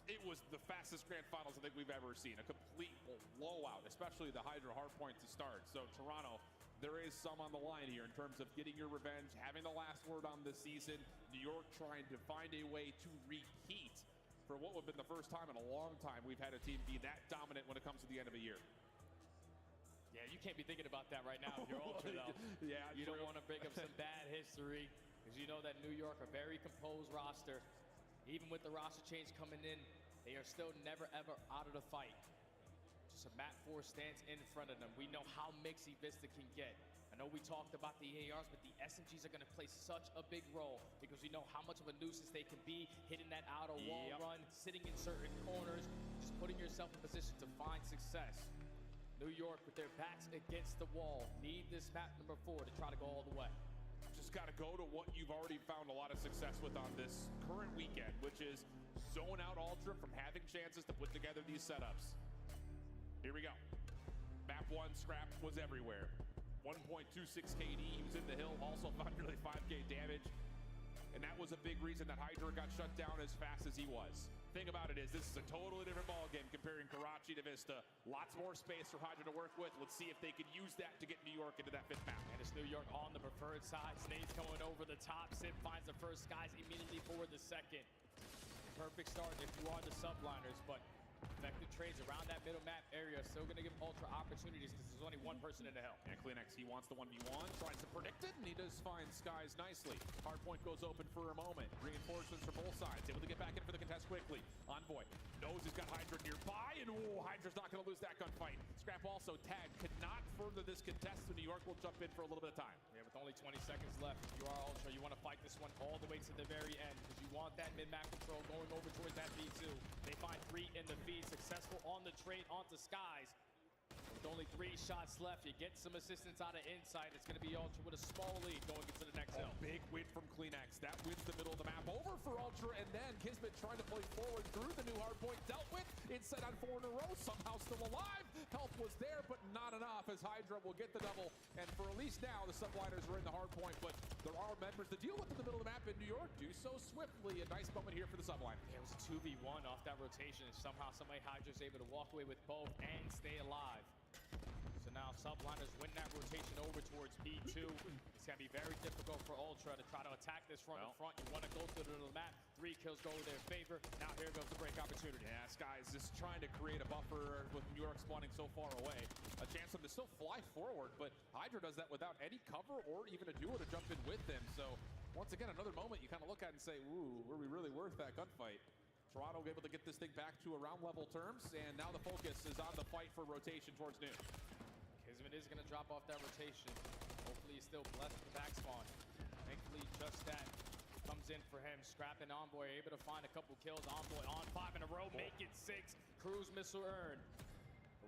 N: it was the fastest grand finals I think we've ever seen. A complete blowout, especially the Hydra hardpoint to start. So Toronto, there is some on the line here in terms of getting your revenge, having the last word on the season. New York trying to find a way to repeat for what would have been the first time in a long time we've had a team be that dominant when it comes to the end of a year.
O: Yeah, you can't be thinking about that right now if you're Ultra, though.
N: Yeah,
O: you don't want to bring up some bad history, because you know that New York, a very composed roster. Even with the roster change coming in, they are still never, ever out of the fight. Just a map 4 stands in front of them. We know how mixy Vista can get. I know we talked about the ARs, but the SMGs are going to play such a big role, because we know how much of a nuisance they can be, hitting that outer wall run, sitting in certain corners, just putting yourself in position to find success. New York, with their backs against the wall, need this map number 4 to try to go all the way.
N: Just got to go to what you've already found a lot of success with on this current weekend, which is zone out Ultra from having chances to put together these setups. Here we go. Map 1, Scrap was everywhere. 1.26 KD, he was in the hill, also found nearly 5K damage. And that was a big reason that Hydra got shut down as fast as he was. Thing about it is, this is a totally different ballgame comparing Karachi to Vista. Lots more space for Hydra to work with. Let's see if they can use that to get New York into that fifth map.
O: And it's New York on the preferred side. Snade's coming over the top. Civ finds the first, Skies immediately forward the second. Perfect start if you are the Subliners, but effective trades around that middle map area still going to give Ultra opportunities, because there's only one person in the hill.
N: And Kleenex, he wants the 1v1, tries to predict it, and he does find Skies nicely. Hardpoint goes open for a moment. Reinforcements from both sides, able to get back in for the contest quickly. Envoy knows he's got Hydra nearby, and Hydra's not going to lose that gunfight. Scrap also tagged, could not further this contest, so New York will jump in for a little bit of time.
O: Yeah, with only 20 seconds left, if you are Ultra, you want to fight this one all the way to the very end, because you want that mid-map control going over towards that B2. They find 3 in the feed, successful on the trade onto Skies. With only 3 shots left, you get some assistance out of Insight. It's going to be Ultra with a small lead going into the next hill.
N: Big win from Kleenex. That wins the middle of the map over for Ultra, and then Kismet trying to play forward through the new hardpoint. Dealt with. Insight on 4 in a row. Somehow still alive. Help was there, but not enough, as Hydra will get the double. And for at least now, the Subliners are in the hardpoint, but there are members to deal with in the middle of the map in New York. Do so swiftly. A nice moment here for the Subliners.
O: Yeah, it was a 2v1 off that rotation, and somehow Hydra's able to walk away with both and stay alive. So now Subliners win that rotation over towards B2. It's going to be very difficult for Ultra to try to attack this front. You want to go to the map. 3 kills go in their favor. Now here goes the break opportunity.
N: Yeah, Skies just trying to create a buffer with New York spawning so far away. A chance for them to still fly forward, but Hydra does that without any cover or even a duo to jump in with them. So once again, another moment you kind of look at and say, ooh, were we really worth that gunfight? Toronto able to get this thing back to around level terms, and now the focus is on the fight for rotation towards noon.
O: Kismet is going to drop off that rotation. Hopefully he's still blessed with the back spawn. Thankfully, just that comes in for him. Scrap and Envoy able to find a couple kills. Envoy on 5 in a row, make it 6. Cruise missile earned.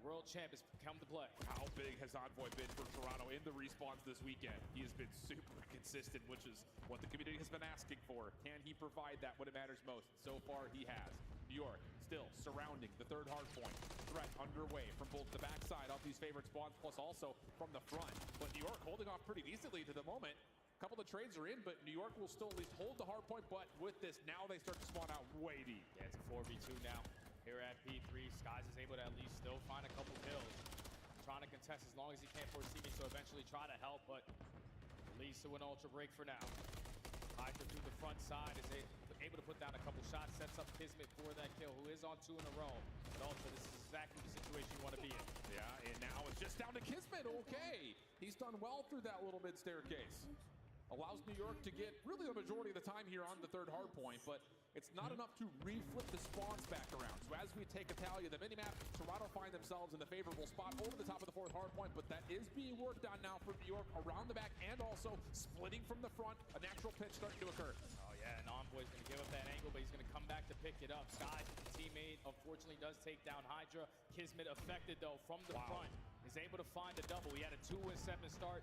O: world champ has come to play.
N: How big has Envoy been for Toronto in the respawns this weekend? He has been super consistent, which is what the community has been asking for. Can he provide that when it matters most? So far, he has. New York still surrounding the third hard point. Threat underway from both the backside of these favorite spawns, plus also from the front. But New York holding off pretty decently to the moment. A couple of trades are in, but New York will still at least hold the hard point. But with this, now they start to spawn out way deep.
O: Yeah, it's a 4v2 now. Here at P3, Skies is able to at least still find a couple kills. Trying to contest as long as he can for his teammates to eventually try to help, but leads to an ultra break for now. Hydra through the front side is able to put down a couple shots, sets up Kismet for that kill, who is on 2 in a row. But also, this is exactly the situation you want to be in.
N: Yeah, and now it's just down to Kismet. Okay, he's done well through that little mid staircase. Allows New York to get really the majority of the time here on the third hard point, but it's not enough to reflip the spawns back around. So as we take a tally of the minimap, Toronto find themselves in the favorable spot over the top of the fourth hard point, but that is being worked on now for New York around the back and also splitting from the front. A natural pitch starting to occur.
O: Oh yeah, and Envoy's going to give up that angle, but he's going to come back to pick it up. Skies, the teammate, unfortunately does take down Hydra. Kismet affected though from the front. Is able to find a double. He had a 2-7 start.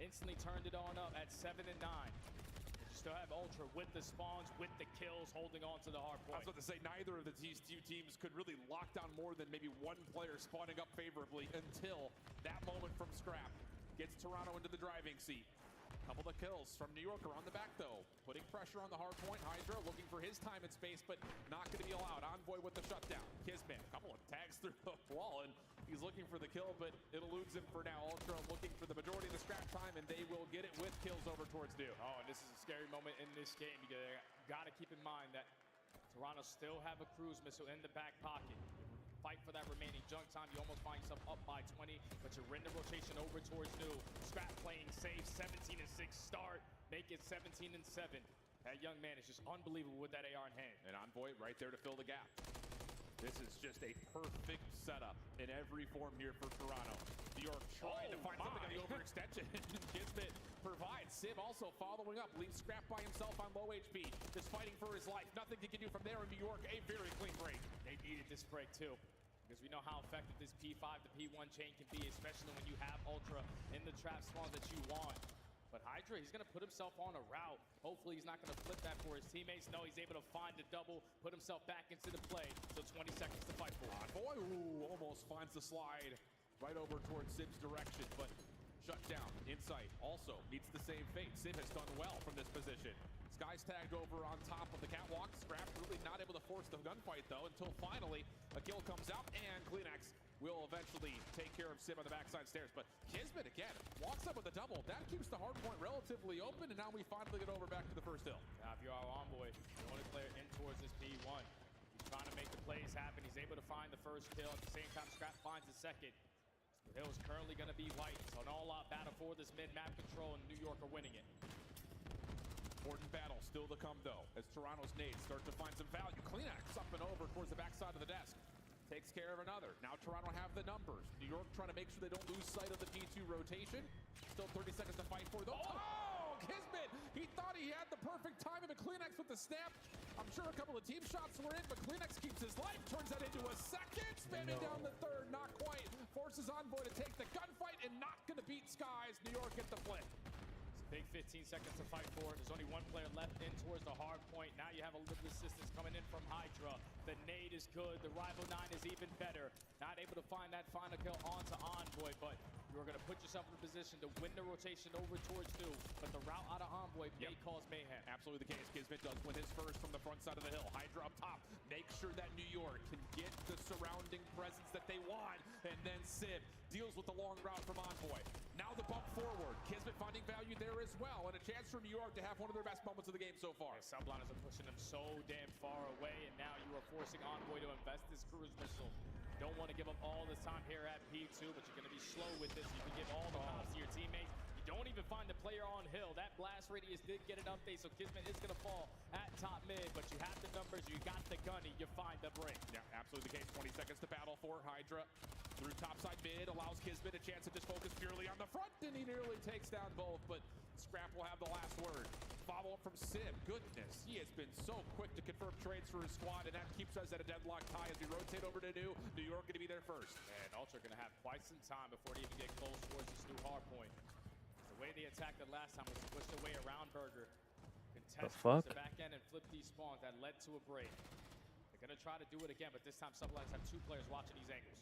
O: Instantly turned it on up at 7 and 9. You still have Ultra with the spawns, with the kills, holding on to the hard point.
N: I was about to say, neither of these two teams could really lock down more than maybe one player spawning up favorably until that moment from Scrap gets Toronto into the driving seat. Couple of kills from New York are on the back though, putting pressure on the hard point. Hydra looking for his time and space, but not going to be allowed. Envoy with the shutdown. Kismet, a couple of tags through the wall, and he's looking for the kill, but it eludes him for now. Ultra looking for the majority of the scrap time, and they will get it with kills over towards Dew.
O: Oh, and this is a scary moment in this game. You got to keep in mind that Toronto still have a cruise missile in the back pocket. Fight for that remaining junk time. You almost find yourself up by 20, but you're in the rotation over towards New. Scrap playing safe, 17 and 6 start, make it 17 and 7. That young man is just unbelievable with that AR in hand.
N: And Envoy right there to fill the gap. This is just a perfect setup in every form here for Toronto. New York trying to find something on the overextension. Kismet provides. Sib also following up. Leaves Scrap by himself on low HP. Just fighting for his life. Nothing he can do from there in New York. A very clean break.
O: They needed this break too, because we know how effective this P5 to P1 chain can be, especially when you have Ultra in the trap spawns that you want. But Hydra, he's going to put himself on a route. Hopefully he's not going to flip that for his teammates. No, he's able to find the double, put himself back into the play. So 20 seconds to fight for.
N: Envoy, almost finds the slide right over towards Sib's direction, but shut down. Insight also meets the same fate. Sib has done well from this position. Sky's tagged over on top of the catwalk. Scrap really not able to force the gunfight though until finally a kill comes out, and Kleenex will eventually take care of Sib on the backside stairs. But Kismet again walks up with a double. That keeps the hard point relatively open, and now we finally get over back to the first hill.
O: Now if you are Envoy, the only player in towards this P1. He's trying to make the plays happen. He's able to find the first kill. At the same time, Scrap finds the second. The hill is currently going to be white. So an all-out battle for this mid-map control, and New York are winning it.
N: Important battle still to come though, as Toronto's nades start to find some value. Kleenex up and over towards the backside of the desk. Takes care of another. Now Toronto have the numbers. New York trying to make sure they don't lose sight of the P2 rotation. Still 30 seconds to fight for though. Oh, Kismet! He thought he had the perfect timing, but Kleenex with the snap. I'm sure a couple of team shots were in, but Kleenex keeps his life. Turns that into a second. Spamming down the third, not quite. Forces Envoy to take the gunfight, and not gonna beat Skies. New York get the flip.
O: Big 15 seconds to fight for. There's only one player left in towards the hard point. Now you have a little bit of assistance coming in from Hydra. The nade is good. The rival 9 is even better. Not able to find that final kill onto Envoy, but you're going to put yourself in a position to win the rotation over towards New. But the route out of Envoy may cause mayhem.
N: Absolutely the case. Kismet does win his first from the front side of the hill. Hydra up top. Make sure that New York can get the surrounding presence that they want. And then Sib deals with the long route from Envoy. Now the bump forward. Kismet finding value there as well, and a chance for New York to have one of their best moments of the game so far.
O: Yeah, Subliners are pushing them so damn far away, and now you are forcing Envoy to invest this cruise missile. You don't want to give up all this time here at P2, but you're going to be slow with this. You can give all the pops to your teammates. You don't even find the player on hill. That blast radius did get an update, so Kismet is going to fall at top mid, but you have the numbers, you got the gunny, you find the break.
N: Yeah, absolutely the case. 20 seconds to battle for Hydra. Through topside mid, allows Kismet a chance to just focus purely on the front, and he nearly takes down both, but Scrap will have the last word. Follow up from Sib. Goodness, he has been so quick to confirm trades for his squad, and that keeps us at a deadlock tie as we rotate over to New York going to be there first.
O: And Ultra going to have quite some time before they even get close towards this new hard point. The way they attacked it last time was to push their way around Burger. Contest towards the back end and flip these spawns. That led to a break. They're going to try to do it again, but this time Subliners have 2 players watching these angles.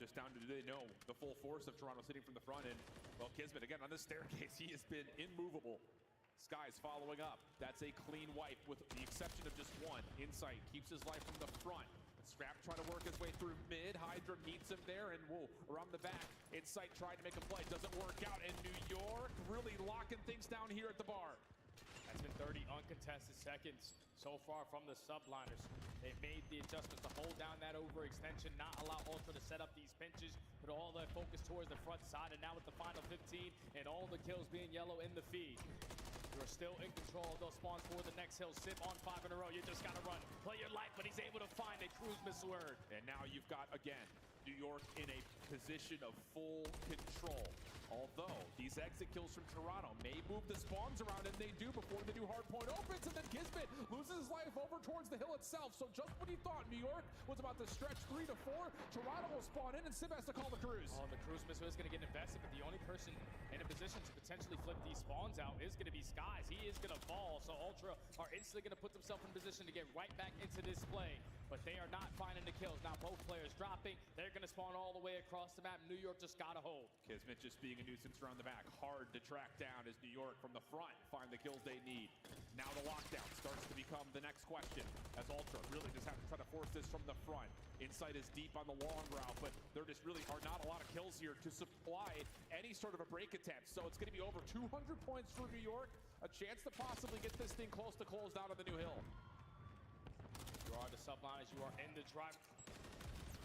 N: Just down to do they know the full force of Toronto sitting from the front end. Well, Kismet again on this staircase, he has been immovable. Sky's following up. That's a clean wipe with the exception of just one. Insight keeps his life from the front. Scrap trying to work his way through mid. Hydra meets him there and whoa, around the back. Insight trying to make a play. Doesn't work out. And New York really locking things down here at the bar.
O: That's been 30 uncontested seconds so far from the Subliners. They made the adjustment to hold down that overextension, not allow Ultra to set up these pinches, put all their focus towards the front side, and now with the final 15 and all the kills being yellow in the feed. You're still in control of those spawns for the next hill. Sip on 5 in a row. You just got to run. Play your life, but he's able to find a cruise missile word.
N: And now you've got, again, New York in a position of full control. Although these exit kills from Toronto may move the spawns around, and they do before the new hard point opens, and then Kismet loses his life over towards the hill itself. So just when he thought New York was about to stretch 3 to 4, Toronto will spawn in, and Sim has to call the cruise.
O: Oh, the cruise missile is going to get invested, but the only person in a position to potentially flip these spawns out is going to be Skies. He is going to fall, so Ultra are instantly going to put themselves in position to get right back into this play. But they are not finding the kills. Now both players dropping. They're going to spawn all the way across the map. New York just got to hold.
N: Kismet just being a nuisance around the back. Hard to track down as New York from the front find the kills they need. Now the lockdown starts to become the next question as Ultra really just have to try to force this from the front. Insight is deep on the long route, but there just really are not a lot of kills here to supply any sort of a break attempt. So it's going to be over 200 points for New York. A chance to possibly get this thing close to closed out of the new hill.
O: You are the Subliners. You are in the drive.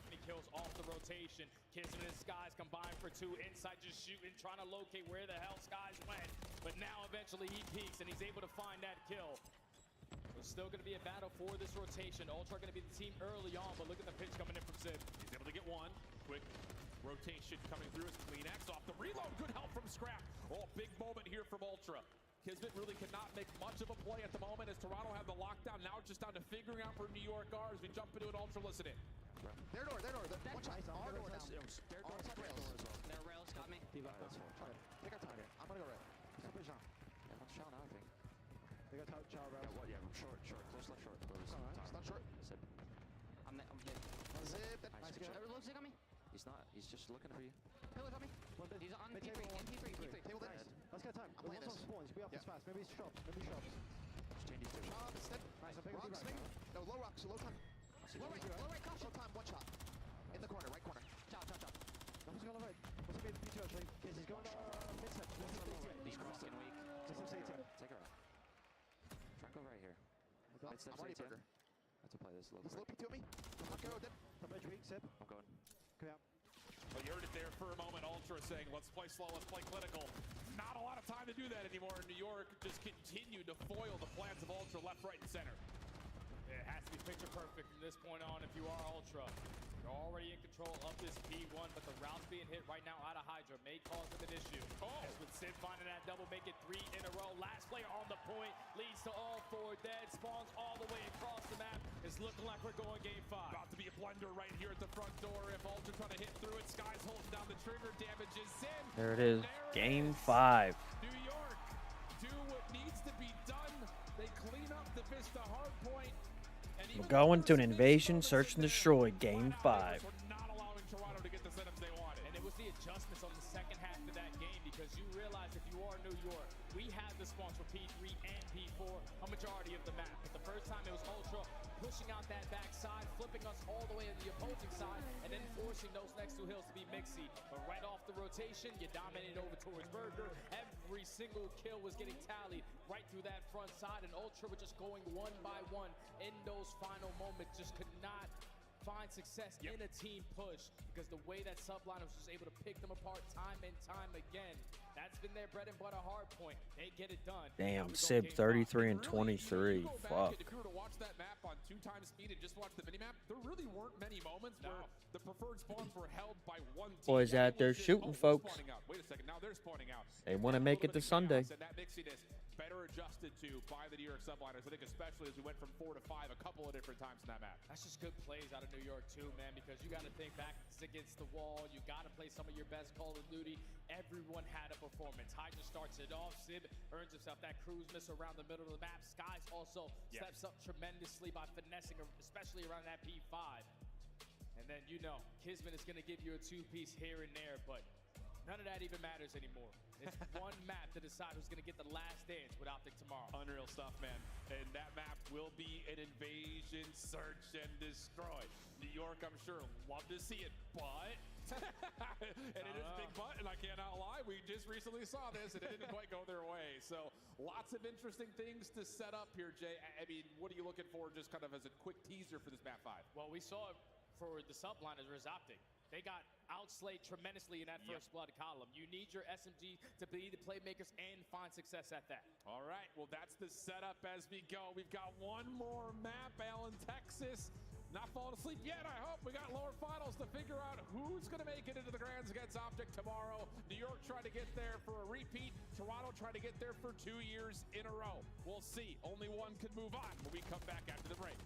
O: He kills off the rotation. Kismet and Skies combined for 2. Insight just shooting, trying to locate where the hell Skies went. But now eventually he peeks and he's able to find that kill. It's still going to be a battle for this rotation. Ultra going to be the team early on, but look at the pitch coming in from Sid.
N: He's able to get one. Quick rotation coming through as Clean X off the reload. Good help from Scrap. Oh, big moment here from Ultra. Kismet really cannot make much of a play at the moment as Toronto have the lockdown. Now it's just down to figuring out where New York are as we jump into an Ultra. Listen in.
P: Their door. Watch out. Our door.
K: Their door. Their rails got me.
P: Take our time. I'm gonna go right.
K: Yeah, let's shout now, I think.
P: They got child rails.
K: Yeah, short. Close left short.
P: It's not short.
K: Zip. I'm hit.
P: Zip.
K: Nice. Looks like on me. He's not. He's just looking for you.
P: Pillar's on me.
K: He's on P3.
P: Table dead. Let's get time. I'm playing this.
Z: Spawns. Be off this fast. Maybe it's shops.
K: Just change these two.
P: Shop instead.
Z: Nice. I'm picking
P: Rocks,
Z: right.
P: No, low rocks. Low time. Low right. Caution. Low time. One shot. In the corner. Right corner.
K: Chop.
Z: Nothing's going on right. What's the P2 actually? Yes, he's going mid step.
K: He's crossing weak.
Z: Just him stay
K: Take her out. Try and go right here. Mid step,
P: I'm already
K: stay
P: burger.
K: I have to play this a little
P: He's low
K: quick.
P: P2 at me. Knock arrow dead.
Z: Top edge weak, Sip.
K: I'm going.
Z: Come out.
N: Well, you heard it there for a moment. Ultra saying, let's play slow, let's play clinical. Not a lot of time to do that anymore. New York just continued to foil the plans of Ultra left, right, and center.
O: It has to be picture perfect from this point on if you are Ultra. You're already in control of this P1, but the routes being hit right now out of Hydra may cause them an issue. As with Sid finding that double, make it 3 in a row. Last player on the point leads to all 4 dead. Spawns all the way across the map. It's looking like we're going game 5.
N: About to be a blender right here at the front door. If Ultra trying to hit through it, Sky's holding down the trigger. Damages in.
D: There it is. Game 5.
N: New York do what needs to be done. They clean up the Vista hard point.
D: We're going to an invasion, search and destroy. Game 5.
N: Not allowing Toronto to get the setups they wanted.
O: And it was the adjustments on the second half of that game because you realize if you are New York, we had the spawns for P3 and P4 a majority of the map. But the first time it was Ultra pushing out that backside, flipping us all the way to the opposing side, and then forcing those next 2 hills to be mixy. But right off the rotation, you dominated over towards Burger. Every single kill was getting tallied right through that front side, and Ultra were just going 1 by 1 in those final moments. Just could not find success in a team push because the way that Subliners was able to pick them apart time and time again. That's been their bread and butter hard point. They get it done.
D: Damn, Sib 33 and 23. Fuck.
N: If you were to watch that map on 2x speed and just watch the minimap, there really weren't many moments where the preferred spawns were held by one team.
D: Boys out there shooting, folks.
N: Wait a second, now they're spawning out.
D: They want to make it to Sunday.
N: And that mixiness better adjusted to by the New York Subliners. I think especially as we went from 4 to 5 a couple of different times in that map.
O: That's just good plays out of New York too, man, because you got to think back against the wall. You got to play some of your best Call of Duty. Everyone had a performance. Hydra starts it off. Sib earns himself that cruise miss around the middle of the map. Skies also steps up tremendously by finessing, especially around that P5. And then, you know, Kismet is going to give you a 2-piece here and there, but none of that even matters anymore. It's one map to decide who's going to get the last dance with OpTic tomorrow.
N: Unreal stuff, man. And that map will be an invasion, search, and destroy. New York, I'm sure, love to see it, but... and it is a big but, and I cannot lie. We just recently saw this, and it didn't quite go their way. So lots of interesting things to set up here, Jay. I mean, what are you looking for just kind of as a quick teaser for this map 5?
O: Well, we saw it for the Subliners versus OpTic. They got outslayed tremendously in that first blood column. You need your SMG to be the playmakers and find success at that.
N: All right, well, that's the setup as we go. We've got one more map, Allen, Texas. Not falling asleep yet, I hope. We got lower finals to figure out who's going to make it into the Grands against OpTic tomorrow. New York trying to get there for a repeat. Toronto trying to get there for 2 years in a row. We'll see. Only one could move on when we come back after the break.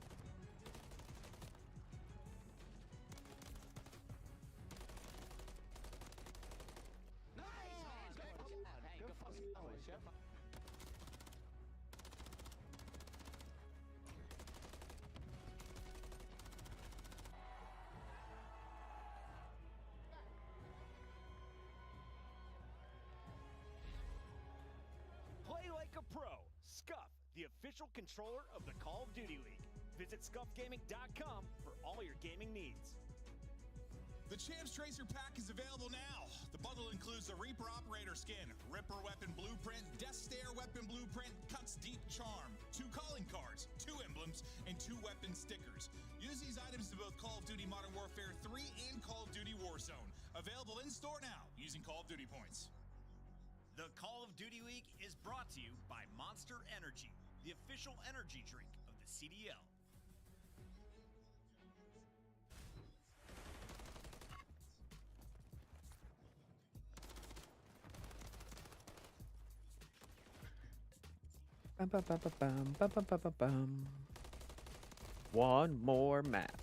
H: Play like a pro. Scuff, the official controller of the Call of Duty League. Visit scuffgaming.com for all your gaming needs.
L: The Champs Tracer pack is available now. The bundle includes the Reaper Operator skin, Ripper Weapon Blueprint, Death Stare Weapon Blueprint, Cuts Deep Charm, 2 calling cards, 2 emblems, and 2 weapon stickers. Use these items in both Call of Duty Modern Warfare 3 and Call of Duty Warzone. Available in store now using Call of Duty points.
H: The Call of Duty League is brought to you by Monster Energy, the official energy drink of the CDL.
D: One more map.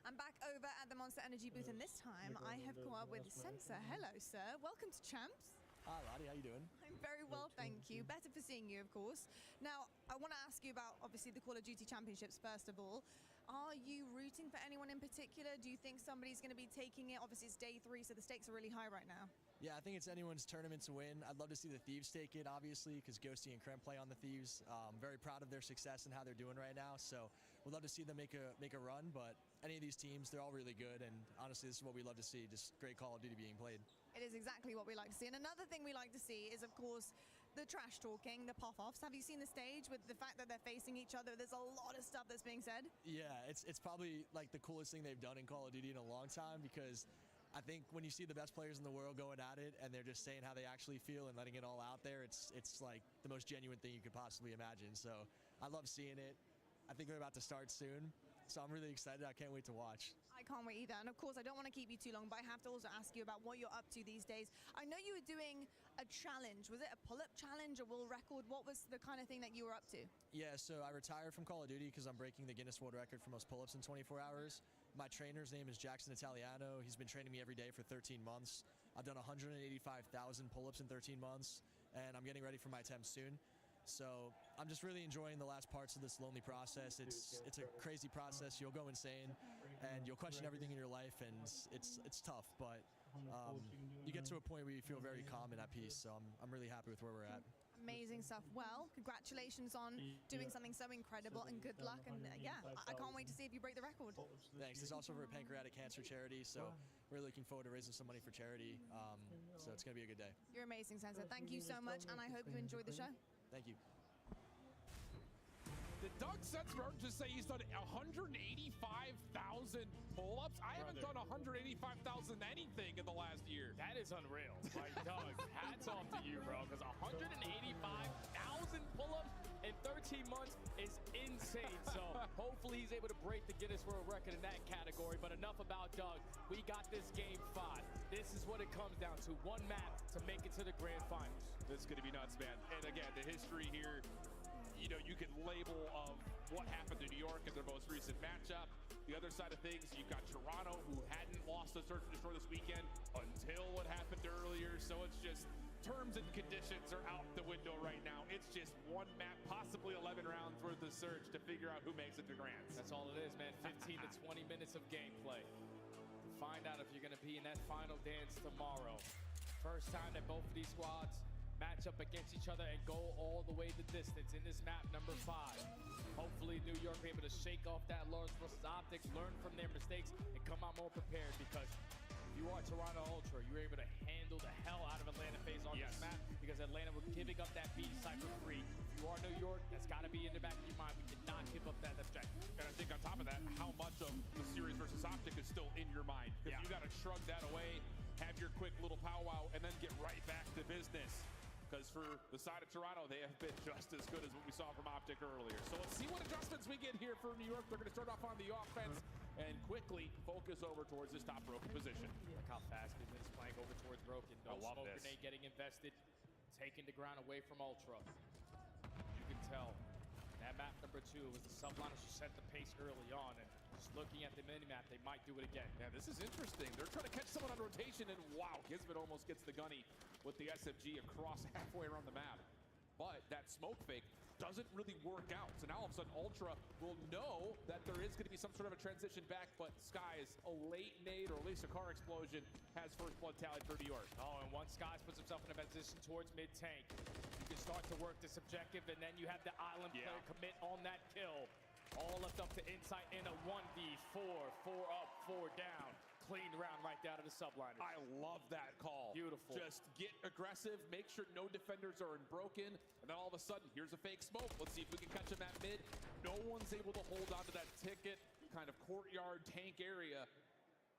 I: I'm back over at the Monster Energy booth, and this time I have come up with Sensor. Hello, sir. Welcome to Champs.
B: Hi, Lottie. How you doing?
I: I'm very well, thank you. Better for seeing you, of course. Now, I want to ask you about, obviously, the Call of Duty Championships, first of all. Are you rooting for anyone in particular? Do you think somebody's going to be taking it? Obviously, it's day 3, so the stakes are really high right now.
B: Yeah, I think it's anyone's tournament to win. I'd love to see the Thieves take it, obviously, because Ghosty and Krem play on the Thieves. Very proud of their success and how they're doing right now. So we'd love to see them make a run. But any of these teams, they're all really good. And honestly, this is what we love to see, just great Call of Duty being played.
I: It is exactly what we like to see. And another thing we like to see is, of course, the trash talking, the puff-offs. Have you seen the stage with the fact that they're facing each other? There's a lot of stuff that's being said.
B: Yeah, it's probably like the coolest thing they've done in Call of Duty in a long time, because I think when you see the best players in the world going at it and they're just saying how they actually feel and letting it all out there, it's like the most genuine thing you could possibly imagine. So I love seeing it. I think they're about to start soon, so I'm really excited. I can't wait to watch.
I: I can't wait either. And of course, I don't want to keep you too long, but I have to also ask you about what you're up to these days. I know you were doing a challenge. Was it a pull-up challenge, a world record? What was the kind of thing that you were up to?
B: Yeah, so I retired from Call of Duty because I'm breaking the Guinness World Record for most pull-ups in 24 hours. My trainer's name is Jackson Italiano. He's been training me every day for 13 months. I've done 185,000 pull-ups in 13 months, and I'm getting ready for my attempt soon. So I'm just really enjoying the last parts of this lonely process. It's a crazy process. You'll go insane, and you'll question everything in your life, and it's tough. But you get to a point where you feel very calm and at peace. So I'm really happy with where we're at.
I: Amazing stuff. Well, congratulations on doing something so incredible, and good luck. And yeah, I can't wait to see if you break the record.
B: Thanks. It's also for a pancreatic cancer charity, so we're looking forward to raising some money for charity. So it's going to be a good day.
I: You're amazing, Sensei. Thank you so much, and I hope you enjoyed the show.
B: Thank you.
N: Did Doug Sensberg just say he's done 185,000 pull-ups? I haven't done 185,000 anything in the last year.
O: That is unreal. Like, Doug, hats off to you, bro, because 185,000 pull-ups in 13 months is insane. So hopefully he's able to break the Guinness World Record in that category. But enough about Doug. We got this game 5. This is what it comes down to. One map to make it to the grand finals.
N: This is going to be nuts, man. And again, the history here, you know, you can label of what happened to New York in their most recent matchup. The other side of things, you've got Toronto, who hadn't lost a search and destroy this weekend until what happened earlier. So it's just terms and conditions are out the window right now. It's just one map, possibly 11 rounds worth of search to figure out who makes it to Grands.
O: That's all it is, man. 15 to 20 minutes of gameplay to find out if you're going to be in that final dance tomorrow. First time that both of these squads match up against each other and go all the way the distance in this map number 5. Hopefully New York will be able to shake off that Lawrence versus OpTic, learn from their mistakes, and come out more prepared, because if you are Toronto Ultra, you're able to handle the hell out of Atlanta FaZe on this map, because Atlanta was giving up that B site for free. If you are New York, that's got to be in the back of your mind. We cannot give up that objective.
N: And I think on top of that, how much of the series versus OpTic is still in your mind, because you got to shrug that away, have your quick little powwow, and then get right back to business. Because for the side of Toronto, they have been just as good as what we saw from OpTic earlier. So let's see what adjustments we get here for New York. They're going to start off on the offense and quickly focus over towards this top broken position.
O: Look how fast is this flank over towards broken. No
N: I love
O: smoke
N: this.
O: grenade getting invested, taking the ground away from Ultra. You can tell that map number 2 was the Subliners who set the pace early on, and just looking at the minimap, they might do it again.
N: Yeah, this is interesting. They're trying to catch someone on rotation, and wow, Gizman almost gets the gunny with the SFG across halfway around the map. But that smoke fake doesn't really work out. So now all of a sudden, Ultra will know that there is going to be some sort of a transition back, but Skies, a late nade or at least a car explosion, has first blood tallied for New York.
O: Oh, and once Skies puts himself in a position towards mid-tank, you can start to work this objective, and then you have the island player commit on that kill. All left up to Insight in a 1v4, 4 up, 4 down. Clean round right down to the Subliners.
N: I love that call.
O: Beautiful.
N: Just get aggressive, make sure no defenders are in broken, and then all of a sudden, here's a fake smoke. Let's see if we can catch him at mid. No one's able to hold on to that ticket, kind of courtyard tank area,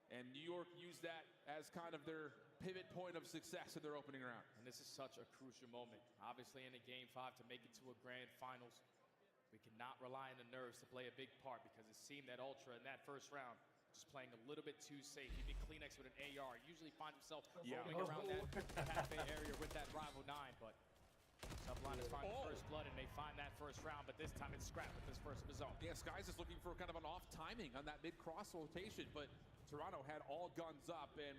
N: and New York used that as kind of their pivot point of success in their opening round.
O: And this is such a crucial moment. Obviously in a game 5 to make it to a grand finals, we cannot rely on the nerves to play a big part, because it seemed that Ultra in that first round just playing a little bit too safe. Even Kleenex with an AR usually finds himself roaming around that cafe area with that rival 9, but Subliners find the first blood and they find that first round, but this time it's Scrap with his first of his own.
N: Yeah, Skies is looking for kind of an off timing on that mid-cross rotation, but Toronto had all guns up, and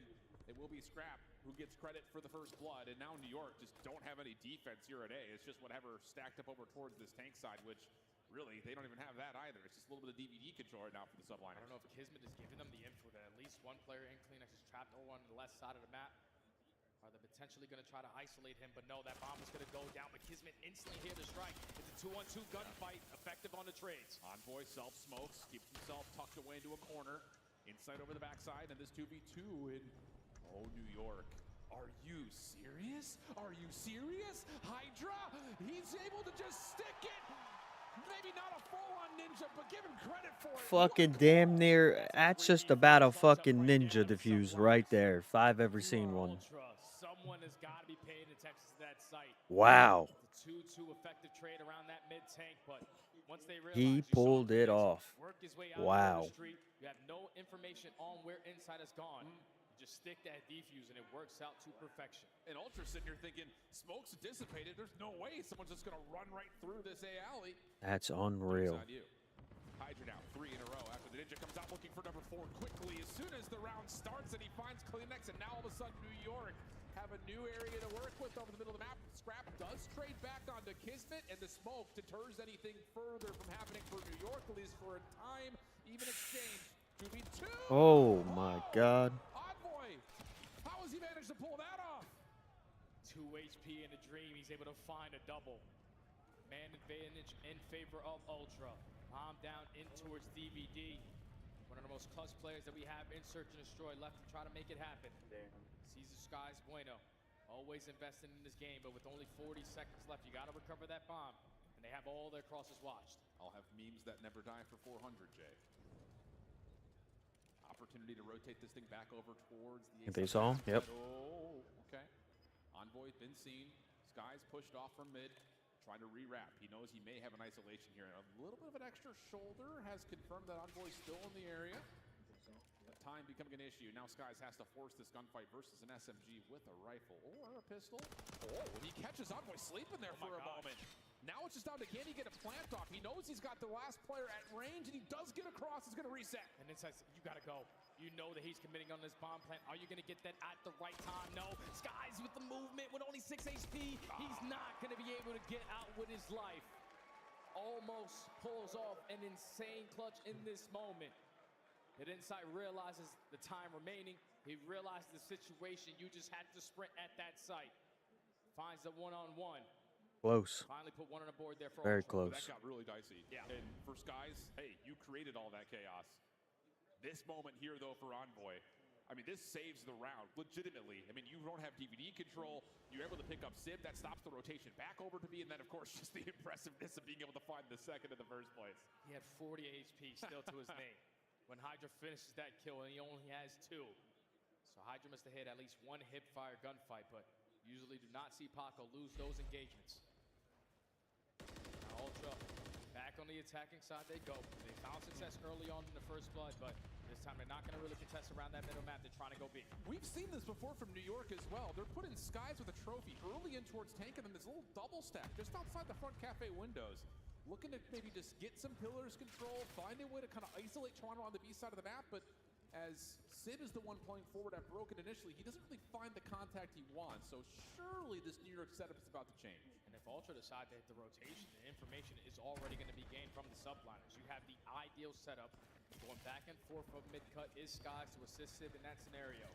N: it will be Scrap who gets credit for the first blood, and now New York just don't have any defense here at A. It's just whatever stacked up over towards this tank side, which really, they don't even have that either. It's just a little bit of DVD control right now for the Subliners.
O: I don't know if Kismet is giving them the info that at least one player in Kleenex is trapped over on the left side of the map. Are they potentially going to try to isolate him? But no, that bomb is going to go down. But Kismet instantly here to strike. It's a 2-on-2 gunfight, effective on the trades.
N: Envoy self-smokes, keeps himself tucked away into a corner. Inside over the backside, and this 2v2 in, oh, New York. Are you serious? Are you serious? Hydra, he's able to just stick it. Maybe not a full-on ninja, but give him credit for it.
D: Fucking damn near. That's just about a fucking ninja defuse right there. If I've ever seen one.
O: Someone has got to be paying attention to that site.
D: Wow.
O: The 2-2 effective trade around that mid-tank, but once they realize
D: He pulled it off.
O: work his way out
D: Wow.
O: the street, you have no information on where inside has gone. You just stick that defuse and it works out to perfection.
N: And Ultra sitting here thinking, smoke's dissipated. There's no way someone's just going to run right through this A alley.
D: That's unreal.
N: Hydra now 3 in a row after the ninja comes out looking for number 4 quickly. As soon as the round starts and he finds Kleenex, and now all of a sudden New York have a new area to work with over the middle of the map. Scrap does trade back onto Kismet, and the smoke deters anything further from happening for New York, at least for a time. Even exchange. 2v2.
D: Oh my god.
N: Envoy, how has he managed to pull that off?
O: 2 HP in a dream. He's able to find a double. Man advantage in favor of Ultra. Bomb down in towards DVD. One of the most clutch players that we have in Search and Destroy left to try to make it happen. Caesar Skies Bueno. Always investing in this game, but with only 40 seconds left, you got to recover that bomb. And they have all their crosses watched.
N: I'll have memes that never die for 400, Jay. Opportunity to rotate this thing back over towards the...
D: They saw him? Yep.
N: Oh, okay. Envoy's been seen. Skies pushed off from mid. Trying to rewrap. He knows he may have an isolation here. A little bit of an extra shoulder has confirmed that Envoy's still in the area. The time becoming an issue. Now Skies has to force this gunfight versus an SMG with a rifle or a pistol. Oh, and he catches Envoy sleeping there for a moment. Now it's just down to, can he get a plant off? He knows he's got the last player at range, and he does get across. It's going to reset.
O: And inside, you got to go. You know that he's committing on this bomb plant. Are you going to get that at the right time? No. Skies with the movement with only 6 HP. He's not going to be able to get out with his life. Almost pulls off an insane clutch in this moment. Hit Insight realizes the time remaining. He realized the situation. You just had to sprint at that site. Finds the one-on-one.
D: Close.
O: Finally put one on the board there for
D: Very
O: Ultra.
D: close.
N: That got really dicey.
O: Yeah.
N: And for Skies, hey, you created all that chaos. This moment here, though, for Envoy, I mean, this saves the round, legitimately. I mean, you don't have DVD control. You're able to pick up Sib. That stops the rotation back over to B. And then, of course, just the impressiveness of being able to find the second in the first place.
O: He had 40 HP still to his name. When Hydra finishes that kill, and he only has 2. So Hydra must have hit at least 1 hip-fire gunfight, but usually do not see Paco lose those engagements. Now Ultra back on the attacking side they go. They found success early on in the first blood, but this time they're not going to really contest around that middle map. They're trying to go B.
N: We've seen this before from New York as well. They're putting Skies with a trophy early in towards tank, and then this little double stack just outside the front cafe windows. Looking to maybe just get some pillars control, find a way to kind of isolate Toronto on the B side of the map, but as Sid is the one playing forward after broken initially, he doesn't really find the contact he wants. So surely this New York setup is about to change.
O: And if Ultra decide to hit the rotation, the information is already going to be gained from the Subliners. You have the ideal setup. Going back and forth from mid-cut is Skies to assist Sib in that scenario.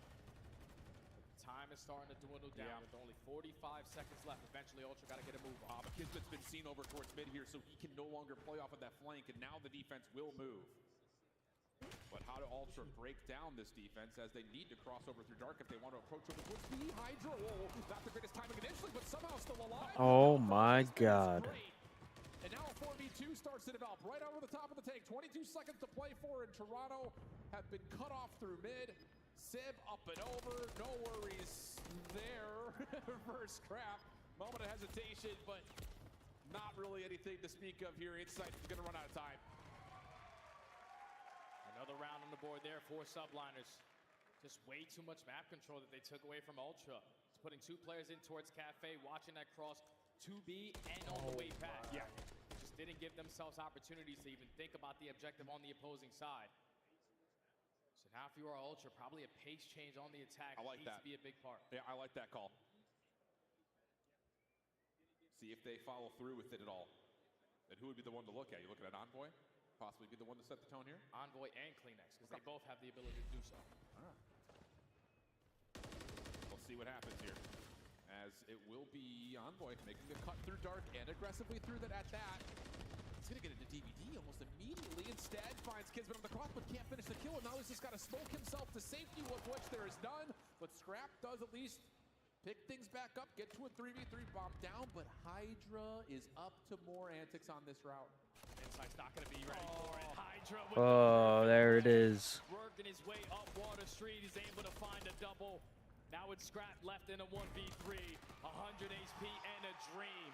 O: Time is starting to dwindle down with only 45 seconds left. Eventually, Ultra got to get a move on.
N: But Kismet's been seen over towards mid here, so he can no longer play off of that flank, and now the defense will move. But how do Ultra break down this defense as they need to cross over through dark if they want to approach over towards B? Hydra, not the greatest timing initially, but somehow still alive.
D: Oh my god.
N: And now a 4v2 starts to develop right over the top of the tank. 22 seconds to play for, and Toronto have been cut off through mid. Sib up and over, no worries there for Scrap. Moment of hesitation, but not really anything to speak of here. Insight is going to run out of time.
O: Another round on the board there for Subliners. Just way too much map control that they took away from Ultra. It's putting 2 players in towards Cafe, watching that cross to B and on the way back.
N: Yeah.
O: Just didn't give themselves opportunities to even think about the objective on the opposing side. So Now if you are Ultra, probably a pace change on the attack needs to be a big part.
N: Yeah, I like that call. See if they follow through with it at all. And who would be the one to look at? You looking at Envoy? Possibly be the one to set the tone here?
O: Envoy and Kleenex, because they both have the ability to do so.
N: All right. We'll see what happens here. As it will be Envoy making a cut through Dark and aggressively through that at that. He's going to get into DVD almost immediately. Instead, finds Kismet on the cross, but can't finish the kill. And now he's just got to smoke himself to safety, of which there is none. But Scrap does at least pick things back up, get to a 3v3 bomb down. But Hydra is up to more antics on this route.
O: Insight's not going to be ready for it. Hydra with
D: there it is.
O: working his way up Water Street. He's able to find a double. Now it's Scrap left in a 1v3. 100 HP and a dream.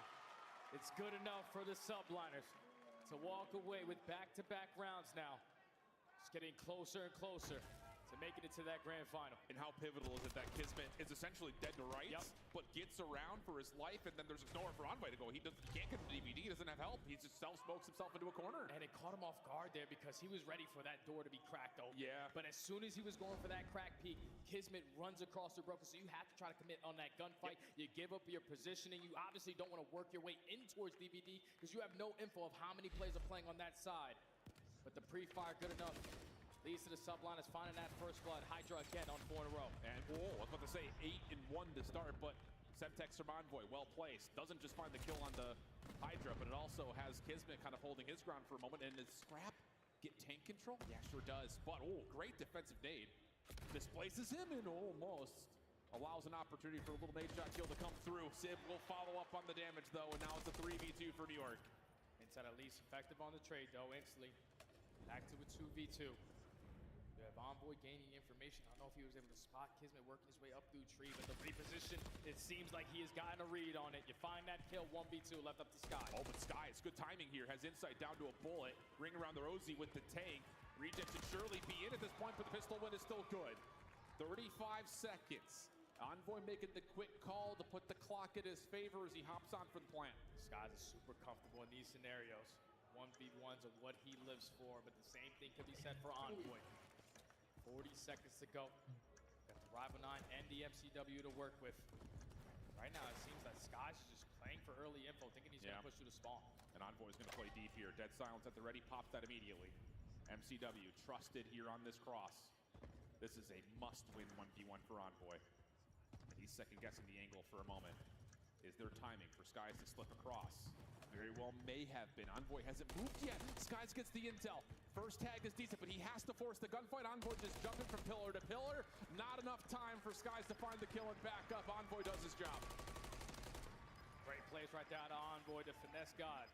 O: It's good enough for the Subliners to walk away with back-to-back rounds now. Just getting closer and closer to making it to that grand final.
N: And how pivotal is it that Kismet is essentially dead to rights, but gets around for his life, and then there's nowhere for Envoy to go. He can't get the DVD, he doesn't have help. He just self-smokes himself into a corner.
O: And it caught him off guard there because he was ready for that door to be cracked open.
N: Yeah.
O: But as soon as he was going for that crack peek, Kismet runs across the broken, so you have to try to commit on that gunfight. You give up your positioning. You obviously don't want to work your way in towards DVD because you have no info of how many players are playing on that side. But the pre-fire good enough. Leads to the Subliners finding that first blood. Hydra again on 4 in a row.
N: And I was about to say 8-1 to start, but Semtex from Envoy, well placed. Doesn't just find the kill on the Hydra, but it also has Kismet kind of holding his ground for a moment. And does Scrap get tank control? Yeah, sure does. But great defensive nade. Displaces him and almost allows an opportunity for a little nade shot kill to come through. Sib will follow up on the damage though, and now it's a 3v2 for New York.
O: Inside at least effective on the trade though, instantly. Back to a 2v2. You have Envoy gaining information. I don't know if he was able to spot Kismet working his way up through tree, but the reposition, it seems like he has gotten a read on it. You find that kill, 1v2 left up to Sky.
N: Oh, but Sky, it's good timing here. Has insight down to a bullet. Ring around the Rosie with the tank. Reject should surely be in at this point, but the pistol win is still good. 35 seconds. Envoy making the quick call to put the clock in his favor as he hops on for the plant.
O: Sky's super comfortable in these scenarios. 1v1s are what he lives for, but the same thing could be said for Envoy. 40 seconds to go. Got the Rival 9 and the MCW to work with. Right now, it seems that Sky's just playing for early info, thinking he's going to push through the spawn.
N: And Envoy's going to play deep here. Dead silence at the ready, pops that immediately. MCW trusted here on this cross. This is a must-win 1v1 for Envoy. And he's second-guessing the angle for a moment. Is there timing for Skies to slip across? Very well may have been. Envoy hasn't moved yet. Skies gets the intel. First tag is decent, but he has to force the gunfight. Envoy just jumping from pillar to pillar. Not enough time for Skies to find the kill and back up. Envoy does his job.
O: Great plays right down to Envoy to finesse God.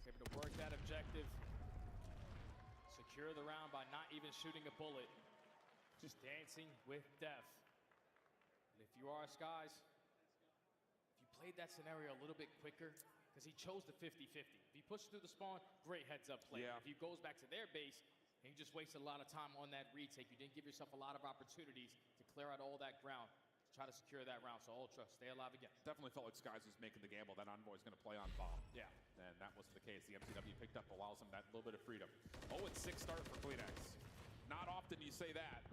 O: He's able to work that objective. Secure the round by not even shooting a bullet. Just dancing with death. And if you are Skies, played that scenario a little bit quicker because he chose the 50-50. If he pushes through the spawn, great heads-up play.
N: Yeah.
O: If he goes back to their base, and you just wasted a lot of time on that retake, you didn't give yourself a lot of opportunities to clear out all that ground, to try to secure that round. So Ultra, stay alive again.
N: Definitely felt like Skies was making the gamble that Envoy's going to play on bomb.
O: Yeah.
N: And that wasn't the case. The MCW picked up, allows him that little bit of freedom. 0-6 start for Kleenex. Not often you say that.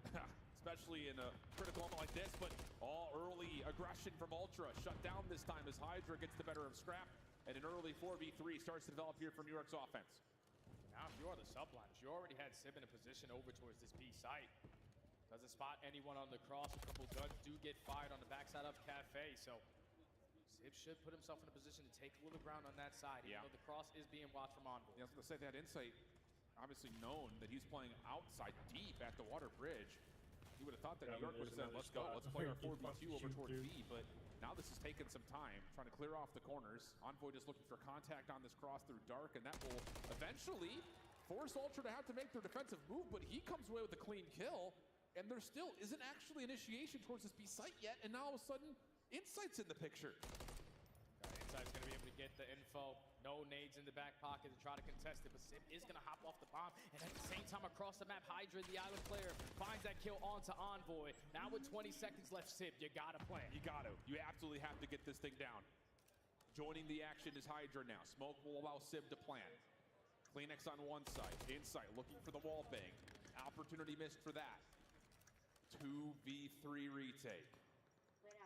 N: Especially in a critical moment like this, but all early aggression from Ultra shut down this time as Hydra gets the better of Scrap, and an early 4v3 starts to develop here for New York's offense.
O: Now, if you are the Subliners, you already had Sib in a position over towards this B site. Doesn't spot anyone on the cross. A couple guns do get fired on the backside of Cafe, so Sib should put himself in a position to take a little ground on that side, even though the cross is being watched from Envoy.
N: Yeah, I was going to say that insight, obviously known that he's playing outside deep at the water bridge. You would have thought that New York would have said, let's go, let's play our 4v2 over towards B, but now this has taken some time, trying to clear off the corners. Envoy just looking for contact on this cross through Dark, and that will eventually force Ultra to have to make their defensive move, but he comes away with a clean kill, and there still isn't actually initiation towards this B site yet, and now all of a sudden, Insight's in the picture.
O: Insight's going to be able to get the info. No nades in the back pocket to try to contest it, but Sib is going to hop off the bomb. And at the same time, across the map, Hydra, the island player, finds that kill onto Envoy. Now with 20 seconds left, Sib, you got to plan.
N: You got to. You absolutely have to get this thing down. Joining the action is Hydra now. Smoke will allow Sib to plant. Kleenex on one side. Insight looking for the wall bang. Opportunity missed for that. 2v3 retake.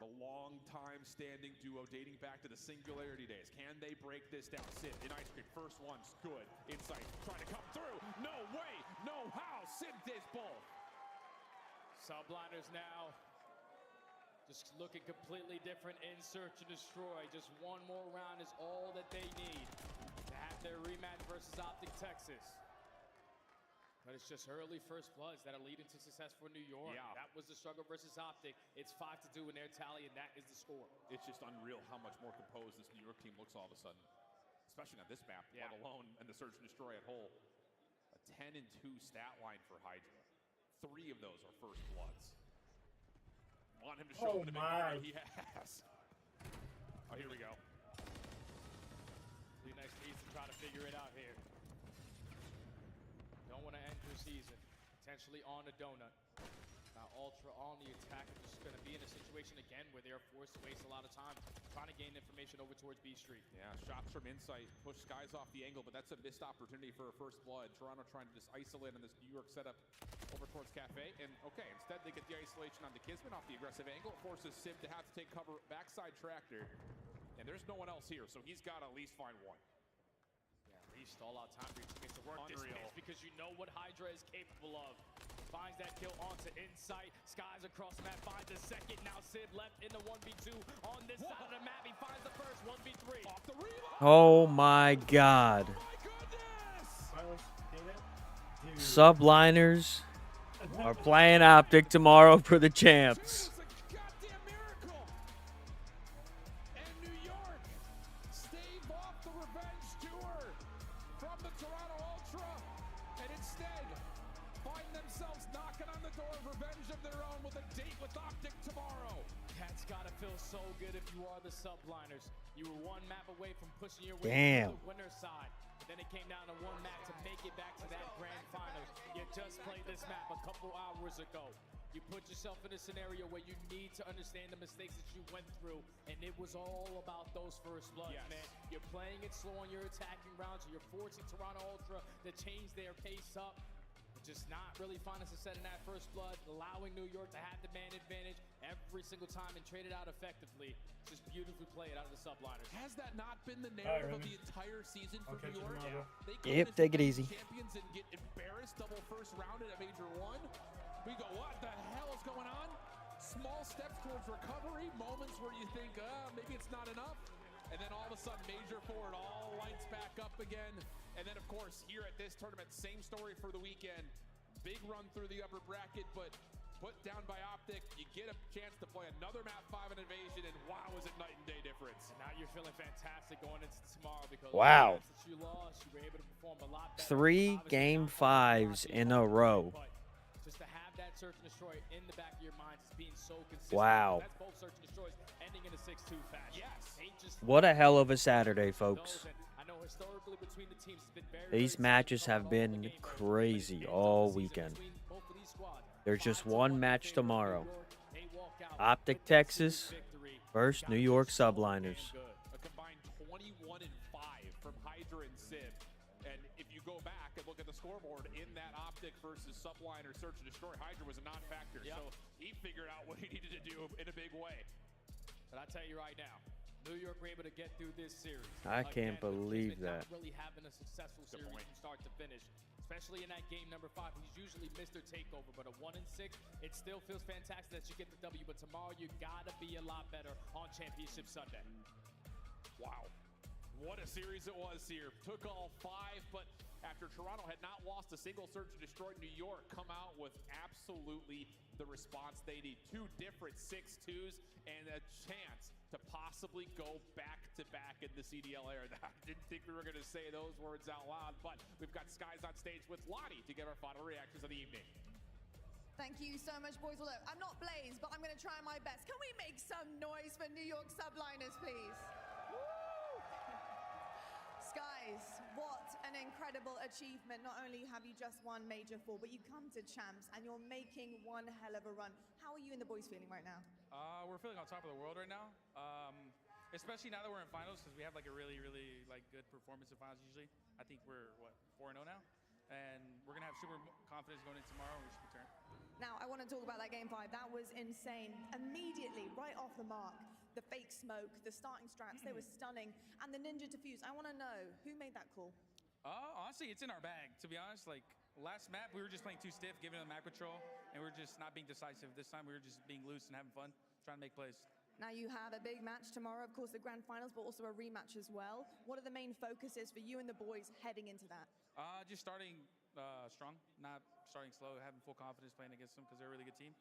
N: The long-time standing duo dating back to the Singularity days. Can they break this down? Sid in Ice Cream. First one's good. Insight trying to come through. No way, no how. Sid takes both.
O: Subliners now just looking completely different in Search and Destroy. Just one more round is all that they need to have their rematch versus OpTic Texas. But it's just early first bloods that'll lead into success for New York.
N: Yeah.
O: That was the struggle versus OpTic. It's 5-2 in their tally, and that is the score.
N: It's just unreal how much more composed this New York team looks all of a sudden. Especially on this map, let alone in the Search and Destroy at whole. A 10-2 stat line for Hydra. 3 of those are first bloods. Want him to show him the big moment he has. Oh, here we go.
O: Be nice to Ethan try to figure it out here. Don't want to end your season potentially on a donut. Now Ultra on the attack is just going to be in a situation again where they are forced to waste a lot of time trying to gain information over towards B Street.
N: Yeah, shots from Insight push Skies off the angle, but that's a missed opportunity for a first blood. Toronto trying to just isolate on this New York setup over towards Cafe, and okay, instead they get the isolation on the Kismet off the aggressive angle. It forces Sib to have to take cover backside tractor, and there's no one else here, so he's got to at least find one.
O: Yeah, at least all out time for your teammates to work this pitch because you know what Hydra is capable of. Finds that kill onto Insight. Skies across the map, finds the second. Now Sid left in the 1v2 on this side of the map. He finds the first 1v3. Off the reload.
D: Oh my God. Subliners are playing OpTic tomorrow for the champs.
O: So good if you are the Subliners. You were one map away from pushing your way to the winner's side. But then it came down to one map to make it back to that grand final. You just played this map a couple hours ago. You put yourself in a scenario where you need to understand the mistakes that you went through, and it was all about those first bloods, man. You're playing it slow on your attacking rounds, and you're forcing Toronto Ultra to change their pace up. Just not really finding success in that first blood, allowing New York to have the man advantage every single time and trade it out effectively. Just beautifully played out of the Subliners.
N: Has that not been the narrative of the entire season for New York?
D: Yep, take it easy.
N: Champions and get embarrassed double first round at Major 1. We go, what the hell is going on? Small steps towards recovery, moments where you think, maybe it's not enough. And then all of a sudden, Major 4, it all lights back up again. And then, of course, here at this tournament, same story for the weekend. Big run through the upper bracket, but put down by OpTic. You get a chance to play another map 5 in Invasion, and wow, is it night and day difference.
O: And now you're feeling fantastic going into tomorrow because
D: wow.
O: Since you lost, you were able to perform a lot better.
D: 3 game 5s in a row.
O: Just to have that Search and Destroy in the back of your mind, just being so consistent.
D: Wow.
O: That's both Search and Destroys ending in a 6-2 fashion. Yes.
D: What a hell of a Saturday, folks. These matches have been crazy all weekend. There's just one match tomorrow. OpTic Texas versus New York Subliners.
N: A combined 21-5 from Hydra and Civ. And if you go back and look at the scoreboard in that OpTic versus Subliner Search and Destroy, Hydra was a non-factor. So he figured out what he needed to do in a big way.
O: But I tell you right now, New York were able to get through this series.
D: I can't believe that.
O: Not really having a successful series from start to finish, especially in that game number 5. He's usually Mr. Takeover, but a 1-6, it still feels fantastic that you get the W. But tomorrow you gotta be a lot better on Championship Sunday.
N: Wow, what a series it was here. Took all 5, but after Toronto had not lost a single Search and Destroy, New York come out with absolutely the response they need. 2 different 6-2s and a chance to possibly go back-to-back in the CDL era. I didn't think we were going to say those words out loud, but we've got Skies on stage with Lottie to get our final reactions of the evening.
I: Thank you so much, boys. Well, look, I'm not Blaze, but I'm going to try my best. Can we make some noise for New York Subliners, please? Woo! Skies, what an incredible achievement. Not only have you just won Major 4, but you come to champs and you're making one hell of a run. How are you and the boys feeling right now?
E: We're feeling on top of the world right now, especially now that we're in finals because we have like a really, really like good performance in finals usually. I think we're, what, 4-0 now? and we're gonna have super confidence going into tomorrow. And we should return.
I: Now, I want to talk about that game 5. That was insane. Immediately, right off the mark, the fake smoke, the starting straps, they were stunning. And the Ninja Diffuse, I want to know, who made that call?
E: Honestly, it's in our bag, to be honest. Like, last map, we were just playing too stiff, giving them map control, and we were just not being decisive. This time, we were just being loose and having fun, trying to make plays.
I: Now, you have a big match tomorrow, of course, the grand finals, but also a rematch as well. What are the main focuses for you and the boys heading into that?
E: Just starting strong, not starting slow, having full confidence playing against them because they're a really good team.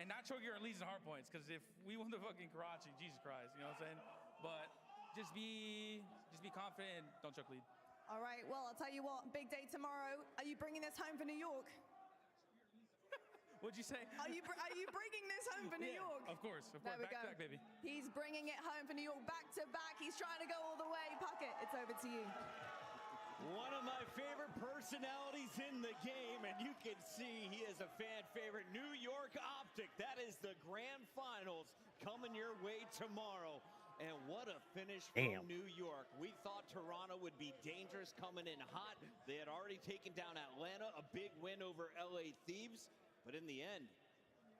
E: And not choking our leads and hard points, because if we won the fucking Karachi, Jesus Christ, you know what I'm saying? But just be confident and don't choke lead.
I: All right, well, I'll tell you what, big day tomorrow. Are you bringing this home for New York?
E: What'd you say?
I: Are you bringing this home for New York?
E: Of course.
I: There we
E: back
I: go.
E: to back, baby.
I: He's bringing it home for New York, back to back. He's trying to go all the way. Puckett, it's over to you.
H: One of my favorite personalities in the game, and you can see he is a fan favorite. New York OpTic, that is the grand finals coming your way tomorrow. And what a finish from New York. We thought Toronto would be dangerous coming in hot. They had already taken down Atlanta, a big win over LA Thieves. But in the end,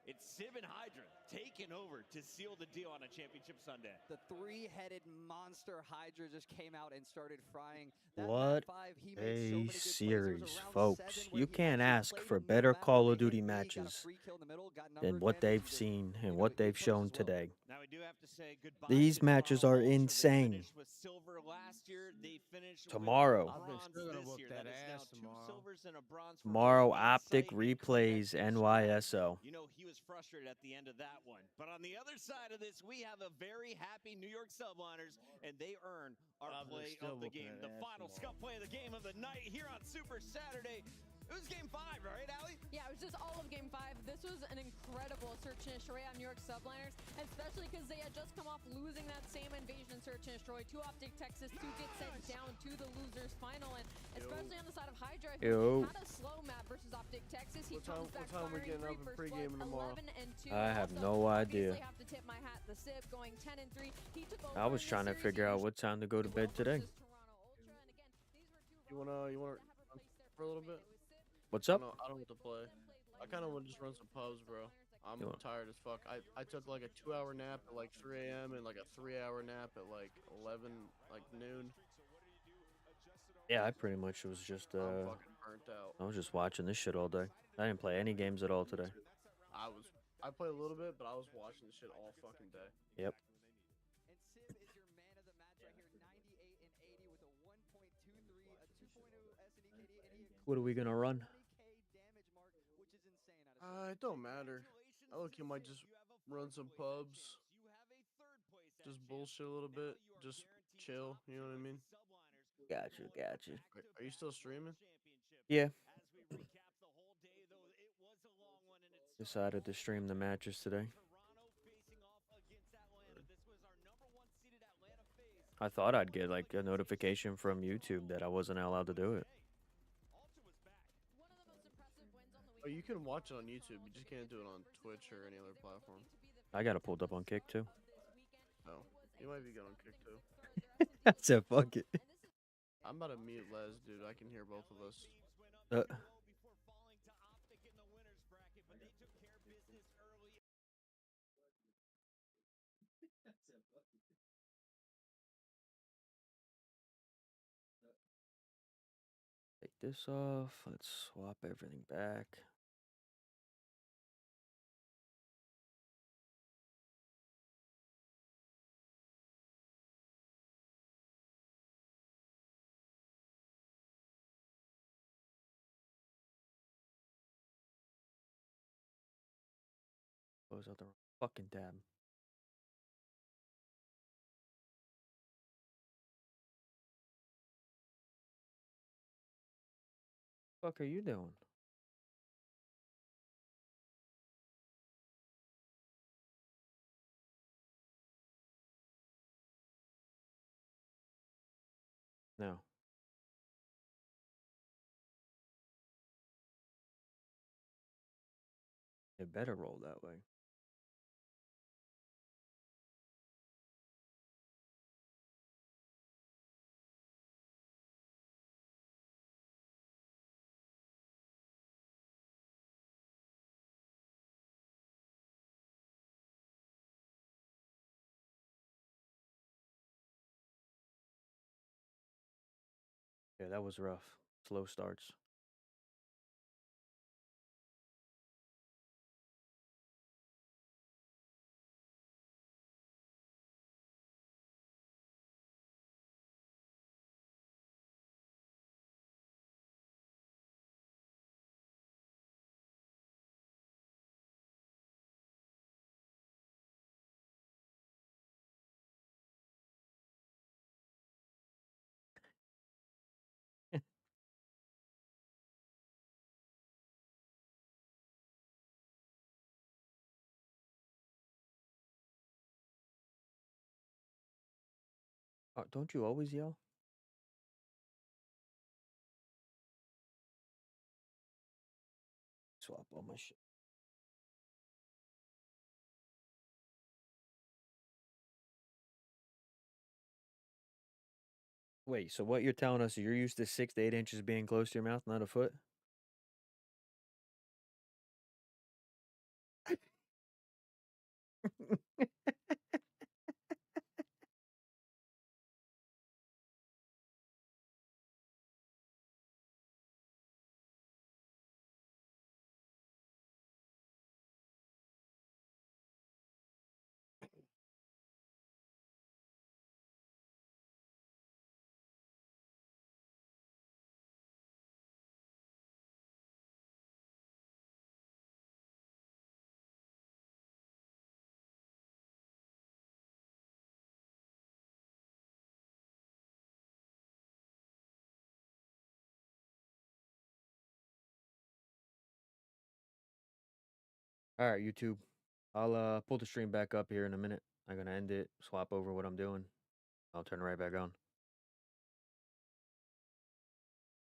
H: it's Sib and Hydra taking over to seal the deal on a championship Sunday.
K: The three-headed monster Hydra just came out and started frying. That
D: What
K: map 5, he made so many good
D: a
K: plays.
D: series,
K: There was
D: folks.
K: round 7 where
D: You
K: he
D: can't
K: actually
D: ask
K: played
D: for
K: him
D: better
K: back.
D: Call of
K: They
D: Duty
K: hit me, got a
D: matches
K: free kill in the middle, got
D: than
K: number
D: what they've
K: advantage,
D: seen and
K: you know,
D: what they've
K: he pushed
D: shown
K: as well.
D: today.
H: Now we do have to say goodbye
D: These
H: to
D: matches
H: Toronto
D: are
H: Ultra. They
D: insane.
H: finished with silver last year. They finished
D: Tomorrow.
H: with bronze this year. That is now 2 silvers and a bronze for
D: Tomorrow,
H: both
D: OpTic
H: Insight and
D: replays
H: Connected
D: NYSO.
H: You know, he was frustrated at the end of that one. But on the other side of this, we have a very happy New York Subliners, and they earn our play of the game. The final scuff play of the game of the night here on Super Saturday. It was game 5, right, Allie?
F: Yeah, it was just all of game 5. This was an incredible search and destroy on New York Subliners, especially because they had just come off losing that same invasion search and destroy to OpTic Texas to get sent down to the losers final. And especially on the side of Hydra, who had a slow map versus OpTic Texas. He comes back firing 3 first blood, 11 and 2.
D: I have
F: Also,
D: no idea.
F: obviously have to tip my hat to Sib going 10 and 3. He took over
D: I was
F: in
D: trying to
F: this
D: figure
F: series
D: out what time to go to bed today.
S: You wanna run for a little bit?
D: What's up?
S: I don't want to play. I kind of want to just run some pubs, bro. I'm tired as fuck. I took like a 2-hour nap at like 3 a.m. and like a 3-hour nap at like 11, like noon.
D: Yeah, I pretty much was just
S: I'm fucking burnt out.
D: I was just watching this shit all day. I didn't play any games at all today.
S: I played a little bit, but I was watching this shit all fucking day.
D: Yep.
K: And Sib is your man of the match right here, 98 and 80 with a 1.23, a 2.0 SNE KD, and he
D: What are we gonna run?
S: It don't matter. I look, you might just run some pubs. Just bullshit a little bit. Just chill. You know what I mean?
D: Gotcha.
S: Are you still streaming?
D: Yeah. Decided to stream the matches today. I thought I'd get like a notification from YouTube that I wasn't allowed to do it.
S: Oh, you can watch it on YouTube. You just can't do it on Twitch or any other platform.
D: I got it pulled up on Kick too.
S: Oh, you might be good on Kick too.
D: I said fuck it.
S: I'm about to mute Les, dude. I can hear both of us.
D: Take this off. Let's swap everything back. Close out the fucking tab. Fuck are you doing? No. It better roll that way. Yeah, that was rough. Slow starts. Don't you always yell? Swap all my shit. Wait, so what you're telling us is you're used to 6 to 8 inches being close to your mouth, not a foot? All right, YouTube. I'll pull the stream back up here in a minute. I'm gonna end it, swap over what I'm doing. I'll turn it right back on.